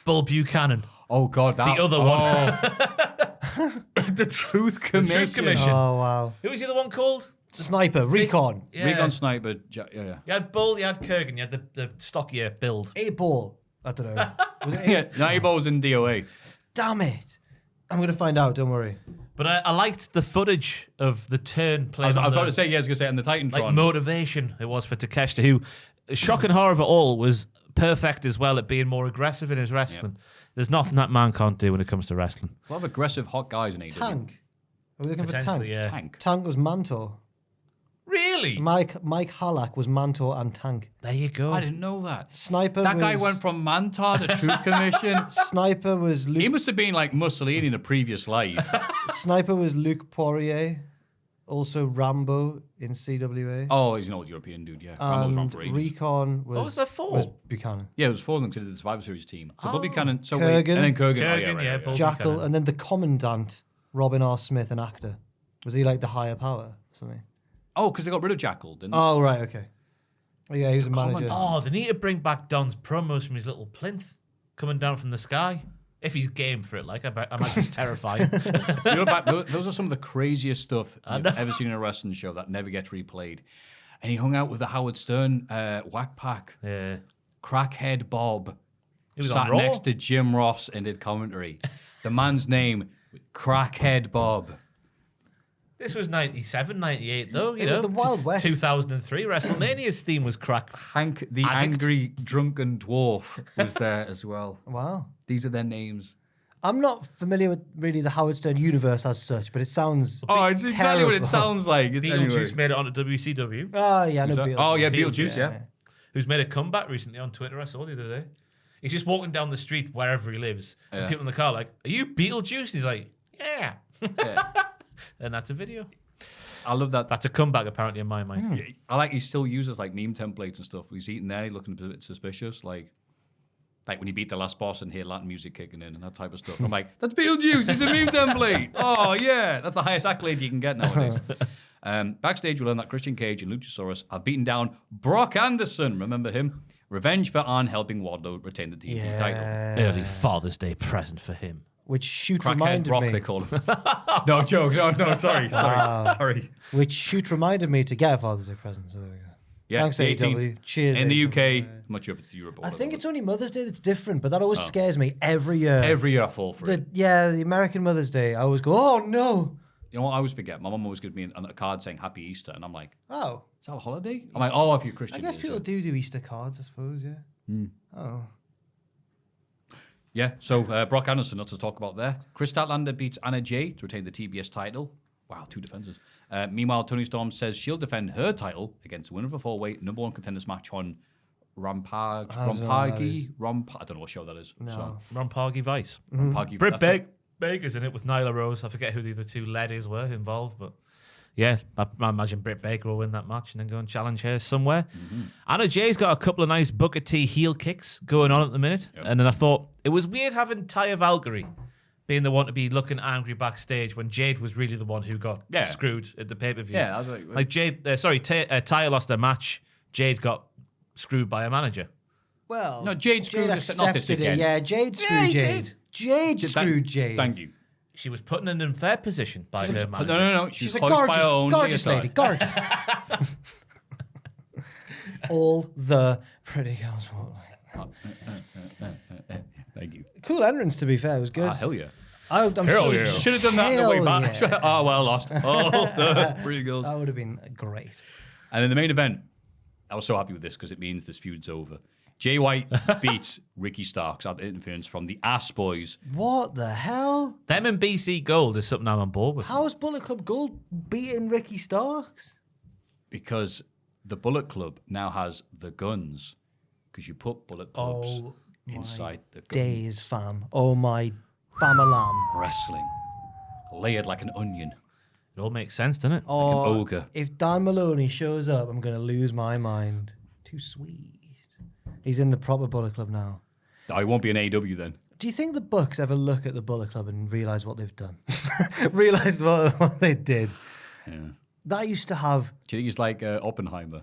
Bull Buchanan. Oh, God. The other one. The Truth Commission. Truth Commission. Oh, wow. Who was the other one called? Sniper, Recon. Yeah. Recon Sniper. Yeah. You had Bull, you had Kurgan, you had the stockier build. 8-ball. I don't know. Was it 8? Yeah, Nightballs in DOA. Damn it. I'm going to find out, don't worry. But I liked the footage of the turn played I was about to say, on the Titantron. like motivation it was for Takeshita, who, shock and horror of it all, was perfect as well at being more aggressive in his wrestling. Yep. There's nothing that man can't do when it comes to wrestling. A lot of aggressive hot guys in AEW. Tank. Are we looking for Tank? Yeah. Tank. Tank was Mantor. Really? Mike Halak was Mantor and Tank. There you go. I didn't know that. Sniper That was... guy went from Mantar to Truth Commission. Sniper was Luke... He must have been like Mussolini in a previous life. Sniper was Luke Poirier. Also Rambo in CWA. Oh, he's an old European dude, yeah. Rambo's wrong for ages. Recon was... What was there for? Was Buchanan. Yeah, it was 4 of them considered the Survivor Series team. So Bobby Cannon, so Kurgan. wait, and then Kurgan. Kurgan, yeah, Bobby Jackal, Buchanan. and then the Commandant, Robin R. Smith, an actor. Was he like the higher power or something? Oh, because they got rid of Jackal, didn't they? Oh, right, okay. Oh, yeah, he was a manager. Oh, they need to bring back Don's promos from his little plinth coming down from the sky. If he's game for it, like, I imagine it's terrifying. You know, those are some of the craziest stuff you've ever seen in a wrestling show that never gets replayed. And he hung out with the Howard Stern whack pack. Yeah. Crackhead Bob. He was sat on Raw. next to Jim Ross and did commentary. The man's name, Crackhead Bob. This was 97, 98, though. It was the Wild West. 2003 WrestleMania's theme was crack. Hank the Addict. Angry Drunken Dwarf was there as well. Wow. These are their names. I'm not familiar with really the Howard Stern universe as such, but it sounds. Oh, it's exactly what it sounds like. Beetlejuice made it onto WCW. Oh yeah, no. That? Oh yeah, Beetlejuice. Yeah. Who's made a comeback recently on Twitter? I saw the other day. He's just walking down the street wherever he lives, and people in the car like, "Are you Beetlejuice?" And he's like, "Yeah." And that's a video. I love that. That's a comeback, apparently, in my mind. Yeah, I like he still uses like meme templates and stuff. He's eating there, looking a bit suspicious, like when you beat the last boss and hear Latin music kicking in and that type of stuff. I'm like, that's Beetlejuice. He's a meme template. Oh yeah, that's the highest accolade you can get nowadays. Backstage, we learn that Christian Cage and Luchasaurus have beaten down Brock Anderson. Remember him? Revenge for Arn helping Wardlow retain the TNT title. Early Father's Day present for him. Which shoot Crackhead reminded Brock, me. they call him. No joke. No, sorry. Which shoot reminded me to get a Father's Day present. So there we go. Yeah, Thanks, the AEW. 18th. Cheers. In the AEW. UK, I'm not sure if it's Europe. Or I think whatever. it's only Mother's Day that's different, but that always scares me every year. Every year I fall for it. The American Mother's Day, I always go, oh no. You know what I always forget? My mum always gives me a card saying Happy Easter, and I'm like, Oh. is that a holiday? I'm like, oh, if you're Christian. I guess it is, people yeah. do Easter cards, I suppose, yeah. Oh. Yeah, so Brock Anderson, not to talk about there. Chris Statlander beats Anna Jay to retain the TBS title. Wow, 2 defenses. Meanwhile, Toni Storm says she'll defend her title against the winner of a 4-way number 1 contenders match on Rampage. I don't know what show that is. No. So, Rampage Vice. Rampage. Britt that's it. Baker's in it with Nyla Rose. I forget who the other 2 ladies were involved, but yeah, I imagine Britt Baker will win that match and then go and challenge her somewhere. Anna Jay's got a couple of nice Booker T heel kicks going on at the minute. Yep. And then I thought it was weird having Taya Valkyrie being the one to be looking angry backstage when Jade was really the one who got screwed at the pay-per-view. Yeah, that's like Jade. Taya lost her match. Jade got screwed by a manager. Well, No, Jade screwed us, not this accepted it. again. Yeah, Jade screwed he Jade. did. Jade screwed Jade. Thank you. She was put in an unfair position by her manager. No. She's She's a gorgeous gorgeous lady. Gorgeous. All the pretty girls want. Thank you. Cool entrance, to be fair. It was good. Hell yeah. I'm Hell sure- yeah. Should have done that on the way Hell back. yeah. Oh, well, lost. Oh, the pretty girls. That would have been great. And in the main event, I was so happy with this because it means this feud's over. Jay White beats Ricky Starks out of interference from the Ass Boys. What the hell? Them and BC Gold is something I'm on board with. How is Bullet Club Gold beating Ricky Starks? Because the Bullet Club now has the guns. Because you put Bullet Clubs inside the gun. Days, fam. Oh my fam-a-lam. Wrestling. Layered like an onion. It all makes sense, doesn't it? Oh, Like an ogre. if Dan Maloney shows up, I'm going to lose my mind. Too sweet. He's in the proper Bullet Club now. I won't be an AEW then. Do you think the Bucks ever look at the Bullet Club and realise what they've done? Realise what they did? Yeah. That used to have... Do you think he's like Oppenheimer?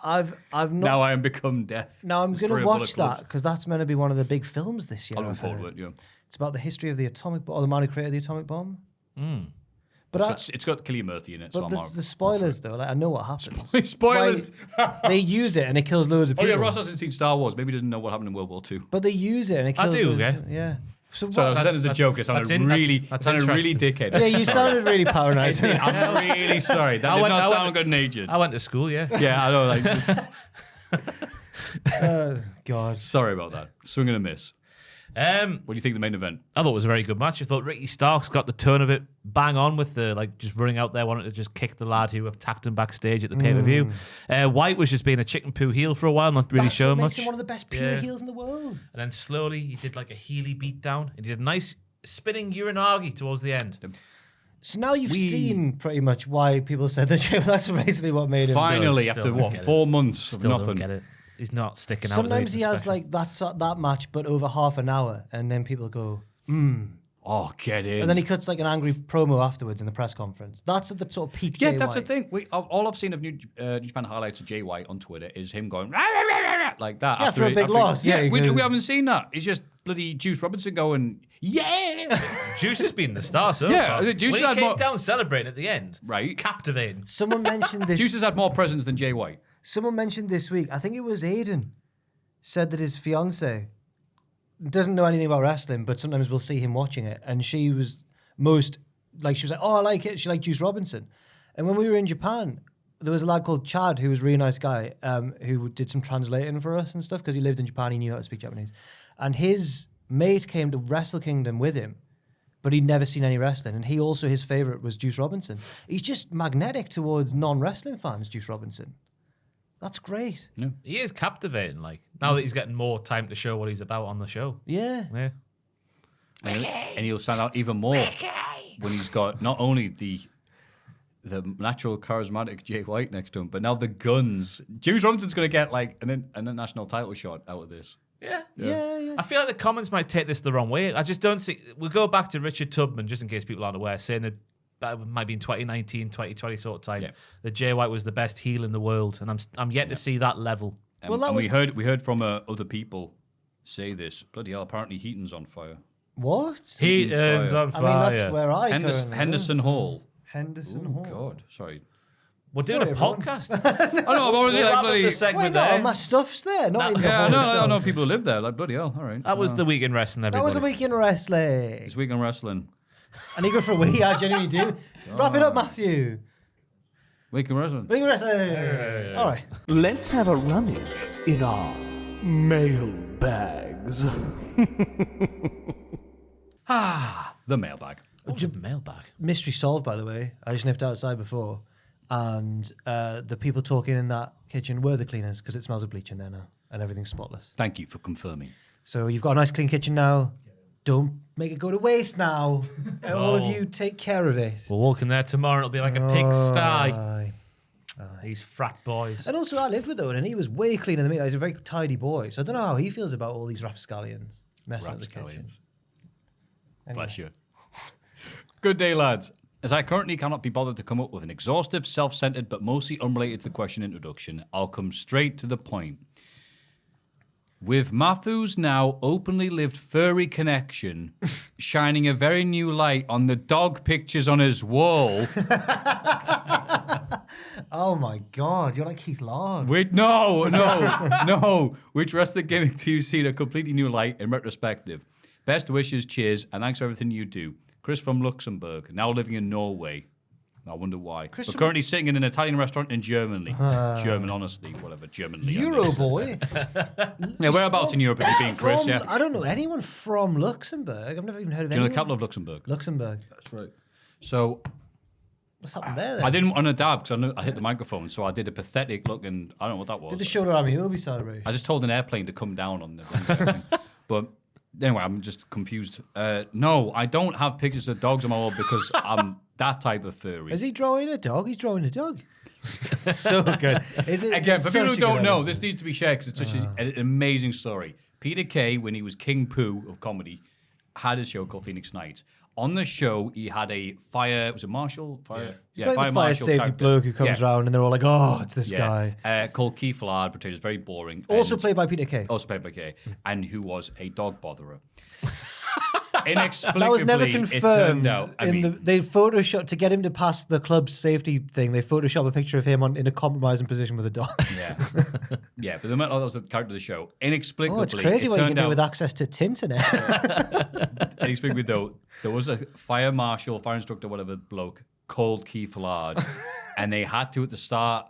I've not... Now I am become death. Now I'm going Destroyer to Bullet watch Clubs. that because that's meant to be one of the big films this year. I'll look I've forward heard. to it, yeah. It's about the history of the atomic bomb, or the man who created the atomic bomb. But It's got Cillian Murphy in it. So but I'm the, all- the spoilers though, like I know what happens. Spoilers! Like, they use it and it kills loads of Oh people. yeah, Ross hasn't seen Star Wars. Maybe he doesn't know what happened in World War II. But they use it and it I kills do, loads okay. of- Yeah. So So what? that was a joke. It sounded that's really interesting. dickhead. Yeah, you sounded really paranoid. I'm really sorry. That I did went- not I sound went- good natured. I went to school, yeah. Yeah, I know. Like, just- Oh, God. sorry about that. Swing and a miss. What do you think of the main event? I thought it was a very good match. I thought Ricky Starks got the tone of it bang on with the just running out there, wanting to just kick the lad who attacked him backstage at the pay-per-view. White was just being a chicken poo heel for a while, not really That's showing what makes much. him one of the best pure Yeah. heels in the world. And then slowly he did like a heely beat down. And he did a nice spinning uranagi towards the end. So now you've seen pretty much why people said that. That's basically what made him. Finally, still after don't what, get it. 4 months of Still don't nothing. get it. He's not sticking out. Sometimes as he anything has special. like that match, but over half an hour, and then people go, Oh, get in. and then he cuts like an angry promo afterwards in the press conference. That's at the sort of peak. yeah, Jay that's White. the thing. All I've seen of New Japan highlights of Jay White on Twitter is him going "Rah, rah, rah, rah, rah," like that. Yeah, after a big loss. Yeah, we he goes- haven't seen that. It's just bloody Juice Robinson going, yeah. Juice has been the star so Yeah, far. Juice when had he came more- down celebrating at the end, Right. captivating. Someone mentioned this. Juice has had more presence than Jay White. Someone mentioned this week. I think it was Aiden. Said that his fiance doesn't know anything about wrestling, but sometimes we'll see him watching it, and she was she was like, "Oh, I like it." She liked Juice Robinson, and when we were in Japan, there was a lad called Chad who was a really nice guy, who did some translating for us and stuff because he lived in Japan. He knew how to speak Japanese, and his mate came to Wrestle Kingdom with him, but he'd never seen any wrestling. And his favourite was Juice Robinson. He's just magnetic towards non-wrestling fans, Juice Robinson. That's great. Yeah. He is captivating, like, now that he's getting more time to show what he's about on the show. Yeah. Yeah. And he'll stand out even more when he's got not only the natural charismatic Jay White next to him, but now the guns. Juice Robinson's going to get like an international title shot out of this. Yeah. Yeah. I feel like the comments might take this the wrong way. I just don't see. We'll go back to Richard Tubman, just in case people aren't aware, saying that might be in 2019, 2020 sort of time. Yeah. That Jay White was the best heel in the world, and I'm yet to see that level. And we heard from other people say this. Bloody hell! Apparently, Heaton's on fire. What? Heaton's on I fire. mean, that's where I currently Henderson live. Hall. Henderson Oh Hall. God, sorry. We're doing Sorry, a everyone. podcast. I know, but We'll like wrap up bloody. the Wait, segment no, there. my stuff's there, not in the Yeah, hall no, I itself. know people who live there. Like bloody hell. All right. That was the week in wrestling, That everybody. was a week in wrestling. It's week in wrestling. I need to go for a wee. I genuinely do. Wrap it up, Maffew. Week in wrestling. Week in wrestling. All right. Let's have a rummage in our mailbags. The mailbag. What was a mailbag? Mystery solved, by the way. I just nipped outside before, and the people talking in that kitchen were the cleaners because it smells of bleach in there now, and everything's spotless. Thank you for confirming. So you've got a nice clean kitchen now. Don't make it go to waste now. All of you take care of it. We'll walk in there tomorrow and it'll be like a pigsty. Aye. These frat boys. And also, I lived with Owen, and he was way cleaner than me. He's a very tidy boy, so I don't know how he feels about all these rapscallions messing up the kitchen. Rapscallions. Anyway. Bless you. Good day, lads. As I currently cannot be bothered to come up with an exhaustive, self-centered, but mostly unrelated to the question introduction, I'll come straight to the point. With Maffew's now openly lived furry connection shining a very new light on the dog pictures on his wall. Oh my God, you're like Keith Lard. No. Which wrestling gimmick do you see in a completely new light in retrospective? Best wishes, cheers, and thanks for everything you do. Chris from Luxembourg, now living in Norway. I wonder why. But currently sitting in an Italian restaurant in Germany. German, honestly, whatever. Germanly. Euro boy. Yeah, whereabouts in Europe are you being, Chris? Yeah. I don't know anyone from Luxembourg. I've never even heard of Do you know anyone. the capital of Luxembourg? Luxembourg. That's right. So What's happened there then? I didn't want to dab because I hit the microphone, so I did a pathetic looking. I don't know what that was. Did the Shoulder Army Obi celebration? I just told an airplane to come down on the. But anyway, I'm just confused. No, I don't have pictures of dogs on my wall because I'm that type of furry. Is he drawing a dog? He's drawing a dog. So good. Is it, Again, it's for people such who a don't good know, episode. this needs to be shared because it's such an amazing story. Peter Kay, when he was King Pooh of comedy, had a show called Phoenix Nights. On the show, he had a fire. Was it Marshall? Fire. It's like the fire marshal safety character. bloke who comes round and they're all like, oh, it's this guy. Called Keith Lard, portrayed as very boring. Also and- played by Peter Kay. Also played by Kay, and who was a dog botherer. Inexplicably, That was never it confirmed. turned out. They Photoshop to get him to pass the club's safety thing. They Photoshop a picture of him in a compromising position with a dog. Yeah, but that was the character of the show. Inexplicably, Oh, it's crazy it what you can turned do out, with access to Tinternet. Inexplicably, though, there was a fire marshal, fire instructor, whatever bloke called Keith Lard, and they had to at the start,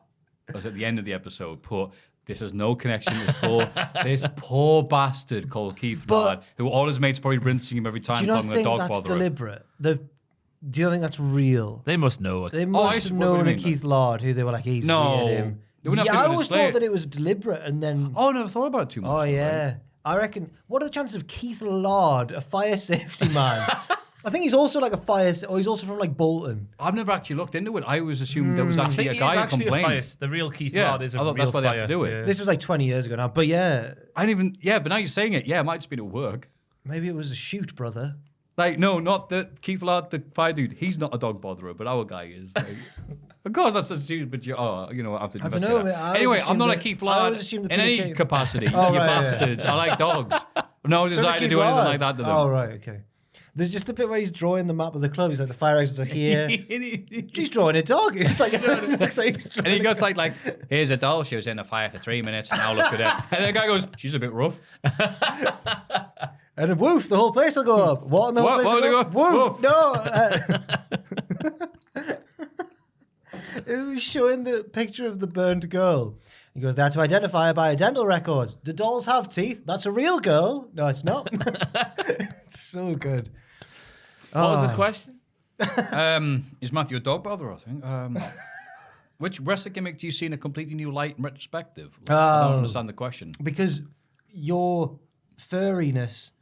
it was at the end of the episode, put. This has no connection to this poor bastard called Keith Lard, who all his mates probably rinsing him every time Do you not calling him a think dog that's botherer. deliberate? Do you not think that's real? They must know it. They I must see have what you known a mean, Keith Lard who they were like, he's No. weird him. They wouldn't have Yeah, to I always display thought it. that it was deliberate and then... Oh, I never thought about it too much. Oh, though, yeah. right? I reckon, what are the chances of Keith Lard, a fire safety man? I think he's also like he's also from like Bolton. I've never actually looked into it. I always assumed there was I actually think a he is guy who actually a complained. fire. The real Keith Yeah, Lard is a I thought real that's why they had fire. to do it. Yeah. This was like 20 years ago now, but yeah, I didn't even. Yeah, but now you're saying it. Yeah, it might just been at work. maybe it was a shoot, brother. Like, no, not the Keith Lard, the fire dude. He's not a dog botherer, but our guy is. Like, of course, that's assumed, but you know, I have to I don't investigate know, that. man. I Anyway, always I'm not assumed a that- Keith I Lard always assumed that in Peter any Kay- capacity. Oh, you right, yeah. bastards. I like dogs. No So desire did to Keith do anything Lard. like that to them. Oh, right, okay. There's just the bit where he's drawing the map of the club. He's like, the fire exits are here. She's drawing a dog. It's like, it looks like he's And drawing he goes like, here's a doll. She was in the fire for 3 minutes. Now look at her. And the guy goes, she's a bit rough. And then woof, the whole place will go up. What? And the whole What? place will What go will up? go? Woof. No. It was showing the picture of the burned girl. He goes, they had to identify her by her dental records. Do dolls have teeth? That's a real girl. No, it's not. It's so good. What was the question? Is Maffew a dog brother, I think? Which wrestling gimmick do you see in a completely new light and retrospective? I don't understand the question. Because your furriness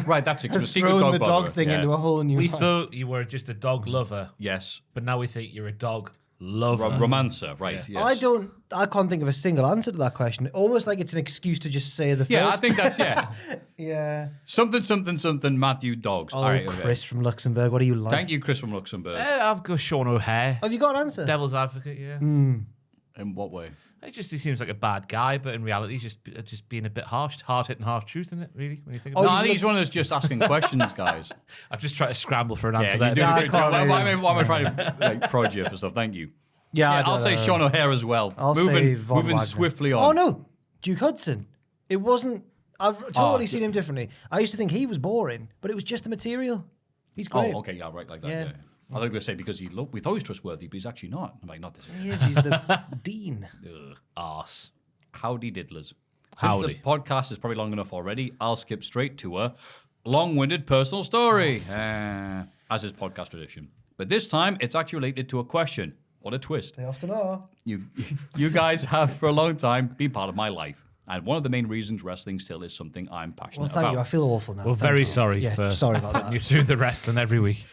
Right, that's it. has thrown the dog thing into a whole new We light. thought you were just a dog lover, Yes. but now we think you're a dog lover. Romancer, right. Yeah. Yes. I can't think of a single answer to that question. Almost like it's an excuse to just say the first. Yeah, I think that's, Yeah. Something, Maffew dogs. Oh, All right, okay. Chris from Luxembourg, what do you like? Thank you, Chris from Luxembourg. I've got Sean O'Hare. Have you got an answer? Devil's advocate, yeah. In what way? He seems like a bad guy, but in reality, he's just being a bit harsh, hard-hitting half-truth, isn't it, really, when you think Oh, about No, it? I think he's one of those just asking questions, guys. I've just tried to scramble for an answer Yeah, there. you do Yeah, a I great job. can't Why really- am I trying to like, prod you for stuff? Thank you. Yeah, I'll say Sean O'Hare as well. I'll say Von moving Wagner. swiftly on. Oh, no. Duke Hudson. It wasn't... I've totally seen him differently. I used to think he was boring, but it was just the material. He's great. Oh, okay, yeah, right, like that. Yeah. Yeah. I thought you were going to say because we thought he was trustworthy, but he's actually not. I'm like, not this. He is. He's the dean. Arse. Howdy diddlers. Since Howdy. the podcast is probably long enough already, I'll skip straight to a long-winded personal story, as is podcast tradition. But this time, it's actually related to a question. What a twist. They often are. You guys have, for a long time, been part of my life. And one of the main reasons wrestling still is something I'm passionate Well, thank about. you. I feel awful now. Well, Thank very you. sorry Yeah, for sorry about putting that. you through the wrestling every week.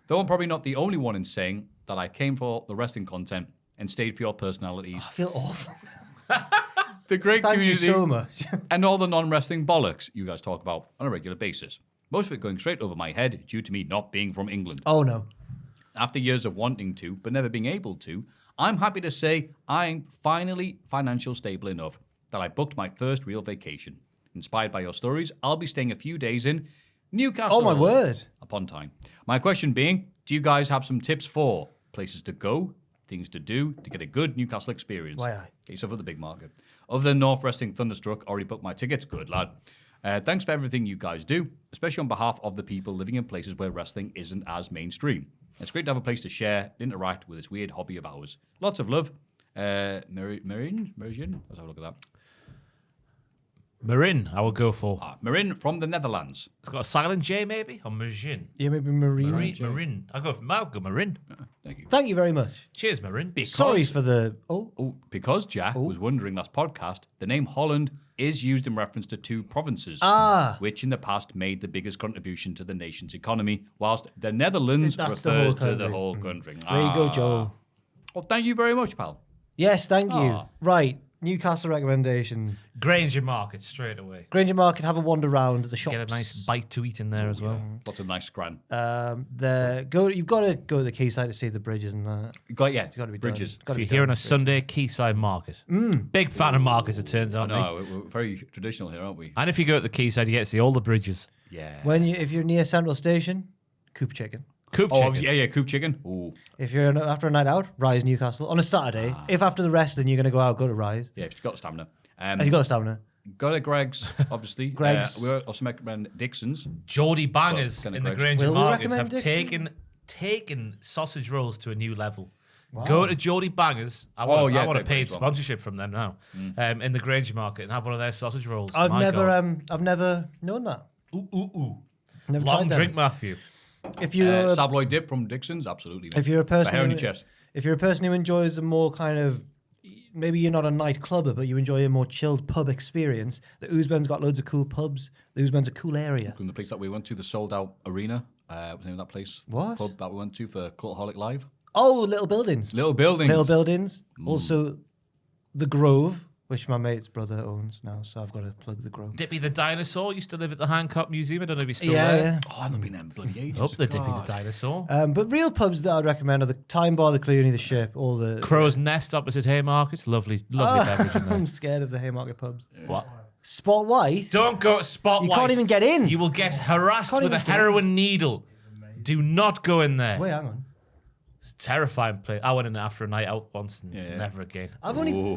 Though I'm probably not the only one in saying that I came for the wrestling content and stayed for your personalities, I feel awful. the great Thank you community, so much. and all the non-wrestling bollocks you guys talk about on a regular basis. Most of it going straight over my head due to me not being from England. Oh, no. After years of wanting to, but never being able to, I'm happy to say I'm finally financially stable enough that I booked my first real vacation. Inspired by your stories, I'll be staying a few days in Newcastle. Oh, my word. Upon time. My question being, do you guys have some tips for places to go, things to do to get a good Newcastle experience? Why, aye. Get yourself at the big market. Other than North Wrestling Thunderstruck, already booked my tickets. Good lad. Thanks for everything you guys do, especially on behalf of the people living in places where wrestling isn't as mainstream. It's great to have a place to share, interact with this weird hobby of ours. Lots of love. Marin? Let's have a look at that. Marin, I would go for. Marin from the Netherlands. It's got a silent J, maybe? Or Marin? Yeah, maybe Marina. Marin. I'll go Marin. Thank you. Thank you very much. Cheers, Marin. Sorry for the... Oh, Because Jack was wondering last podcast, the name Holland is used in reference to two provinces, which in the past made the biggest contribution to the nation's economy, whilst the Netherlands That's the refers whole to the country. whole country. there you go, Joel. Well, thank you very much, pal. Yes, thank you. Right, Newcastle recommendations. Granger Market, straight away. Granger Market, have a wander around the shops. Get a nice bite to eat in there as well. Lots of nice scran. You've got to go to the quayside to see the bridges and that. It's got to be bridges. Done. Gotta If be you're here done. on a Sunday, Quayside Market. Big fan of markets, it turns out. No, mate. we're very traditional here, aren't we? And if you go to the Quayside, you get to see all the bridges. Yeah. If you're near Central Station, Coop Chicken. Coop Oh, chicken. yeah, Coop Chicken. Ooh. If you're after a night out, Rise Newcastle on a Saturday. If after the wrestling you're going to go out, go to Rise. Yeah, if you've got stamina. Have you got the stamina? Go to Greg's, obviously. Greg's. We also recommend Dixon's. Geordie Bangers Well, in the Greg's. Granger Will we Market recommend have Dixon? taken sausage rolls to a new level. Go to Geordie Bangers. I Oh, want yeah, a they're paid great as well. sponsorship from them now. In the Granger Market and have one of their sausage rolls. I've My God. never known that. Ooh. Never Long tried them. drink, Maffew. If you're Sabloy dip from Dixon's, absolutely. if you're a The hair on your person chest. if you're a person who enjoys a more kind of maybe you're not a nightclubber, but you enjoy a more chilled pub experience, the Oosben's got loads of cool pubs. The Oosben's a cool area. From the place that we went to, the sold out arena. What's the name of that place? What? Pub that we went to for Cultaholic Live. Oh, little buildings. Little buildings. Little buildings. Also, the Grove, which my mate's brother owns now, so I've got to plug the Grove. Dippy the dinosaur used to live at the Hancock Museum. I don't know if he's still Yeah, there. yeah. Oh, I haven't been there in bloody ages. Up the Dippy the God. dinosaur. But real pubs that I'd recommend are the Time Bar, the Clooney, the Ship, all the... Crow's Nest opposite Haymarket. Lovely beverage in there. I'm scared of the Haymarket pubs. What? Spot White? Don't go to Spotlight. You can't even get in. You will get harassed Can't with a even get heroin needle. Do not go in there. Wait, hang on. It's a terrifying place. I went in after a night out once and never again. I've only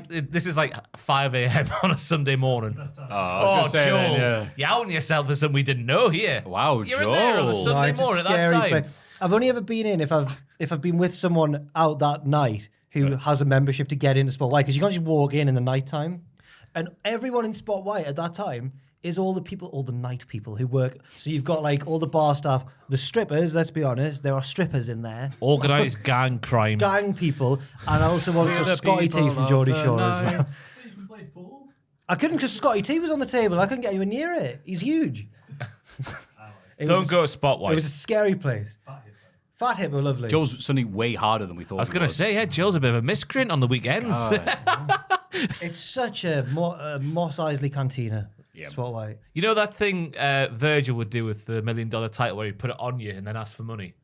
This is like 5 a.m. on a Sunday morning. I was Oh, gonna say Joel, then, yeah. you're outing yourself for something we didn't know here. Wow, You're in there on a Joel. Sunday it's a morning at that scary time. place. I've only ever been in if I've been with someone out that night who has a membership to get into Spot White, because you can't just walk in the nighttime. And everyone in Spot White at that time is all the night people who work. So you've got like all the bar staff, the strippers, let's be honest, there are strippers in there. Organised gang crime. Gang people. And also Scotty T from Geordie Shore as well. I couldn't, because Scotty T was on the table. I couldn't get anywhere near it. He's huge. Don't go to Spot White. It was a scary place. Fat Hip were lovely. Joe's suddenly way harder than we thought. I was going to say, Joe's a bit of a miscreant on the weekends. It's such a Moss Isley Cantina. Spot White. You know that thing Virgil would do with the $1 million title where he'd put it on you and then ask for money?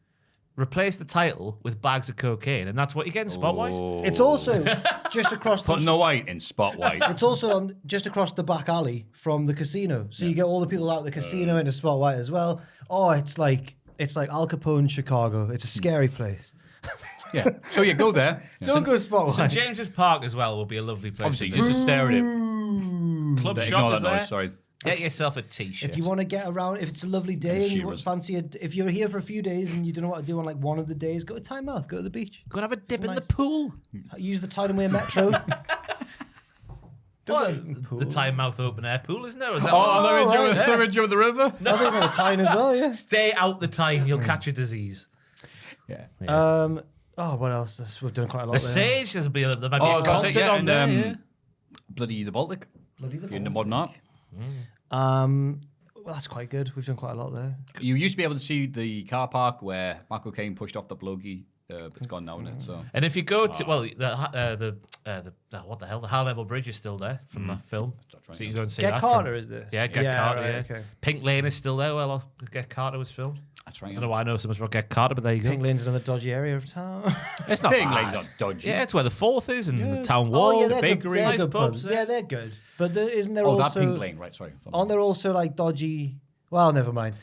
Replace the title with bags of cocaine, and that's what you get in Spot White. It's also just across Putting the white in Spot White. It's also just across the back alley from the casino. So you get all the people out of the casino into Spot White as well. Oh, it's like Al Capone, Chicago. It's a scary place. Yeah. So you go there. Don't go to Spot White. St. James's Park as well will be a lovely place. Obviously, just to stare at it. Club Ignore shop that is there. noise, sorry. Get yourself a t-shirt. If you want to get around, if it's a lovely day and you Shivers. fancy it, if you're here for a few days and you don't know what to do on like one of the days, go to Tynemouth, go to the beach. Go and have a dip in nice. the pool. Use the Tideway Metro. The Tynemouth open air pool, isn't there? Is that They're in the river. I think they're the Tyne as well, yeah. Stay out the Tyne, you'll catch a disease. Yeah. What else? We've done quite a lot The there. Sage, there might be a that's concert it, yeah, on and, there. Yeah. Bloody the Baltic. In the modern art. Well, that's quite good. We've done quite a lot there. You used to be able to see the car park where Michael Caine pushed off the blokey, but it's gone now, isn't it? So And if you go to what the hell, the high level bridge is still there from that film, so you can go and see Get that. Carter, is this? Yeah, Get Carter. right, Yeah, okay. Pink Lane is still there. Well, Get Carter was filmed. that's right. I don't know why I know so much about Get Carter, but there you go. Pink Lane's another dodgy area of town. It's not Pink bad. Lane's not dodgy. Yeah, it's where the Fourth is and the town wall. they're the good. bakery, They're nice good pubs. pubs. Yeah, they're good. But isn't there Oh, also... that Pink Lane, right? Sorry. Aren't there also like dodgy... Well, never mind.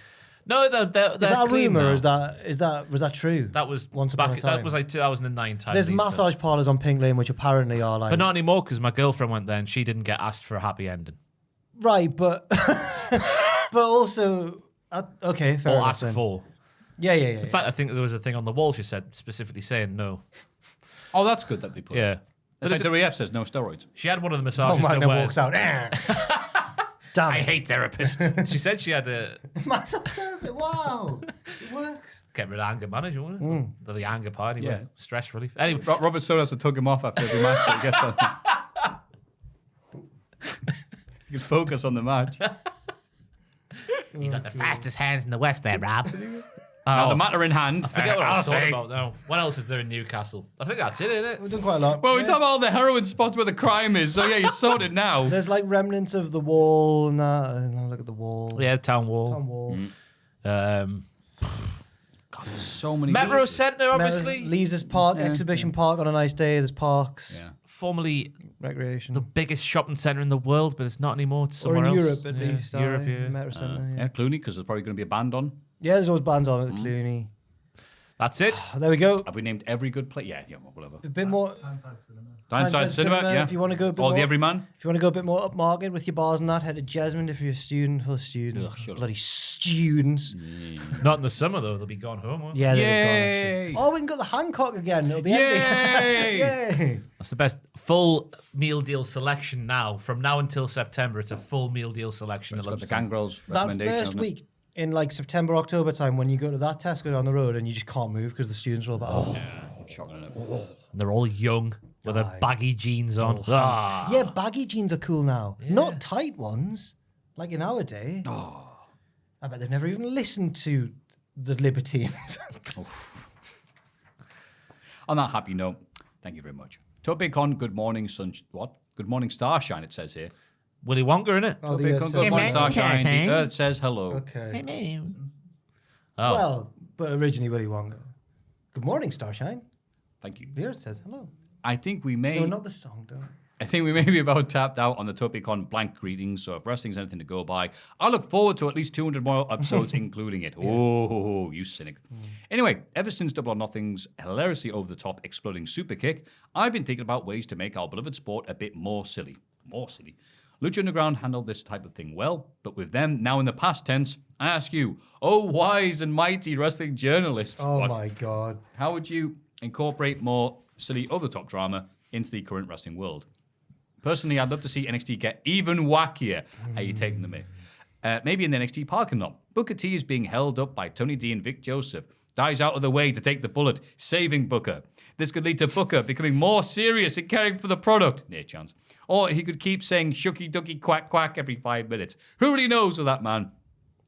No, they're Is that a clean rumor? now. Or was that true? That was Once upon back. a time. That was like 2009 time. There's these days. massage parlors on Pink Lane, which apparently are like... But not anymore because my girlfriend went there and she didn't get asked for a happy ending. Right, but... but also... okay, fair Or enough. asked then. for. Yeah. In fact, I think there was a thing on the wall she said specifically saying no. Oh, that's good that they put. Yeah. It's like the ref says no steroids. She had one of the Oh, massages done Wagner where walks out. Damn I it. hate therapists. She said she had a Massage therapy. Wow. It works. get rid of anger management. Wasn't it? The anger part anyway. Yeah. Stress relief. Anyway, Robert Stone has to tug him off after every match. So he gets on. You can focus on the match. you got the fastest hands in the West there, Rob. Now, the matter in hand. I forget what I was I'll talking say. about now. What else is there in Newcastle? I think that's it, isn't it? We've done quite a lot. Well, we talk about all the heroin spots where the crime is. So yeah, you're sorted now. There's like remnants of the wall and that. And I'll look at the wall. Yeah, town wall. Town wall. So many. Metro Centre, obviously. Lee's Park, Exhibition Park on a nice day. There's parks. Yeah. Formerly Recreation. the biggest shopping centre in the world, but it's not anymore. It's or somewhere in else. Europe at Yeah, least. Europe, aye, yeah. Metro Centre, Yeah, Clooney, because there's probably going to be a band on. Yeah, there's always bands on at the Clooney. That's it. There we go. Have we named every good place? Yeah, whatever. A bit more. Tyneside Cinema, yeah. If you want to go a bit Or more, the Everyman. If you want to go a bit more upmarket with your bars and that, head to Jesmond if you're a student. Full of students. Ugh, shut up. Bloody students. Not in the summer though. They'll be gone home. Won't they? Yeah, they've Yay! gone. Oh, we can go to Hancock again. It'll be Yay! empty. Yay! That's the best full meal deal selection now. From now until September, it's a full meal deal selection. It's at got the lunchtime. Gangrels That recommendation. first hasn't it? week in like September, October time, when you go to that Tesco down the road and you just can't move because the students are all about. Shocking, isn't it? And they're all young with their Aye. baggy jeans on. Ah. Yeah, baggy jeans are cool now. Not tight ones, like in our day. I bet they've never even listened to the Libertines. On that happy note, thank you very much. Topicon, good morning, what? Good morning, Starshine, it says here. Willy Wonka, innit? Oh, the Topicon, Earth good says- morning, Starshine. The Earth says hello. Okay. Oh. Well, but originally Willy Wonka. Good morning, Starshine. Thank you. The Earth says hello. I think we may. No, not the song, though. I think we may be about tapped out on the Topicon blank greetings, so if wrestling's anything to go by, I look forward to at least 200 more episodes, including it. Oh, you cynic. Anyway, ever since Double or Nothing's hilariously over-the-top exploding super kick, I've been thinking about ways to make our beloved sport a bit more silly. More silly. Lucha Underground handled this type of thing well, but with them now in the past tense, I ask you, oh wise and mighty wrestling journalist, Oh, my God. how would you incorporate more silly over-the-top drama into the current wrestling world. Personally, I'd love to see NXT get even wackier. Are you taking the mic? Maybe in the NXT parking lot. Booker T is being held up by Tony D and Vic Joseph. Dies out of the way to take the bullet, saving Booker. This could lead to Booker becoming more serious and caring for the product. Near chance. Or he could keep saying shucky ducky quack quack every 5 minutes. Who really knows with that man?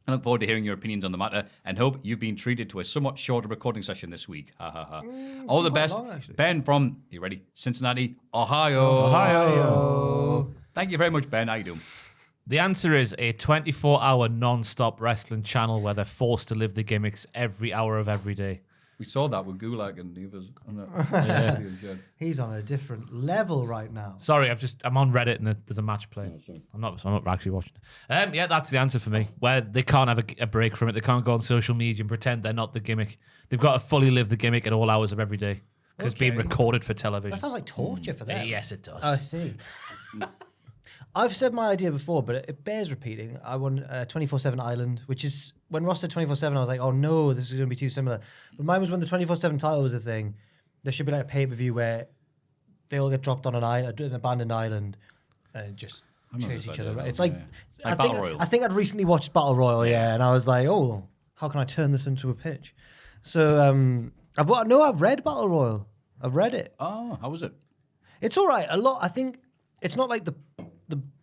I look forward to hearing your opinions on the matter and hope you've been treated to a somewhat shorter recording session this week. Ha ha ha. All the best. long, Ben from, you ready? Cincinnati, Ohio. Thank you very much, Ben. How you doing? The answer is a 24-hour non-stop wrestling channel where they're forced to live the gimmicks every hour of every day. We saw that with Gulag and the others. He's on a different level right now. Sorry, I'm on Reddit and there's a match playing. I'm not actually watching it. Yeah, that's the answer for me. Where they can't have a break from it. They can't go on social media and pretend they're not the gimmick. They've got to fully live the gimmick at all hours of every day because it's being recorded for television. That sounds like torture for them. Yes, it does. I see. I've said my idea before, but it bears repeating. I want 24/7 Island, which is when Ross said 24/7, I was like, oh no, this is going to be too similar. But mine was when the 24/7 title was a thing. There should be like a pay-per-view where they all get dropped on an abandoned island and just chase each other. It's like, Battle Royal. I think I'd recently watched Battle Royal, and I was like, oh, how can I turn this into a pitch? So I've read Battle Royal. I've read it. Oh, how was it? It's all right. I think it's not like the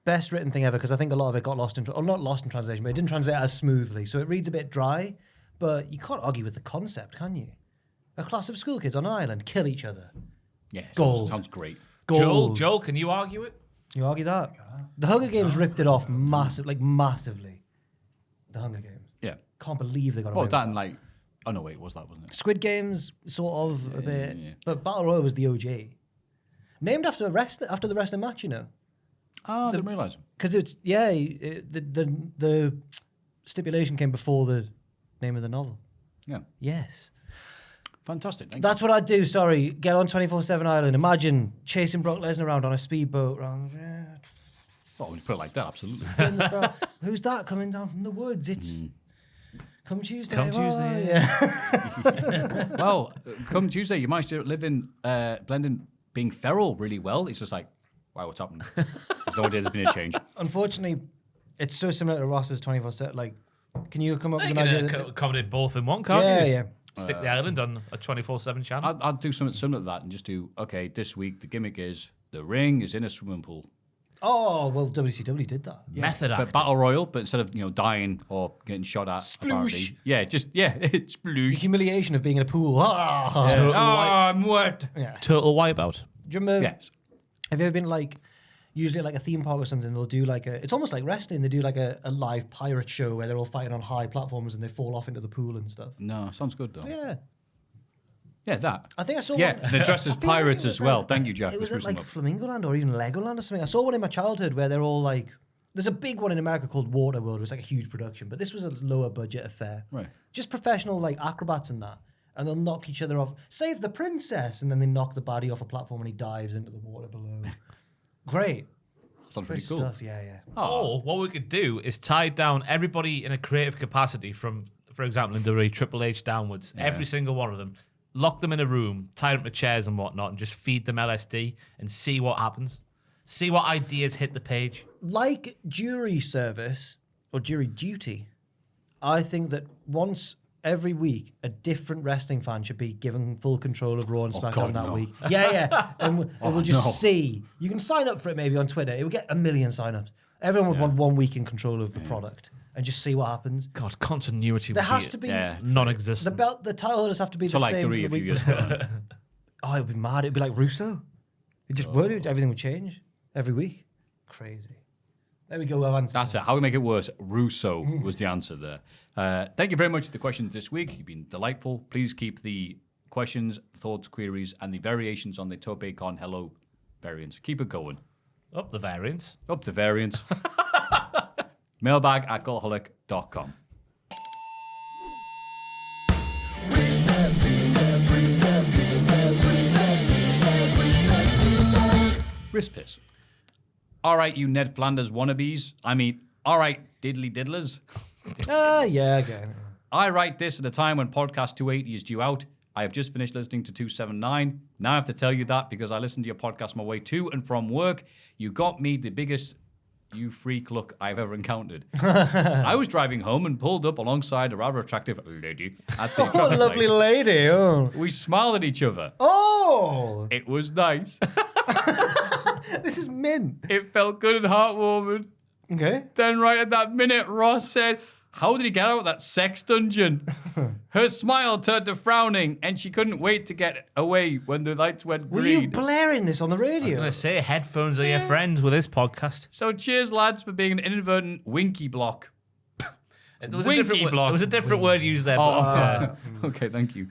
best written thing ever because I think a lot of it got lost in, or not lost in translation, but it didn't translate as smoothly. So it reads a bit dry, but you can't argue with the concept, can you? A class of school kids on an island kill each other. Yeah, Gold. Sounds great. Gold. Joel, can you argue it? You argue that? The Hunger Games ripped it off massively. The Hunger Games. Yeah. Can't believe they got away Oh, with that and like, oh no, wait, was that, wasn't it? Squid Games, sort of a bit. yeah. But Battle Royale was the OG. Named after the wrestling match, you know. Oh, I didn't realise. Because it's, the stipulation came before the name of the novel. Yeah. Yes. Fantastic. Thank That's what I'd do, sorry. Get on 24/7 Island. Imagine chasing Brock Lesnar around on a speedboat. you. Oh, when you put it like that, absolutely. Who's that coming down from the woods? It's Come Tuesday. Come Tuesday. Yeah. Well, come Tuesday, you managed to live in blending being feral really well. It's just like, wow, what's happening? There's no idea there's been a change. Unfortunately, it's so similar to Ross's 24/7. Like, can you come up with You an idea? can accommodate both in one, can't Yeah, you? yeah. Stick the island on a 24/7 channel. I'd do something similar to that and just do, okay, this week the gimmick is the ring is in a swimming pool. Oh, well, WCW did that. Method But acting. Battle Royal, but instead of, dying or getting shot at. Sploosh. Apparently. Yeah, The sploosh. humiliation of being in a pool. Ah. I'm wet. Yeah. Total wipeout. Do you remember? Yes. Have you ever been like, usually at like a theme park or something, they'll do like it's almost like wrestling. They do like a live pirate show where they're all fighting on high platforms and they fall off into the pool and stuff. No, sounds good though. Yeah. Yeah, that. I think I saw Yeah, one. they're dressed as I feel like pirates it was as well. at- Thank you, Jack, It for was at sprucing like up. Flamingo Land or even Legoland or something. I saw one in my childhood where they're all like, there's a big one in America called Waterworld. It was like a huge production, but this was a lower budget affair. Right. Just professional like acrobats and that. And they'll knock each other off. Save the princess! And then they knock the baddie off a platform and he dives into the water below. Great. Sounds Great really cool. stuff, yeah. Or what we could do is tie down everybody in a creative capacity from, for example, in WWE, Triple H downwards, every single one of them, lock them in a room, tie them to chairs and whatnot, and just feed them LSD and see what happens. See what ideas hit the page. Like jury service or jury duty, I think that once every week a different wrestling fan should be given full control of Raw and SmackDown God, that no. week. Yeah. And we'll just no. see. You can sign up for it maybe on Twitter. It will get 1 million sign-ups. Everyone would want 1 week in control of the product and just see what happens. God, continuity There would has be to be non-existent. the title holders have to be So the like same for 3 the a few week. years ago. Oh, it'd be mad. It'd be like Russo. It just would. Everything would change every week. Crazy. There we go. I've answered That's it. How we make it worse? Russo was the answer there. Thank you very much for the questions this week. You've been delightful. Please keep the questions, thoughts, queries, and the variations on the Tope Con Hello variants. Keep it going. Up the variants. Up the variants. Mailbag at cultaholic.com. Wrist piss. All right, you Ned Flanders wannabes. I mean, all right, diddly diddlers. Yeah, again. I write this at a time when podcast 280 is due out. I have just finished listening to 279. Now I have to tell you that because I listened to your podcast on my way to and from work. You got me the biggest you freak look I've ever encountered. I was driving home and pulled up alongside a rather attractive lady at the Oh, traffic lovely light. lady. Oh. We smiled at each other. Oh, It was nice. this is mint. It felt good and heartwarming. Okay. Then right at that minute, Ross said, how did he get out of that sex dungeon? Her smile turned to frowning, and she couldn't wait to get away when the lights went Were you green. blaring this on the I was radio? going to say, headphones are your friends with this podcast. So cheers, lads, for being an inadvertent winky block. There was, Winky block. there was a different word used there. Oh, But, okay, thank you.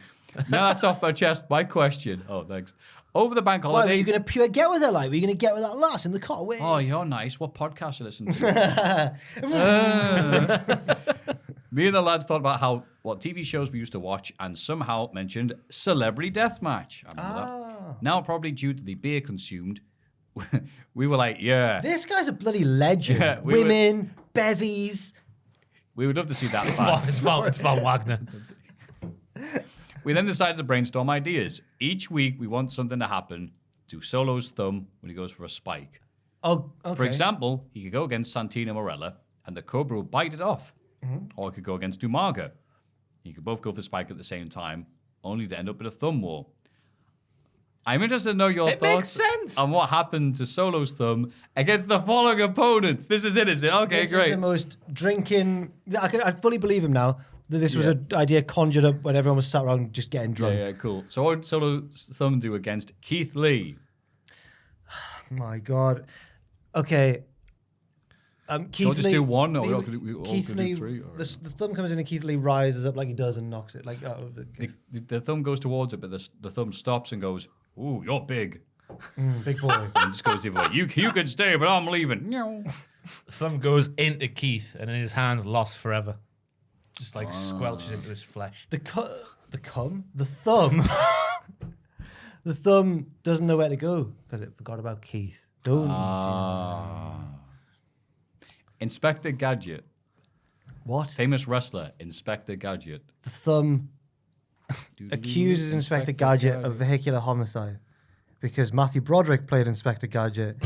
Now that's off my chest. My question. Oh, thanks. Over the bank Why, were holiday. you going to pure get with her like? Were you going to get with that lass in the car? Wait. Oh, you're nice. What podcast you listen to? Me and the lads thought about what TV shows we used to watch and somehow mentioned Celebrity Deathmatch. I remember that. Now, probably due to the beer consumed, we were like, yeah, This guy's a bloody legend. Yeah, we Women, bevies. we would love to see that. it's Von Wagner. We then decided to brainstorm ideas. Each week, we want something to happen to Solo's thumb when he goes for a spike. Oh, okay. For example, he could go against Santino Morella, and the Cobra will bite it off. Or he could go against Umaga. He could both go for the spike at the same time, only to end up with a thumb war. I'm interested to know your It makes thoughts sense. on what happened to Solo's thumb against the following opponents. This is it, is it? Okay, This great. is the most drinking. I fully believe him now that this was an idea conjured up when everyone was sat around just getting drunk. Yeah, cool. So what did Solo's thumb do against Keith Lee? My God. Okay. Keith we just Lee, do one, or he- we all could do Lee, three, or- the thumb comes in and Keith Lee rises up like he does and knocks it like out of the The thumb goes towards it, but the thumb stops and goes, ooh, you're big. big boy. And just goes the other way. You can stay, but I'm leaving. No. Thumb goes into Keith, and then his hand's lost forever. Just like squelches into his flesh. The thumb, the thumb doesn't know where to go because it forgot about Keith. Don't. Inspector Gadget. What? Famous wrestler, Inspector Gadget. The thumb accuses Inspector Gadget of vehicular homicide because Matthew Broderick played Inspector Gadget.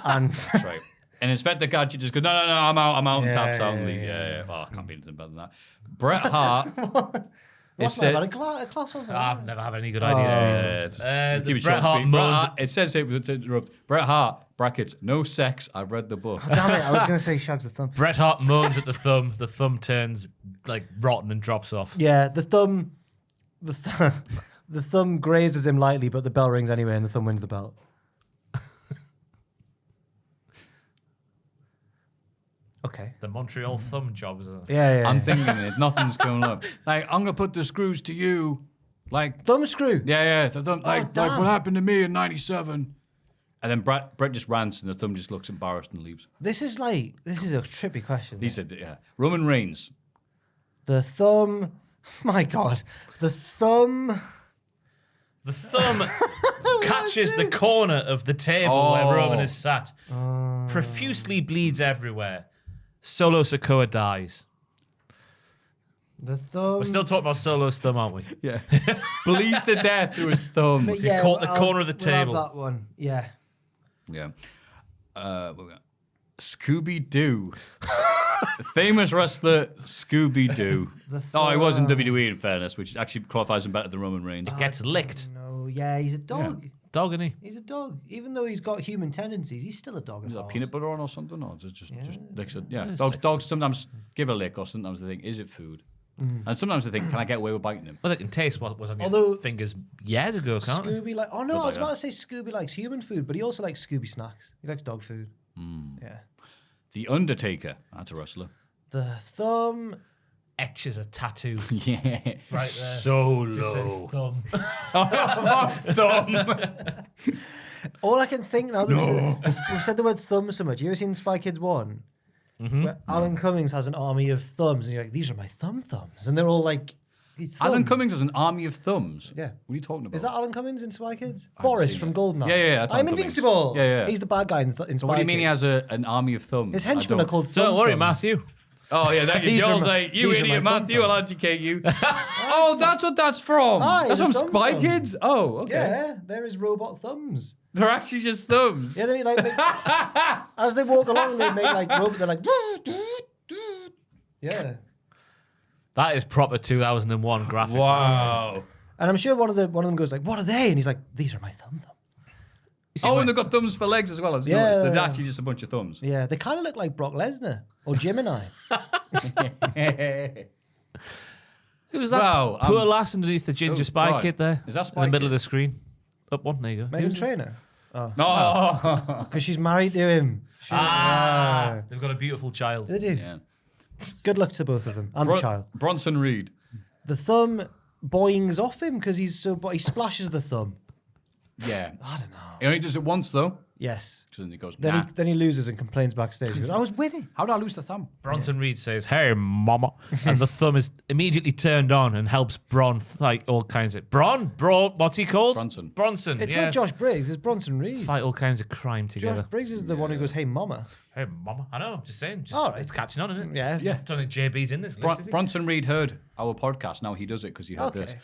And That's right. And Inspector Gadget just goes, no, I'm out, and taps out and leaves. yeah. Yeah. Oh, I can't be anything better than that. Bret Hart. what's said- that? A class one? I've never had any good ideas for these ones. Keep it Bret short Hart and sweet. Bret moans. Hart, it says here, to interrupt, Bret Hart, brackets, no sex, I've read the book. Damn it! I was going to say shags the thumb. Bret Hart moans at the thumb. The thumb turns like rotten and drops off. Yeah, the thumb grazes him lightly, but the bell rings anyway, and the thumb wins the belt. Okay. The Montreal thumb job is Yeah. I'm thinking it, nothing's going up. Like, I'm going to put the screws to you. Like, thumb screw. yeah, the thumb, like damn. what happened to me in 97. And then Brett just rants and the thumb just looks embarrassed and leaves. This is a trippy question. He said, yeah. Roman Reigns. The thumb. My God. The thumb. The thumb catches the corner of the table where Roman is sat. Profusely bleeds everywhere. Solo Sikoa dies. The thumb. We're still talking about Solo's thumb, aren't we? Yeah. Bleeds to death through his thumb. But yeah, caught the corner of the we'll have table. that one. Yeah. Yeah. Scooby-Doo. Famous wrestler Scooby-Doo. Oh, he was in WWE in fairness, which actually qualifies him better than Roman Reigns. Gets licked. No. Yeah, he's a dog. Dog, isn't he? He's a dog. Even though he's got human tendencies, he's still a dog. Is at that heart. peanut butter on or something? Or just licks it? Yeah. It's Dogs sometimes give a lick or sometimes they think, is it food? And sometimes they think, can I get away with biting him? Well, they can taste what was on Although- your fingers years ago, can't they? Scooby like. Oh no, I was like about to say Scooby likes human food, but he also likes Scooby snacks. He likes dog food. Yeah. The Undertaker. That's a wrestler. The thumb. Etches a tattoo Yeah. right there. So Just says low. thumb. Thumb. All I can think now that we've said the word thumb so much. You ever seen Spy Kids 1? Where Alan Cummings has an army of thumbs, and you're like, these are my thumbs. And they're all like, Alan Cummings has an army of thumbs. Yeah. What are you talking about? Is that Alan Cummings in Spy Kids? haven't Boris seen from it. Goldeneye. Yeah, that's I'm Alan Cummings. invincible. Yeah. He's the bad guy in Spy So what do you mean he Kids. has an army of thumbs? His I henchmen don't- are called Don't worry, thumbs. Matthew. Oh, yeah, thank you. These are Joel's my- like, you these are idiot, my thumb Matthew, I'll thumbs. educate you. Oh, that's what that's from. Aye, That's the from thumb Spy thumb. Kids? Oh, okay. Yeah, there is robot thumbs. They're actually just thumbs. Yeah, they like as they walk along, they make like rope. They're like, yeah. That is proper 2001 graphics. Wow. And I'm sure one of them goes like, "What are they?" And he's like, "These are my thumbs." Oh, and they've got thumbs for legs as well. I've Yeah. noticed. They're actually just a bunch of thumbs. Yeah, they kind of look like Brock Lesnar or Gemini. Who was that Wow, poor lass underneath the ginger Oh, spy God. kid there? Is that in Spy the middle Kid? of the screen? Up one, there you go. Megan Trainor. No. Because she's married to him. They've got a beautiful child. They do. Yeah. Good luck to both of them and the child. Bronson Reed. The thumb boings off him because he splashes the thumb. Yeah. I don't know. He only does it once, though. Yes. Because then he goes, Then nah. he loses and complains backstage. He goes, "I was winning." How did I lose the thumb? Bronson Reed says, "Hey, mama," and the thumb is immediately turned on and helps Bron like all kinds of Bron. What's he called? Bronson. Bronson. It's yeah. not Josh Briggs. It's Bronson Reed. Fight all kinds of crime together. Josh Briggs is the one who goes, "Hey, mama." Hey, mama. I know. I'm just saying. All right. It's catching on, isn't it? Yeah. Yeah. I don't think JB's in this list, is he? Bronson Reed heard our podcast. Now he does it because he heard Okay. this.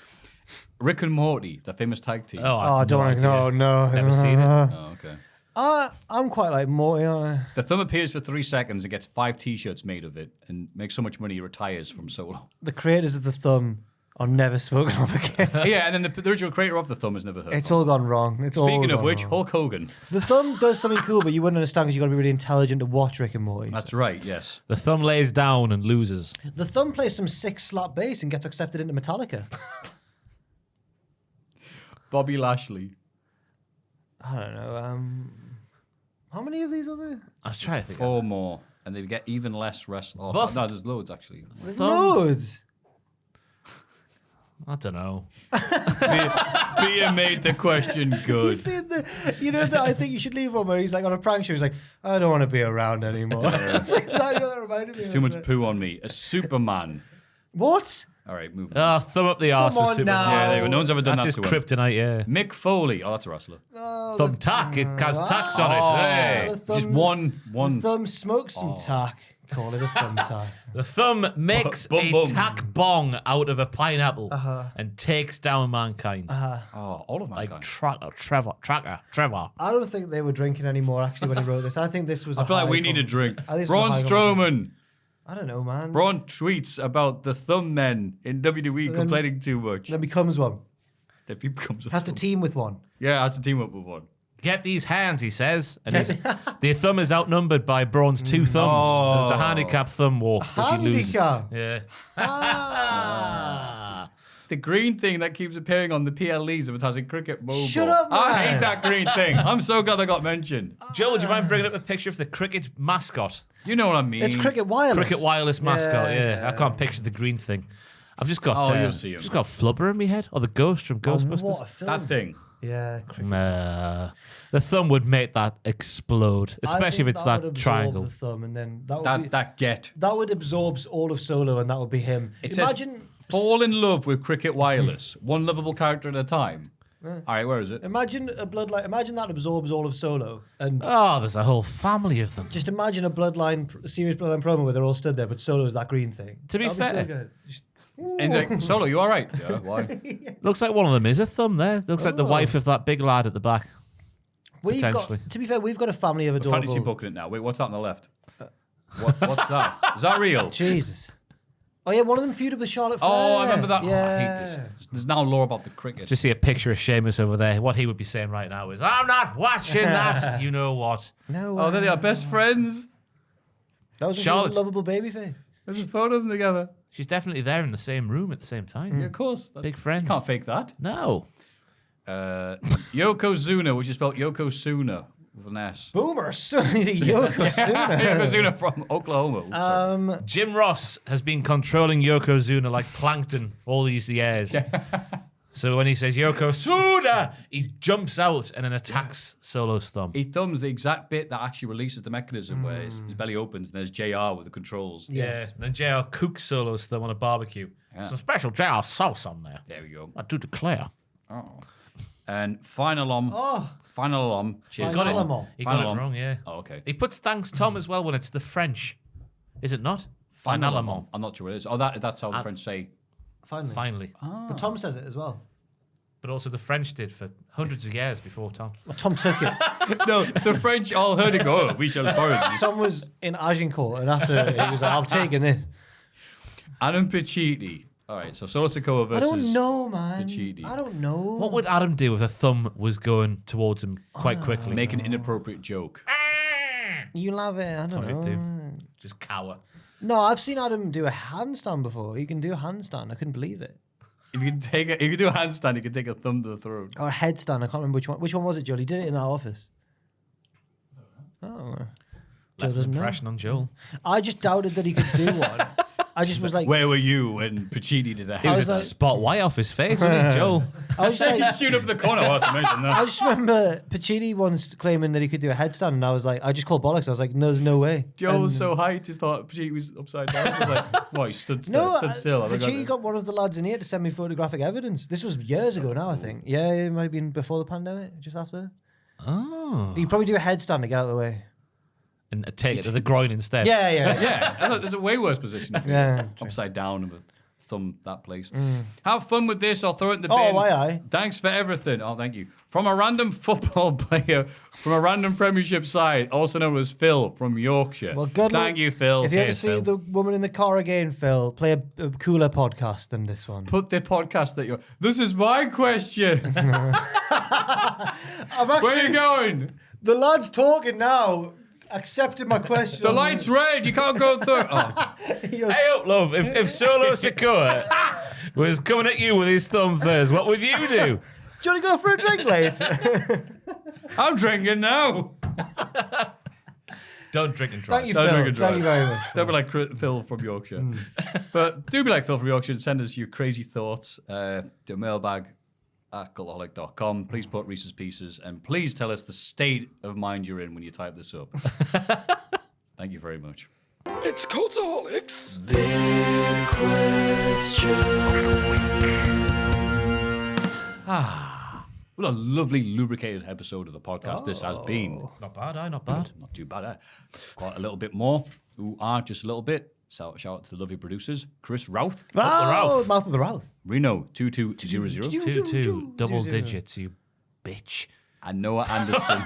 Rick and Morty, the famous tag team. Oh, Oh, don't idea. no. Never seen it. Oh, okay. I'm quite like Morty, aren't I? The thumb appears for 3 seconds and gets 5 T-shirts made of it and makes so much money he retires from solo. The creators of the thumb are never spoken of again. Yeah, and then the original creator of the thumb is never heard It's of. all gone wrong. It's all Speaking of gone which, wrong. Hulk Hogan. The thumb does something cool, but you wouldn't understand because you've got to be really intelligent to watch Rick and Morty. That's right, yes. The thumb lays down and loses. The thumb plays some sick slap bass and gets accepted into Metallica. Bobby Lashley. I don't know. How many of these are there? I was trying to think. 4 more. And they get even less wrestling. Oh, Buff. no, there's loads, actually. There's Thumb. loads. I don't know. Beer made the question You good. see I think you should leave one where he's like on a prank show. He's like, "I don't want to be around anymore." That's exactly what that reminded me of. Too much poo on me. A Superman. What? All right, move on. Oh, thumb up the arse Come for on Superman. now. Yeah, there you go. No one's ever done That's that his to him. kryptonite, yeah. Mick Foley. Oh, that's a wrestler. Oh, Thumb tack. It has tacks on Oh, it. Hey. the thumb, Just one. The thumb smokes some tack. Call it a thumb tack. The thumb makes Bum, a bum. tack bong out of a pineapple Uh-huh. and takes down mankind. Oh, all of Like mankind. Trevor. I don't think they were drinking anymore actually when he wrote this. I think this was. I feel like we need a drink. I think this was Braun a high Strowman. I don't know, man. Braun tweets about the thumb men in WWE then- complaining too much. Then becomes one. Then he becomes a Has to thumb. team with one. Yeah, has to team up with one. Get these hands, he says. And the thumb is outnumbered by Braun's 2 thumbs. Oh. And it's a handicap thumb war. which he loses. Handicap. Yeah. The green thing that keeps appearing on the PLEs advertising Cricket Mobile. Shut up, I man. hate that green thing. I'm so glad I got mentioned. Joe, would you mind bringing up a picture of the cricket mascot? You know what I mean. It's Cricket Wireless. Cricket wireless mascot, yeah. Yeah. I can't picture the green thing. I've just got Oh, you'll see him. just got Flubber in my head. Or the ghost from Oh, Ghostbusters. what a film. That thing. Yeah, Cricket. The thumb would make that explode, especially if it's would that absorb triangle. The thumb, and then that would That would absorb all of Solo, and that would be him. It says, Imagine, fall in love with Cricket Wireless. One lovable character at a time. All right, where is it? imagine a bloodline. Imagine that absorbs all of Solo, and Oh, there's a whole family of them. just imagine a serious bloodline promo where they're all stood there, but Solo's that green thing. To be That'd so fair- good. Just- And he's like, Solo, you all right? Yeah, why? Looks like one of them is a thumb there. Looks like the Oh. wife of that big lad at the back. we've got. Potentially. To be fair, we've got a family of adorable. Fantasy booking it now. Wait, what's that on the left? What's that? Is that real? Jesus. Oh yeah, one of them feuded with Charlotte Flair. Oh, I remember that. Yeah. Oh, I hate this. There's now lore about the cricket. Just see a picture of Sheamus over there. What he would be saying right now is, "I'm not watching that." You know what? No. Oh, there they are, best friends. That was Charlotte's- a lovable babyface. There's a photo of them together. She's definitely there in the same room at the same time. Yeah, of course. Big friends. Can't fake that. No. Yokozuna, which is spelled Yokozuna with an S. Boomer, Yokozuna. Yokozuna from Oklahoma. Sorry. Jim Ross has been controlling Yokozuna like plankton all these years. So when he says Yokozuna, he jumps out and then attacks Solo's thumb. He thumbs the exact bit that actually releases the mechanism where his belly opens and there's JR with the controls. Yeah. And then JR cooks Solo's thumb on a barbecue. Yeah. Some special JR sauce on there. There we go. I do declare. Oh. And final cheers. Final Tom. Om. He got Final it Om. wrong, yeah. Oh, okay. He puts thanks Tom as well when it's the French. Is it not? Finalement. I'm not sure what it is. Oh, that's how the French say. Finally. But Tom says it as well. But also the French did for hundreds of years before Tom. Well, Tom took it. No, the French all heard it go, we shall borrow these. Tom was in Agincourt, and after he was like, I'm taking this. Adam Pacitti. All right, so Solo Sikoa versus... I don't know, man. Pacitti. I don't know. What would Adam do if a thumb was going towards him quite quickly? Make an inappropriate joke. You love it. I don't what he'd know. Just cower. No, I've seen Adam do a handstand before. He can do a handstand. I couldn't believe it. If you can do a handstand, you can take a thumb to the throat. Or a headstand. I can't remember which one. Which one was it, Joel? He did it in that office. Oh. Left an impression on Joel. I just doubted that he could do one. I just was like... Where were you when Pacitti did a He was was at like- spot white off his face, wasn't he, Joel? I was just like... Shoot up the corner. Oh, that's amazing. I just remember Pacitti once claiming that he could do a headstand, and I was like, I just called bollocks. I was like, no, there's no way. Joe was And- so high, just thought Pacitti was upside down. I was like, what, he stood No, still. Pacitti got one of the lads in here to send me photographic evidence. This was years ago now, I think. Yeah, it might have been before the pandemic, just after. Oh. He'd probably do a headstand to get out of the way. And take it to the groin instead. Yeah. Yeah, and look, there's a way worse position. Yeah, true. Upside down with thumb that place. Have fun with this or throw it in the bin. Oh, aye. Thanks for everything. Oh, thank you. From a random football player from a random Premiership side, also known as Phil from Yorkshire. Well, good luck. Thank you, Phil. If you ever Cheers, see Phil. the woman in the car again, Phil, play a cooler podcast than this one. Put the podcast that you're... This is my question. I'm actually, Where are you going? The lad's talking now. Accepted my question. The light's red. You can't go through. Oh. Hey up, love. If Solo Sikoa was coming at you with his thumb first, what would you do? Do you want to go for a drink later? I'm drinking now. Don't drink and drive. Thank you, Don't drink Phil. and Thank you drive. very much. Don't be like Phil from Yorkshire. But do be like Phil from Yorkshire and send us your crazy thoughts to mailbag at cultaholic.com. Please put Reese's Pieces and please tell us the state of mind you're in when you type this up. Thank you very much. It's Cultaholics. What a lovely lubricated episode of the podcast this has been. Not bad, not bad. Not too bad. Quite a little bit more. Just a little bit. Shout out to the lovely producers. Chris Routh. Oh, Mouth of the Routh. Reno 2200. 2-2, double digits, you bitch. And Noah Anderson.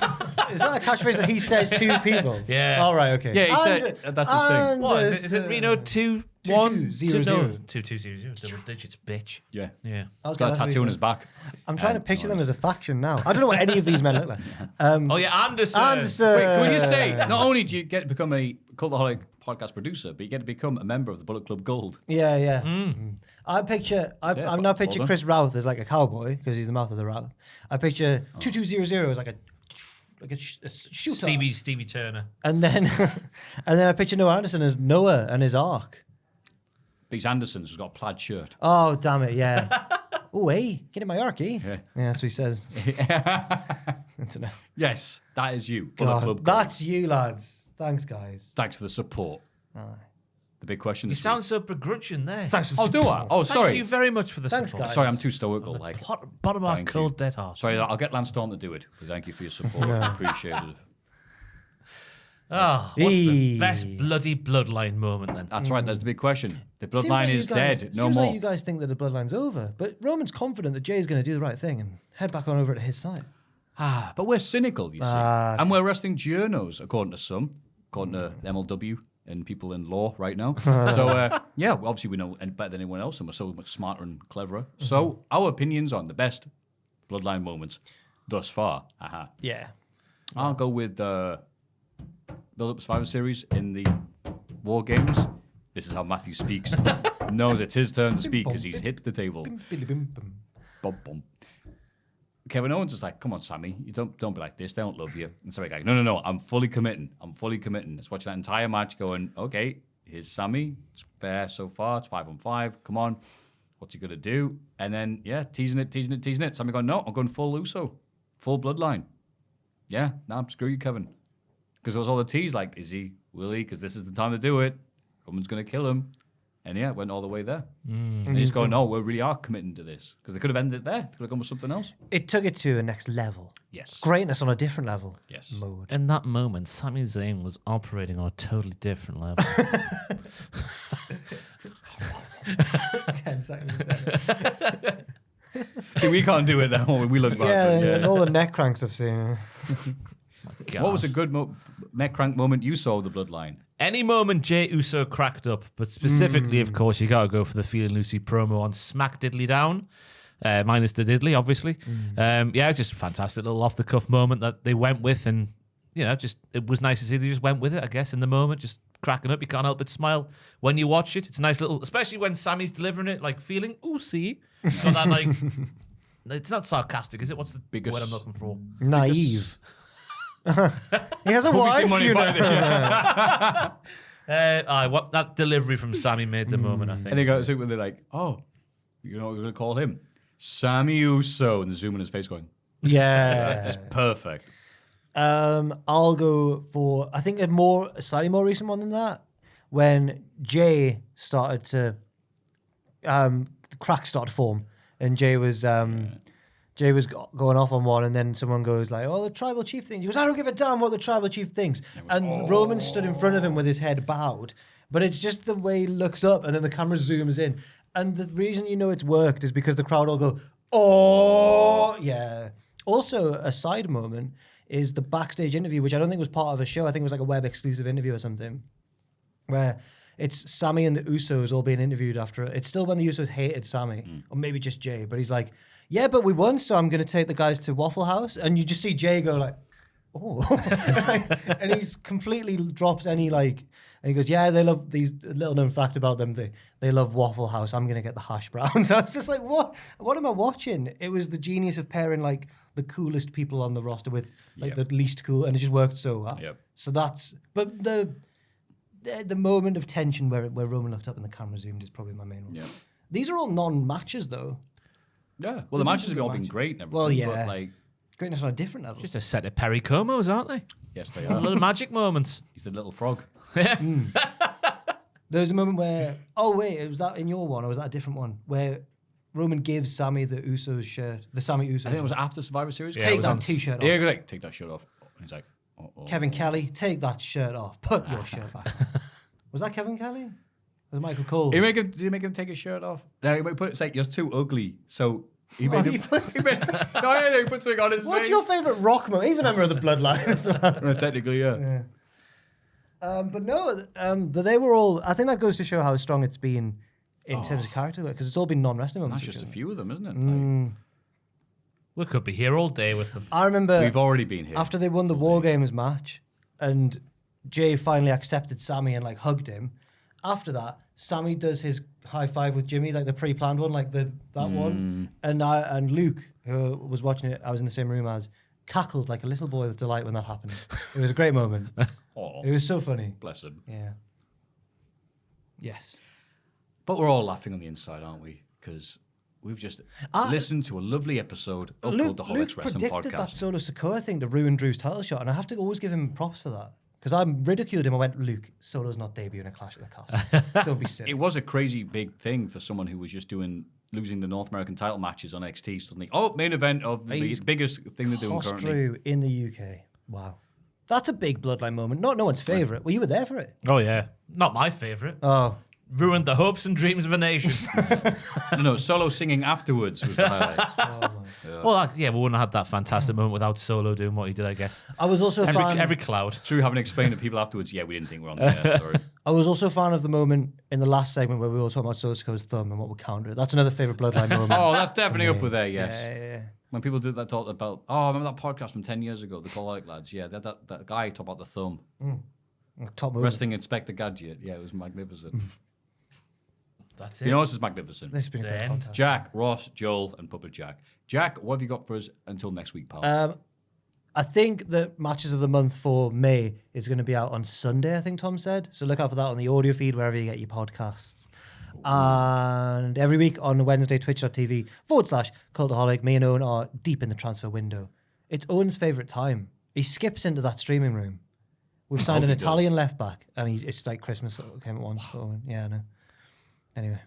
Is that a catchphrase that he says to people? Yeah. All right, okay. Yeah, he said that's his thing. What is it Reno 2-1? 2200. 2200, double digits, bitch. Yeah. Yeah. I was Got a gonna tattoo on say- his back. I'm trying to picture them as a faction now. I don't know what any of these men look like. Oh yeah, Anderson. Anderson. Wait, can we just say, not only do you get to become a Cultaholic podcast producer, but you get to become a member of the Bullet Club Gold. Yeah. I've now pictured done. Chris Routh as like a cowboy because he's the Mouth of the Routh. I picture 2200 as like a shooter. Stevie Turner. And then I picture Noah Anderson as Noah and his ark. These Andersons has got a plaid shirt. Oh, damn it, yeah. Oh, hey, get in my ark, eh? Yeah. Yeah, that's what he says. I don't know. Yes, that is you. Bullet God, Club Gold. that's you, lads. Thanks, guys. Thanks for the support. The big question You this sound so begrudging there. Thanks for week. Oh, do I? Oh, Thank sorry. you very much for the Thanks, support. guys. Sorry, I'm too stoical. Like, Bottom of our Thank cold you. dead hearts. sorry, I'll get Lance Storm to do it. But thank you for your support. Appreciate it. Oh, what's the Eee. best bloody bloodline moment then? That's right. That's the big question. The Seems bloodline like you is guys- dead. No seems more. like you guys think that the bloodline's over, but Roman's confident that Jay's going to do the right thing and head back on over to his side. But we're cynical, you see. Ah, And we're wrestling journos, according to some, according to MLW and people in law right now. So, yeah, obviously we know better than anyone else, and we're so much smarter and cleverer. So, our opinions on the best bloodline moments thus far. Yeah. I'll go with Build-Up Survivor Series in the War Games. This is how Maffew speaks. Knows it's his turn to speak because he's hit the table. Bum, bum. Kevin Owens is like, come on, Sammy, you don't be like this. They don't love you. And Sammy's like, no, I'm fully committing. Just watching that entire match going, okay, here's Sammy. It's fair so far. It's 5-on-5. Come on. What's he going to do? And then, yeah, teasing it. Sammy going, no, I'm going full Uso. Full bloodline. Yeah, nah, screw you, Kevin. Because there was all the tease like, is he? Will he? Because this is the time to do it. Roman's going to kill him. And yeah, it went all the way there. And you just go, no, we really are committing to this. Because they could have ended it there. Could have gone with something else. It took it to a next level. Yes. Greatness on a different level. Yes. Mode. In that moment, Sami Zayn was operating on a totally different level. 10 seconds. See, we can't do it now when we look back. And all the neck cranks I've seen. What was a good neck crank moment you saw with the Bloodline? Any moment Jey Uso cracked up, but specifically, of course, you got to go for the Feeling Lucy promo on Smack Diddley Down, minus the Diddley, obviously. Yeah, it's just a fantastic little off-the-cuff moment that they went with, and, just it was nice to see they just went with it, I guess, in the moment, just cracking up. You can't help but smile when you watch it. It's a nice little, especially when Sammy's delivering it, like, feeling oozy. So that, like, it's not sarcastic, is it? What's the biggest word I'm looking for? Naive. He has a wife, what that delivery from Sammy made the moment, I think. And they got when they're like, oh, you know what we're going to call him? Sammy Uso. And the zoom in his face going, yeah. just perfect. I'll go for, I think, a slightly more recent one than that. When Jay started to, the cracks started to form. And Jay was going off on one, and then someone goes like, "Oh, the tribal chief thing." He goes, "I don't give a damn what the tribal chief thinks." And Roman stood in front of him with his head bowed, but it's just the way he looks up, and then the camera zooms in. And the reason you know it's worked is because the crowd all go, "Oh, yeah." Also, a side moment is the backstage interview, which I don't think was part of a show. I think it was like a web exclusive interview or something, where it's Sammy and the Usos all being interviewed after. It's still when the Usos hated Sammy, or maybe just Jay, but he's like, yeah, but we won, so I'm going to take the guys to Waffle House. And you just see Jay go like, oh. And he's completely drops any and he goes, yeah, they love these, little known fact about them, they love Waffle House. I'm going to get the hash browns. I was just like, what am I watching? It was the genius of pairing like the coolest people on the roster with like the least cool, and it just worked so well. Yep. So but the moment of tension where Roman looked up and the camera zoomed is probably my main one. Yep. These are all non-matches though. Yeah, well, the matches have all been great and everything. Well, yeah. But, like, greatness on a different level. Just a set of Perry Comos, aren't they? yes, they are. Little magic moments. He's the little frog. Yeah. There was a moment where, was that in your one or was that a different one? Where Roman gives Sammy the Usos shirt, the Sammy Usos. I think it was after Survivor Series. Take that t-shirt off. Yeah, like, take that shirt off. And he's like, Kevin Kelly, take that shirt off. Put your shirt back. Was that Kevin Kelly? Was it Michael Cole? Did he make him take his shirt off? No, he put it like, you're too ugly. So he made him. He put something on his face. What's your favourite Rock moment? He's a member of the Bloodline as well. Technically, yeah. But no, they were all. I think that goes to show how strong it's been in terms of character work, because it's all been non-wrestling moments. That's just a few of them, isn't it? We could be here all day with them. I remember We've already been here. after they won the War Games match, and Jay finally accepted Sammy and like hugged him. After that, Sammy does his high five with Jimmy, like the pre-planned one, like that one. And Luke, who was watching it, I was in the same room as, cackled like a little boy with delight when that happened. It was a great moment. It was so funny. Bless him. Yeah. Yes. But we're all laughing on the inside, aren't we? Because we've just listened to a lovely episode of Cultaholic Luke Wrestling predicted Podcast. that Solo Sikoa thing to ruin Drew's title shot, and I have to always give him props for that. Because I ridiculed him. I went, Luke, Solo's not debuting a Clash at the Castle. Don't be silly. It was a crazy big thing for someone who was just losing the North American title matches on NXT. Suddenly, main event of the biggest thing they're doing currently. Drew in the UK. Wow. That's a big Bloodline moment. Not no one's favourite. Well, you were there for it. Oh, yeah. Not my favourite. Oh. Ruined the hopes and dreams of a nation. No, Solo singing afterwards was the highlight. Oh my. Well, we wouldn't have had that fantastic moment without Solo doing what he did, I guess. I was also a fan. Every cloud. True, having explained to people afterwards, we didn't think we were on the air, sorry. I was also a fan of the moment in the last segment where we were talking about Solo Sikoa's thumb and what would counter it. That's another favourite Bloodline moment. Oh, that's definitely up with there, yes. Yeah. When people do that talk about, remember that podcast from 10 years ago, the Cultaholic lads? Yeah, that guy talked about the thumb. Top movie. Wrestling Inspector Gadget. Yeah, it was magnificent. That's it. You know this is magnificent. This has been a great podcast. Jack, Ross, Joel, and Puppet Jack. Jack, what have you got for us until next week, pal? I think the matches of the month for May is going to be out on Sunday, I think Tom said. So look out for that on the audio feed, wherever you get your podcasts. And every week on Wednesday, twitch.tv/Cultaholic, me and Owen are deep in the transfer window. It's Owen's favourite time. He skips into that streaming room. We've signed an Italian left back, and it's like Christmas came at once. So, yeah, I know. Anyway.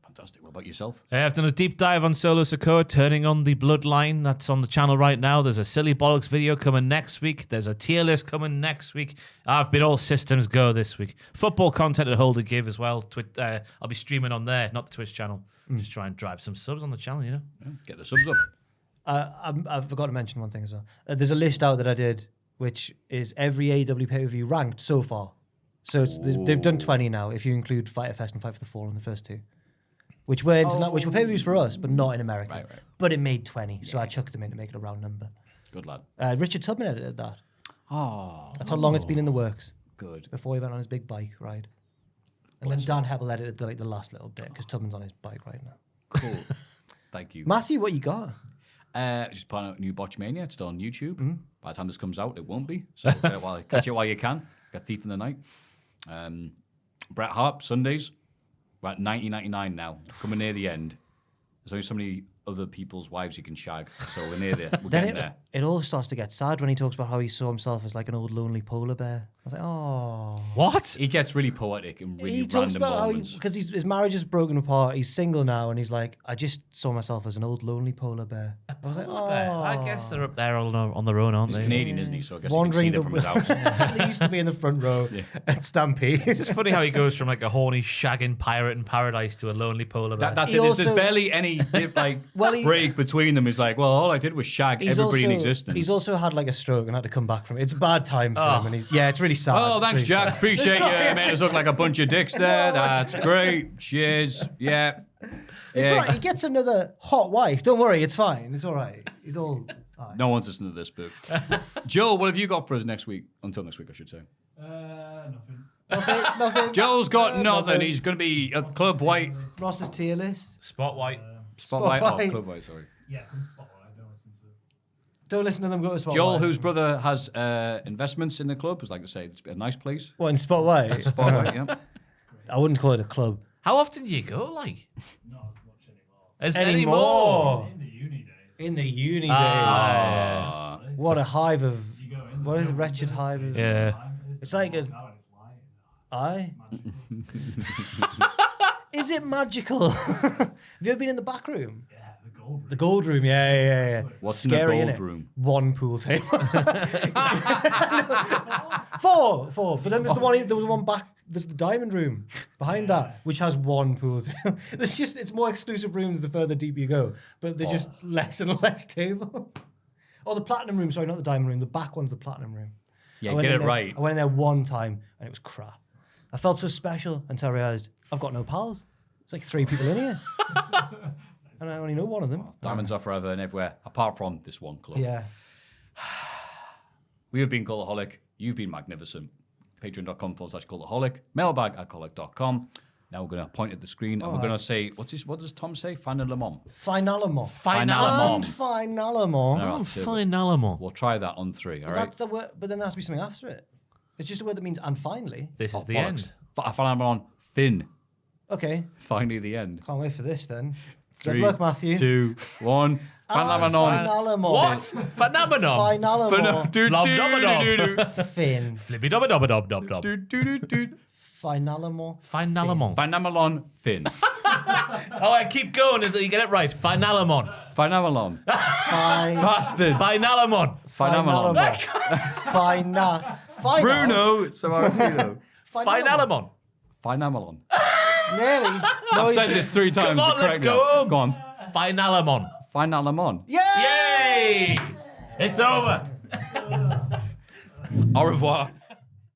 Fantastic. What about yourself? I've done a deep dive on Solo Sikoa, turning on the Bloodline. That's on the channel right now. There's a Silly Bollocks video coming next week. There's a tier list coming next week. I've been all systems go this week. Football content at Hold and Give as well. I'll be streaming on there, not the Twitch channel. Just try and drive some subs on the channel, you know? Yeah, get the subs up. I forgot to mention one thing as well. There's a list out that I did, which is every AEW pay-per-view ranked so far. So they've done 20 now, if you include Fyter Fest and Fight for the Fallen, the first two. Which were pay-per-views for us, but not in America. Right. But it made 20, so I chucked them in to make it a round number. Good lad. Richard Tubman edited that. Oh. That's how long it's been in the works. Good. Before he went on his big bike ride. And then Dan Hebel edited the last little bit, because Tubman's on his bike right now. Cool. Thank you. Maffew, what you got? Just putting out a new Botchmania. It's still on YouTube. By the time this comes out, it won't be. So catch it while you can. Got Thief in the Night. Bret Hart, Sundays. We're at 19.99 now. Coming near the end. There's only so many other people's wives you can shag. So we're near there. We're getting there. It all starts to get sad when he talks about how he saw himself as like an old lonely polar bear. I was like, oh. What? He gets really poetic and really He talks random about moments. because his marriage is broken apart. He's single now, and he's like, I just saw myself as an old lonely polar bear. I was like, oh. I guess they're up there on their own, aren't He's they? Canadian, isn't he? So I guess Wandering you can see them from his house. He used to be in the front row at Stampede. It's just funny how he goes from like a horny shagging pirate in paradise to a lonely polar bear. That's He it. There's also- barely any break between them. It's like, well, all I did was shag everybody in existence. He's also had like a stroke and had to come back from it. It's a bad time for him, and it's really sad. Oh, It's thanks, really Jack. sad. Appreciate you. Made us look like a bunch of dicks there. That's great. Cheers. Yeah. It's all right. He gets another hot wife. Don't worry. It's fine. It's all right. He's all right. No one's listening to this book. Joel, what have you got for us next week? Until next week, I should say. Nothing. Nothing. Joel's got nothing. He's going to be at Club White. Ross's tier list. Spotlight. Spotlight. Spotlight. Oh, Club White, sorry. Yeah, from Spotlight. I don't listen to it. Don't listen to them. Go to Spotlight. Joel, whose brother has investments in the club, was like to say it's a nice place. What, in Spotlight? Spotlight, yeah. I wouldn't call it a club. How often do you go, like? Not much anymore. Is Anymore. In the uni days. In the uni days. Ah. What a hive of... You go in, What there's is a no wretched windows, hive of... Yeah. It's like a... Now and it's light. Aye? Is it magical? Have you ever been in the back room? Yeah, the gold room. The gold room, yeah. What's Scary, in the innit? gold room? One pool table. Four. But then there was one back. There's the diamond room behind that, which has one pool table. It's more exclusive rooms the further deep you go, but they're just less and less tables. Oh, the platinum room. Sorry, not the diamond room. The back one's the platinum room. Yeah, I went get in it there- right. I went in there one time and it was crap. I felt so special until I realised I've got no pals. It's like 3 people in here. And I only know one of them. Diamonds are forever and everywhere, apart from this one club. Yeah. We have been Cultaholic. You've been magnificent. Patreon.com/Cultaholic. Mailbag@cultaholic.com. Now we're going to point at the screen and we're going to say, what does Tom say? Finalemon. Finalemon. Finalemon. And Finalemon. No, that's it. Finalemon. We'll try that on 3, all right? That's the word, but then there has to be something after it. It's just a word that means and finally. This is the Bollocks. end. Finalemon. Fin. Okay, Finally the end. can't wait for this then. 3, Good luck, Maffew. 2, 1. Finalemon. Finalemon. What? Phenomenon. Finalemon. Fin. Flippy dobba dobba dob dob dob. Finalemon. Finalemon. Finamelon. Fin. Oh, I keep going until you get it right. Finalemon. Finamelon. Bastards. Finalemon. Finamelon. Fina. Bruno Sammartino. Finalemon. Finamelon. Nearly. I've said this 3 times. Come on, let's correct go now. home. Go on. Finalemon. Finalemon. Yay! Yay! It's over. Au revoir.